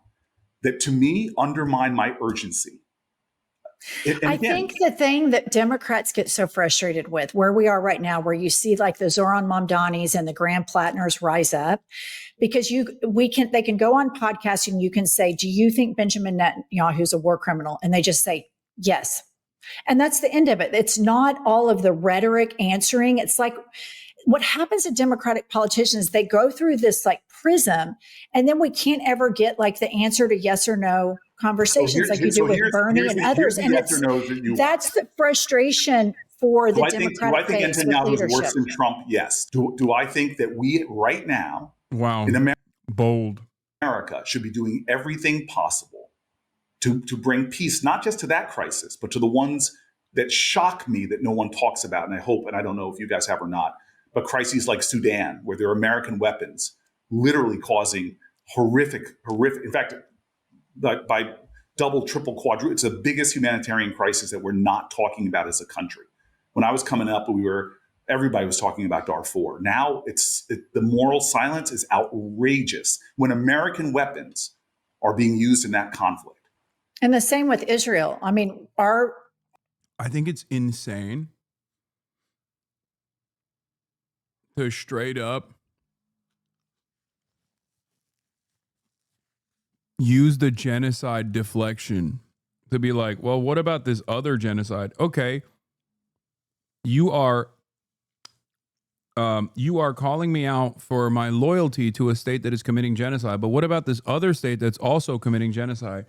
that to me undermine my urgency. I think the thing that Democrats get so frustrated with, where we are right now, where you see like the Zoran Mamdanis and the Graham Plattners rise up, because they can go on podcasts and you can say, do you think Benjamin Netanyahu is a war criminal? And they just say, yes. And that's the end of it. It's not all of the rhetoric answering. It's like what happens to Democratic politicians, they go through this like prism, and then we can't ever get like the answer to yes or no conversations like you do with Bernie and others. And that's the frustration for the Democratic base with leadership. Do I think Netanyahu is worse than Trump? Yes. Do I think that we right now, in America, should be doing everything possible to bring peace, not just to that crisis, but to the ones that shock me that no one talks about, and I hope, and I don't know if you guys have or not, but crises like Sudan, where there are American weapons literally causing horrific, in fact, by double, triple, quadruple, it's the biggest humanitarian crisis that we're not talking about as a country. When I was coming up, everybody was talking about Darfur. Now the moral silence is outrageous when American weapons are being used in that conflict. And the same with Israel. I mean, I think it's insane to straight up use the genocide deflection to be like, well, what about this other genocide? Okay, you are calling me out for my loyalty to a state that is committing genocide, but what about this other state that's also committing genocide,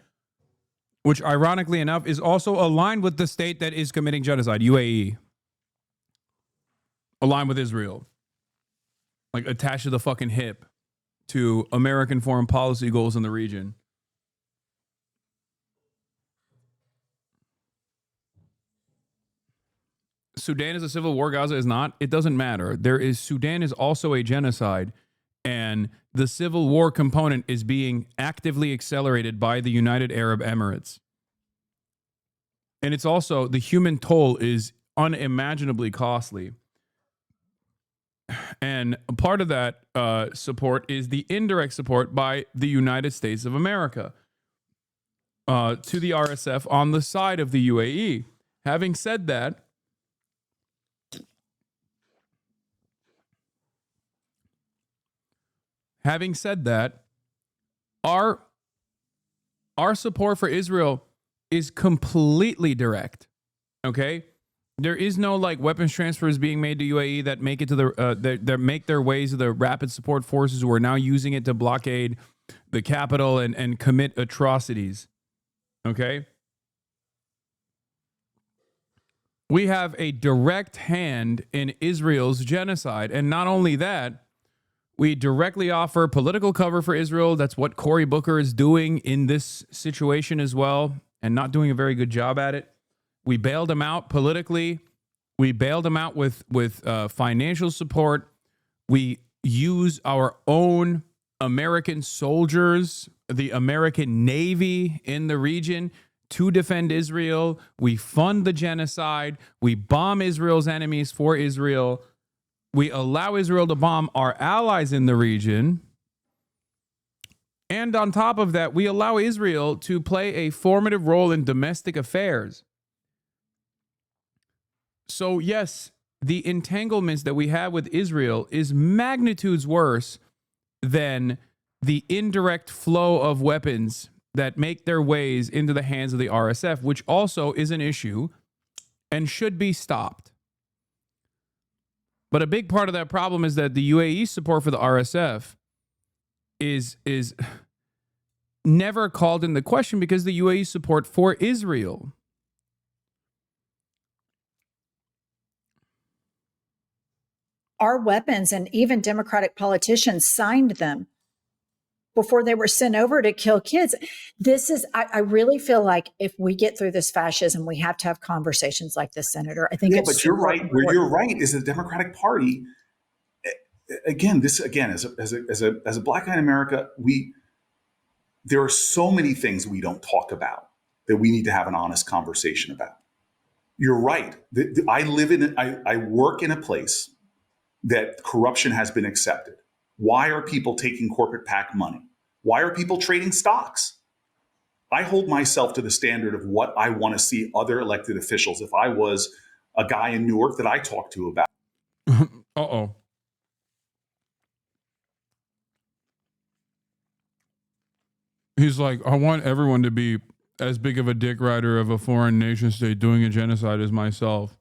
which ironically enough is also aligned with the state that is committing genocide, UAE, aligned with Israel, like attached to the fucking hip to American foreign policy goals in the region. Sudan is a civil war, Gaza is not. It doesn't matter. Sudan is also a genocide, and the civil war component is being actively accelerated by the United Arab Emirates. And it's also, the human toll is unimaginably costly. And part of that support is the indirect support by the United States of America to the RSF on the side of the UAE. Having said that, our support for Israel is completely direct. Okay? There is no like weapons transfers being made to UAE that make it to that make their ways to the rapid support forces who are now using it to blockade the capital and commit atrocities. Okay? We have a direct hand in Israel's genocide. And not only that, we directly offer political cover for Israel. That's what Cory Booker is doing in this situation as well, and not doing a very good job at it. We bailed him out politically. We bailed him out with financial support. We use our own American soldiers, the American Navy in the region, to defend Israel. We fund the genocide. We bomb Israel's enemies for Israel. We allow Israel to bomb our allies in the region. And on top of that, we allow Israel to play a formative role in domestic affairs. So yes, the entanglements that we have with Israel is magnitudes worse than the indirect flow of weapons that make their ways into the hands of the RSF, which also is an issue and should be stopped. But a big part of that problem is that the UAE support for the RSF is never called into question because the UAE support for Israel. Our weapons and even Democratic politicians signed them before they were sent over to kill kids. I really feel like if we get through this fascism, we have to have conversations like this, Senator. I think it's but you're right. important. Where you're right is the Democratic Party. As a black guy in America, there are so many things we don't talk about that we need to have an honest conversation about. You're right. I work in a place that corruption has been accepted. Why are people taking corporate PAC money? Why are people trading stocks? I hold myself to the standard of what I want to see other elected officials, if I was a guy in Newark that I talked to about. Uh-oh. He's like, I want everyone to be as big of a dick rider of a foreign nation state doing a genocide as myself.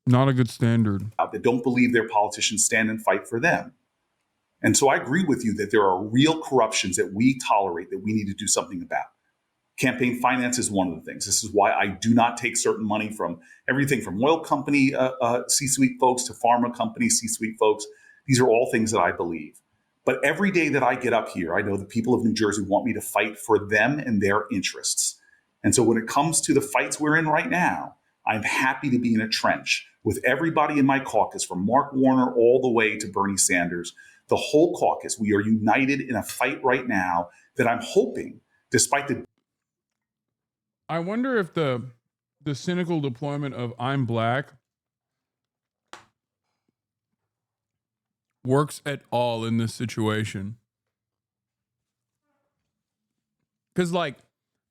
Not a good standard. That don't believe their politicians stand and fight for them. And so I agree with you that there are real corruptions that we tolerate that we need to do something about. Campaign finance is one of the things. This is why I do not take certain money from everything from oil company C-suite folks to pharma company C-suite folks. These are all things that I believe. But every day that I get up here, I know the people of New Jersey want me to fight for them and their interests. And so when it comes to the fights we're in right now, I'm happy to be in a trench with everybody in my caucus, from Mark Warner all the way to Bernie Sanders, the whole caucus. We are united in a fight right now that I'm hoping, despite the... I wonder if the cynical deployment of I'm black works at all in this situation. Because, like,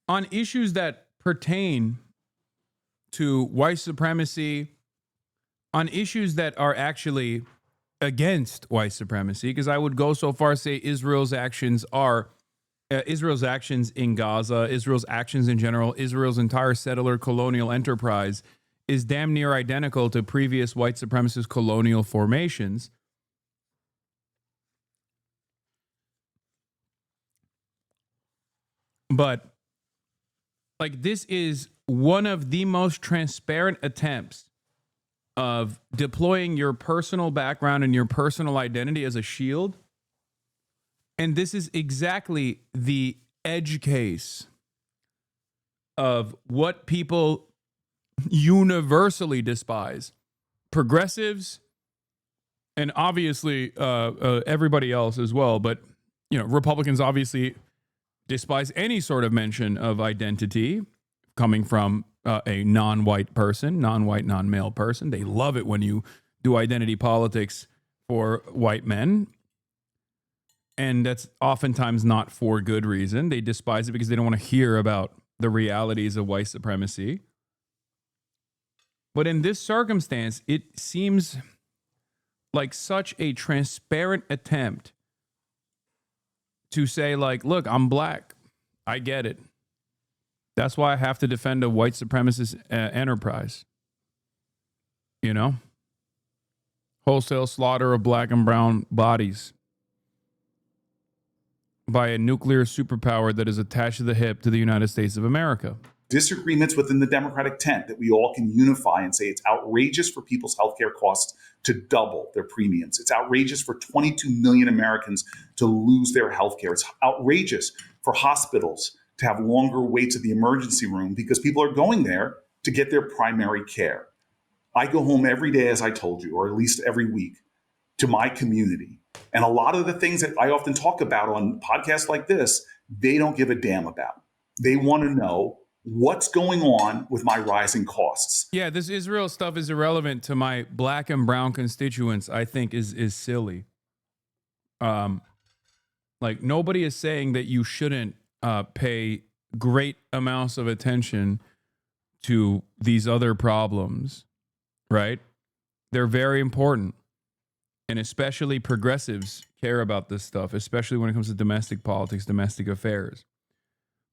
on issues that pertain to white supremacy, on issues that are actually against white supremacy, because I would go so far as say Israel's actions in Gaza, Israel's actions in general, Israel's entire settler colonial enterprise is damn near identical to previous white supremacist colonial formations. But, like, this is one of the most transparent attempts of deploying your personal background and your personal identity as a shield. And this is exactly the edge case of what people universally despise. Progressives and obviously everybody else as well. But, Republicans obviously despise any sort of mention of identity coming from a non-white person, non-white, non-male person. They love it when you do identity politics for white men. And that's oftentimes not for good reason. They despise it because they don't want to hear about the realities of white supremacy. But in this circumstance, it seems like such a transparent attempt to say, like, look, I'm black. I get it. That's why I have to defend a white supremacist enterprise. Wholesale slaughter of black and brown bodies by a nuclear superpower that is attached to the hip to the United States of America. Disagreements within the Democratic tent that we all can unify and say it's outrageous for people's healthcare costs to double their premiums. It's outrageous for 22 million Americans to lose their healthcare. It's outrageous for hospitals to have longer waits at the emergency room because people are going there to get their primary care. I go home every day, as I told you, or at least every week, to my community. And a lot of the things that I often talk about on podcasts like this, they don't give a damn about. They want to know what's going on with my rising costs. Yeah, this Israel stuff is irrelevant to my black and brown constituents, I think is silly. Like, nobody is saying that you shouldn't pay great amounts of attention to these other problems, right? They're very important. And especially progressives care about this stuff, especially when it comes to domestic politics, domestic affairs.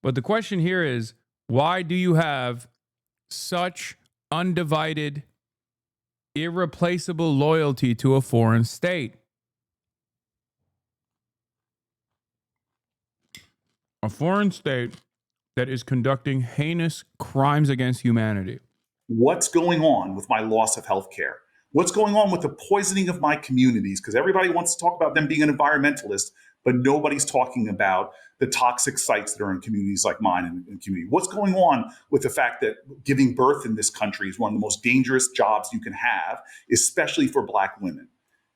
But the question here is, why do you have such undivided, irreplaceable loyalty to a foreign state? A foreign state that is conducting heinous crimes against humanity. What's going on with my loss of health care? What's going on with the poisoning of my communities? Because everybody wants to talk about them being an environmentalist, but nobody's talking about the toxic sites that are in communities like mine and community. What's going on with the fact that giving birth in this country is one of the most dangerous jobs you can have, especially for Black women?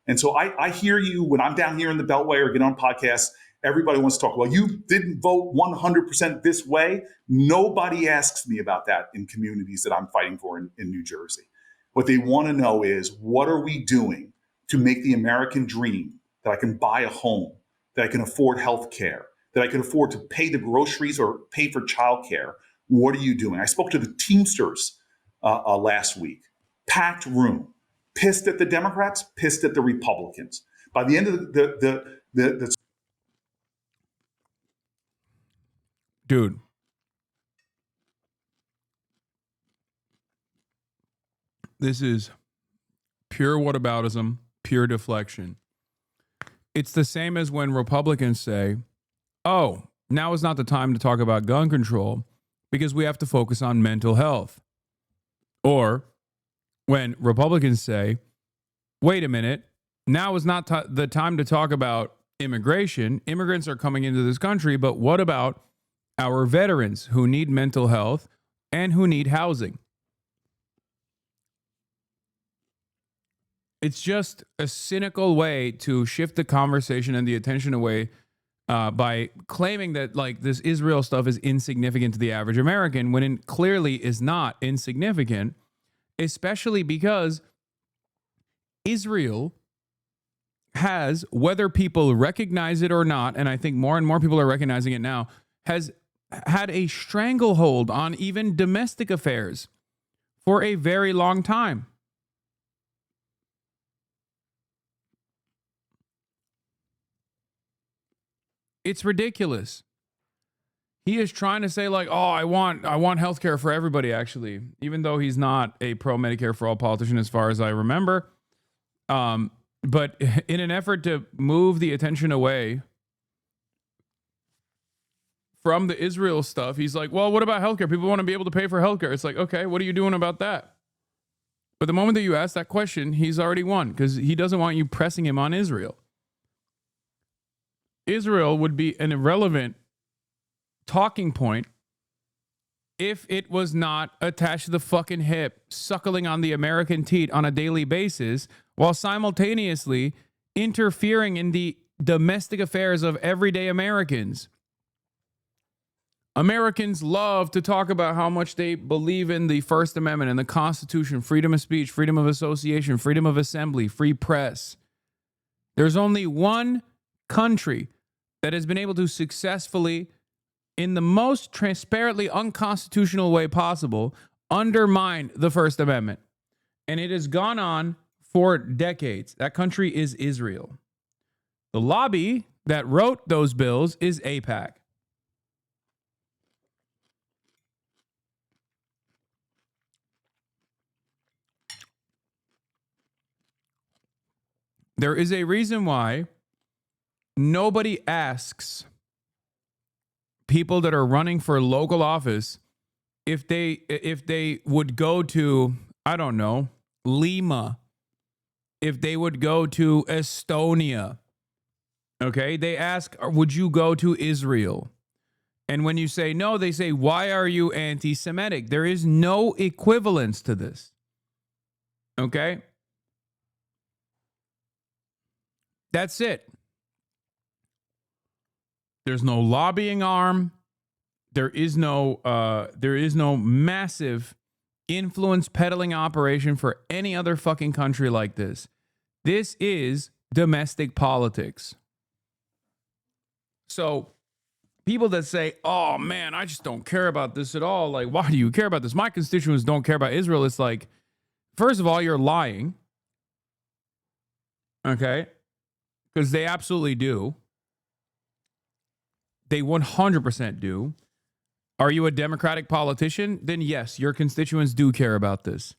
And so I hear you when I'm down here in the Beltway or get on podcasts, everybody wants to talk, well, you didn't vote 100% this way. Nobody asks me about that in communities that I'm fighting for in New Jersey. What they want to know is, what are we doing to make the American dream that I can buy a home, that I can afford health care, that I can afford to pay the groceries or pay for childcare? What are you doing? I spoke to the Teamsters last week. Packed room. Pissed at the Democrats, pissed at the Republicans. By the end of the Dude. This is pure whataboutism, pure deflection. It's the same as when Republicans say, oh, now is not the time to talk about gun control because we have to focus on mental health. Or when Republicans say, wait a minute, now is not the time to talk about immigration. Immigrants are coming into this country, but what about our veterans who need mental health and who need housing? It's just a cynical way to shift the conversation and the attention away by claiming that, like, this Israel stuff is insignificant to the average American when it clearly is not insignificant, especially because Israel has, whether people recognize it or not, and I think more and more people are recognizing it now, has had a stranglehold on even domestic affairs for a very long time. It's ridiculous. He is trying to say, like, oh, I want healthcare for everybody, actually, even though he's not a pro-Medicare for all politician as far as I remember. But in an effort to move the attention away from the Israel stuff, he's like, well, what about healthcare? People want to be able to pay for healthcare. It's like, okay, what are you doing about that? But the moment that you ask that question, he's already won because he doesn't want you pressing him on Israel. Israel would be an irrelevant talking point if it was not attached to the fucking hip, suckling on the American teat on a daily basis, while simultaneously interfering in the domestic affairs of everyday Americans. Americans love to talk about how much they believe in the First Amendment and the Constitution, freedom of speech, freedom of association, freedom of assembly, free press. There's only one country that has been able to successfully, in the most transparently unconstitutional way possible, undermine the First Amendment. And it has gone on for decades. That country is Israel. The lobby that wrote those bills is AIPAC. There is a reason why nobody asks people that are running for local office if they would go to, I don't know, Lima, if they would go to Estonia. Okay, they ask, would you go to Israel? And when you say no, they say, why are you anti-Semitic? There is no equivalence to this. Okay? That's it. There's no lobbying arm. There is no massive influence peddling operation for any other fucking country like this. This is domestic politics. So people that say, oh man, I just don't care about this at all. Like, why do you care about this? My constituents don't care about Israel. It's like, first of all, you're lying. Okay? Because they absolutely do. They 100% do. Are you a Democratic politician? Then yes, your constituents do care about this.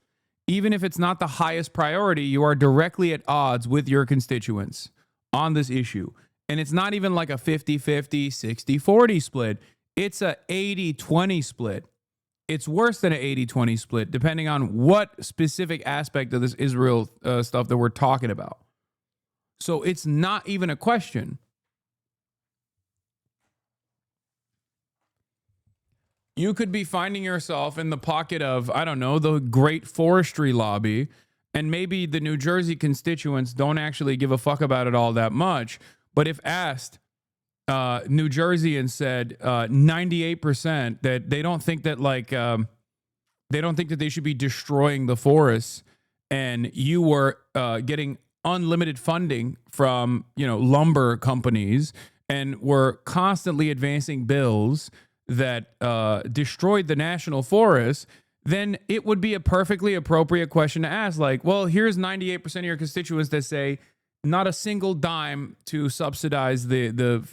Even if it's not the highest priority, you are directly at odds with your constituents on this issue. And it's not even like a 50-50, 60-40 split. It's a 80-20 split. It's worse than an 80-20 split, depending on what specific aspect of this Israel stuff that we're talking about. So it's not even a question. You could be finding yourself in the pocket of, I don't know, the great forestry lobby, and maybe the New Jersey constituents don't actually give a fuck about it all that much. But if asked, New Jerseyans said 98% that they don't think that they don't think that they should be destroying the forests, and you were getting unlimited funding from, lumber companies, and were constantly advancing bills that destroyed the national forest, then it would be a perfectly appropriate question to ask. Like, well, here's 98% of your constituents that say not a single dime to subsidize the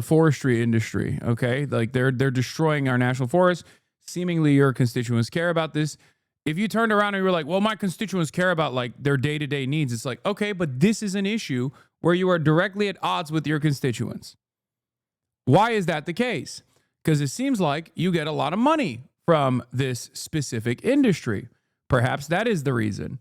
forestry industry. Okay, like they're destroying our national forest. Seemingly, your constituents care about this. If you turned around and you were like, well, my constituents care about like their day-to-day needs, it's like, okay, but this is an issue where you are directly at odds with your constituents. Why is that the case? Because it seems like you get a lot of money from this specific industry. Perhaps that is the reason.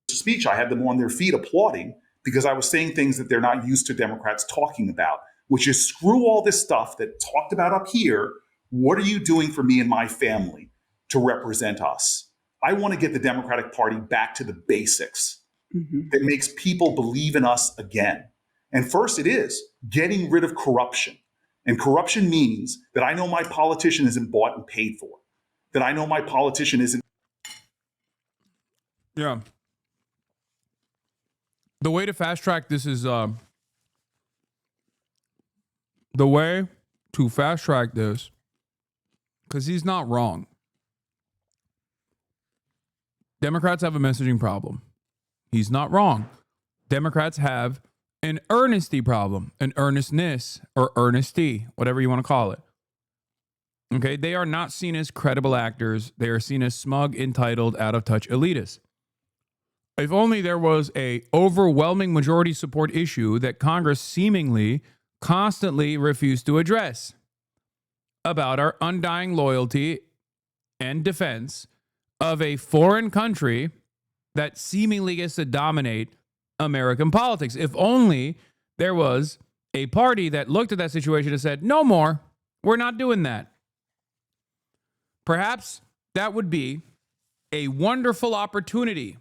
Speech, I had them on their feet applauding because I was saying things that they're not used to Democrats talking about, which is screw all this stuff that talked about up here. What are you doing for me and my family to represent us? I want to get the Democratic Party back to the basics that makes people believe in us again. And first it is getting rid of corruption. And corruption means that I know my politician isn't bought and paid for, that I know my politician isn't. Yeah. The way to fast track this is the way to fast track this, because he's not wrong. Democrats have a messaging problem. He's not wrong. Democrats have an earnesty problem, an earnestness or earnesty, whatever you want to call it. Okay, they are not seen as credible actors. They are seen as smug, entitled, out-of-touch elitists. If only there was a overwhelming majority support issue that Congress seemingly constantly refused to address about our undying loyalty and defense of a foreign country that seemingly gets to dominate American politics. If only there was a party that looked at that situation and said, no more, we're not doing that. Perhaps that would be a wonderful opportunity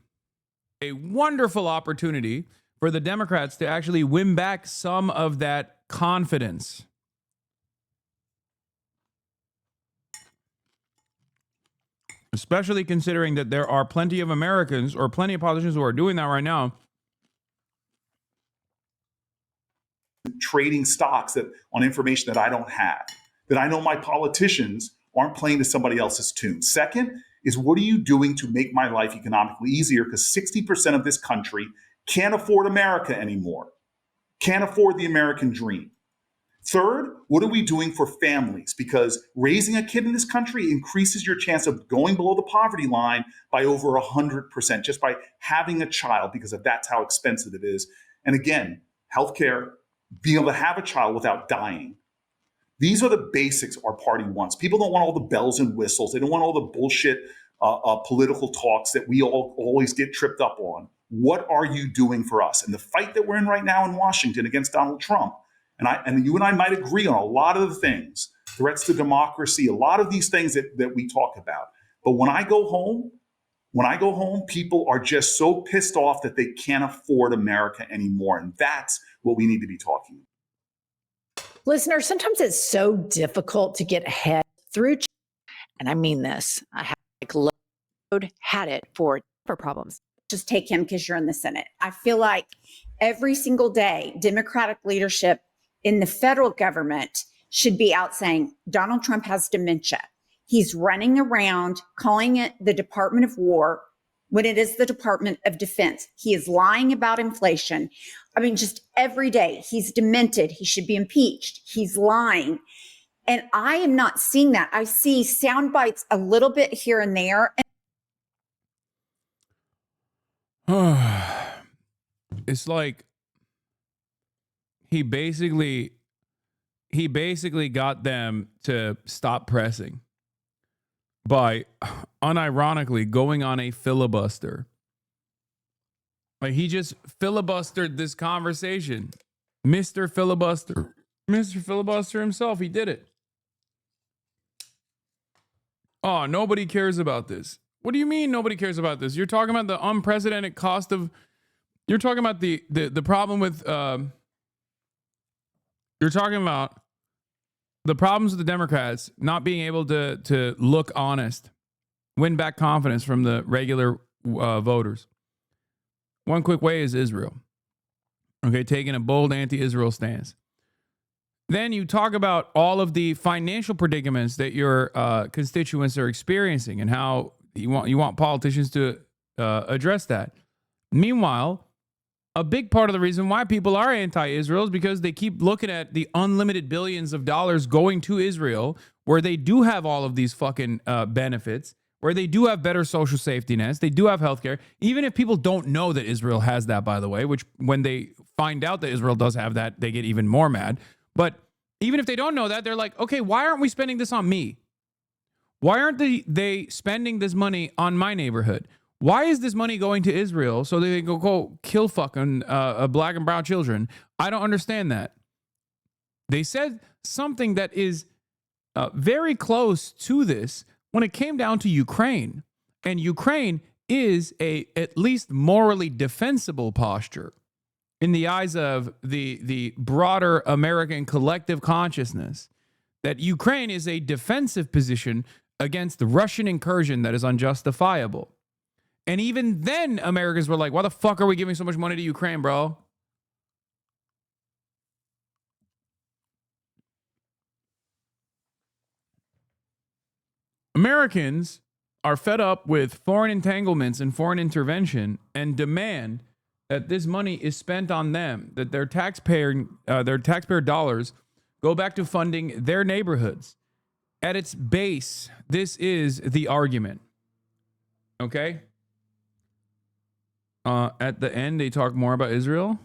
for the Democrats to actually win back some of that confidence. Especially considering that there are plenty of Americans or plenty of politicians who are doing that right now. Trading stocks that on information that I don't have, that I know my politicians aren't playing to somebody else's tune. Second is, what are you doing to make my life economically easier? Because 60% of this country can't afford America anymore, can't afford the American dream. Third, what are we doing for families? Because raising a kid in this country increases your chance of going below the poverty line by over 100% just by having a child, because that's how expensive it is. And again, healthcare, being able to have a child without dying. These are the basics our party wants. People don't want all the bells and whistles. They don't want all the bullshit political talks that we all always get tripped up on. What are you doing for us? And the fight that we're in right now in Washington against Donald Trump, and you and I might agree on a lot of the things, threats to democracy, a lot of these things that we talk about. But when I go home, people are just so pissed off that they can't afford America anymore. And that's what we need to be talking about. Listeners, sometimes it's so difficult to get ahead through, and I mean this, I have had it for problems. Just take him because you're in the Senate. I feel like every single day, Democratic leadership in the federal government should be out saying Donald Trump has dementia. He's running around calling it the Department of War when it is the Department of Defense. He is lying about inflation. I mean, just every day he's demented. He should be impeached. He's lying. And I am not seeing that. I see sound bites a little bit here and there. It's like he basically got them to stop pressing by unironically going on a filibuster. Like, he just filibustered this conversation. Mr. Filibuster himself, he did it. Oh, nobody cares about this. What do you mean nobody cares about this? You're talking about the unprecedented cost of, you're talking about the problem with, you're talking about the problems with the Democrats not being able to look honest, win back confidence from the regular voters. One quick way is Israel. Okay, taking a bold anti-Israel stance. Then you talk about all of the financial predicaments that your constituents are experiencing and how you want politicians to address that. Meanwhile, a big part of the reason why people are anti-Israel is because they keep looking at the unlimited billions of dollars going to Israel, where they do have all of these fucking benefits, where they do have better social safety nets, they do have healthcare. Even if people don't know that Israel has that, by the way, which when they find out that Israel does have that, they get even more mad. But even if they don't know that, they're like, okay, why aren't we spending this on me? Why aren't they spending this money on my neighborhood? Why is this money going to Israel so they can go kill fucking black and brown children? I don't understand that. They said something that is very close to this when it came down to Ukraine. And Ukraine is a at least morally defensible posture in the eyes of the broader American collective consciousness, that Ukraine is a defensive position against the Russian incursion that is unjustifiable. And even then, Americans were like, why the fuck are we giving so much money to Ukraine, bro? Americans are fed up with foreign entanglements and foreign intervention and demand that this money is spent on them, that their taxpayer dollars go back to funding their neighborhoods. At its base, this is the argument. Okay? At the end, they talk more about Israel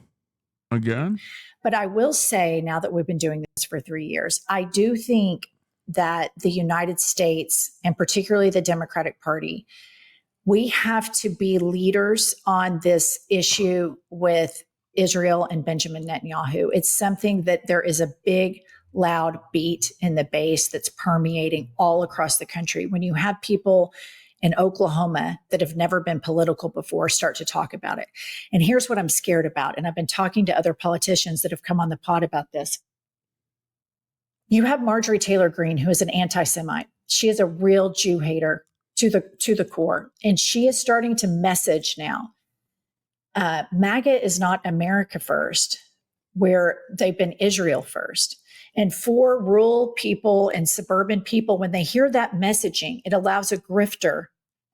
again. But I will say, now that we've been doing this for 3 years, I do think that the United States, and particularly the Democratic Party, we have to be leaders on this issue with Israel and Benjamin Netanyahu. It's something that there is a big loud beat in the bass that's permeating all across the country. When you have people in Oklahoma that have never been political before start to talk about it. And here's what I'm scared about. And I've been talking to other politicians that have come on the pod about this. You have Marjorie Taylor Greene, who is an anti-Semite. She is a real Jew hater to the core. And she is starting to message now. MAGA is not America first, where they've been Israel first. And for rural people and suburban people, when they hear that messaging, it allows a grifter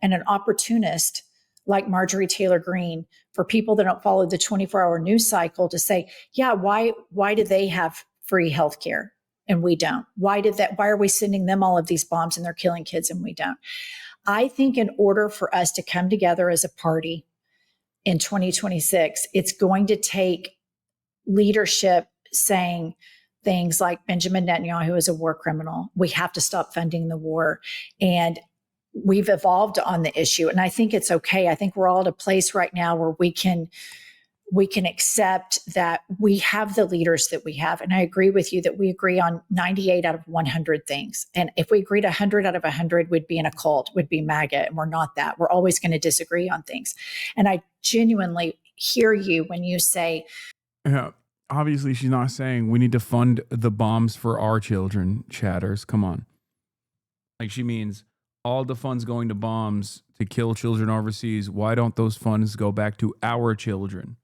and an opportunist like Marjorie Taylor Greene, for people that don't follow the 24-hour news cycle, to say, yeah, why do they have free health care and we don't? Why are we sending them all of these bombs and they're killing kids and we don't? I think in order for us to come together as a party in 2026, it's going to take leadership saying things like Benjamin Netanyahu is a war criminal. We have to stop funding the war. And we've evolved on the issue. And I think it's okay. I think we're all at a place right now where we can accept that we have the leaders that we have. And I agree with you that we agree on 98 out of 100 things. And if we agreed 100 out of 100, we'd be in a cult, would be MAGA. And we're not that. We're always going to disagree on things. And I genuinely hear you when you say, yeah, obviously she's not saying we need to fund the bombs for our children, chatters. Come on. Like, she means all the funds going to bombs to kill children overseas. Why don't those funds go back to our children?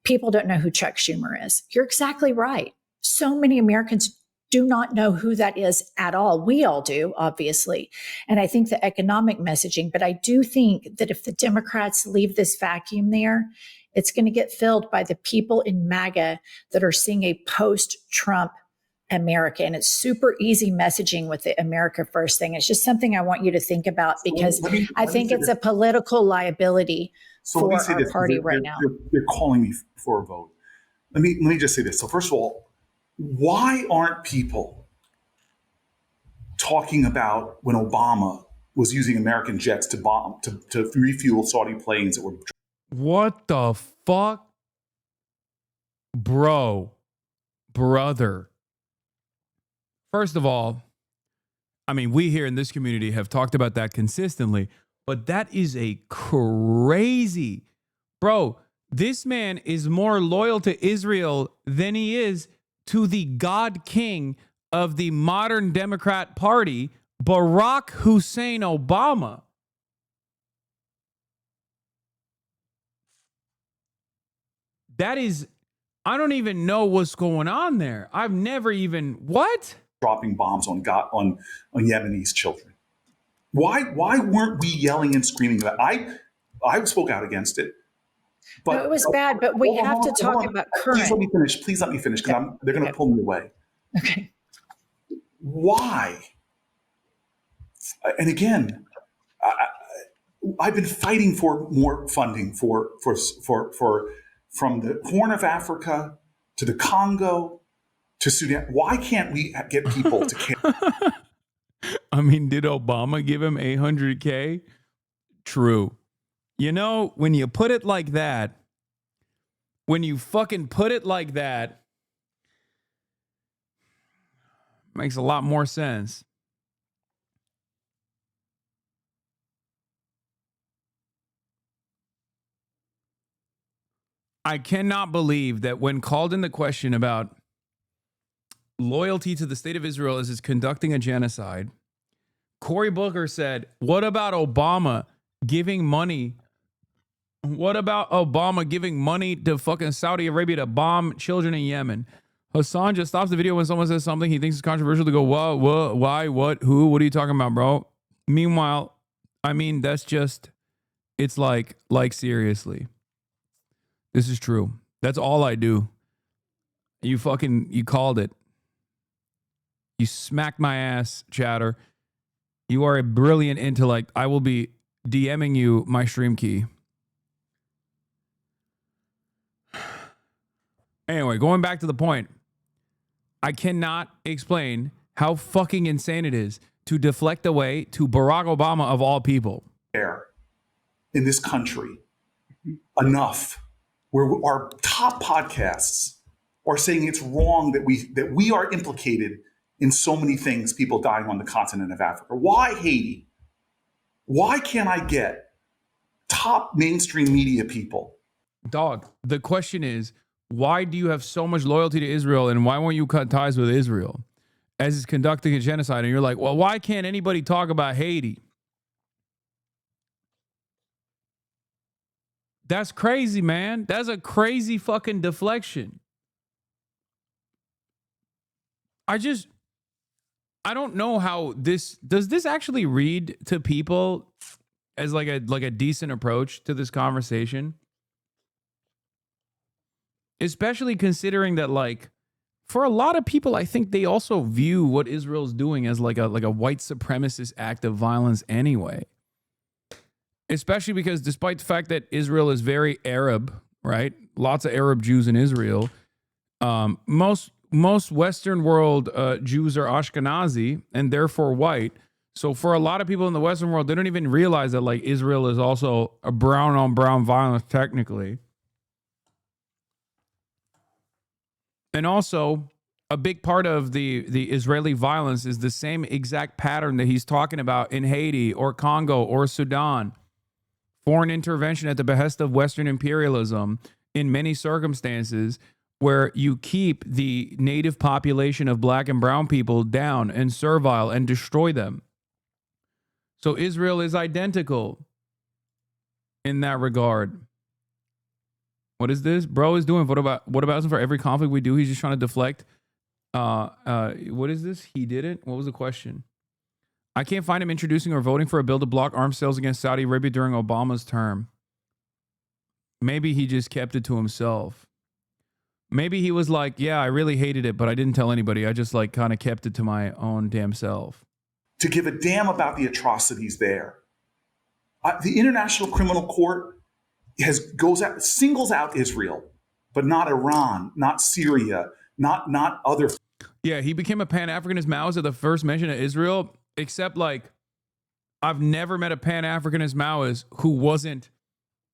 People don't know who Chuck Schumer is. You're exactly right. So many Americans do not know who that is at all. We all do, obviously. And I think the economic messaging, but I do think that if the Democrats leave this vacuum there, it's going to get filled by the people in MAGA that are seeing a post-Trump America. And it's super easy messaging with the America First thing. It's just something I want you to think about, because I think it's a political liability for our party right now. They're calling me for a vote. Let me just say this. So first of all, why aren't people talking about when Obama was using American jets to bomb, to refuel Saudi planes that were... What the fuck? Brother. First of all, I mean, we here in this community have talked about that consistently, but that is a crazy... Bro, this man is more loyal to Israel than he is to the God King of the modern Democrat Party, Barack Hussein Obama. That is, I don't even know what's going on there. I've never even, what? Dropping bombs on Yemenis children. Why weren't we yelling and screaming about it? I spoke out against it. But no, it was bad, but we have to talk about current. Please let me finish, because they're going to pull me away. Okay. Why? And again, I've been fighting for more funding from the Horn of Africa to the Congo to Sudan. Why can't we get people to care? I mean, did Obama give him $800K? True. You know, when you put it like that, when you fucking put it like that, makes a lot more sense. I cannot believe that when called in the question about loyalty to the state of Israel as it's conducting a genocide, Cory Booker said, what about Obama giving money? What about Obama giving money to fucking Saudi Arabia to bomb children in Yemen? Hasan just stops the video when someone says something he thinks is controversial to go, what, why, what, who, what are you talking about, bro? Meanwhile, I mean, that's just, it's like seriously. This is true. That's all I do. You called it. You smacked my ass, chatter. You are a brilliant intellect. I will be DMing you my stream key. Anyway, going back to the point, I cannot explain how fucking insane it is to deflect away to Barack Obama of all people. In this country, enough, where our top podcasts are saying it's wrong that we are implicated in so many things, people dying on the continent of Africa. Why Haiti? Why can't I get top mainstream media people? Dog, the question is, why do you have so much loyalty to Israel, and why won't you cut ties with Israel as it's conducting a genocide? And you're like, well, why can't anybody talk about Haiti? That's crazy, man. That's a crazy fucking deflection. I don't know how does this actually read to people as like a decent approach to this conversation? Especially considering that, like, for a lot of people, I think they also view what Israel's doing as like a white supremacist act of violence anyway. Especially because despite the fact that Israel is very Arab, right? Lots of Arab Jews in Israel. Most Western world Jews are Ashkenazi and therefore white. So for a lot of people in the Western world, they don't even realize that like Israel is also a brown on brown violence technically. And also, a big part of the Israeli violence is the same exact pattern that he's talking about in Haiti or Congo or Sudan. Foreign intervention at the behest of Western imperialism in many circumstances where you keep the native population of black and brown people down and servile and destroy them. So Israel is identical in that regard. What is this? Bro is doing what about for every conflict we do? He's just trying to deflect. What is this? He didn't? What was the question? I can't find him introducing or voting for a bill to block arms sales against Saudi Arabia during Obama's term. Maybe he just kept it to himself. Maybe he was like, yeah, I really hated it, but I didn't tell anybody. I just like kind of kept it to my own damn self. To give a damn about the atrocities there. The International Criminal Court singles out Israel, but not Iran, not Syria, not other. Yeah, he became a Pan-Africanist Maoist at the first mention of Israel, except like I've never met a Pan-Africanist Maoist who wasn't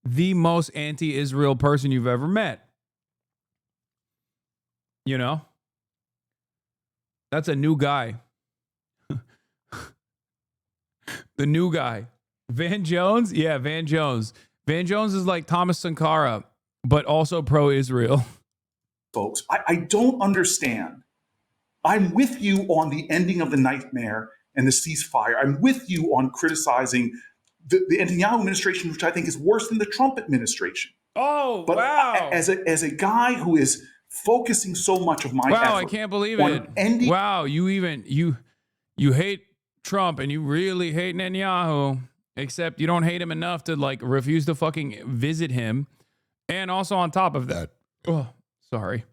the most anti-Israel person you've ever met. You know? That's a new guy. The new guy. Van Jones? Yeah, Van Jones. Van Jones is like Thomas Sankara, but also pro-Israel. Folks, I don't understand. I'm with you on the ending of the nightmare and the ceasefire. I'm with you on criticizing the Netanyahu administration, which I think is worse than the Trump administration. Oh, but wow. As a guy who is focusing so much of my effort. Wow, I can't believe it. Wow, you hate Trump and you really hate Netanyahu, except you don't hate him enough to like refuse to fucking visit him. And also on top of that, oh, sorry.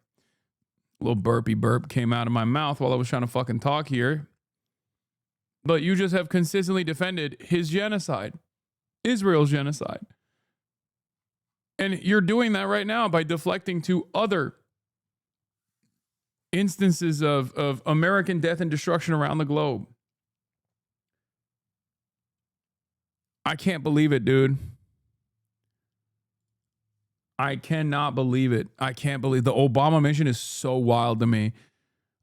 A little burpy burp came out of my mouth while I was trying to fucking talk here. But you just have consistently defended his genocide, Israel's genocide. And you're doing that right now by deflecting to other instances of American death and destruction around the globe. I can't believe it, dude. I cannot believe it. I can't believe the Obama mission is so wild to me.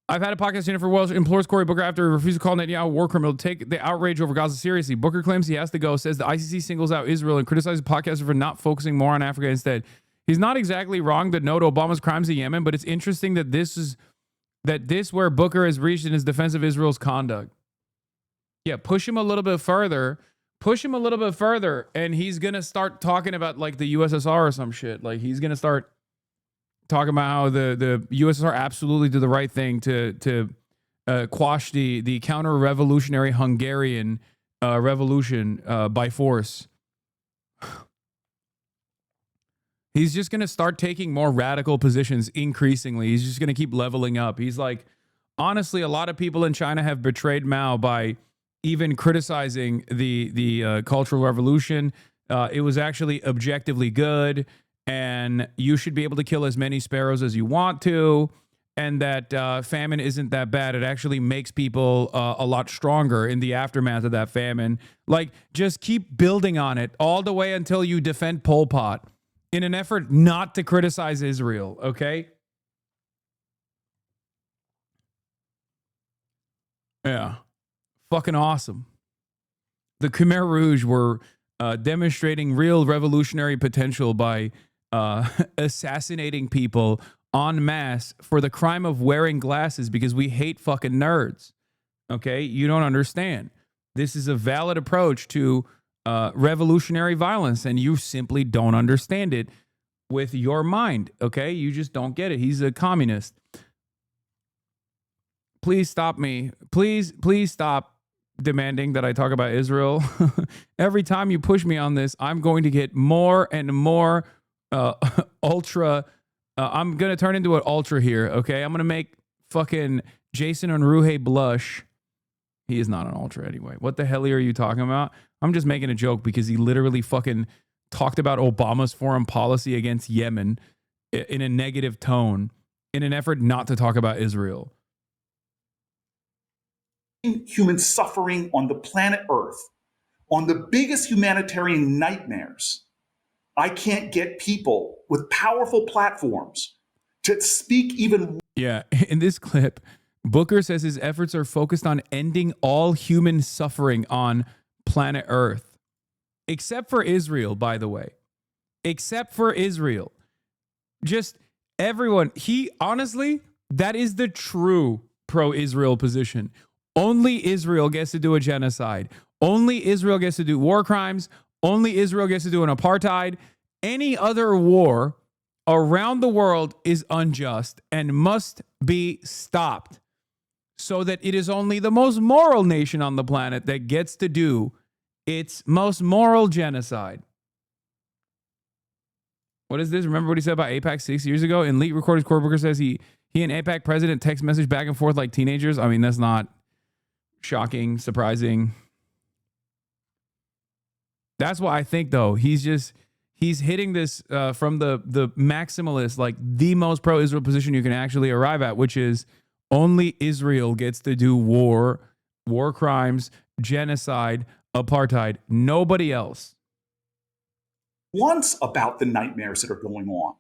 I've had a podcast in for Welsh implores Cory Booker after he refused to call Netanyahu a war criminal to take the outrage over Gaza seriously. Booker claims he has to go, says the ICC singles out Israel and criticizes podcasters for not focusing more on Africa instead. He's not exactly wrong to note Obama's crimes in Yemen, but it's interesting that this where Booker has reached in his defense of Israel's conduct. Yeah, push him a little bit further. Push him a little bit further, and he's going to start talking about, like, the USSR or some shit. Like, he's going to start talking about how the USSR absolutely did the right thing to quash the counter-revolutionary Hungarian revolution by force. He's just going to start taking more radical positions increasingly. He's just going to keep leveling up. He's like, honestly, a lot of people in China have betrayed Mao by even criticizing the Cultural Revolution. It was actually objectively good, and you should be able to kill as many sparrows as you want to, and that famine isn't that bad. It actually makes people a lot stronger in the aftermath of that famine. Like, just keep building on it all the way until you defend Pol Pot in an effort not to criticize Israel, okay? Yeah. Fucking awesome. The Khmer Rouge were demonstrating real revolutionary potential by assassinating people en masse for the crime of wearing glasses because we hate fucking nerds. Okay? You don't understand. This is a valid approach to revolutionary violence, and you simply don't understand it with your mind. Okay? You just don't get it. He's a communist. Please stop me. Please stop demanding that I talk about Israel. Every time you push me on this, I'm going to get more and more ultra. I'm going to turn into an ultra here, okay? I'm going to make fucking Jason Unruhe blush. He is not an ultra anyway. What the hell are you talking about? I'm just making a joke because he literally fucking talked about Obama's foreign policy against Yemen in a negative tone in an effort not to talk about Israel. Human suffering on the planet Earth, on the biggest humanitarian nightmares, I can't get people with powerful platforms to speak even. Yeah, in this clip, Booker says his efforts are focused on ending all human suffering on planet Earth. Except for Israel, by the way. Except for Israel. Just everyone. Honestly, that is the true pro-Israel position. Only Israel gets to do a genocide. Only Israel gets to do war crimes. Only Israel gets to do an apartheid. Any other war around the world is unjust and must be stopped, so that it is only the most moral nation on the planet that gets to do its most moral genocide. What is this? Remember what he said about AIPAC 6 years ago? In leaked recordings, Cory Booker says he and AIPAC president text message back and forth like teenagers. I mean, that's not shocking, surprising. That's why I think, though, he's hitting this from the maximalist, like the most pro-Israel position you can actually arrive at, which is only Israel gets to do war crimes, genocide, apartheid. Nobody else. Once about the nightmares that are going on.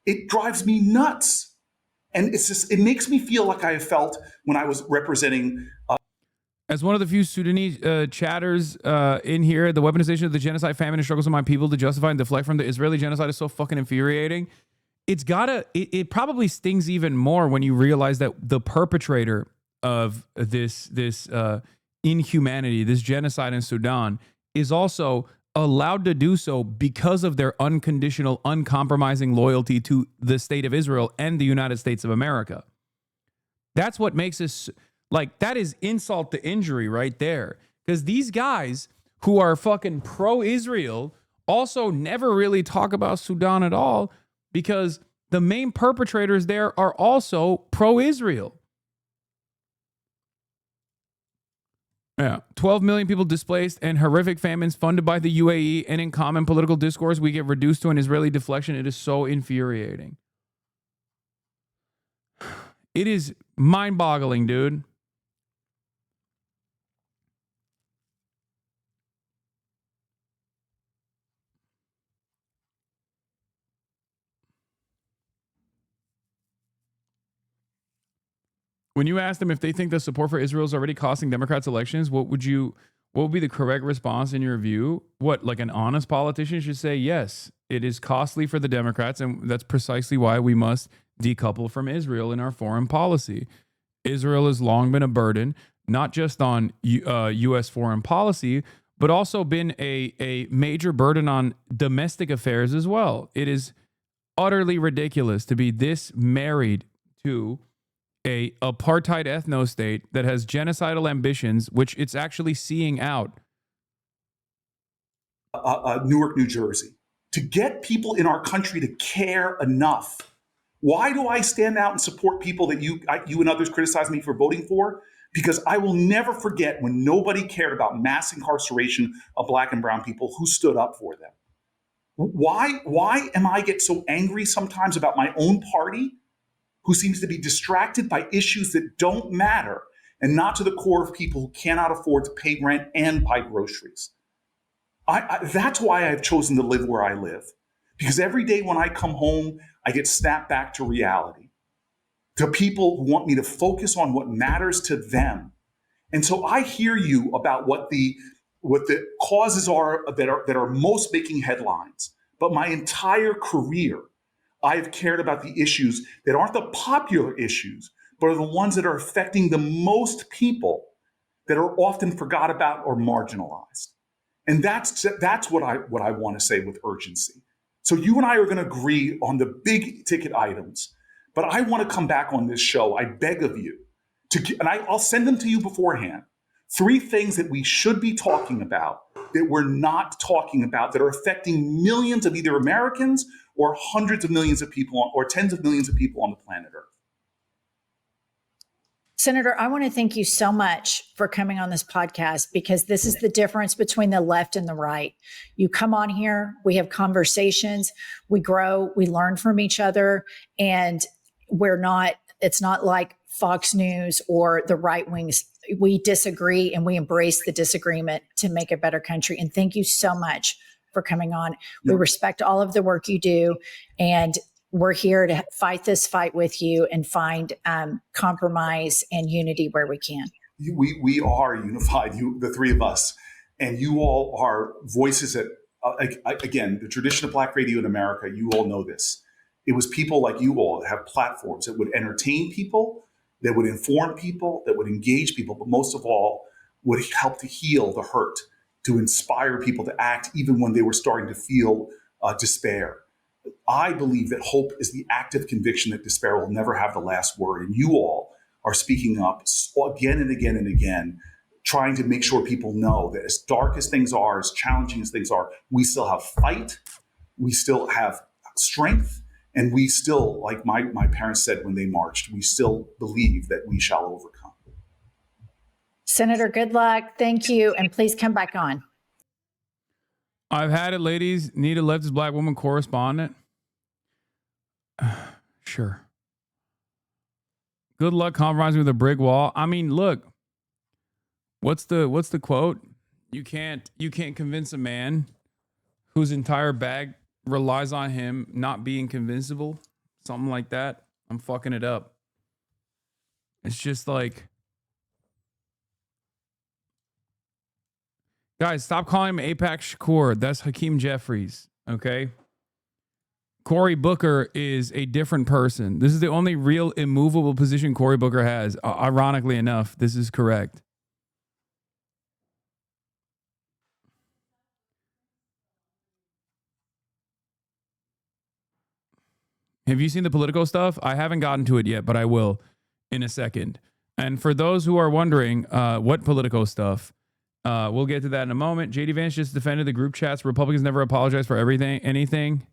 It drives me nuts. And it makes me feel like I have felt when I was representing. As one of the few Sudanese chatters in here, the weaponization of the genocide, famine, and struggles of my people to justify and deflect from the Israeli genocide is so fucking infuriating. It probably stings even more when you realize that the perpetrator of this inhumanity, this genocide in Sudan, is also allowed to do so because of their unconditional, uncompromising loyalty to the state of Israel and the United States of America. That's what makes us, like, that is insult to injury right there. Because these guys who are fucking pro-Israel also never really talk about Sudan at all, because the main perpetrators there are also pro-Israel. Yeah, 12 million people displaced and horrific famines funded by the UAE, and in common political discourse, we get reduced to an Israeli deflection. It is so infuriating. It is mind-boggling, dude. When you ask them if they think the support for Israel is already costing Democrats elections, what would be the correct response in your view? What, like an honest politician should say, yes, it is costly for the Democrats, and that's precisely why we must decouple from Israel in our foreign policy. Israel has long been a burden, not just on U.S. foreign policy, but also been a major burden on domestic affairs as well. It is utterly ridiculous to be this married to a apartheid ethno-state that has genocidal ambitions, which it's actually seeing out. Newark, New Jersey, to get people in our country to care enough. Why do I stand out and support people that you and others criticize me for voting for? Because I will never forget when nobody cared about mass incarceration of Black and brown people who stood up for them. Why am I get so angry sometimes about my own party, who seems to be distracted by issues that don't matter, and not to the core of people who cannot afford to pay rent and buy groceries? That's why I've chosen to live where I live. Because every day when I come home, I get snapped back to reality, to people who want me to focus on what matters to them And so I hear you about what the causes are that are most making headlines. But my entire career, I have cared about the issues that aren't the popular issues, but are the ones that are affecting the most people that are often forgot about or marginalized. And that's what I want to say with urgency. So you and I are going to agree on the big ticket items, but I want to come back on this show. I beg of you and I'll send them to you beforehand. 3 things that we should be talking about that we're not talking about that are affecting millions of either Americans or hundreds of millions of people or tens of millions of people on the planet Earth. Senator, I want to thank you so much for coming on this podcast, because this is the difference between the left and the right. You come on here, we have conversations, we grow, we learn from each other, and it's not like Fox News or the right wings. We disagree and we embrace the disagreement to make a better country. And thank you so much for coming on. We respect all of the work you do, and we're here to fight this fight with you and find compromise and unity where we can. We are unified, the 3 of us, and you all are voices that, again, the tradition of Black radio in America, you all know this. It was people like you all that have platforms that would entertain people, that would inform people, that would engage people, but most of all, would help to heal the hurt, to inspire people to act even when they were starting to feel despair. I believe that hope is the active conviction that despair will never have the last word. And you all are speaking up again and again and again, trying to make sure people know that as dark as things are, as challenging as things are, we still have fight, we still have strength, and we still, like my parents said when they marched, we still believe that we shall overcome. Senator, good luck. Thank you. And please come back on. I've had it, ladies. Need a leftist Black woman correspondent? Sure. Good luck compromising with a brick wall. I mean, look. What's the quote? You can't convince a man whose entire bag relies on him not being convincible. Something like that. I'm fucking it up. It's just like, guys, stop calling him AIPAC Shakur. That's Hakeem Jeffries, okay? Cory Booker is a different person. This is the only real immovable position Cory Booker has. Ironically enough, this is correct. Have you seen the Politico stuff? I haven't gotten to it yet, but I will in a second. And for those who are wondering what Politico stuff, we'll get to that in a moment. JD Vance just defended the group chats. Republicans never apologize for anything.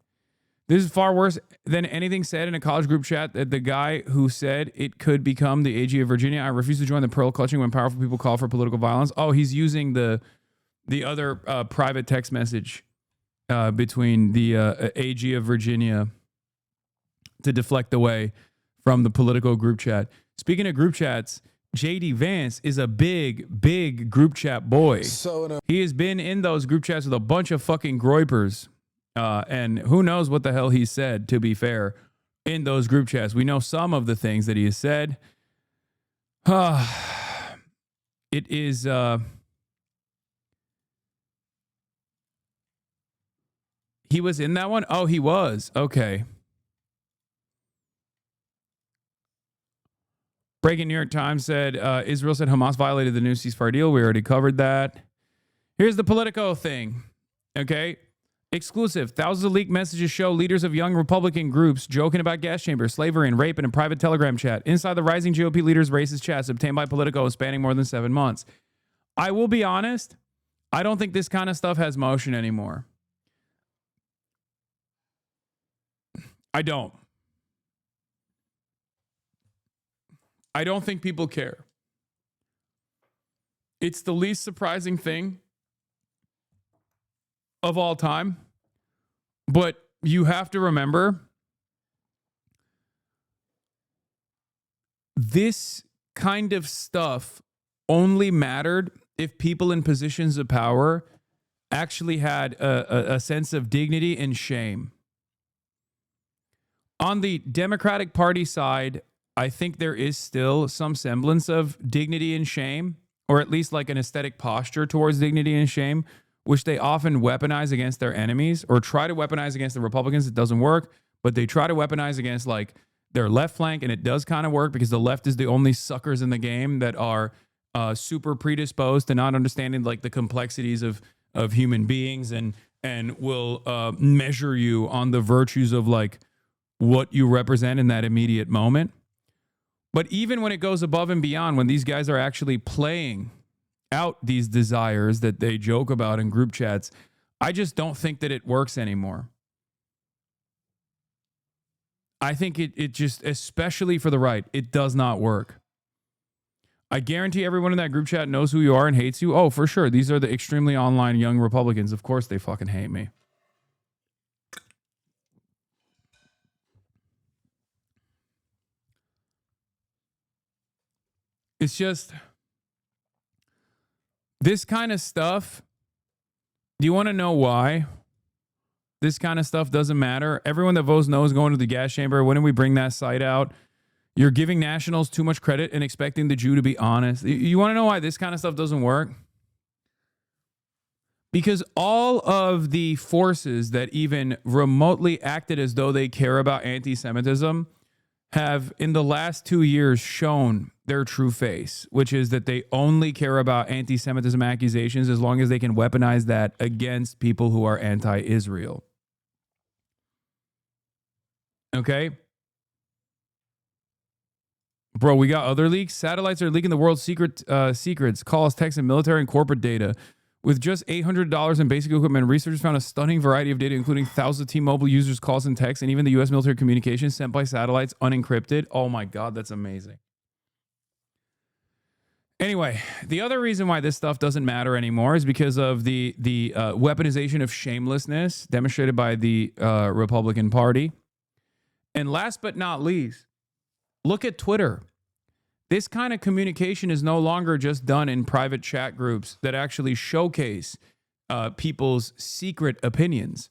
This is far worse than anything said in a college group chat that the guy who said it could become the AG of Virginia. I refuse to join the pearl clutching when powerful people call for political violence. Oh, he's using the other private text message between the AG of Virginia to deflect away from the Politico group chat. Speaking of group chats, JD Vance is a big group chat boy. He has been in those group chats with a bunch of fucking groypers. And who knows what the hell he said, to be fair, in those group chats. We know some of the things that he has said. It is... he was in that one? Oh, he was. Okay. Breaking New York Times said, Israel said Hamas violated the new ceasefire deal. We already covered that. Here's the Politico thing. Okay. Exclusive. Thousands of leaked messages show leaders of young Republican groups joking about gas chambers, slavery, and rape in a private Telegram chat. Inside the rising GOP leaders' racist chats obtained by Politico spanning more than 7 months. I will be honest. I don't think this kind of stuff has motion anymore. I don't think people care. It's the least surprising thing of all time. But you have to remember, this kind of stuff only mattered if people in positions of power actually had a sense of dignity and shame. On the Democratic Party side, I think there is still some semblance of dignity and shame. or at least like an aesthetic posture towards dignity and shame, which they often weaponize against their enemies or try to weaponize against the Republicans. It doesn't work, but they try to weaponize against like their left flank, and it does kind of work because the left is the only suckers in the game that are super predisposed to not understanding like the complexities of human beings and will measure you on the virtues of like what you represent in that immediate moment. But even when it goes above and beyond, when these guys are actually playing out these desires that they joke about in group chats, I just don't think that it works anymore. I think it just, especially for the right, it does not work. I guarantee everyone in that group chat knows who you are and hates you. Oh, for sure. These are the extremely online young Republicans. Of course they fucking hate me. It's just this kind of stuff. Do you want to know why this kind of stuff doesn't matter? Everyone that votes no is going to the gas chamber. When did we bring that site out? You're giving nationals too much credit and expecting the Jew to be honest. You want to know why this kind of stuff doesn't work? Because all of the forces that even remotely acted as though they care about anti-Semitism have in the last 2 years shown their true face, which is that they only care about anti-Semitism accusations as long as they can weaponize that against people who are anti-Israel. Okay? Bro, we got other leaks. Satellites are leaking the world's secrets, calls, text, and military and corporate data. With just $800 in basic equipment, researchers found a stunning variety of data, including thousands of T-Mobile users' calls and texts, and even the U.S. military communications sent by satellites unencrypted. Oh my God, that's amazing. Anyway, the other reason why this stuff doesn't matter anymore is because of the weaponization of shamelessness demonstrated by the Republican Party. And last but not least, look at Twitter. This kind of communication is no longer just done in private chat groups that actually showcase people's secret opinions.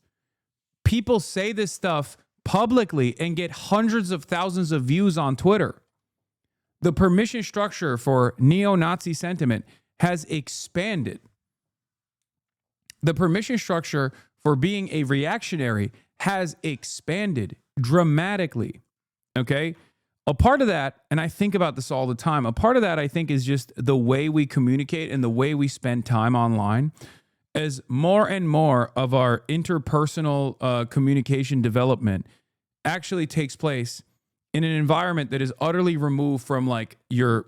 People say this stuff publicly and get hundreds of thousands of views on Twitter. The permission structure for neo-Nazi sentiment has expanded. The permission structure for being a reactionary has expanded dramatically. Okay? A part of that, and I think about this all the time, a part of that I think is just the way we communicate and the way we spend time online. As more and more of our interpersonal communication development actually takes place in an environment that is utterly removed from like your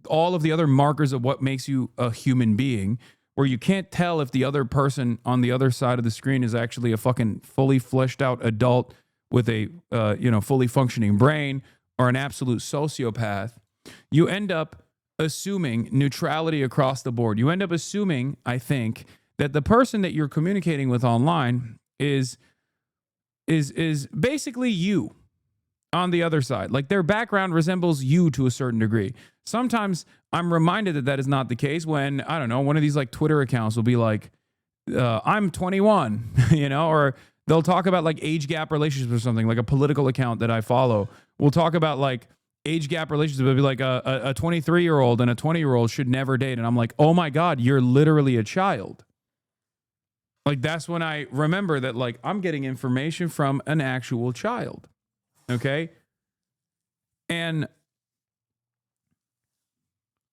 all of the other markers of what makes you a human being, where you can't tell if the other person on the other side of the screen is actually a fucking fully fleshed out adult with a fully functioning brain or an absolute sociopath. You end up assuming neutrality across the board. You end up assuming, I think, that the person that you're communicating with online is basically you on the other side. Like their background resembles you to a certain degree. Sometimes I'm reminded that that is not the case when, I don't know, one of these like Twitter accounts will be like, I'm 21, or they'll talk about like age gap relationships or something, like a political account that I follow. We'll talk about like age gap relationships. It'll be like a 23-year-old and a 20-year-old should never date. And I'm like, oh my God, you're literally a child. Like that's when I remember that like I'm getting information from an actual child. Okay. And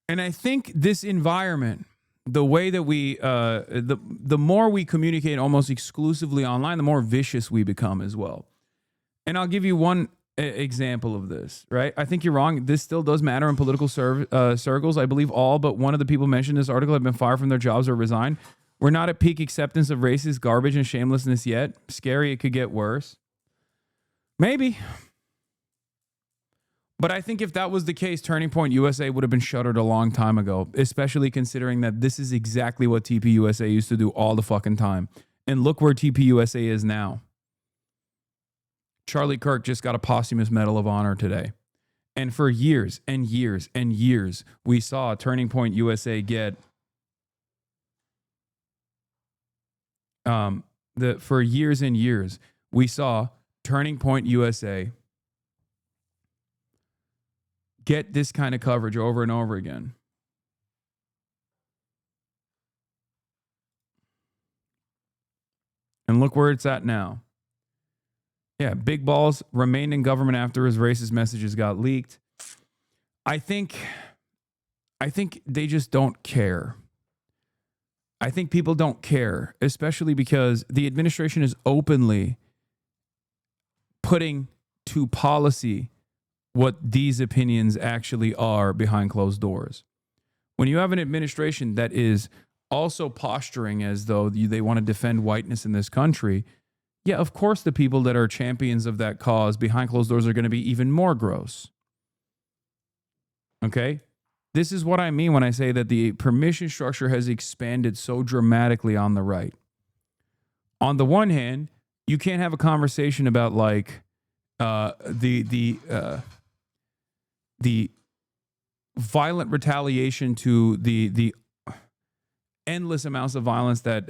I think this environment, the way that we, the more we communicate almost exclusively online, the more vicious we become as well. And I'll give you one example of this, right? I think you're wrong. This still does matter in political circles. I believe all but one of the people mentioned in this article have been fired from their jobs or resigned. We're not at peak acceptance of racist garbage and shamelessness yet. Scary, it could get worse. Maybe. But I think if that was the case, Turning Point USA would have been shuttered a long time ago, especially considering that this is exactly what TPUSA used to do all the fucking time. And look where TPUSA is now. Charlie Kirk just got a posthumous Medal of Honor today. And for years and years and years, we saw Turning Point USA get for years and years, we saw Turning Point USA get this kind of coverage over and over again. And look where it's at now. Yeah, Big Balls remained in government after his racist messages got leaked. I think they just don't care. I think people don't care, especially because the administration is openly putting to policy what these opinions actually are behind closed doors. When you have an administration that is also posturing as though they want to defend whiteness in this country, yeah, of course the people that are champions of that cause behind closed doors are going to be even more gross. Okay? This is what I mean when I say that the permission structure has expanded so dramatically on the right. On the one hand, you can't have a conversation about like the violent retaliation to the endless amounts of violence that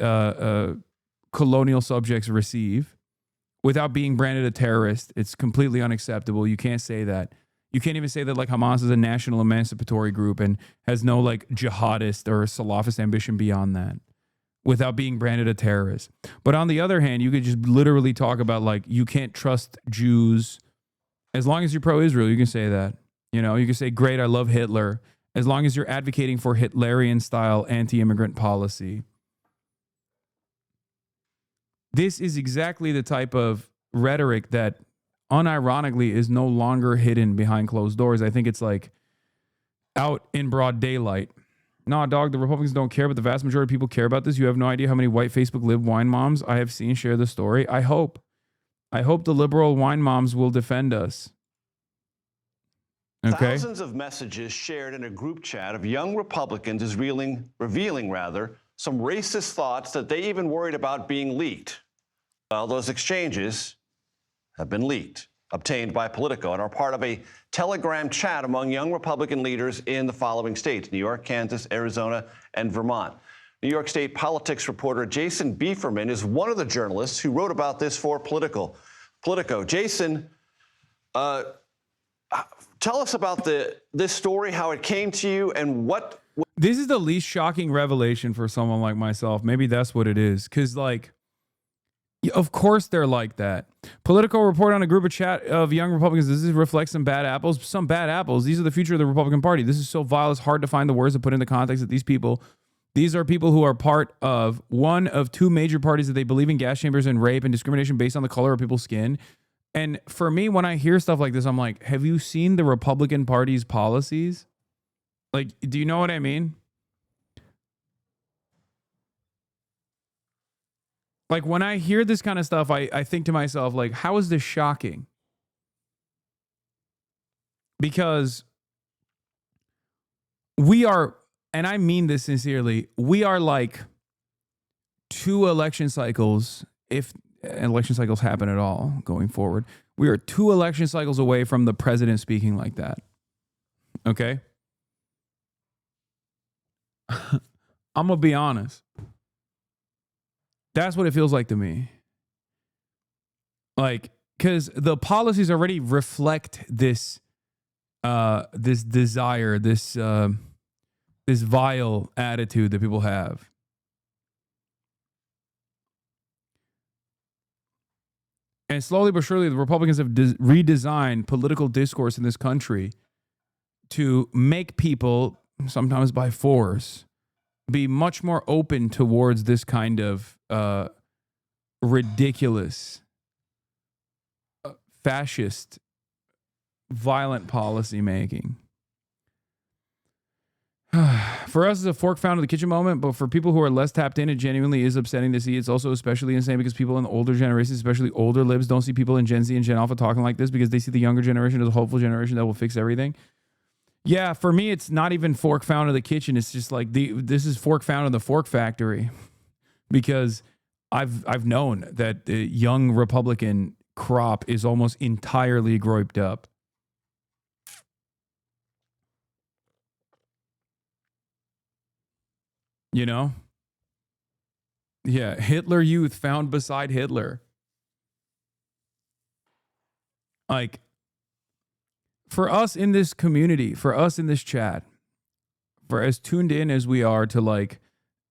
colonial subjects receive without being branded a terrorist. It's completely unacceptable. You can't say that. You can't even say that like Hamas is a national emancipatory group and has no like jihadist or Salafist ambition beyond that without being branded a terrorist. But on the other hand, you could just literally talk about like you can't trust Jews. As long as you're pro-Israel, you can say that. You know, you can say, great, I love Hitler. As long as you're advocating for Hitlerian-style anti-immigrant policy. This is exactly the type of rhetoric that unironically is no longer hidden behind closed doors. I think it's like out in broad daylight. Nah, dog, the Republicans don't care, but the vast majority of people care about this. You have no idea how many white Facebook lib wine moms I have seen share the story. I hope the liberal wine moms will defend us. Okay. Thousands of messages shared in a group chat of young Republicans is revealing some racist thoughts that they even worried about being leaked. Well, those exchanges have been leaked, obtained by Politico, and are part of a Telegram chat among young Republican leaders in the following states: New York, Kansas, Arizona, and Vermont. New York State politics reporter Jason Bieferman is one of the journalists who wrote about this for Politico. Jason, tell us about this story, how it came to you, and what... This is the least shocking revelation for someone like myself. Maybe that's what it is. Because, like, of course they're like that. Politico reported on a group of chat of young Republicans. Does this reflect some bad apples? Some bad apples. These are the future of the Republican Party. This is so vile, it's hard to find the words to put in the context that these are people who are part of one of two major parties that they believe in gas chambers and rape and discrimination based on the color of people's skin. And for me, when I hear stuff like this, I'm like, have you seen the Republican Party's policies? Like, do you know what I mean? Like, when I hear this kind of stuff, I think to myself, like, how is this shocking? Because we are, and I mean this sincerely, we are like 2 election cycles, if election cycles happen at all going forward, we are 2 election cycles away from the president speaking like that. Okay? I'm going to be honest. That's what it feels like to me. Like, because the policies already reflect this desire, this vile attitude that people have. And slowly but surely, the Republicans have redesigned political discourse in this country to make people, sometimes by force, be much more open towards this kind of ridiculous, fascist, violent policy making. For us, it's a fork found in the kitchen moment, but for people who are less tapped in, it genuinely is upsetting to see. It's also especially insane because people in the older generations, especially older libs, don't see people in Gen Z and Gen Alpha talking like this because they see the younger generation as a hopeful generation that will fix everything. Yeah, for me, it's not even fork found in the kitchen. It's just like this is fork found in the fork factory, because I've known that the young Republican crop is almost entirely grouped up. You know? Yeah, Hitler Youth found beside Hitler. Like, for us in this community, for us in this chat, for as tuned in as we are to like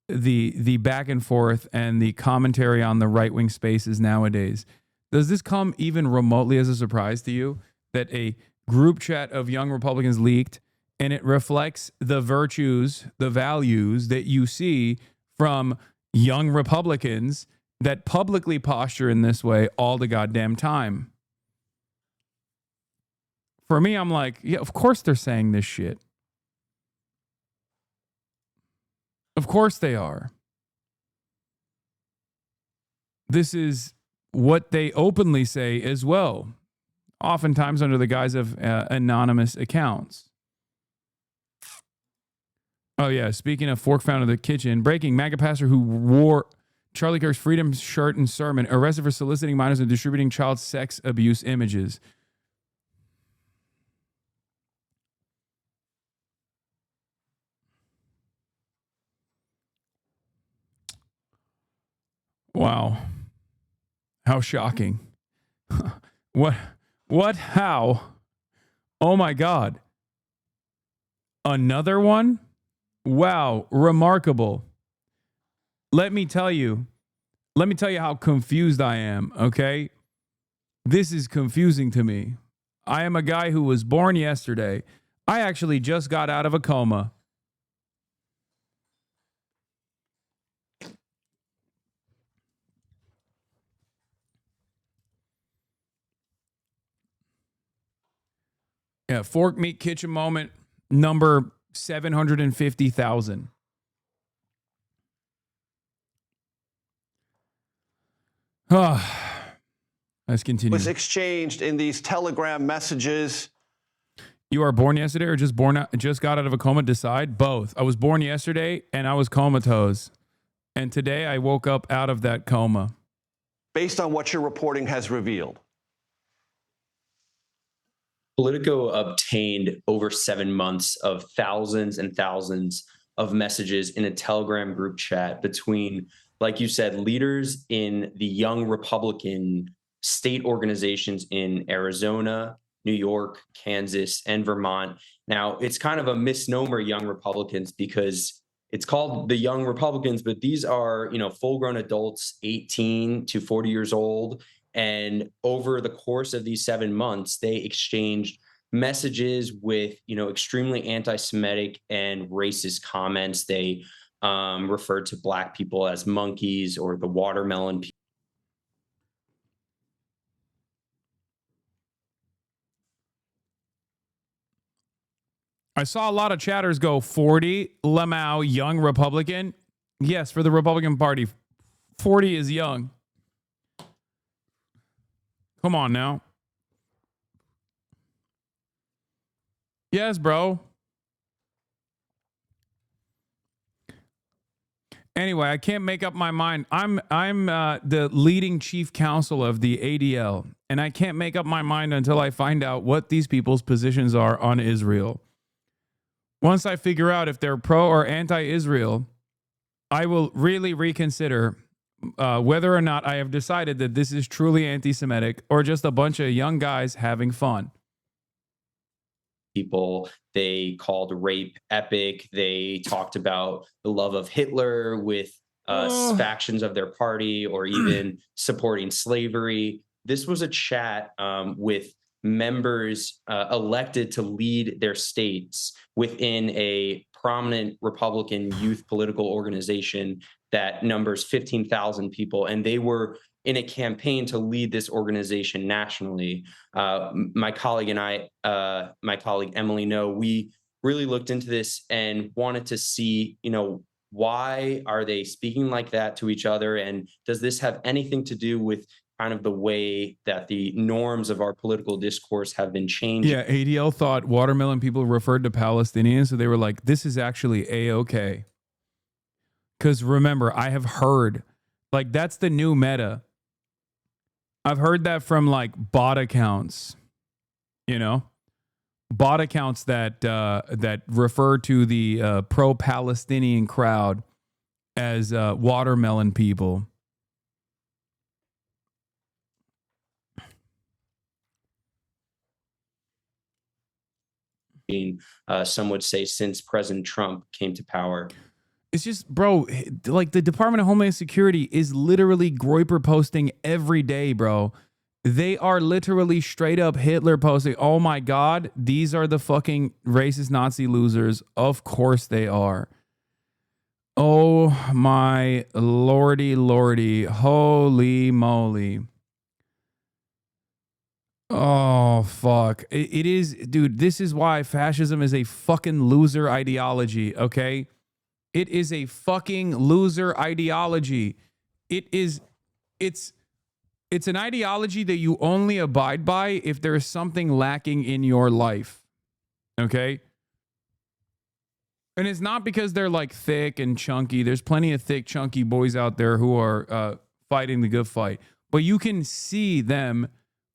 the back and forth and the commentary on the right-wing spaces nowadays, does this come even remotely as a surprise to you that a group chat of young Republicans leaked and it reflects the virtues, the values that you see from young Republicans that publicly posture in this way all the goddamn time? For me, I'm like, yeah, of course they're saying this shit. Of course they are. This is what they openly say as well, oftentimes under the guise of anonymous accounts. Oh, yeah. Speaking of fork found in the kitchen, breaking MAGA pastor who wore Charlie Kirk's freedom shirt and sermon, arrested for soliciting minors and distributing child sex abuse images. Wow. How shocking. What? How? Oh my God. Another one? Wow. Remarkable. Let me tell you how confused I am, okay? This is confusing to me. I am a guy who was born yesterday. I actually just got out of a coma. Yeah, Fork Meat Kitchen moment number 750,000. Let's continue. Was exchanged in these Telegram messages. You are born yesterday or just got out of a coma? Decide. Both. I was born yesterday and I was comatose. And today I woke up out of that coma. Based on what your reporting has revealed. Politico obtained over 7 months of thousands and thousands of messages in a Telegram group chat between, like you said, leaders in the young Republican state organizations in Arizona, New York, Kansas, and Vermont. Now, it's kind of a misnomer, young Republicans, because it's called the Young Republicans, but these are, full-grown adults, 18 to 40 years old. And over the course of these 7 months, they exchanged messages with, extremely anti-Semitic and racist comments. They referred to Black people as monkeys or the watermelon people. I saw a lot of chatters go 40, Lamau, young Republican. Yes, for the Republican Party, 40 is young. Come on now. Yes, bro. Anyway, I can't make up my mind. I'm the leading chief counsel of the ADL, and I can't make up my mind until I find out what these people's positions are on Israel. Once I figure out if they're pro or anti-Israel, I will really reconsider whether or not I have decided that this is truly anti-Semitic or just a bunch of young guys having fun. People, they called rape epic. They talked about the love of Hitler with factions of their party, or even supporting slavery. This was a chat with members elected to lead their states within a prominent Republican youth political organization that numbers 15,000 people. And they were in a campaign to lead this organization nationally. My colleague and I, my colleague Emily Ngo, we really looked into this and wanted to see, why are they speaking like that to each other? And does this have anything to do with kind of the way that the norms of our political discourse have been changed? Yeah, ADL thought watermelon people referred to Palestinians, so they were like, this is actually A-okay. Because remember, I have heard, that's the new meta. I've heard that from bot accounts, bot accounts that refer to the pro-Palestinian crowd as watermelon people. Some would say since President Trump came to power. It's just, bro, like the Department of Homeland Security is literally Groyper posting every day, bro. They are literally straight up Hitler posting. Oh my God, these are the fucking racist Nazi losers. Of course they are. Oh my lordy, lordy. Holy moly. Oh, fuck. It is, dude, this is why fascism is a fucking loser ideology, okay? It is a fucking loser ideology. It's an ideology that you only abide by if there is something lacking in your life. Okay? And it's not because they're like thick and chunky. There's plenty of thick, chunky boys out there who are fighting the good fight. But you can see them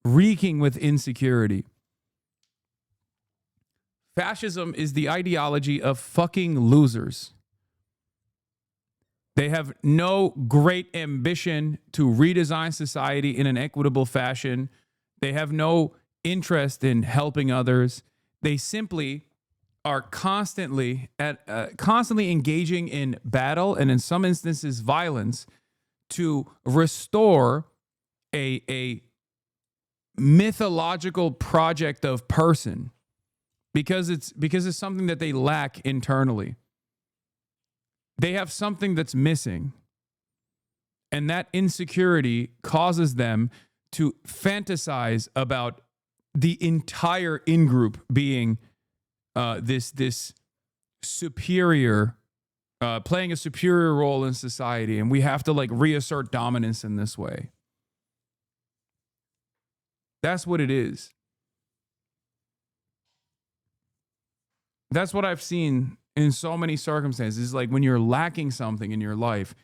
reeking with insecurity. Fascism is the ideology of fucking losers. They have no great ambition to redesign society in an equitable fashion. They have no interest in helping others. They simply are constantly engaging in battle and in some instances violence to restore a mythological project of person because it's something that they lack internally. They have something that's missing. And that insecurity causes them to fantasize about the entire in-group being this superior, playing a superior role in society. And we have to like reassert dominance in this way. That's what it is. That's what I've seen in so many circumstances. Like when you're lacking something in your life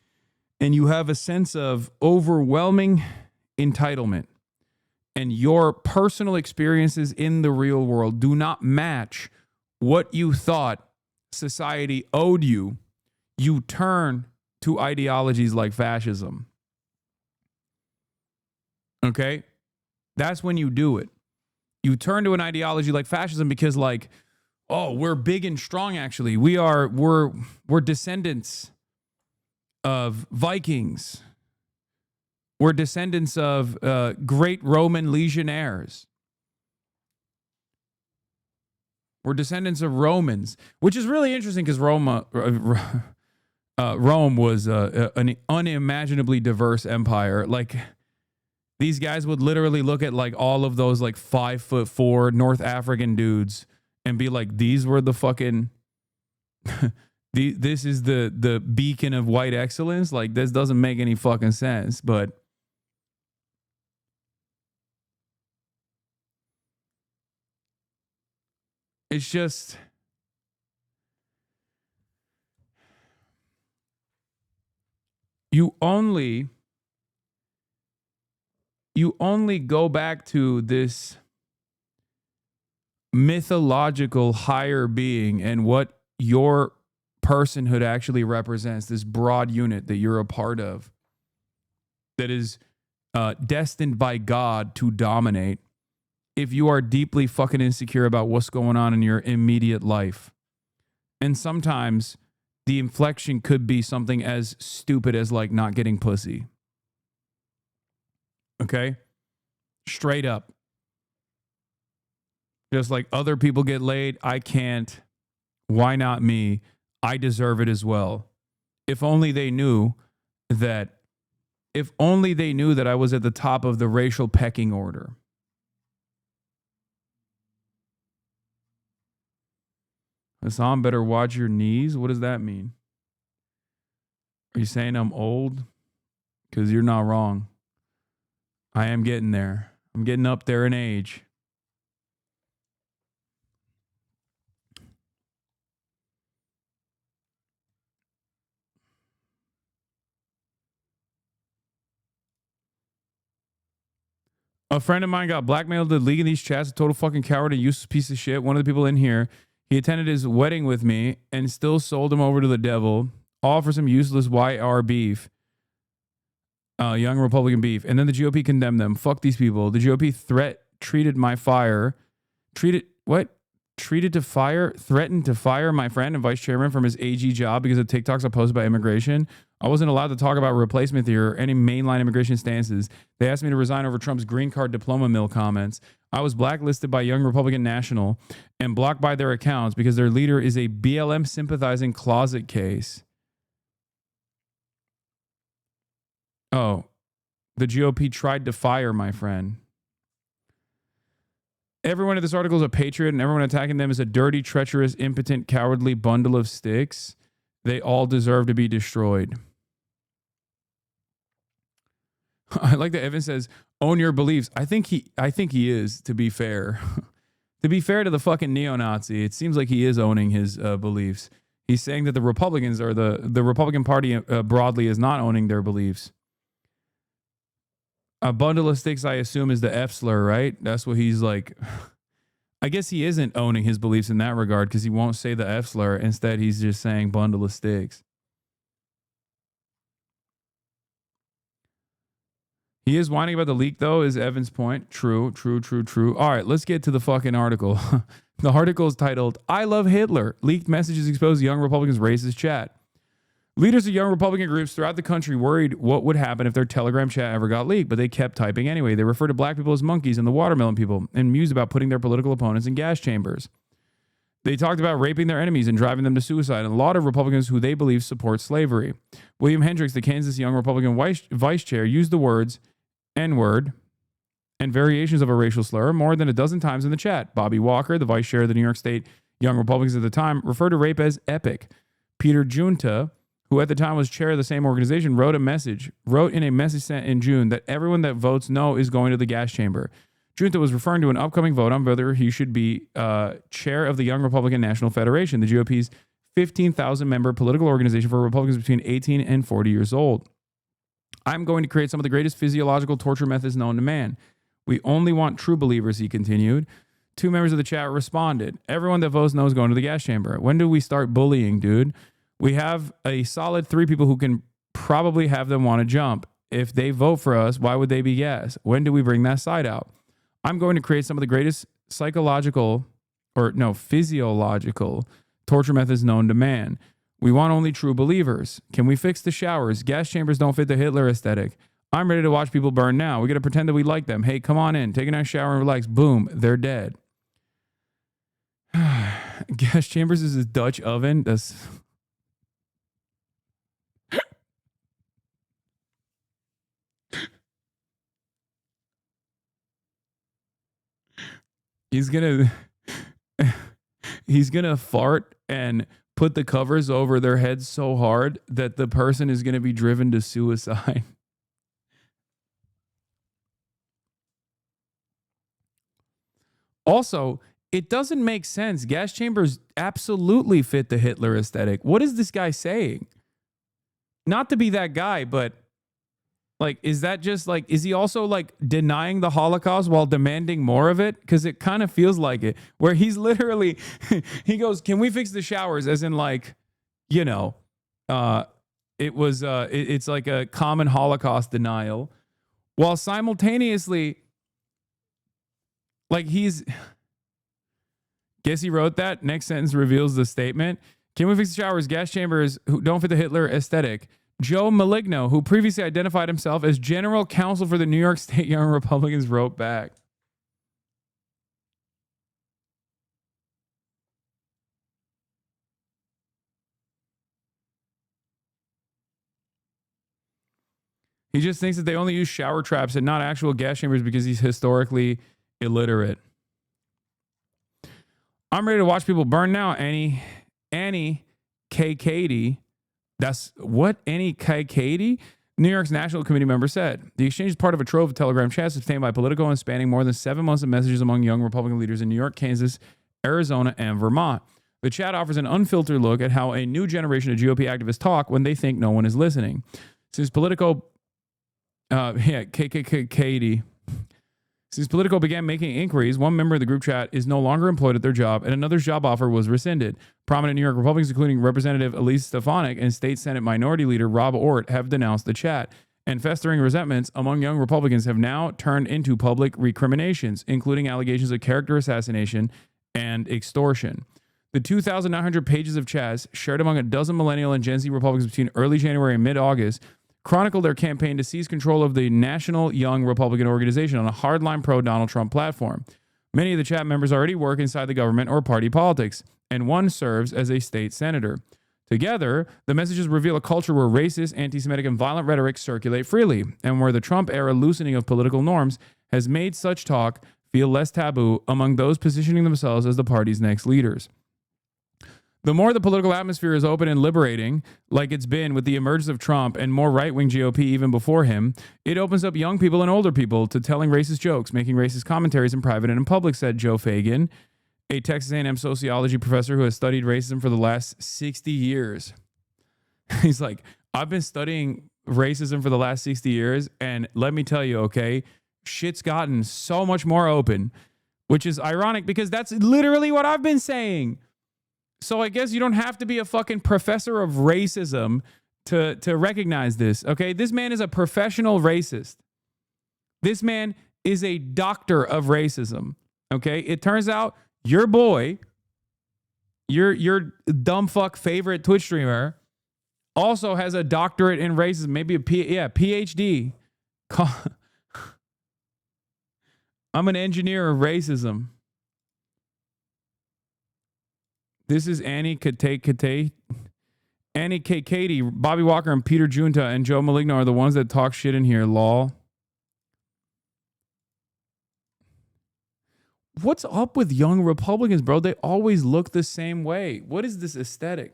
and you have a sense of overwhelming entitlement and your personal experiences in the real world do not match what you thought society owed you, you turn to ideologies like fascism. Okay? That's when you do it. You turn to an ideology like fascism because like, oh, we're big and strong, actually. We're descendants of Vikings. We're descendants of great Roman legionnaires. We're descendants of Romans, which is really interesting because Rome was an unimaginably diverse empire. Like, these guys would literally look at like all of those like 5'4" North African dudes and be like, these were the fucking, this is the beacon of white excellence. Like, this doesn't make any fucking sense, but it's just, you only go back to this mythological higher being and what your personhood actually represents, this broad unit that you're a part of, that is destined by God to dominate, if you are deeply fucking insecure about what's going on in your immediate life. And sometimes the inflection could be something as stupid as like not getting pussy. Okay? Straight up. Just like other people get laid, I can't. Why not me? I deserve it as well. If only they knew that I was at the top of the racial pecking order. Hasan, better watch your knees? What does that mean? Are you saying I'm old? Because you're not wrong. I am getting there. I'm getting up there in age. A friend of mine got blackmailed to leak in these chats, a total fucking coward and useless piece of shit. One of the people in here, he attended his wedding with me and still sold him over to the devil, all for some useless YR beef. Young Republican beef. And then the GOP condemned them. Fuck these people. The GOP treated my fire. What? threatened to fire my friend and vice chairman from his AG job because of TikToks I posted about immigration. I wasn't allowed to talk about replacement theory or any mainline immigration stances. They asked me to resign over Trump's green card diploma mill comments. I was blacklisted by Young Republican National and blocked by their accounts because their leader is a BLM sympathizing closet case. Oh, the GOP tried to fire my friend. Everyone in this article is a patriot, and everyone attacking them is a dirty, treacherous, impotent, cowardly bundle of sticks. They all deserve to be destroyed. I like that Evan says, own your beliefs. I think he is, to be fair. To be fair to the fucking neo-Nazi, it seems like he is owning his beliefs. He's saying that the Republicans or the Republican Party broadly is not owning their beliefs. A bundle of sticks, I assume, is the F slur, right? That's what he's like. I guess he isn't owning his beliefs in that regard because he won't say the F slur. Instead, he's just saying bundle of sticks. He is whining about the leak, though, is Evan's point. True. All right, let's get to the fucking article. The article is titled, I Love Hitler. Leaked messages expose young Republicans' racist chat. Leaders of young Republican groups throughout the country worried what would happen if their Telegram chat ever got leaked, but they kept typing anyway. They refer to black people as monkeys and the watermelon people and mused about putting their political opponents in gas chambers. They talked about raping their enemies and driving them to suicide, and a lot of Republicans who they believe support slavery. William Hendricks, the Kansas young Republican vice chair, used the words N-word and variations of a racial slur more than a dozen times in the chat. Bobby Walker, the vice chair of the New York State Young Republicans at the time, referred to rape as epic. Peter Junta, who at the time was chair of the same organization, wrote in a message sent in June that everyone that votes no is going to the gas chamber. Junta was referring to an upcoming vote on whether he should be chair of the Young Republican National Federation, the GOP's 15,000-member political organization for Republicans between 18 and 40 years old. I'm going to create some of the greatest physiological torture methods known to man. We only want true believers, he continued. 2 members of the chat responded. Everyone that votes no is going to the gas chamber. When do we start bullying, dude? We have a solid 3 people who can probably have them want to jump. If they vote for us, why would they be gas? When do we bring that side out? I'm going to create some of the greatest physiological torture methods known to man. We want only true believers. Can we fix the showers? Gas chambers don't fit the Hitler aesthetic. I'm ready to watch people burn now. We got to pretend that we like them. Hey, come on in. Take a nice shower and relax. Boom. They're dead. Gas chambers is a Dutch oven. That's... He's gonna fart and put the covers over their heads so hard that the person is gonna be driven to suicide. Also, it doesn't make sense. Gas chambers absolutely fit the Hitler aesthetic. What is this guy saying? Not to be that guy, but like, is that just like, is he also like denying the Holocaust while demanding more of it? Because it kind of feels like it, where he's literally, he goes, can we fix the showers? As in like, you know, it's like a common Holocaust denial, while simultaneously, like guess he wrote that. Next sentence reveals the statement. Can we fix the showers? Gas chambers who don't fit the Hitler aesthetic. Joe Maligno, who previously identified himself as general counsel for the New York State Young Republicans, wrote back. He just thinks that they only use shower traps and not actual gas chambers because he's historically illiterate. I'm ready to watch people burn now. Annie K. Katie. That's what Annie K. Katie, New York's National Committee member, said. The exchange is part of a trove of Telegram chats obtained by Politico and spanning more than 7 months of messages among young Republican leaders in New York, Kansas, Arizona, and Vermont. The chat offers an unfiltered look at how a new generation of GOP activists talk when they think no one is listening. Since Politico, Katie. Since Politico began making inquiries, one member of the group chat is no longer employed at their job, and another's job offer was rescinded. Prominent New York Republicans, including Representative Elise Stefanik and State Senate Minority Leader Rob Ort, have denounced the chat. And festering resentments among young Republicans have now turned into public recriminations, including allegations of character assassination and extortion. The 2,900 pages of chats shared among a dozen millennial and Gen Z Republicans between early January and mid-August chronicle their campaign to seize control of the National Young Republican Organization on a hardline pro-Donald Trump platform. Many of the chat members already work inside the government or party politics, and one serves as a state senator. Together, the messages reveal a culture where racist, anti-Semitic, and violent rhetoric circulate freely, and where the Trump-era loosening of political norms has made such talk feel less taboo among those positioning themselves as the party's next leaders. The more the political atmosphere is open and liberating, like it's been with the emergence of Trump and more right-wing GOP even before him, it opens up young people and older people to telling racist jokes, making racist commentaries in private and in public, said Joe Fagan, a Texas A&M sociology professor who has studied racism for the last 60 years. He's like, I've been studying racism for the last 60 years, and let me tell you, okay, shit's gotten so much more open, which is ironic because that's literally what I've been saying. So I guess you don't have to be a fucking professor of racism to recognize this, okay? This man is a professional racist. This man is a doctor of racism, okay? It turns out your boy, your dumb fuck favorite Twitch streamer, also has a doctorate in racism, maybe a PhD. I'm an engineer of racism. This is Annie Kate. Annie K. Katie, Bobby Walker, and Peter Junta and Joe Maligno are the ones that talk shit in here, lol. What's up with young Republicans, bro? They always look the same way. What is this aesthetic?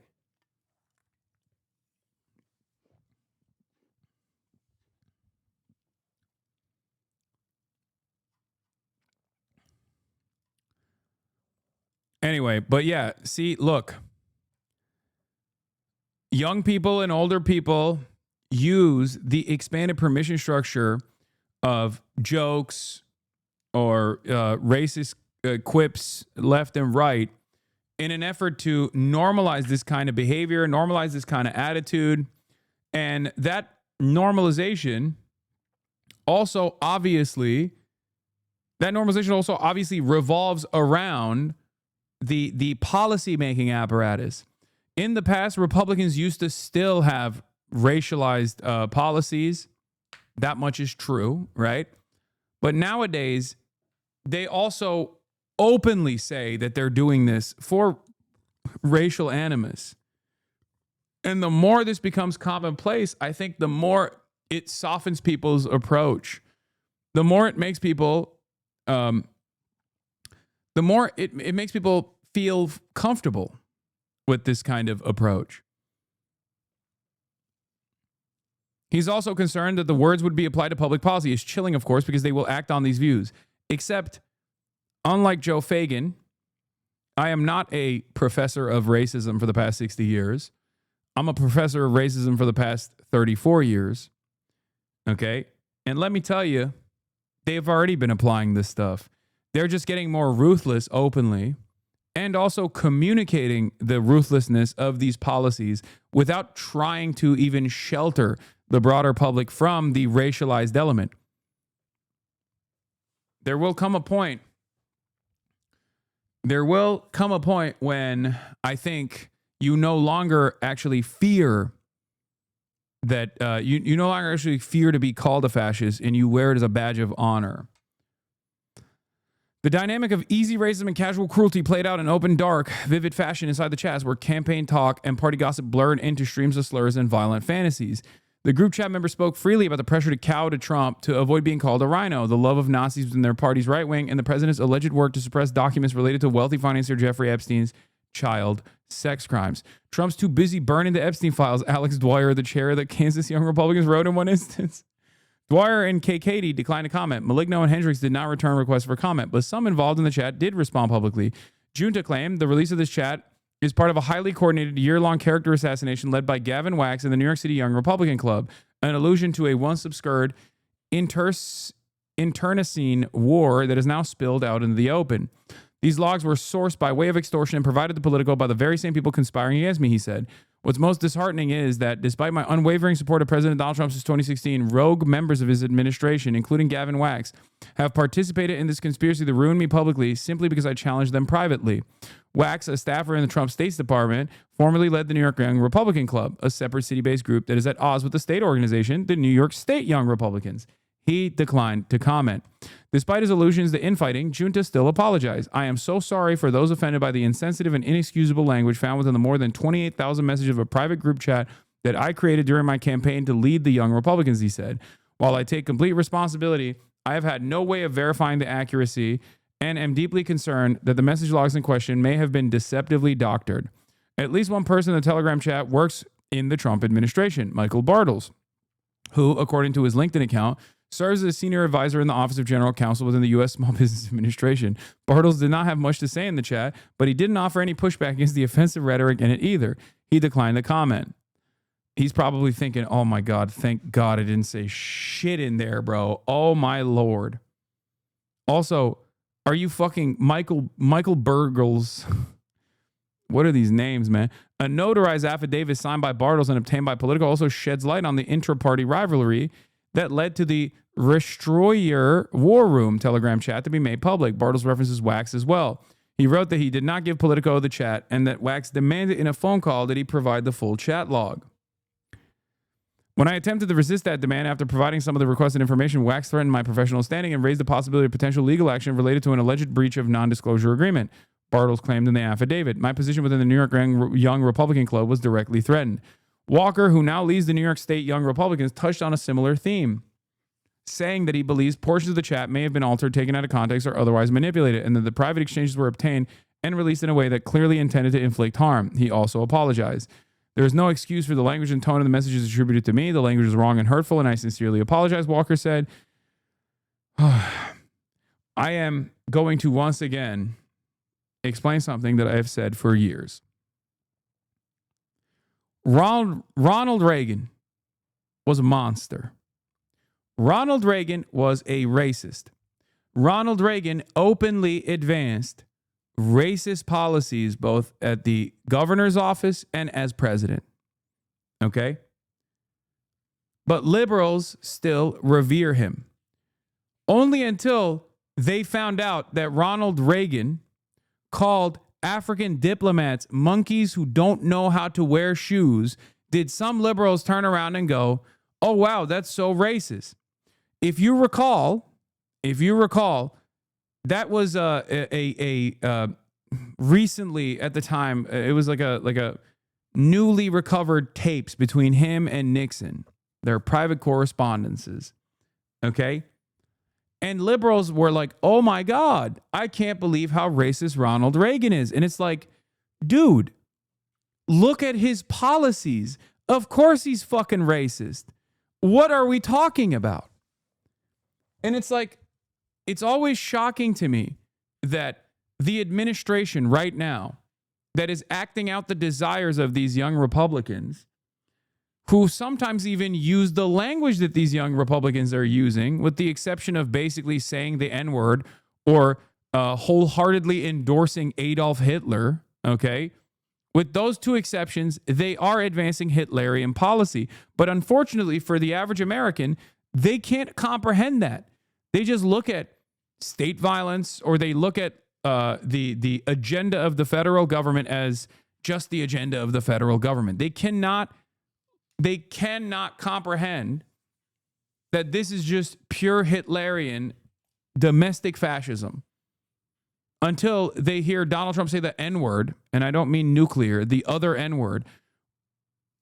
Anyway, but yeah, see, look. Young people and older people use the expanded permission structure of jokes or racist quips left and right in an effort to normalize this kind of behavior, normalize this kind of attitude. And that normalization also obviously revolves around the policy-making apparatus. In the past, Republicans used to still have racialized policies. That much is true, right? But nowadays, they also openly say that they're doing this for racial animus. And the more this becomes commonplace, I think the more it softens people's approach. The more it makes people, the more it makes people feel comfortable with this kind of approach. He's also concerned that the words would be applied to public policy. It's chilling, of course, because they will act on these views. Except, unlike Joe Fagan, I am not a professor of racism for the past 60 years. I'm a professor of racism for the past 34 years. Okay? And let me tell you, they've already been applying this stuff. They're just getting more ruthless openly and also communicating the ruthlessness of these policies without trying to even shelter the broader public from the racialized element. There will come a point when I think you no longer actually fear that you no longer actually fear to be called a fascist, and you wear it as a badge of honor. The dynamic of easy racism and casual cruelty played out in open, dark, vivid fashion inside the chats where campaign talk and party gossip blurred into streams of slurs and violent fantasies. The group chat members spoke freely about the pressure to cow to Trump to avoid being called a rhino, the love of Nazis within their party's right wing, and the president's alleged work to suppress documents related to wealthy financier Jeffrey Epstein's child sex crimes. Trump's too busy burning the Epstein files, Alex Dwyer, the chair of the Kansas Young Republicans, wrote in one instance. Dwyer and K. Katie declined to comment. Maligno and Hendricks did not return requests for comment, but some involved in the chat did respond publicly. Junta claimed the release of this chat is part of a highly coordinated year-long character assassination led by Gavin Wax and the New York City Young Republican Club, an allusion to a once obscured internecine war that is now spilled out into the open. These logs were sourced by way of extortion and provided to Politico by the very same people conspiring against me, he said. What's most disheartening is that despite my unwavering support of President Donald Trump since 2016, rogue members of his administration, including Gavin Wax, have participated in this conspiracy to ruin me publicly simply because I challenged them privately. Wax, a staffer in the Trump State Department, formerly led the New York Young Republican Club, a separate city-based group that is at odds with the state organization, the New York State Young Republicans. He declined to comment. Despite his allusions to infighting, Junta still apologized. I am so sorry for those offended by the insensitive and inexcusable language found within the more than 28,000 messages of a private group chat that I created during my campaign to lead the Young Republicans, he said. While I take complete responsibility, I have had no way of verifying the accuracy and am deeply concerned that the message logs in question may have been deceptively doctored. At least one person in the Telegram chat works in the Trump administration, Michael Bartels, who, according to his LinkedIn account, serves as a senior advisor in the Office of General Counsel within the U.S. Small Business Administration. Bartels did not have much to say in the chat, but he didn't offer any pushback against the offensive rhetoric in it either. He declined to comment. He's probably thinking, oh my God, thank God I didn't say shit in there, bro. Oh my Lord. Also, are you fucking Michael Burgles? What are these names, man? A notarized affidavit signed by Bartels and obtained by Politico also sheds light on the intra-party rivalry that led to the Restroyer War Room Telegram chat to be made public. Bartels references Wax as well. He wrote that he did not give Politico the chat and that Wax demanded in a phone call that he provide the full chat log. When I attempted to resist that demand after providing some of the requested information, Wax threatened my professional standing and raised the possibility of potential legal action related to an alleged breach of non-disclosure agreement. Bartels claimed in the affidavit. My position within the New York Young Republican Club was directly threatened. Walker, who now leads the New York State Young Republicans, touched on a similar theme, saying that he believes portions of the chat may have been altered, taken out of context, or otherwise manipulated, and that the private exchanges were obtained and released in a way that clearly intended to inflict harm. He also apologized. There is no excuse for the language and tone of the messages attributed to me. The language is wrong and hurtful, and I sincerely apologize, Walker said. I am going to once again explain something that I have said for years. Ronald Reagan was a monster. Ronald Reagan was a racist. Ronald Reagan openly advanced racist policies both at the governor's office and as president. Okay? But liberals still revere him. Only until they found out that Ronald Reagan called African diplomats monkeys who don't know how to wear shoes did some liberals turn around and go, oh, wow, that's so racist. If you recall, that was recently at the time, it was like a newly recovered tapes between him and Nixon, their private correspondences. Okay. And liberals were like, oh my God, I can't believe how racist Ronald Reagan is. And it's like, dude, look at his policies. Of course he's fucking racist. What are we talking about? And it's like, it's always shocking to me that the administration right now that is acting out the desires of these young Republicans, who sometimes even use the language that these young Republicans are using, with the exception of basically saying the N-word or wholeheartedly endorsing Adolf Hitler, okay? With those two exceptions, they are advancing Hitlerian policy. But unfortunately for the average American, they can't comprehend that. They just look at state violence, or they look at the agenda of the federal government as just the agenda of the federal government. They cannot comprehend that this is just pure Hitlerian domestic fascism until they hear Donald Trump say the N-word, and I don't mean nuclear, the other N-word.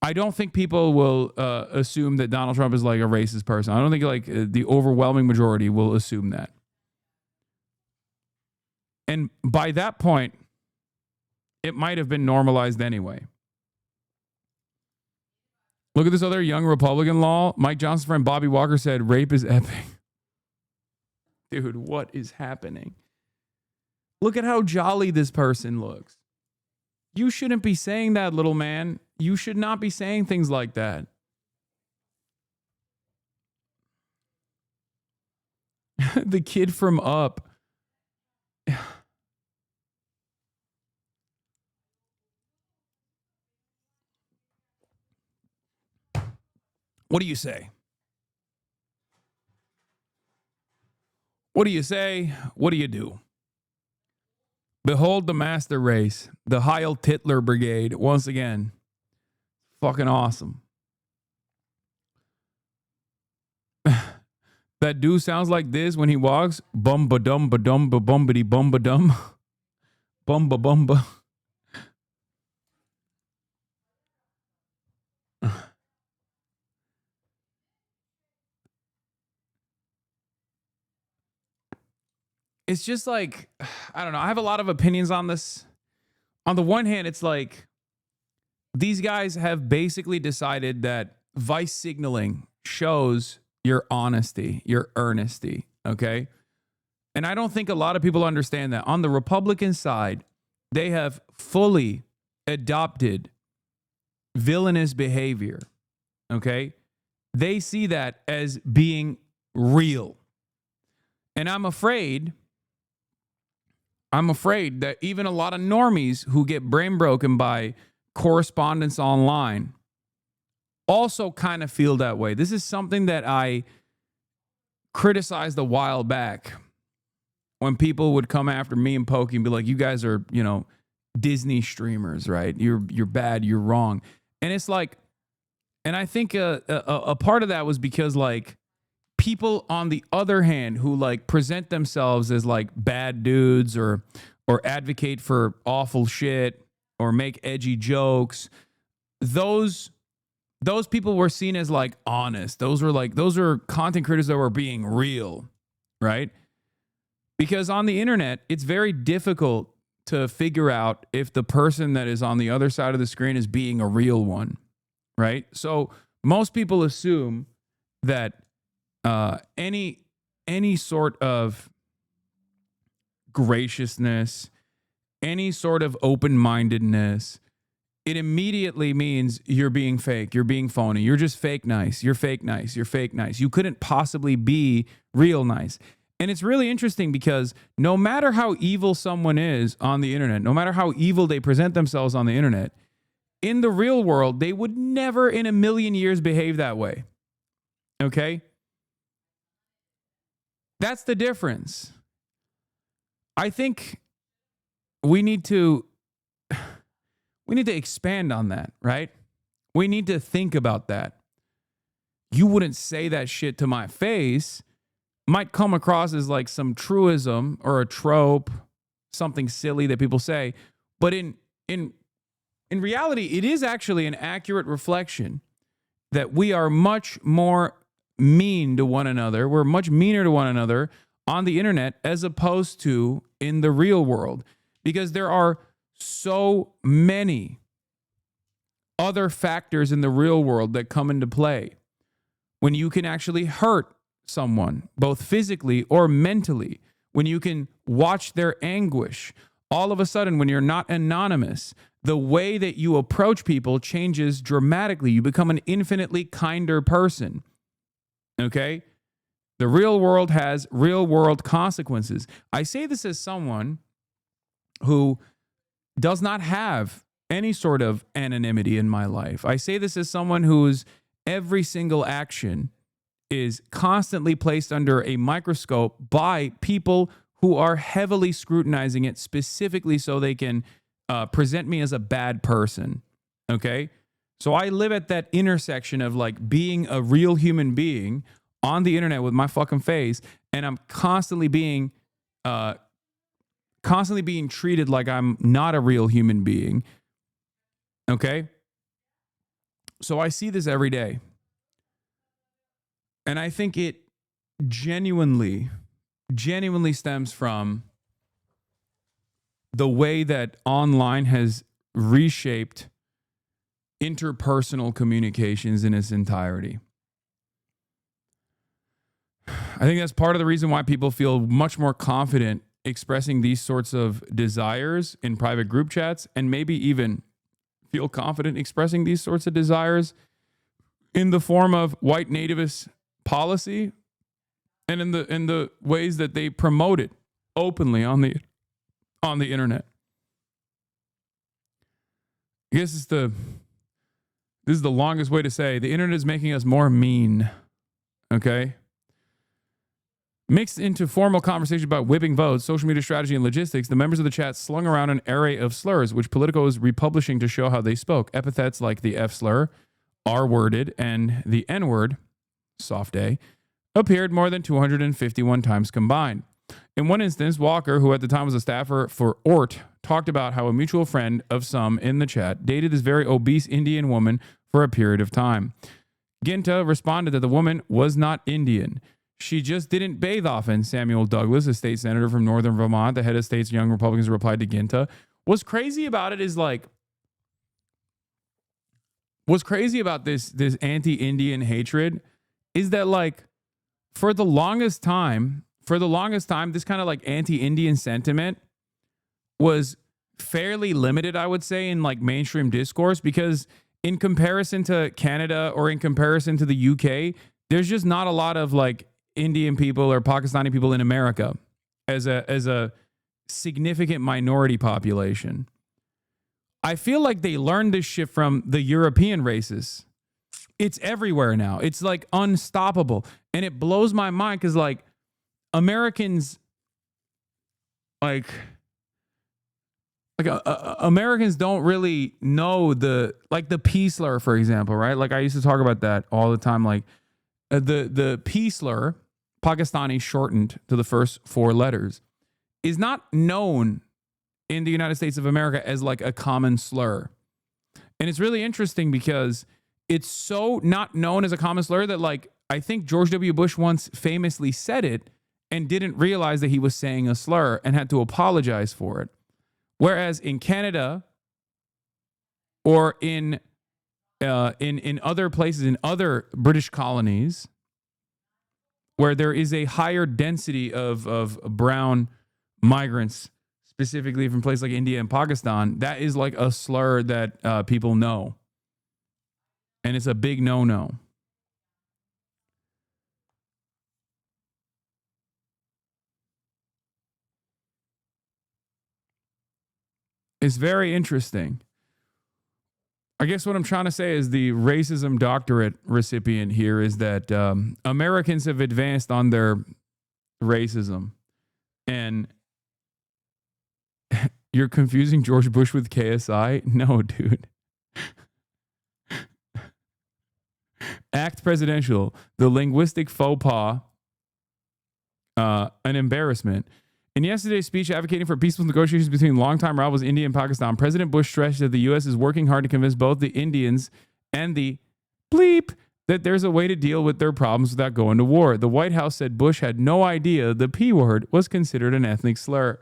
I don't think people will assume that Donald Trump is like a racist person. I don't think the overwhelming majority will assume that. And by that point, it might have been normalized anyway. Look at this other young Republican law. Mike Johnson's friend Bobby Walker said rape is epic. Dude, what is happening? Look at how jolly this person looks. You shouldn't be saying that, little man. You should not be saying things like that. The kid from Up. What do you say? What do you say? What do you do? Behold the master race, the Heil Titler Brigade, once again. Fucking awesome. That dude sounds like this when he walks. Bumba dum ba dum ba bumbity bumba dum. Bumba bumba. It's just like, I don't know. I have a lot of opinions on this. On the one hand, it's like these guys have basically decided that vice signaling shows your honesty, your earnesty, okay? And I don't think a lot of people understand that. On the Republican side, they have fully adopted villainous behavior, okay? They see that as being real. And I'm afraid that even a lot of normies who get brain broken by correspondence online also kind of feel that way. This is something that I criticized a while back when people would come after me and Pokey and be like, you guys are, you know, Disney streamers, right? You're bad, you're wrong. And it's like, and I think a part of that was because like people on the other hand who like present themselves as like bad dudes or advocate for awful shit or make edgy jokes, those people were seen as like honest. Those are content creators that were being real, right? Because on the internet, it's very difficult to figure out if the person that is on the other side of the screen is being a real one, right? So most people assume that any sort of graciousness, any sort of open-mindedness, it immediately means you're being fake, you're being phony, you're just fake nice, you're fake nice, you're fake nice. You couldn't possibly be real nice. And it's really interesting because no matter how evil someone is on the internet, no matter how evil they present themselves on the internet, in the real world, they would never in a million years behave that way. Okay? That's the difference. I think we need to expand on that, right? We need to think about that. You wouldn't say that shit to my face. Might come across as like some truism or a trope, something silly that people say, but in reality, it is actually an accurate reflection that we are much more mean to one another. We're much meaner to one another on the internet as opposed to in the real world, because there are so many other factors in the real world that come into play when you can actually hurt someone, both physically or mentally, when you can watch their anguish. All of a sudden, when you're not anonymous, the way that you approach people changes dramatically. You become an infinitely kinder person. Okay? The real world has real world consequences. I say this as someone who does not have any sort of anonymity in my life. I say this as someone whose every single action is constantly placed under a microscope by people who are heavily scrutinizing it specifically so they can present me as a bad person. Okay? So I live at that intersection of like being a real human being on the internet with my fucking face, and I'm constantly being treated like I'm not a real human being. Okay? So I see this every day. And I think it genuinely stems from the way that online has reshaped interpersonal communications in its entirety. I think that's part of the reason why people feel much more confident expressing these sorts of desires in private group chats, and maybe even feel confident expressing these sorts of desires in the form of white nativist policy and in the ways that they promote it openly on the internet. I guess it's the This is the longest way to say the internet is making us more mean. Okay? Mixed into formal conversation about whipping votes, social media strategy, and logistics, the members of the chat slung around an array of slurs, which Politico is republishing to show how they spoke. Epithets like the F slur, R-worded, and the N-word, soft A, appeared more than 251 times combined. In one instance, Walker, who at the time was a staffer for Ort, talked about how a mutual friend of some in the chat dated this very obese Indian woman for a period of time. Ginta responded that the woman was not Indian. She just didn't bathe often. Samuel Douglas, a state senator from northern Vermont, the head of state's Young Republicans, replied to Ginta. What's crazy about it is what's crazy about this anti-Indian hatred is that for the longest time, this kind of anti-Indian sentiment was fairly limited, I would say, in mainstream discourse, because in comparison to Canada or in comparison to the UK, there's just not a lot of Indian people or Pakistani people in America as a significant minority population. I feel like they learned this shit from the European races. It's everywhere now. It's unstoppable. And it blows my mind because Americans Americans don't really know the P slur, for example, right? I used to talk about that all the time. The P slur, Pakistani shortened to the first 4 letters, is not known in the United States of America as a common slur. And it's really interesting because it's so not known as a common slur that I think George W. Bush once famously said it and didn't realize that he was saying a slur and had to apologize for it. Whereas in Canada or in other places, in other British colonies, where there is a higher density of brown migrants, specifically from places like India and Pakistan, that is a slur that people know. And it's a big no-no. It's very interesting. I guess what I'm trying to say is the racism doctorate recipient here is that Americans have advanced on their racism. And you're confusing George Bush with KSI? No, dude. Act presidential. The linguistic faux pas. An embarrassment. In yesterday's speech advocating for peaceful negotiations between longtime rivals India and Pakistan, President Bush stressed that the U.S. is working hard to convince both the Indians and the bleep that there's a way to deal with their problems without going to war. The White House said Bush had no idea the P word was considered an ethnic slur.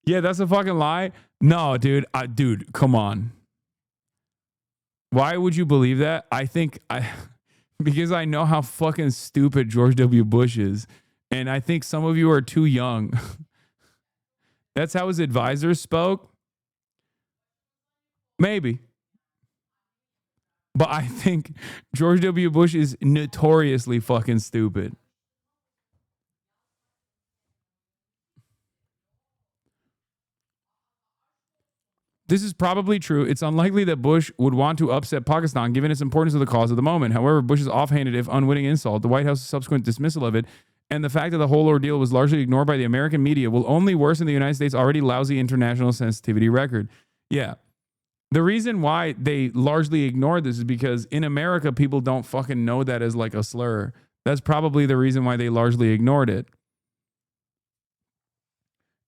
Yeah, that's a fucking lie. No, dude. Dude, come on. Why would you believe that? Because I know how fucking stupid George W. Bush is. And I think some of you are too young. That's how his advisors spoke. Maybe. But I think George W. Bush is notoriously fucking stupid. This is probably true. It's unlikely that Bush would want to upset Pakistan, given its importance to the cause of the moment. However, Bush's offhanded, if unwitting insult, the White House's subsequent dismissal of it, and the fact that the whole ordeal was largely ignored by the American media will only worsen the United States' already lousy international sensitivity record. Yeah. The reason why they largely ignored this is because in America, people don't fucking know that as a slur. That's probably the reason why they largely ignored it.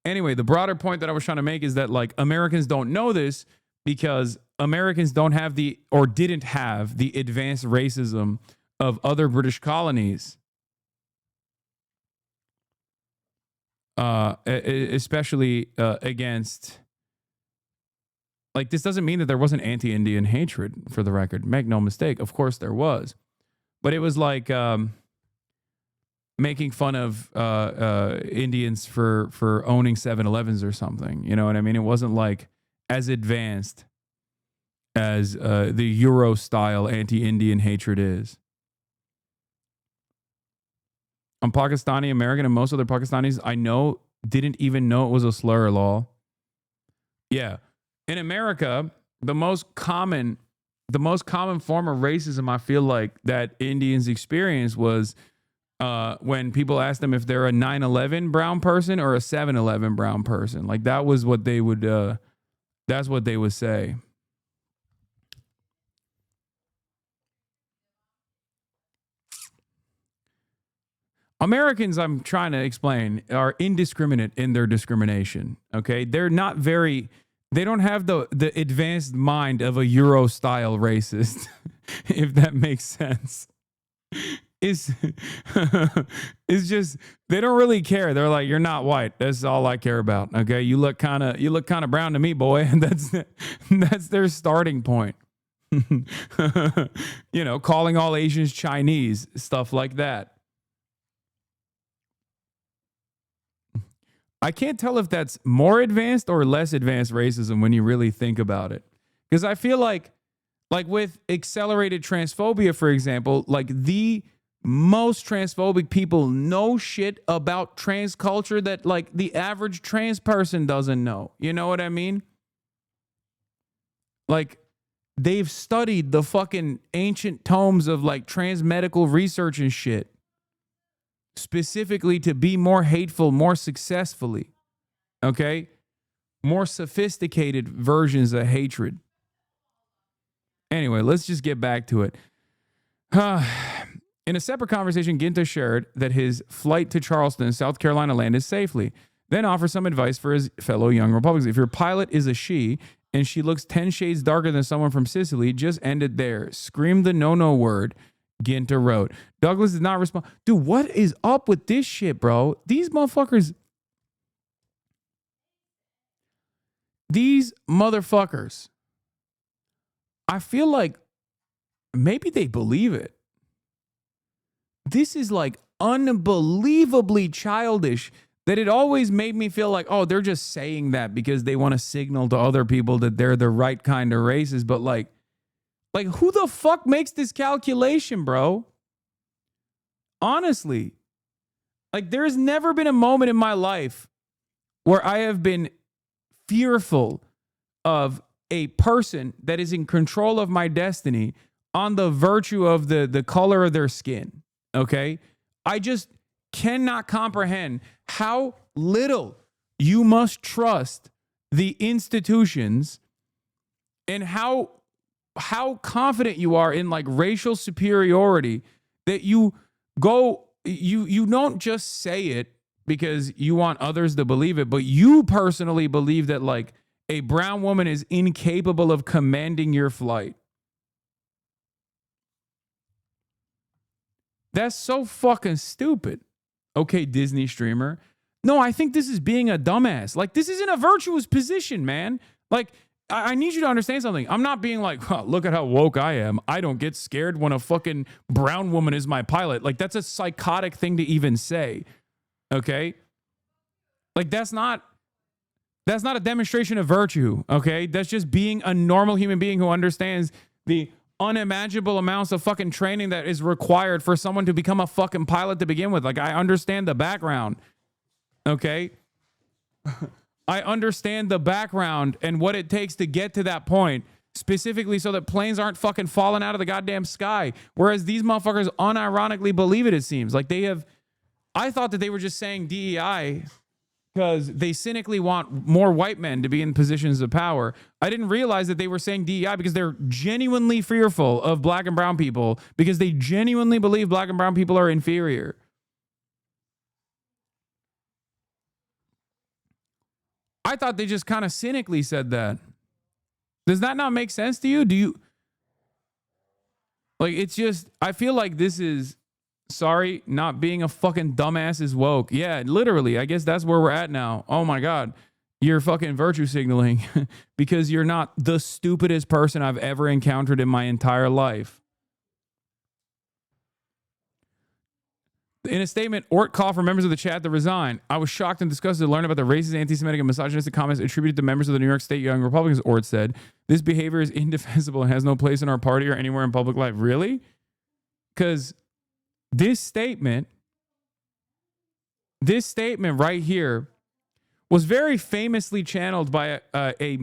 Anyway, the broader point that I was trying to make is that Americans don't know this because Americans don't have or didn't have the advanced racism of other British colonies. Especially against, this doesn't mean that there wasn't anti-Indian hatred, for the record. Make no mistake. Of course there was. But it was making fun of Indians for owning 7-Elevens or something. You know what I mean? It wasn't as advanced as the Euro-style anti-Indian hatred is. I'm Pakistani American, and most other Pakistanis I know didn't even know it was a slur law. Yeah. In America, the most common form of racism I feel like that Indians experience was when people asked them if they're a 9/11 brown person or a 7/11 brown person. Like that was what they would that's what they would say. Americans, I'm trying to explain, are indiscriminate in their discrimination. Okay, they're not very. They don't have the advanced mind of a Euro style racist, if that makes sense. It's just they don't really care. They're like, you're not white. That's all I care about. Okay, you look kind of brown to me, boy, and that's their starting point. You know, calling all Asians Chinese, stuff like that. I can't tell if that's more advanced or less advanced racism when you really think about it. Because I feel like with accelerated transphobia, for example, like the most transphobic people know shit about trans culture that like the average trans person doesn't know. You know what I mean? Like they've studied the fucking ancient tomes of like trans medical research and shit. Specifically to be more hateful, more successfully, okay? More sophisticated versions of hatred. Anyway, let's just get back to it. In a separate conversation, Ginta shared that his flight to Charleston, South Carolina landed safely, then offered some advice for his fellow young Republicans. If your pilot is a she and she looks 10 shades darker than someone from Sicily, just end it there. Scream the no-no word. Ginta wrote. Douglas did not respond. Dude, what is up with this shit, bro? These motherfuckers. I feel like maybe they believe it. This is like unbelievably childish that it always made me feel like, oh, they're just saying that because they want to signal to other people that they're the right kind of racist. But like who the fuck makes this calculation, bro? Honestly, like there's never been a moment in my life where I have been fearful of a person that is in control of my destiny on the virtue of the color of their skin, okay? I just cannot comprehend how little you must trust the institutions and how confident you are in like racial superiority that you don't just say it because you want others to believe it, but you personally believe that like a brown woman is incapable of commanding your flight. That's so fucking stupid. Okay, Disney streamer. No, I think this is being a dumbass. Like this isn't a virtuous position, man. Like I need you to understand something. I'm not being like, oh, look at how woke I am. I don't get scared when a fucking brown woman is my pilot. Like, that's a psychotic thing to even say. Okay? Like, that's not a demonstration of virtue. Okay? That's just being a normal human being who understands the unimaginable amounts of fucking training that is required for someone to become a fucking pilot to begin with. Like, I understand the background. Okay? I understand the background and what it takes to get to that point, specifically so that planes aren't fucking falling out of the goddamn sky. Whereas these motherfuckers unironically believe it, it seems. Like I thought that they were just saying DEI because they cynically want more white men to be in positions of power. I didn't realize that they were saying DEI because they're genuinely fearful of black and brown people because they genuinely believe black and brown people are inferior. I thought they just kind of cynically said that. Does that not make sense to you? Do you like it's just I feel like this is sorry, not being a fucking dumbass is woke. Yeah, literally. I guess that's where we're at now. Oh my God. You're fucking virtue signaling because you're not the stupidest person I've ever encountered in my entire life. In a statement, Ort called for members of the chat to resign. I was shocked and disgusted to learn about the racist, anti-Semitic, and misogynistic comments attributed to members of the New York State Young Republicans, Ort said. This behavior is indefensible and has no place in our party or anywhere in public life. Really? Because this statement right here was very famously channeled by a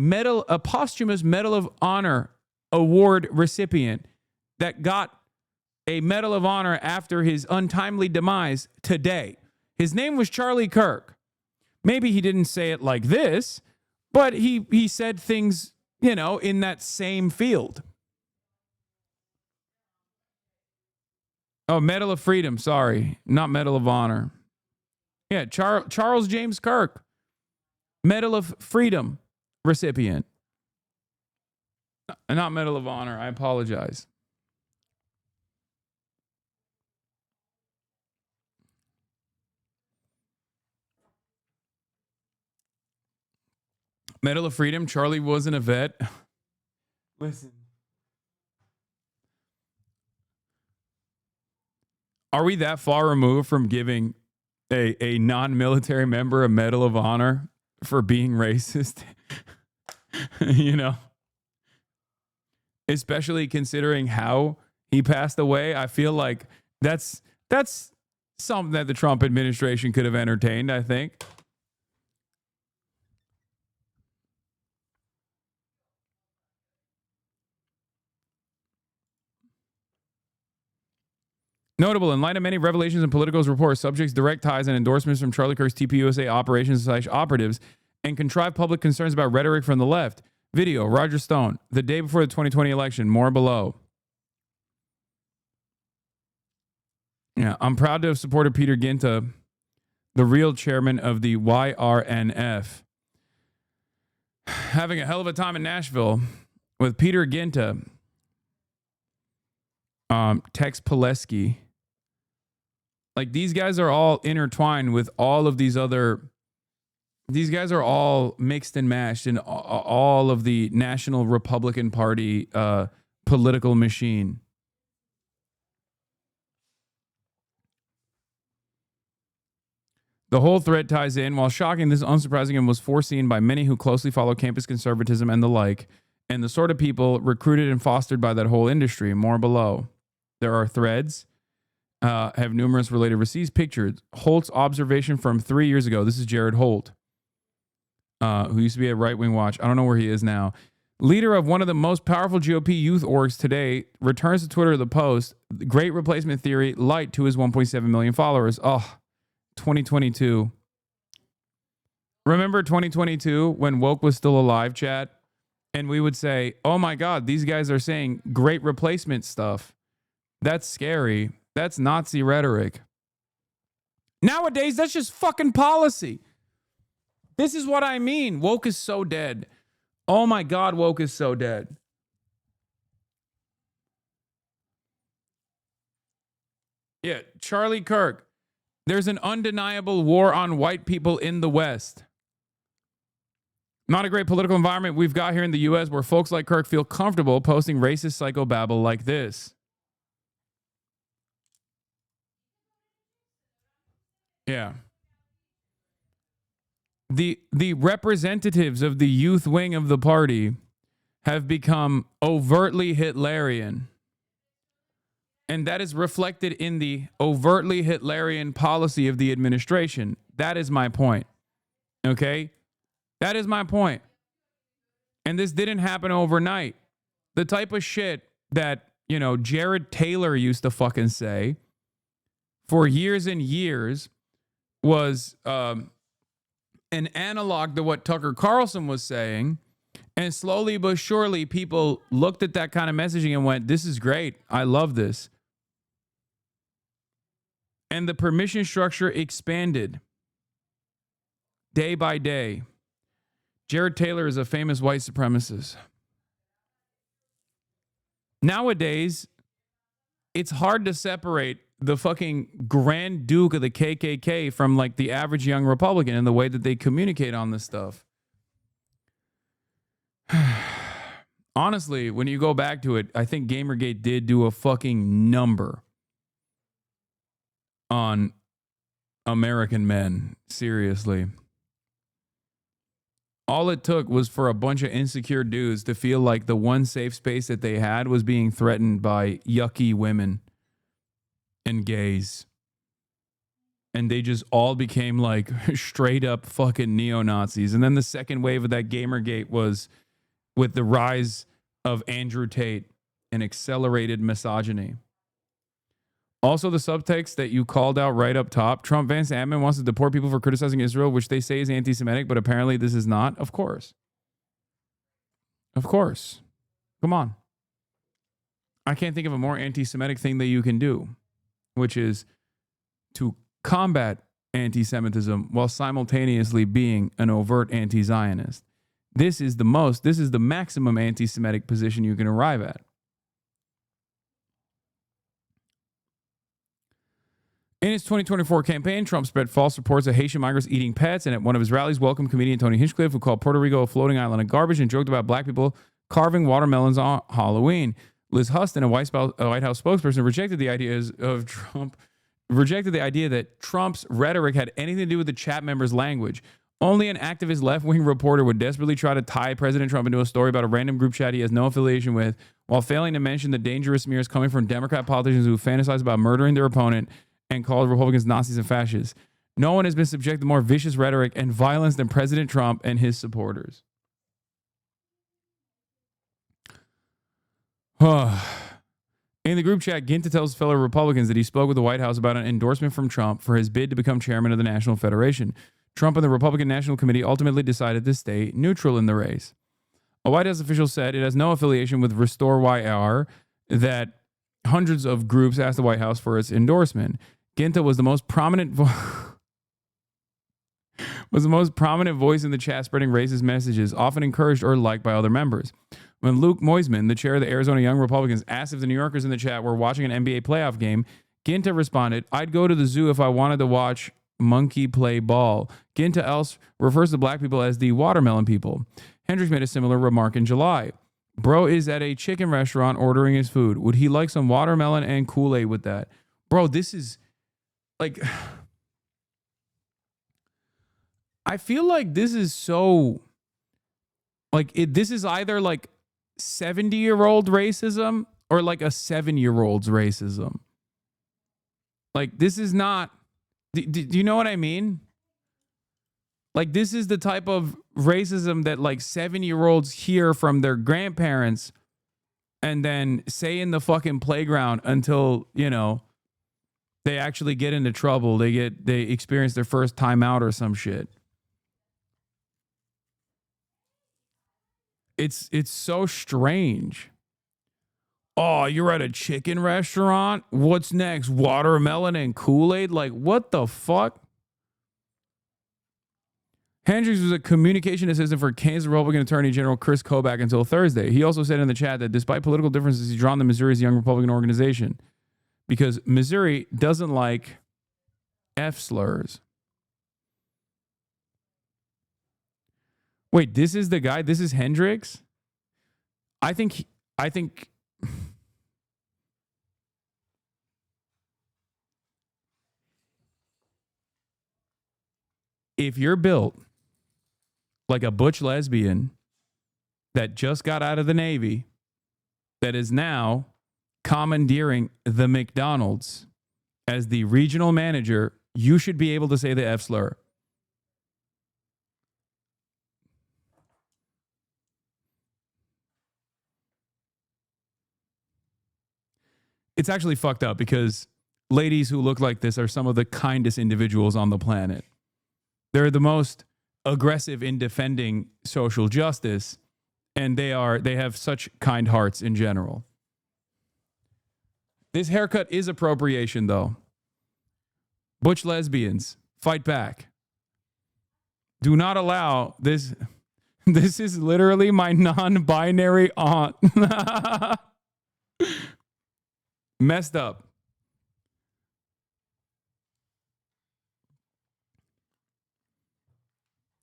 posthumous Medal of Honor award recipient that got a Medal of Honor after his untimely demise today. His name was Charlie Kirk. Maybe he didn't say it like this, but he said things, you know, in that same field. Oh, Medal of Freedom, sorry, not Medal of Honor. Yeah, Charles James Kirk, Medal of Freedom recipient. Not Medal of Honor, I apologize. Medal of Freedom, Charlie wasn't a vet. Listen. Are we that far removed from giving a non-military member a Medal of Honor for being racist? You know? Especially considering how he passed away, I feel like that's something that the Trump administration could have entertained, I think. Notable, in light of many revelations in Politico's report, subjects direct ties and endorsements from Charlie Kirk's TPUSA operations / operatives and contrived public concerns about rhetoric from the left. Video, Roger Stone, the day before the 2020 election, more below. Yeah, I'm proud to have supported Peter Ginta, the real chairman of the YRNF. Having a hell of a time in Nashville with Peter Ginta, Tex Pileski. Like, these guys are all intertwined with all of these other. These guys are all mixed and mashed in all of the National Republican Party political machine. The whole thread ties in. While shocking, this is unsurprising and was foreseen by many who closely follow campus conservatism and the like, and the sort of people recruited and fostered by that whole industry. More below. There are threads, have numerous related receipts. Pictures. Holt's observation from 3 years ago. This is Jared Holt, who used to be at Right Wing Watch. I don't know where he is now. Leader of one of the most powerful GOP youth orgs today returns to Twitter the post, Great Replacement Theory, light to his 1.7 million followers. Oh, 2022. Remember 2022 when woke was still alive, chat? And we would say, oh my God, these guys are saying great replacement stuff. That's scary. That's Nazi rhetoric. Nowadays, that's just fucking policy. This is what I mean. Woke is so dead. Oh my God, woke is so dead. Yeah, Charlie Kirk. There's an undeniable war on white people in the West. Not a great political environment we've got here in the U.S. where folks like Kirk feel comfortable posting racist psychobabble like this. Yeah. The representatives of the youth wing of the party have become overtly Hitlerian. And that is reflected in the overtly Hitlerian policy of the administration. That is my point. Okay? That is my point. And this didn't happen overnight. The type of shit that, you know, Jared Taylor used to fucking say for years and years was an analog to what Tucker Carlson was saying. And slowly but surely, people looked at that kind of messaging and went, this is great. I love this. And the permission structure expanded day by day. Jared Taylor is a famous white supremacist. Nowadays, it's hard to separate the fucking Grand Duke of the KKK from like the average young Republican in the way that they communicate on this stuff. Honestly, when you go back to it, I think Gamergate did do a fucking number on American men. Seriously. All it took was for a bunch of insecure dudes to feel like the one safe space that they had was being threatened by yucky women and gays. and they just all became like straight up fucking neo-Nazis. And then the second wave of that Gamergate was with the rise of Andrew Tate and accelerated misogyny. Also, the subtext that you called out right up top, Trump Vance admin wants to deport people for criticizing Israel, which they say is anti-Semitic, but apparently this is not. Of course. Of course. Come on. I can't think of a more anti-Semitic thing that you can do, which is to combat anti-Semitism while simultaneously being an overt anti-Zionist. This is the maximum anti-Semitic position you can arrive at. In his 2024 campaign, Trump spread false reports of Haitian migrants eating pets, and at one of his rallies, welcomed comedian Tony Hinchcliffe, who called Puerto Rico a floating island of garbage and joked about black people carving watermelons on Halloween. Liz Huston, a White House spokesperson, rejected the idea that Trump's rhetoric had anything to do with the chat members' language. Only an activist left-wing reporter would desperately try to tie President Trump into a story about a random group chat he has no affiliation with, while failing to mention the dangerous smears coming from Democrat politicians who fantasize about murdering their opponent and called Republicans Nazis and fascists. No one has been subject to more vicious rhetoric and violence than President Trump and his supporters. In the group chat, Ginta tells fellow Republicans that he spoke with the White House about an endorsement from Trump for his bid to become chairman of the National Federation. Trump and the Republican National Committee ultimately decided to stay neutral in the race. A White House official said it has no affiliation with Restore YR, that hundreds of groups asked the White House for its endorsement. Ginta was the most prominent voice in the chat, spreading racist messages, often encouraged or liked by other members. When Luke Moisman, the chair of the Arizona Young Republicans, asked if the New Yorkers in the chat were watching an NBA playoff game, Ginta responded, "I'd go to the zoo if I wanted to watch monkey play ball." Ginta else refers to black people as the watermelon people. Hendricks made a similar remark in July. Bro is at a chicken restaurant ordering his food. Would he like some watermelon and Kool-Aid with that? Bro, this is like, I feel like this is so, like, this is either like 70-year-old racism or like a 7-year-old's racism. Like, this is not, do you know what I mean? Like, this is the type of racism that like 7-year-olds hear from their grandparents and then say in the fucking playground until, you know, they actually get into trouble. They experience their first timeout or some shit. It's so strange. Oh, you're at a chicken restaurant? What's next? Watermelon and Kool-Aid? Like, what the fuck? Hendricks was a communication assistant for Kansas Republican Attorney General Chris Kobach until Thursday. He also said in the chat that despite political differences, he's drawn to Missouri's Young Republican organization because Missouri doesn't like F slurs. Wait, this is the guy? This is Hendricks? I think if you're built like a butch lesbian that just got out of the Navy, that is now commandeering the McDonald's as the regional manager, you should be able to say the F slur. It's actually fucked up because ladies who look like this are some of the kindest individuals on the planet. They're the most aggressive in defending social justice, and they have such kind hearts in general. This haircut is appropriation, though. Butch lesbians, fight back. Do not allow this. This is literally my non-binary aunt. Messed up.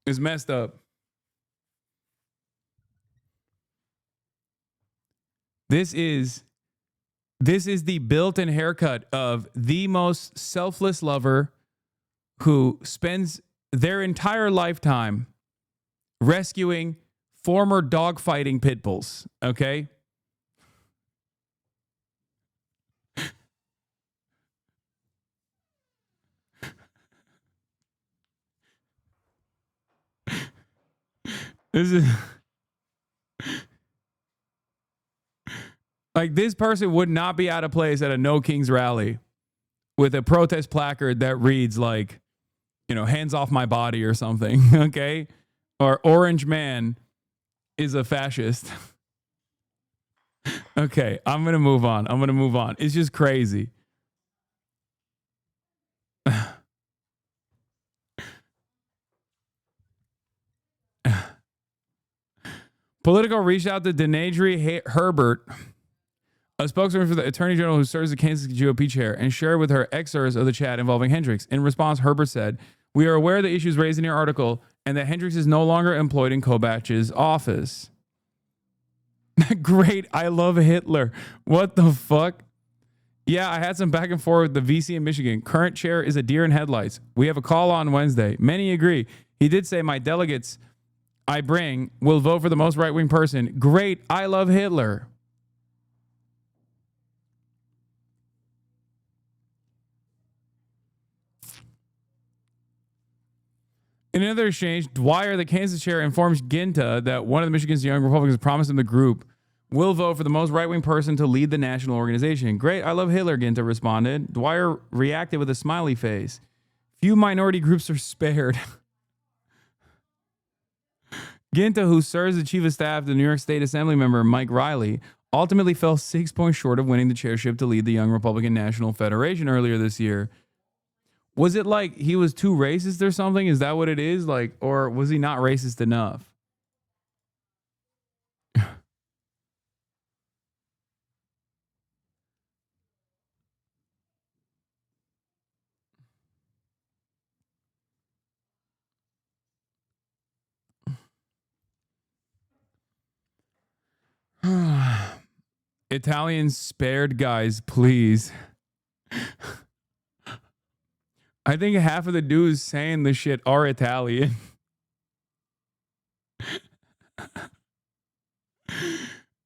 It's messed up. This is the built-in haircut of the most selfless lover who spends their entire lifetime rescuing former dogfighting pit bulls, okay? This is like, this person would not be out of place at a No Kings rally with a protest placard that reads like, you know, hands off my body or something. Okay. Or Orange Man is a fascist. Okay. I'm going to move on. It's just crazy. Politico reached out to Denadri Herbert, a spokesman for the Attorney General who serves the Kansas GOP chair, and shared with her excerpts of the chat involving Hendricks. In response, Herbert said, "We are aware of the issues raised in your article and that Hendricks is no longer employed in Kobach's office." Great. I love Hitler. What the fuck? Yeah, I had some back and forth with the VC in Michigan. Current chair is a deer in headlights. We have a call on Wednesday. Many agree. He did say my delegates I bring will vote for the most right-wing person. Great. I love Hitler. In another exchange, Dwyer, the Kansas chair, informs Ginta that one of the Michigan's young Republicans promised him the group will vote for the most right-wing person to lead the national organization. Great. I love Hitler, Ginta responded. Dwyer reacted with a smiley face. Few minority groups are spared. Ginta, who serves as chief of staff to the New York State Assembly member Mike Riley, ultimately fell 6 points short of winning the chairship to lead the Young Republican National Federation earlier this year. Was it like he was too racist or something? Is that what it is? Like, or was he not racist enough? Italians spared, guys, please. I think half of the dudes saying the shit are Italian.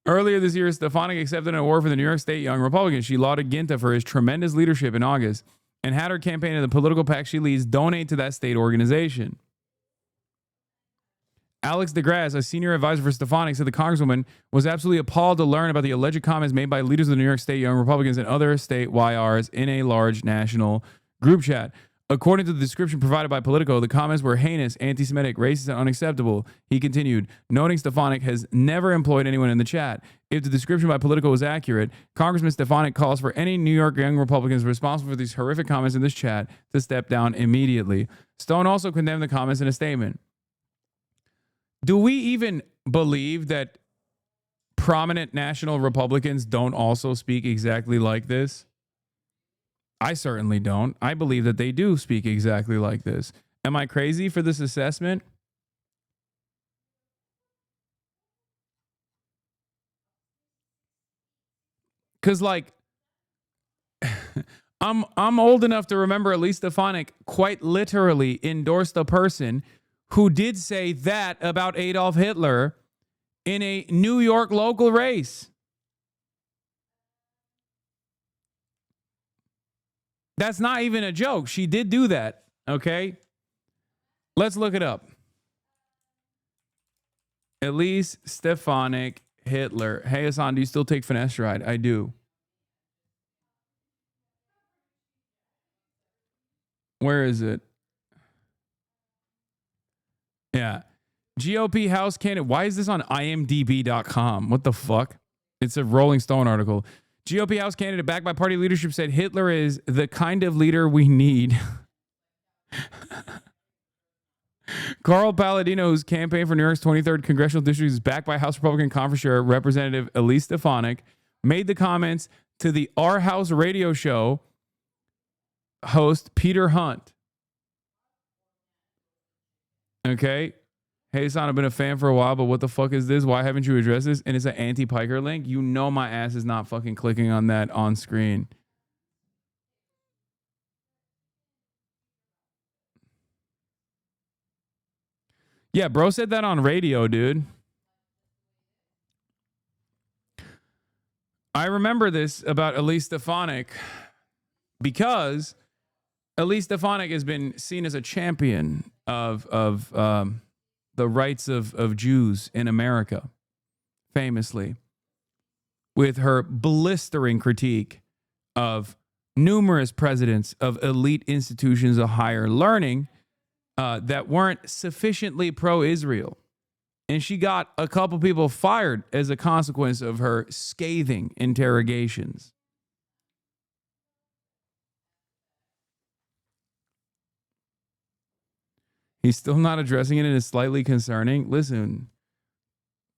Earlier this year, Stefanik accepted an award for the New York State Young Republicans. She lauded Ginta for his tremendous leadership in August and had her campaign and the political PAC she leads donate to that state organization. Alex DeGrasse, a senior advisor for Stefanik, said the Congresswoman was absolutely appalled to learn about the alleged comments made by leaders of the New York State Young Republicans and other state YRs in a large national group chat. According to the description provided by Politico, the comments were heinous, anti-Semitic, racist, and unacceptable. He continued, noting Stefanik has never employed anyone in the chat. If the description by Politico was accurate, Congressman Stefanik calls for any New York Young Republicans responsible for these horrific comments in this chat to step down immediately. Stone also condemned the comments in a statement. Do we even believe that prominent national Republicans don't also speak exactly like this? I certainly don't. I believe that they do speak exactly like this. Am I crazy for this assessment? Because, like, I'm old enough to remember at least Stefanik quite literally endorsed a person who did say that about Adolf Hitler in a New York local race. That's not even a joke. She did do that. Okay. Let's look it up. Elise Stefanik Hitler. Hey, Hasan, do you still take finasteride? I do. Where is it? Yeah. GOP House candidate. Why is this on imdb.com? What the fuck? It's a Rolling Stone article. GOP House candidate backed by party leadership said Hitler is the kind of leader we need. Carl Palladino, whose campaign for New York's 23rd congressional district is backed by House Republican Conference Chair Representative Elise Stefanik, made the comments to the Our House radio show host Peter Hunt. Okay. Hey, Hasan, I've been a fan for a while, but what the fuck is this? Why haven't you addressed this? And it's an anti-Piker link. You know my ass is not fucking clicking on that on screen. Yeah, bro said that on radio, dude. I remember this about Elise Stefanik because Elise Stefanik has been seen as a champion of the rights of Jews in America, famously, with her blistering critique of numerous presidents of elite institutions of higher learning that weren't sufficiently pro-Israel. And she got a couple people fired as a consequence of her scathing interrogations. He's still not addressing it and it's slightly concerning. Listen,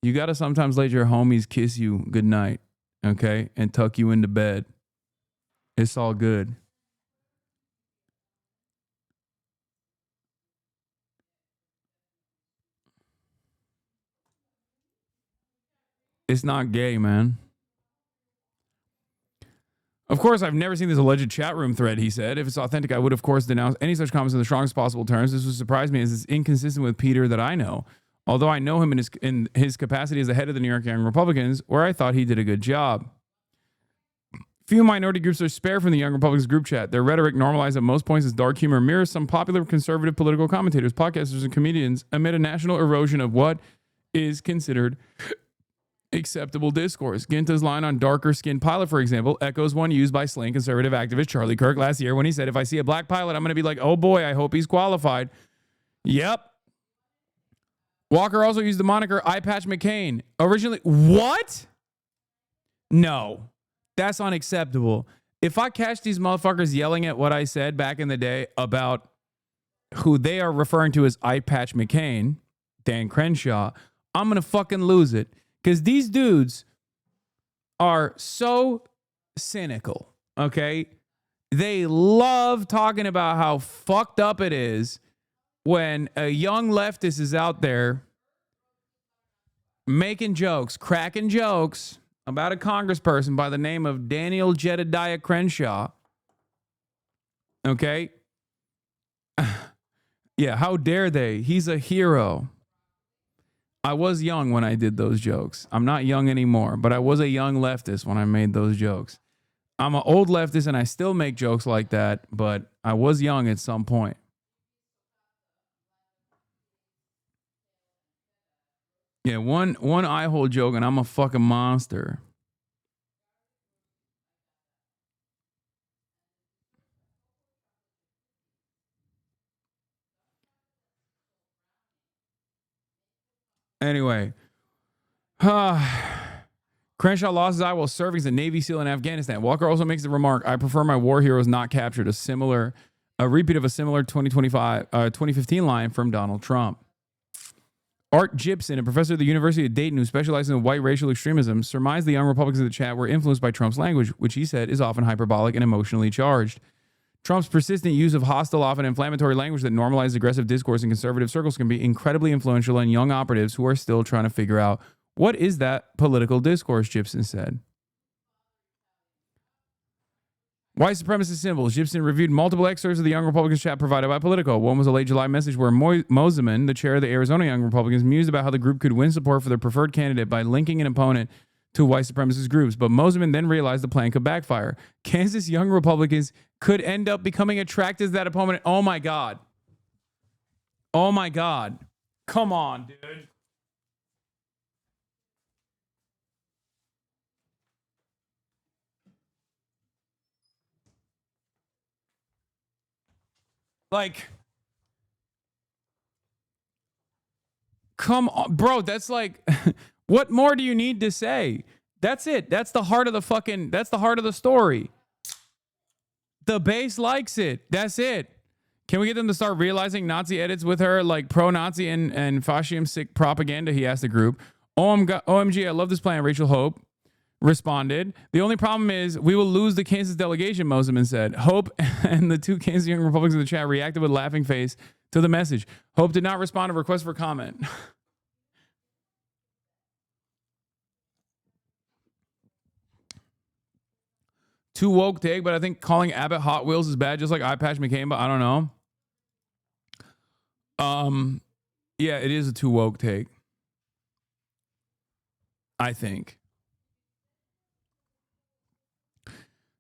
you got to sometimes let your homies kiss you goodnight, okay? And tuck you into bed. It's all good. It's not gay, man. Of course, I've never seen this alleged chat room thread, he said. If it's authentic, I would, of course, denounce any such comments in the strongest possible terms. This would surprise me as it's inconsistent with Peter that I know. Although I know him in his capacity as the head of the New York Young Republicans, where I thought he did a good job. Few minority groups are spared from the Young Republicans group chat. Their rhetoric, normalized at most points as dark humor, mirrors some popular conservative political commentators, podcasters, and comedians amid a national erosion of what is considered acceptable discourse. Ginta's line on darker-skinned pilot, for example, echoes one used by slain conservative activist Charlie Kirk last year when he said, if I see a black pilot, I'm going to be like, oh boy, I hope he's qualified. Yep. Walker also used the moniker Eye Patch McCain. Originally, what? No, that's unacceptable. If I catch these motherfuckers yelling at what I said back in the day about who they are referring to as Eye Patch McCain, Dan Crenshaw, I'm going to fucking lose it. Because these dudes are so cynical, okay? They love talking about how fucked up it is when a young leftist is out there making jokes, cracking jokes about a congressperson by the name of Daniel Jedediah Crenshaw. Okay? Yeah, how dare they? He's a hero. I was young when I did those jokes. I'm not young anymore, but I was a young leftist when I made those jokes. I'm an old leftist and I still make jokes like that, but I was young at some point. Yeah, one eye hole joke and I'm a fucking monster. Anyway, Crenshaw lost his eye while serving as a Navy SEAL in Afghanistan. Walker also makes the remark, I prefer my war heroes not captured, a repeat of a similar 2015 line from Donald Trump. Art Gibson, a professor at the University of Dayton who specializes in white racial extremism, surmised the young Republicans in the chat were influenced by Trump's language, which he said is often hyperbolic and emotionally charged. Trump's persistent use of hostile, often inflammatory language that normalizes aggressive discourse in conservative circles can be incredibly influential on young operatives who are still trying to figure out what is that political discourse, Gibson said. White supremacist symbols. Gibson reviewed multiple excerpts of the Young Republicans chat provided by Politico. One was a late July message where Moseman, the chair of the Arizona Young Republicans, mused about how the group could win support for their preferred candidate by linking an opponent to white supremacist groups. But Moseman then realized the plan could backfire. Kansas Young Republicans could end up becoming attracted to that opponent. Oh my God. Oh my God. Come on, dude. Like, come on, bro. That's like, what more do you need to say? That's it. That's the heart of the story. The base likes it. That's it. Can we get them to start realizing Nazi edits with her, like pro-Nazi and fascistic propaganda? He asked the group. OMG, I love this plan, Rachel Hope responded. The only problem is we will lose the Kansas delegation, Moseman said. Hope and the two Kansas Young Republicans in the chat reacted with a laughing face to the message. Hope did not respond to requests for comment. Too woke take, but I think calling Abbott Hot Wheels is bad, just like Eye Patch McCain, but I don't know. Yeah, it is a too woke take, I think.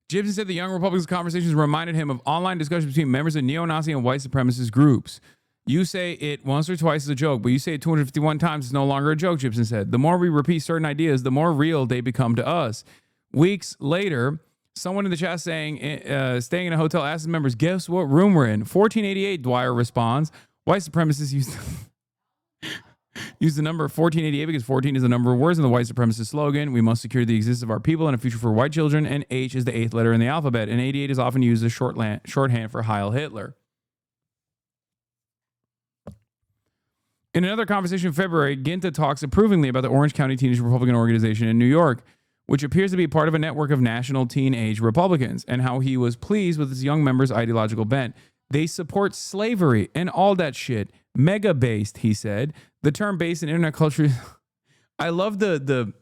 Gibson said the Young Republicans conversations reminded him of online discussions between members of neo-Nazi and white supremacist groups. You say it once or twice as a joke, but you say it 251 times, it's no longer a joke, Gibson said. The more we repeat certain ideas, the more real they become to us. Weeks later, someone in the chat saying, staying in a hotel asks members, guess what room we're in? 1488, Dwyer responds. White supremacists use the number 1488 because 14 is the number of words in the white supremacist slogan. We must secure the existence of our people and a future for white children, and H is the 8th letter in the alphabet, and 88 is often used as shorthand for Heil Hitler. In another conversation in February, Ginta talks approvingly about the Orange County Teenage Republican Organization in New York, which appears to be part of a network of national teenage Republicans, and how he was pleased with his young members' ideological bent. They support slavery and all that shit. Mega based, he said. The term based in internet culture. I love the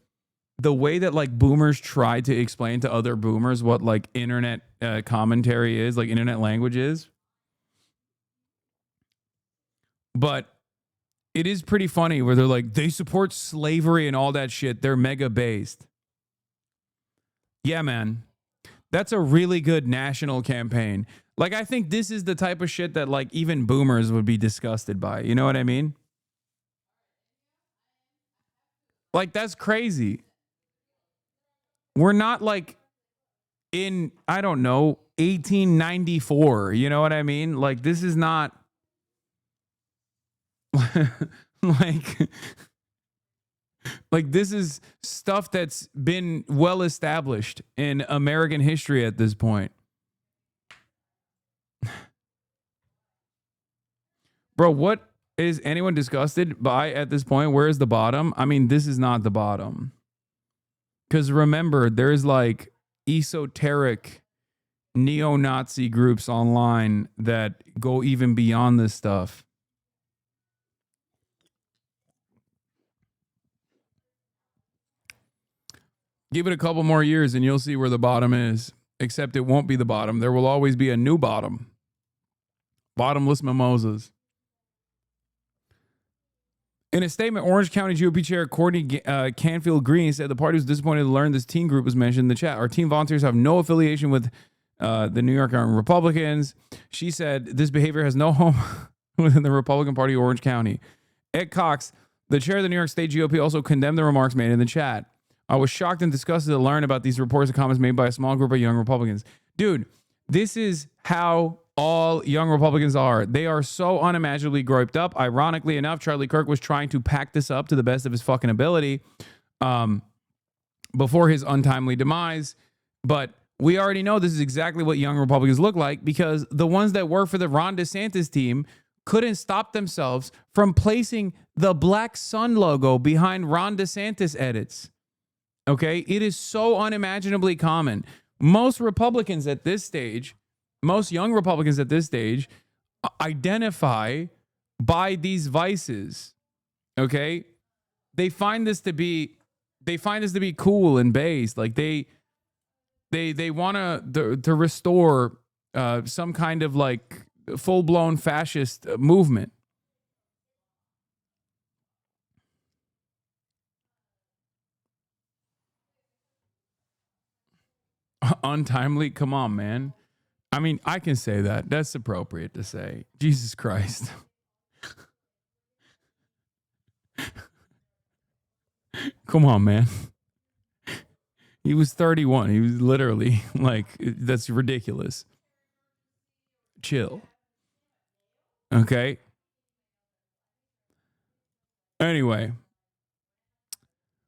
way that like boomers try to explain to other boomers what like internet commentary is, like internet language is. But it is pretty funny where they're like, they support slavery and all that shit. They're mega based. Yeah, man. That's a really good national campaign. Like, I think this is the type of shit that like even boomers would be disgusted by. You know what I mean? Like, that's crazy. We're not like in, I don't know, 1894. You know what I mean? Like, this is not like this is stuff that's been well established in American history at this point. Bro, what is anyone disgusted by at this point? Where is the bottom? I mean, this is not the bottom. Because remember, there's like esoteric neo-Nazi groups online that go even beyond this stuff. Give it a couple more years and you'll see where the bottom is. Except it won't be the bottom. There will always be a new bottom. Bottomless mimosas. In a statement, Orange County GOP Chair Courtney Canfield Green said the party was disappointed to learn this teen group was mentioned in the chat. Our teen volunteers have no affiliation with the New York Republicans. She said this behavior has no home within the Republican Party of Orange County. Ed Cox, the chair of the New York State GOP, also condemned the remarks made in the chat. I was shocked and disgusted to learn about these reports and comments made by a small group of young Republicans. Dude, this is how all young Republicans are. They are so unimaginably groped up. Ironically enough, Charlie Kirk was trying to pack this up to the best of his fucking ability before his untimely demise. But we already know this is exactly what young Republicans look like, because the ones that work for the Ron DeSantis team couldn't stop themselves from placing the Black Sun logo behind Ron DeSantis edits. Okay, it is so unimaginably common. Most Republicans at this stage, most young Republicans at this stage, identify by these vices. Okay, they find this to be cool and based. Like they want to restore some kind of like full blown fascist movement. Untimely? Come on, man. I mean, I can say that. That's appropriate to say. Jesus Christ. Come on, man. He was 31. He was literally like, that's ridiculous. Chill. Okay. Anyway.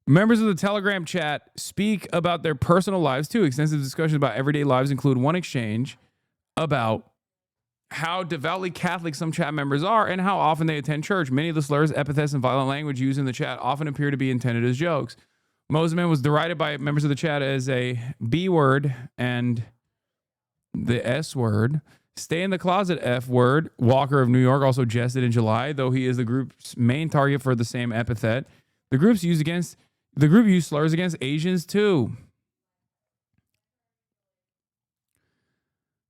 Members of the Telegram chat speak about their personal lives too. Extensive discussions about everyday lives include one exchange about how devoutly Catholic some chat members are and how often they attend church. Many of the slurs, epithets, and violent language used in the chat often appear to be intended as jokes. Mosman was derided by members of the chat as a B word and the S word. Stay in the closet F word. Walker of New York also jested in July, though he is the group's main target for the same epithet. The group used slurs against Asians too.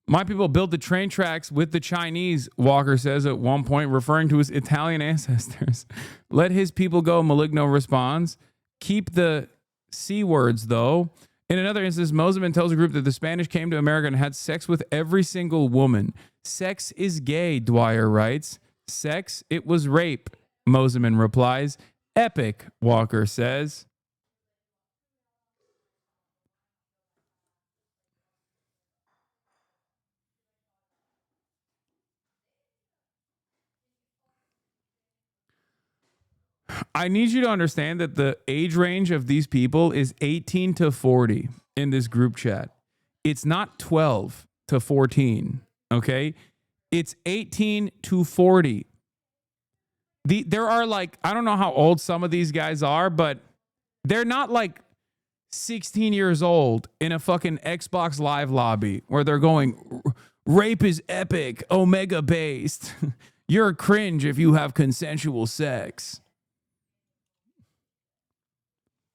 My people built the train tracks with the Chinese, Walker says at one point, referring to his Italian ancestors. Let his people go, Maligno responds. Keep the C words, though. In another instance, Mosman tells the group that the Spanish came to America and had sex with every single woman. Sex is gay, Dwyer writes. Sex, it was rape, Moseman replies. Epic, Walker says. I need you to understand that the age range of these people is 18 to 40 in this group chat. It's not 12 to 14, okay? It's 18 to 40. There are like, I don't know how old some of these guys are, but they're not like 16 years old in a fucking Xbox Live lobby where they're going, rape is epic, Omega based. You're cringe if you have consensual sex.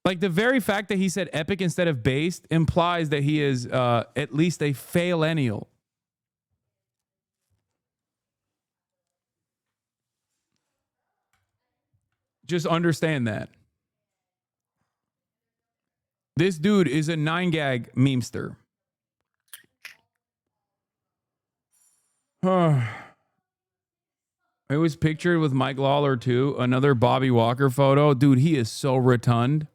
Like the very fact that he said epic instead of based implies that he is at least a faillennial. Just understand that. This dude is a 9gag memester. It was pictured with Mike Lawler too. Another Bobby Walker photo. Dude, he is so rotund.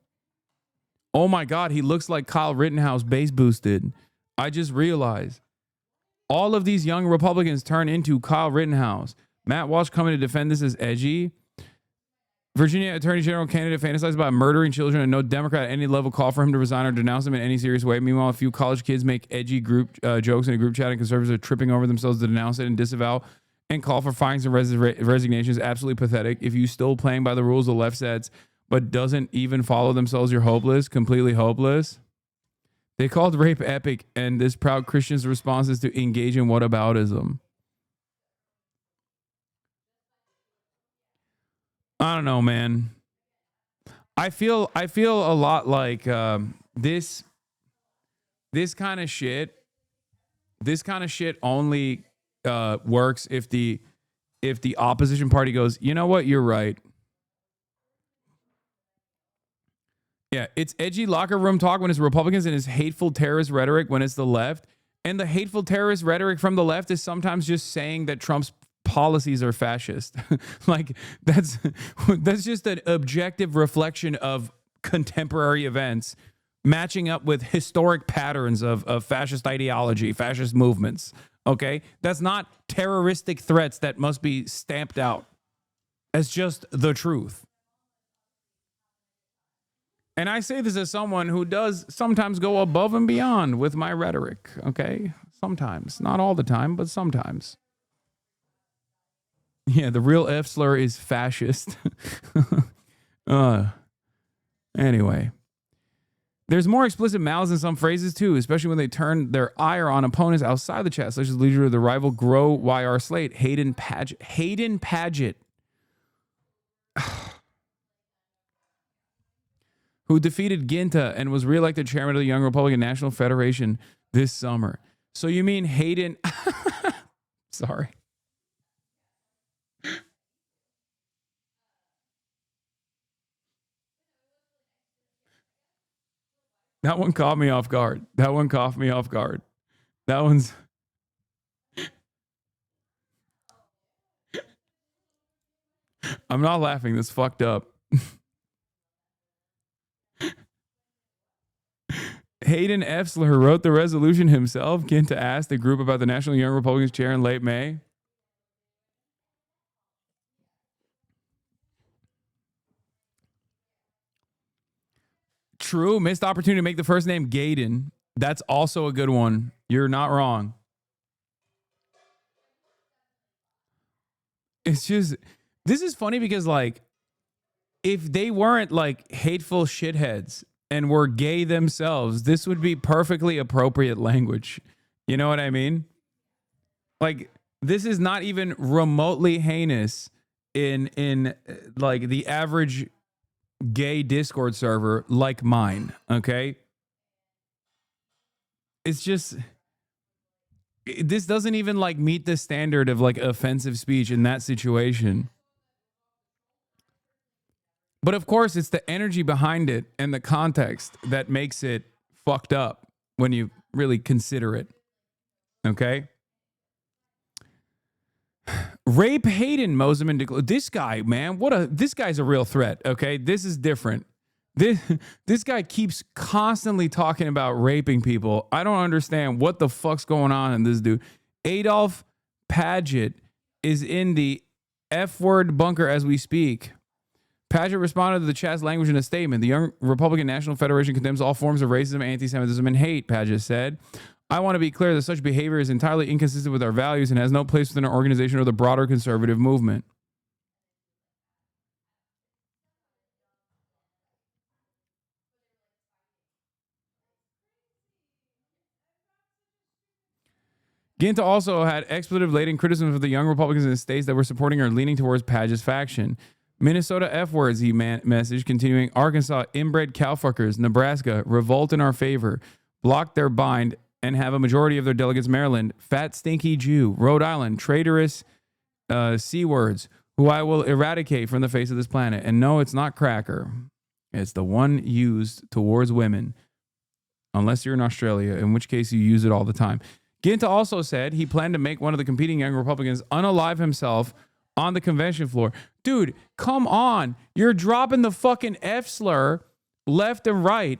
Oh my God, he looks like Kyle Rittenhouse bass boosted. I just realized all of these young Republicans turn into Kyle Rittenhouse. Matt Walsh coming to defend this as edgy. Virginia Attorney General candidate fantasizes about murdering children, and no Democrat at any level call for him to resign or denounce him in any serious way. Meanwhile, a few college kids make edgy group jokes in a group chat, and conservatives are tripping over themselves to denounce it and disavow and call for fines and resignations. Absolutely pathetic. If you still playing by the rules the left sets, but doesn't even follow themselves, you're hopeless, completely hopeless. They called rape epic, and this proud Christian's response is to engage in whataboutism. I don't know, man. I feel a lot like this kind of shit. This kind of shit only works if the opposition party goes, you know what, you're right. Yeah, it's edgy locker room talk when it's Republicans, and it's hateful terrorist rhetoric when it's the left. And the hateful terrorist rhetoric from the left is sometimes just saying that Trump's policies are fascist. Like that's just an objective reflection of contemporary events matching up with historic patterns of fascist ideology, fascist movements. Okay? That's not terroristic threats that must be stamped out. It's just the truth. And I say this as someone who does sometimes go above and beyond with my rhetoric, okay? Sometimes. Not all the time, but sometimes. Yeah, the real F slur is fascist. Anyway. There's more explicit malice in some phrases too, especially when they turn their ire on opponents outside the chat, such as leader of the rival Grow YR Slate, Hayden Paget. Who defeated Ginta and was reelected chairman of the Young Republican National Federation this summer. So you mean Hayden... Sorry. That one caught me off guard. That one's... I'm not laughing. That's fucked up. Hayden Efsler wrote the resolution himself. Ginta asked the group about the National Young Republicans chair in late May. True. Missed opportunity to make the first name Gaydon. That's also a good one. You're not wrong. It's just, this is funny because like, if they weren't like hateful shitheads and were gay themselves, this would be perfectly appropriate language. You know what I mean? Like, this is not even remotely heinous in like the average gay Discord server like mine, okay? It's just, this doesn't even like meet the standard of like offensive speech in that situation. But of course, it's the energy behind it and the context that makes it fucked up when you really consider it. Okay? Rape Hayden Moseman. This guy, man, this guy's a real threat. Okay, this is different. This guy keeps constantly talking about raping people. I don't understand what the fuck's going on in this dude. Adolf Paget is in the F-word bunker as we speak. Paget responded to the chat's language in a statement. The Young Republican National Federation condemns all forms of racism, anti-Semitism, and hate, Paget said. I want to be clear that such behavior is entirely inconsistent with our values and has no place within our organization or the broader conservative movement. Ginta also had expletive-laden criticism of the young Republicans in the states that were supporting or leaning towards Paget's faction. Minnesota F-words, he messaged, continuing, Arkansas, inbred cowfuckers, Nebraska, revolt in our favor, block their bind, and have a majority of their delegates Maryland, fat stinky Jew, Rhode Island, traitorous C-words, who I will eradicate from the face of this planet. And no, it's not cracker. It's the one used towards women, unless you're in Australia, in which case you use it all the time. Ginta also said he planned to make one of the competing young Republicans unalive himself on the convention floor. Dude, come on. You're dropping the fucking F slur left and right.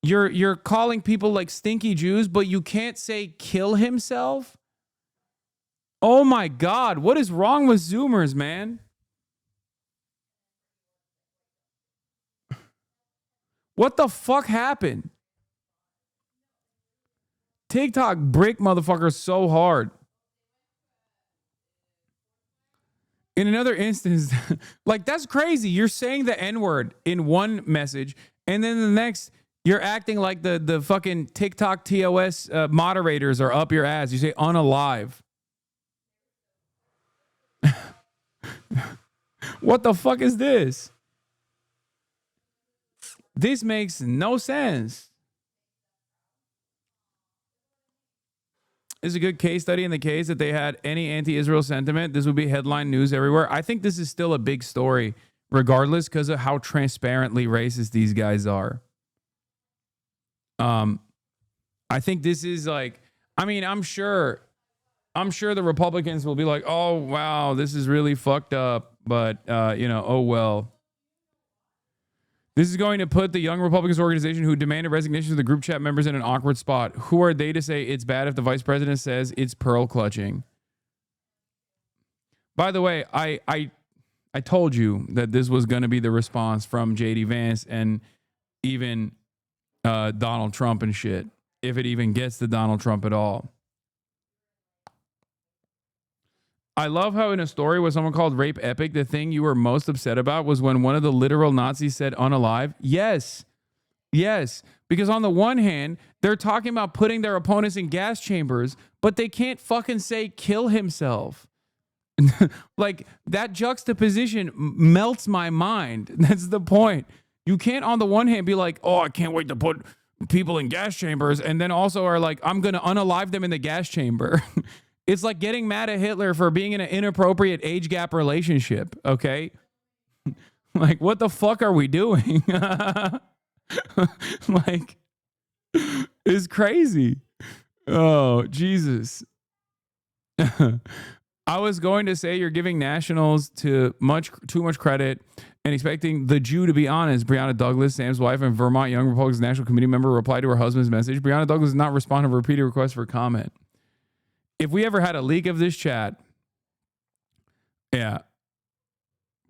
You're calling people like stinky Jews, but you can't say kill himself? Oh my God. What is wrong with Zoomers, man? What the fuck happened? TikTok break motherfuckers so hard. In another instance, like that's crazy. You're saying the N-word in one message, and then the next, you're acting like the fucking TikTok TOS moderators are up your ass. You say unalive. What the fuck is this? This makes no sense. Is a good case study in the case that they had any anti-Israel sentiment. This would be headline news everywhere. I think this is still a big story, regardless, because of how transparently racist these guys are. I think this is like, I mean, I'm sure the Republicans will be like, oh, wow, this is really fucked up. But, oh, well. This is going to put the Young Republicans organization who demanded resignation of the group chat members in an awkward spot. Who are they to say it's bad if the vice president says it's pearl clutching? By the way, I told you that this was going to be the response from J.D. Vance and even Donald Trump and shit, if it even gets to Donald Trump at all. I love how in a story where someone called rape epic, the thing you were most upset about was when one of the literal Nazis said unalive. Yes. Because on the one hand, they're talking about putting their opponents in gas chambers, but they can't fucking say kill himself. Like that juxtaposition melts my mind. That's the point. You can't on the one hand be like, oh, I can't wait to put people in gas chambers. And then also are like, I'm going to unalive them in the gas chamber. It's like getting mad at Hitler for being in an inappropriate age gap relationship, okay? Like, what the fuck are we doing? Like, it's crazy. Oh, Jesus. I was going to say you're giving nationals too much credit and expecting the Jew to be honest. Breonna Douglas, Sam's wife and Vermont Young Republicans National Committee member, replied to her husband's message. Breonna Douglas did not respond to a repeated request for comment. If we ever had a leak of this chat, yeah.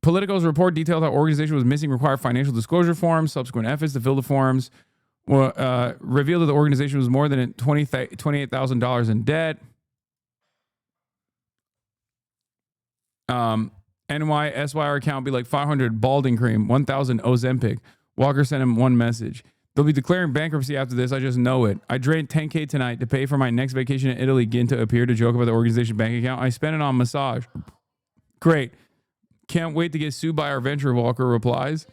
Politico's report detailed how organization was missing required financial disclosure forms. Subsequent efforts to fill the forms revealed that the organization was more than $28,000 in debt. NYSYR account be like 500 balding cream, 1,000 Ozempic. Walker sent him one message. They'll be declaring bankruptcy after this. I just know it. I drained $10K tonight to pay for my next vacation in Italy. Ginta appeared to joke about the organization bank account. I spent it on massage. Great. Can't wait to get sued by our venture, Walker replies.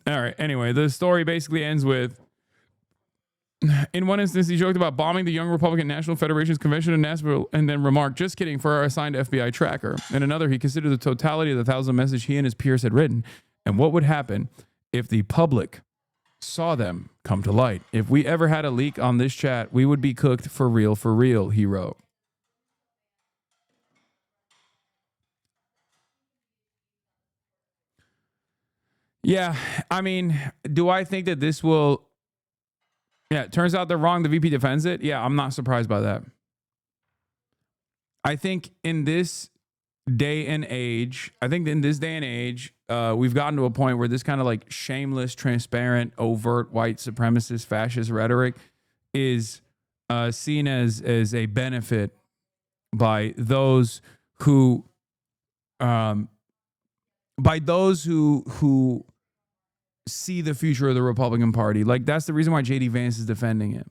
All right. Anyway, the story basically ends with, in one instance, he joked about bombing the Young Republican National Federation's convention in Nashville and then remarked, just kidding, for our assigned FBI tracker. In another, he considered the totality of the 1,000 message he and his peers had written and what would happen if the public saw them come to light. If we ever had a leak on this chat, we would be cooked for real, he wrote. Yeah, I mean, do I think that this will... Yeah, it turns out they're wrong. The VP defends it. Yeah, I'm not surprised by that. I think in this day and age, we've gotten to a point where this kind of like shameless, transparent, overt white supremacist, fascist rhetoric is seen as a benefit by those who see the future of the Republican Party. Like, that's the reason why JD Vance is defending it.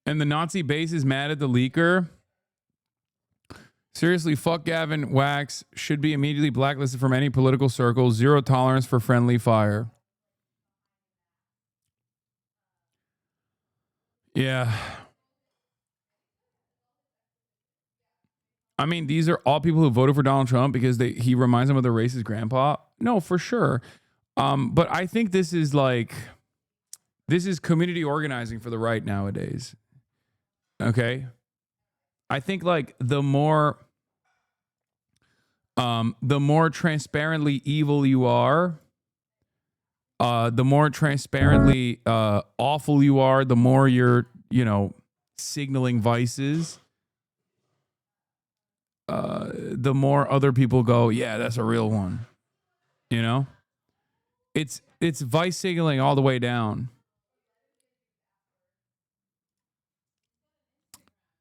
And the Nazi base is mad at the leaker. Seriously, fuck Gavin Wax. Should be immediately blacklisted from any political circle. Zero tolerance for friendly fire. Yeah. I mean, these are all people who voted for Donald Trump because he reminds them of their racist grandpa. No, for sure. But I think this is community organizing for the right nowadays. Okay. I think like the more transparently evil you are, the more transparently awful you are, the more you're, signaling vices. The more other people go, yeah, that's a real one. It's vice signaling all the way down.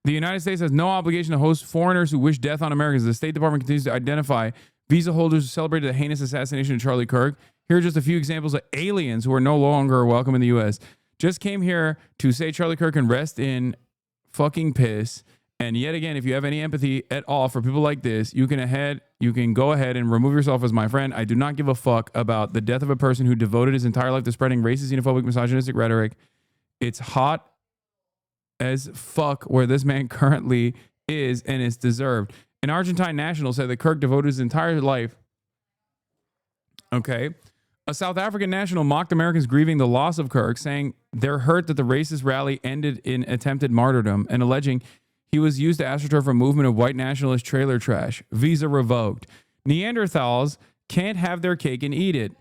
The United States has no obligation to host foreigners who wish death on Americans. The State Department continues to identify visa holders who celebrated the heinous assassination of Charlie Kirk. Here are just a few examples of aliens who are no longer welcome in the U.S. Just came here to say Charlie Kirk can rest in fucking piss. And yet again, if you have any empathy at all for people like this, you can go ahead and remove yourself as my friend. I do not give a fuck about the death of a person who devoted his entire life to spreading racist, xenophobic, misogynistic rhetoric. It's hot as fuck where this man currently is, and it's deserved. An Argentine national said that Kirk devoted his entire life. Okay. A South African national mocked Americans grieving the loss of Kirk, saying they're hurt that the racist rally ended in attempted martyrdom and alleging he was used to astroturf a movement of white nationalist trailer trash. Visa revoked. Neanderthals can't have their cake and eat it.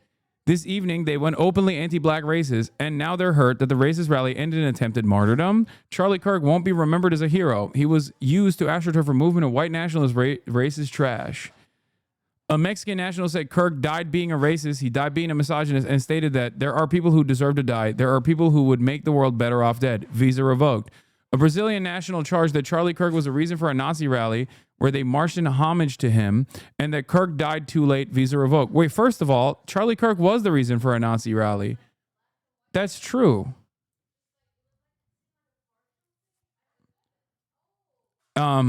This evening, they went openly anti-black racist, and now they're hurt that the racist rally ended in attempted martyrdom. Charlie Kirk won't be remembered as a hero. He was used to astroturf a movement of white nationalist racist trash. A Mexican national said Kirk died being a racist, he died being a misogynist, and stated that there are people who deserve to die. There are people who would make the world better off dead. Visa revoked. A Brazilian national charged that Charlie Kirk was a reason for a Nazi rally where they marched in homage to him and that Kirk died too late. Visa revoked. Wait, first of all, Charlie Kirk was the reason for a Nazi rally. That's true. A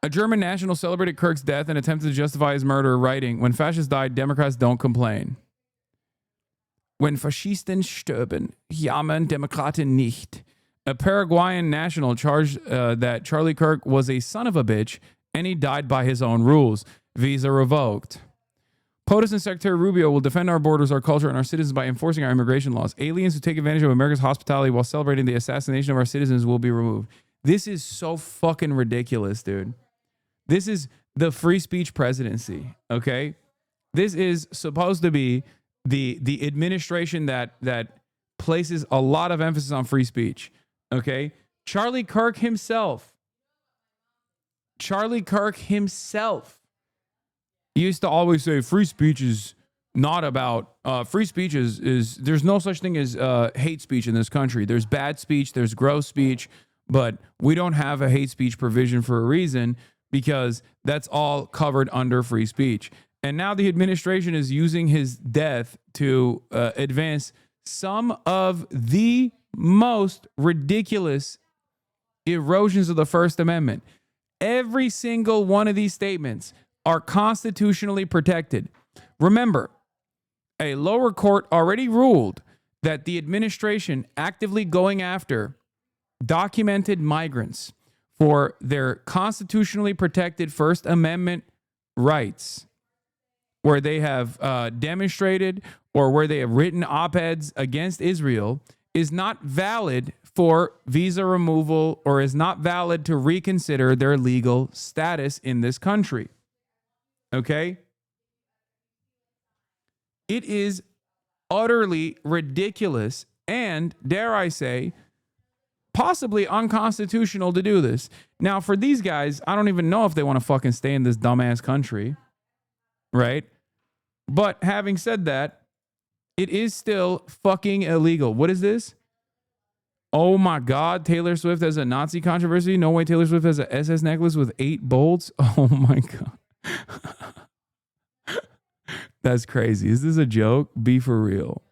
German national celebrated Kirk's death and attempted to justify his murder, writing, "When fascists die, Democrats don't complain. When Faschisten sterben, jammern Demokraten nicht." A Paraguayan national charged that Charlie Kirk was a son of a bitch and he died by his own rules. Visa revoked. POTUS and Secretary Rubio will defend our borders, our culture, and our citizens by enforcing our immigration laws. Aliens who take advantage of America's hospitality while celebrating the assassination of our citizens will be removed. This is so fucking ridiculous, dude. This is the free speech presidency, okay? This is supposed to be the administration that places a lot of emphasis on free speech, okay? Charlie Kirk himself used to always say free speech is not about, free speech is there's no such thing as hate speech in this country. There's bad speech, there's gross speech, but we don't have a hate speech provision for a reason because that's all covered under free speech. And now the administration is using his death to advance some of the most ridiculous erosions of the First Amendment. Every single one of these statements are constitutionally protected. Remember, a lower court already ruled that the administration actively going after documented migrants for their constitutionally protected First Amendment rights, where they have demonstrated or where they have written op-eds against Israel, is not valid for visa removal or is not valid to reconsider their legal status in this country. Okay? It is utterly ridiculous and, dare I say, possibly unconstitutional to do this. Now, for these guys, I don't even know if they want to fucking stay in this dumbass country, right? But having said that, it is still fucking illegal. What is this? Oh my God, Taylor Swift has a Nazi controversy? No way Taylor Swift has a SS necklace with 8 bolts? Oh my God. That's crazy. Is this a joke? Be for real.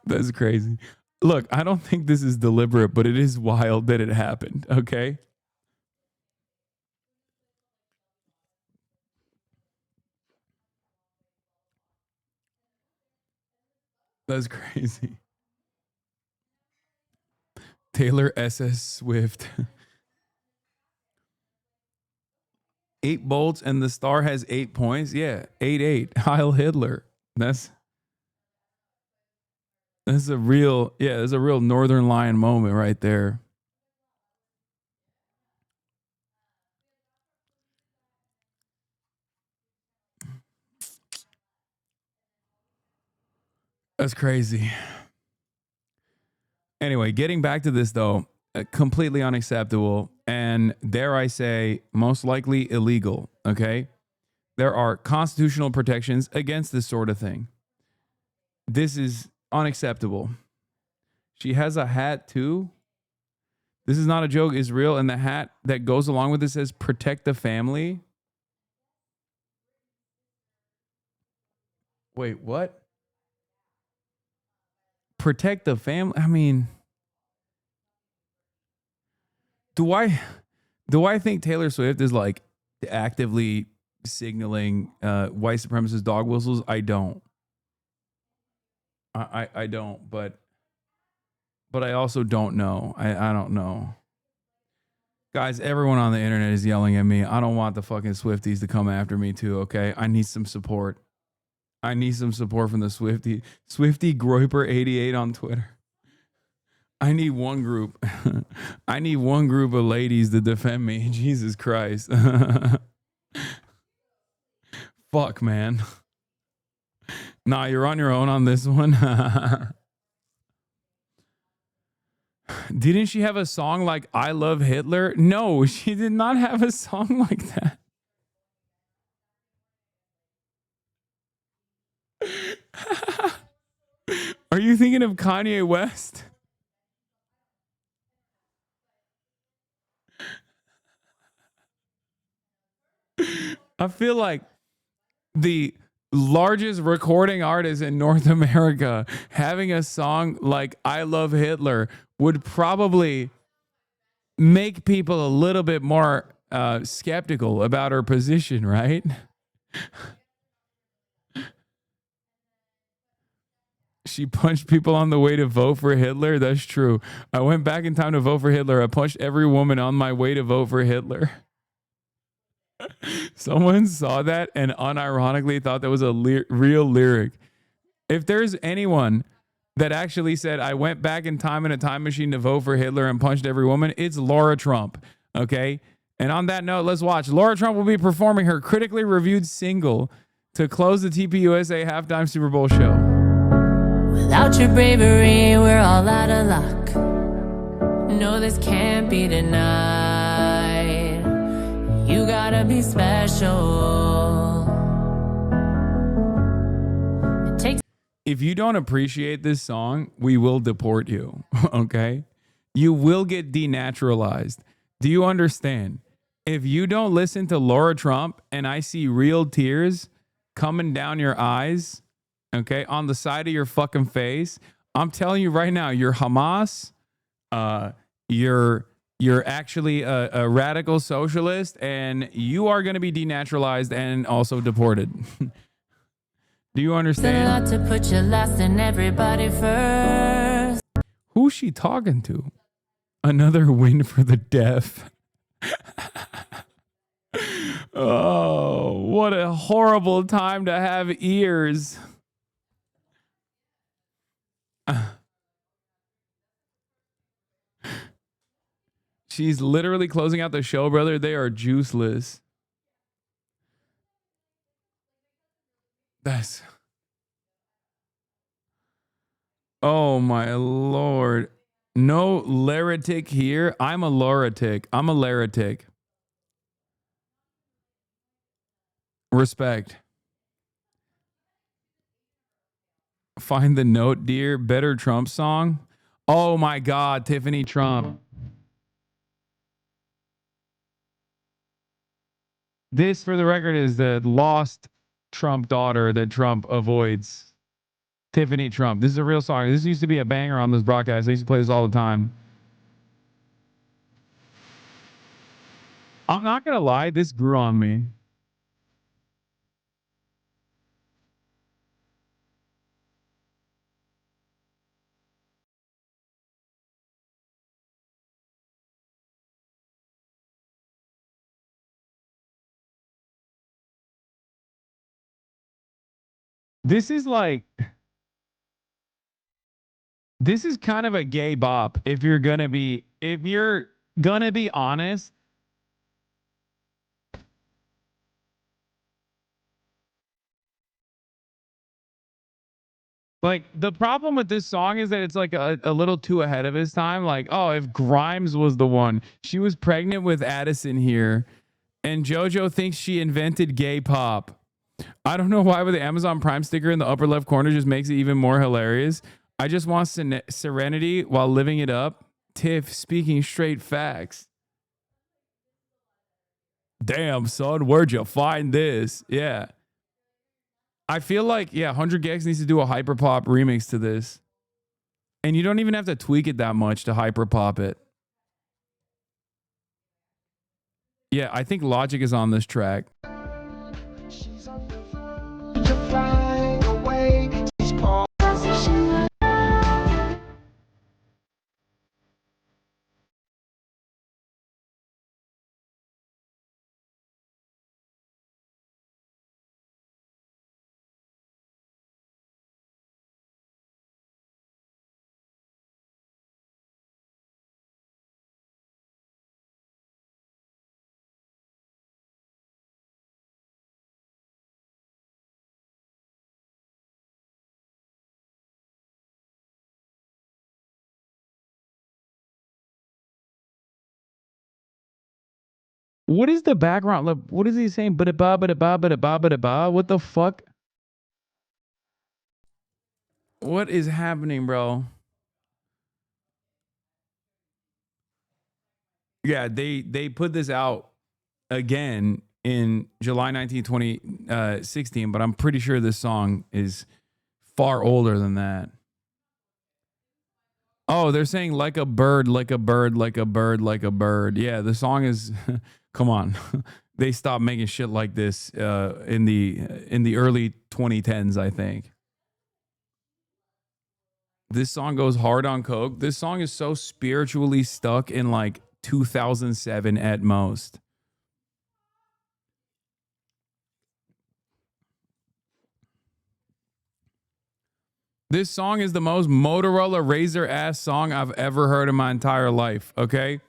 That's crazy. Look, I don't think this is deliberate, but it is wild that it happened, okay? That's crazy. Taylor SS Swift. 8 bolts and the star has 8 points? Yeah, 8-8. Heil Hitler. That's a real, yeah, there's a real Northern Lion moment right there. That's crazy. Anyway, getting back to this though, completely unacceptable and dare I say, most likely illegal, okay? There are constitutional protections against this sort of thing. This is unacceptable. She has a hat too. This is not a joke, it's real. And the hat that goes along with it says protect the family. Wait, what? Protect the family? I mean, do I think Taylor Swift is like actively signaling white supremacist dog whistles? I don't. I don't, but I also don't know. I don't know. Guys, everyone on the internet is yelling at me. I don't want the fucking Swifties to come after me too, okay? I need some support. I need some support from the Swifty Groiper 88 on Twitter. I need one group. I need one group of ladies to defend me. Jesus Christ. Fuck, man. Nah, you're on your own on this one. Didn't she have a song like I Love Hitler? No, she did not have a song like that. Are you thinking of Kanye West? I feel like the largest recording artist in North America having a song like I Love Hitler would probably make people a little bit more skeptical about her position, right? She punched people on the way to vote for Hitler. That's true. I went back in time to vote for Hitler. I punched every woman on my way to vote for Hitler. Someone saw that and unironically thought that was a real lyric. If there's anyone that actually said, I went back in time in a time machine to vote for Hitler and punched every woman, it's Laura Trump. Okay? And on that note, let's watch. Laura Trump will be performing her critically reviewed single to close the TPUSA halftime Super Bowl show. Without your bravery, we're all out of luck. No, this can't be denied. You gotta be special. If you don't appreciate this song, we will deport you, okay? You will get denaturalized. Do you understand? If you don't listen to Laura Trump and I see real tears coming down your eyes, okay, on the side of your fucking face, I'm telling you right now, you're Hamas, you're actually a radical socialist, and you are going to be denaturalized and also deported. Do you understand? To put your last and everybody first. Who's she talking to? Another win for the deaf. Oh, what a horrible time to have ears. She's literally closing out the show, brother. They are juiceless. That's... Oh, my Lord. No Laratic here. I'm a Laratic. I'm a Laratic. Respect. Find the note, dear. Better Trump song. Oh, my God. Tiffany Trump. This, for the record, is the lost Trump daughter that Trump avoids. Tiffany Trump. This is a real song. This used to be a banger on this broadcast. I used to play this all the time. I'm not going to lie. This grew on me. This is like... This is kind of a gay bop if you're going to be honest. Like, the problem with this song is that it's like a little too ahead of his time. Like, oh, if Grimes was the one, she was pregnant with Addison here, and JoJo thinks she invented gay pop. I don't know why, but the Amazon Prime sticker in the upper left corner just makes it even more hilarious. I just want serenity while living it up. Tiff speaking straight facts. Damn, son, where'd you find this? Yeah. I feel like, 100 Gex needs to do a hyperpop remix to this. And you don't even have to tweak it that much to hyperpop it. Yeah, I think Logic is on this track. What is the background? Look, what is he saying? What the fuck? What is happening, bro? Yeah, they put this out again in July 19, 2016, but I'm pretty sure this song is far older than that. Oh, they're saying like a bird, like a bird, like a bird, like a bird. Yeah, the song is come on. They stopped making shit like this in the early 2010s, I think. This song goes hard on coke. This song is so spiritually stuck in like 2007 at most. This song is the most Motorola Razr ass song I've ever heard in my entire life, okay?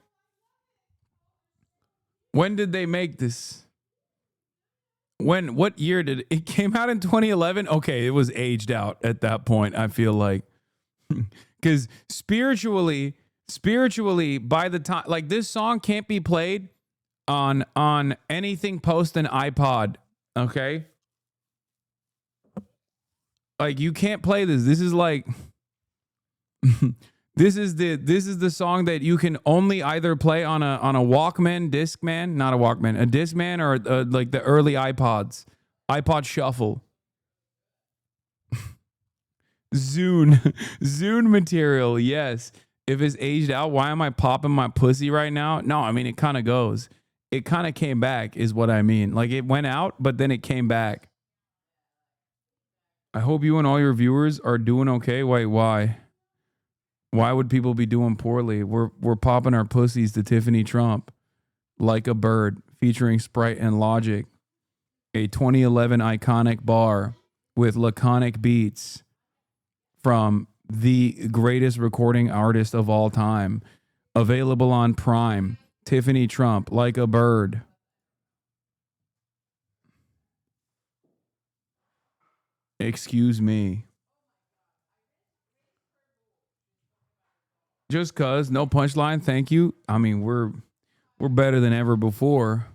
When did they make this? What year did it came out in 2011? Okay, it was aged out at that point, I feel like. Cuz spiritually by the time like this song can't be played on anything post an iPod, okay? Like you can't play this. This is like this is the song that you can only either play on a Walkman, Discman, not a Walkman, a Discman, or like the early iPods, iPod Shuffle. Zune material, yes. If it's aged out, why am I popping my pussy right now? No, I mean, it kind of goes. It kind of came back is what I mean. Like it went out, but then it came back. I hope you and all your viewers are doing okay. Wait, why? Why would people be doing poorly? We're popping our pussies to Tiffany Trump like a bird featuring Sprite and Logic, a 2011 iconic bar with laconic beats from the greatest recording artist of all time. Available on Prime. Tiffany Trump, Like a Bird. Excuse me. Just cuz, no punchline, thank you. I mean, we're better than ever before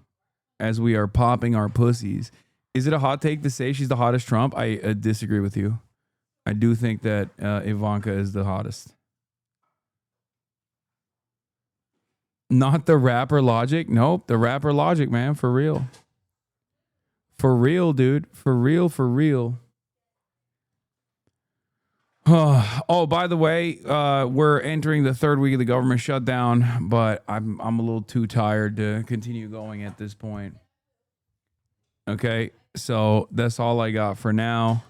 as we are popping our pussies. Is it a hot take to say she's the hottest Trump? I disagree with you. I do think that Ivanka is the hottest. Not the rapper Logic? Nope, the rapper Logic, man, for real. For real, dude. For real, for real. Oh, by the way, we're entering the third week of the government shutdown, but I'm a little too tired to continue going at this point. Okay, so that's all I got for now.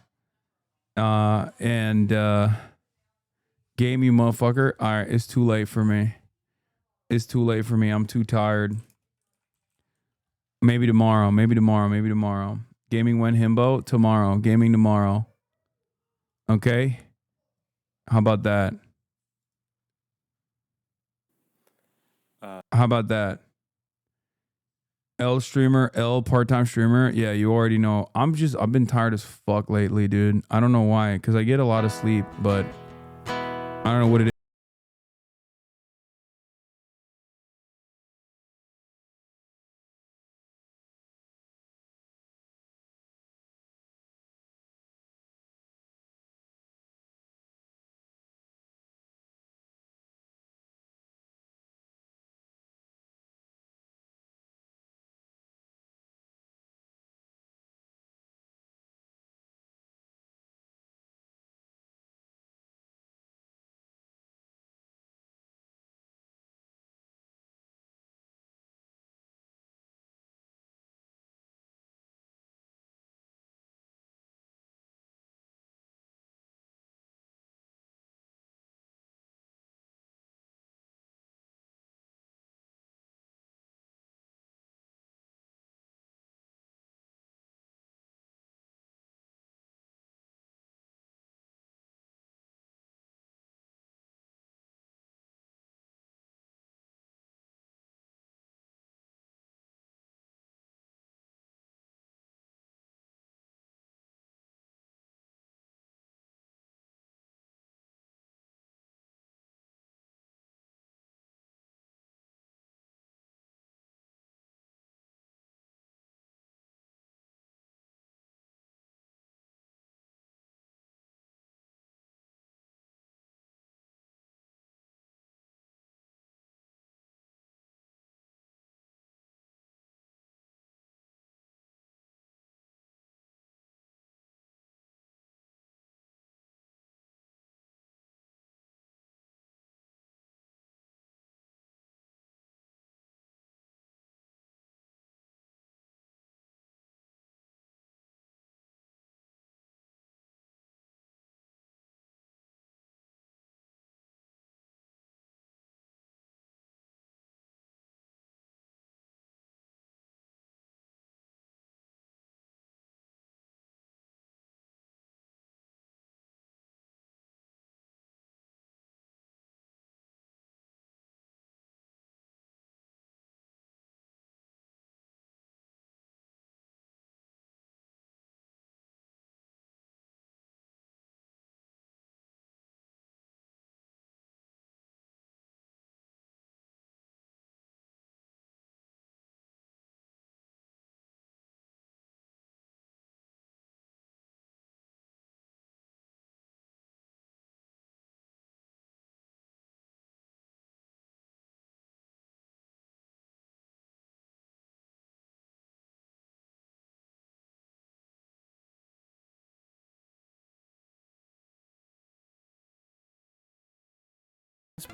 And game, you motherfucker. All right, it's too late for me. It's too late for me. I'm too tired. Maybe tomorrow. Maybe tomorrow. Maybe tomorrow. Gaming when himbo tomorrow. Gaming tomorrow. Okay. How about that? How about that? L streamer, L part-time streamer. Yeah, you already know. I've been tired as fuck lately, dude. I don't know why, because I get a lot of sleep, but I don't know what it is.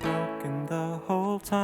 Broken the whole time.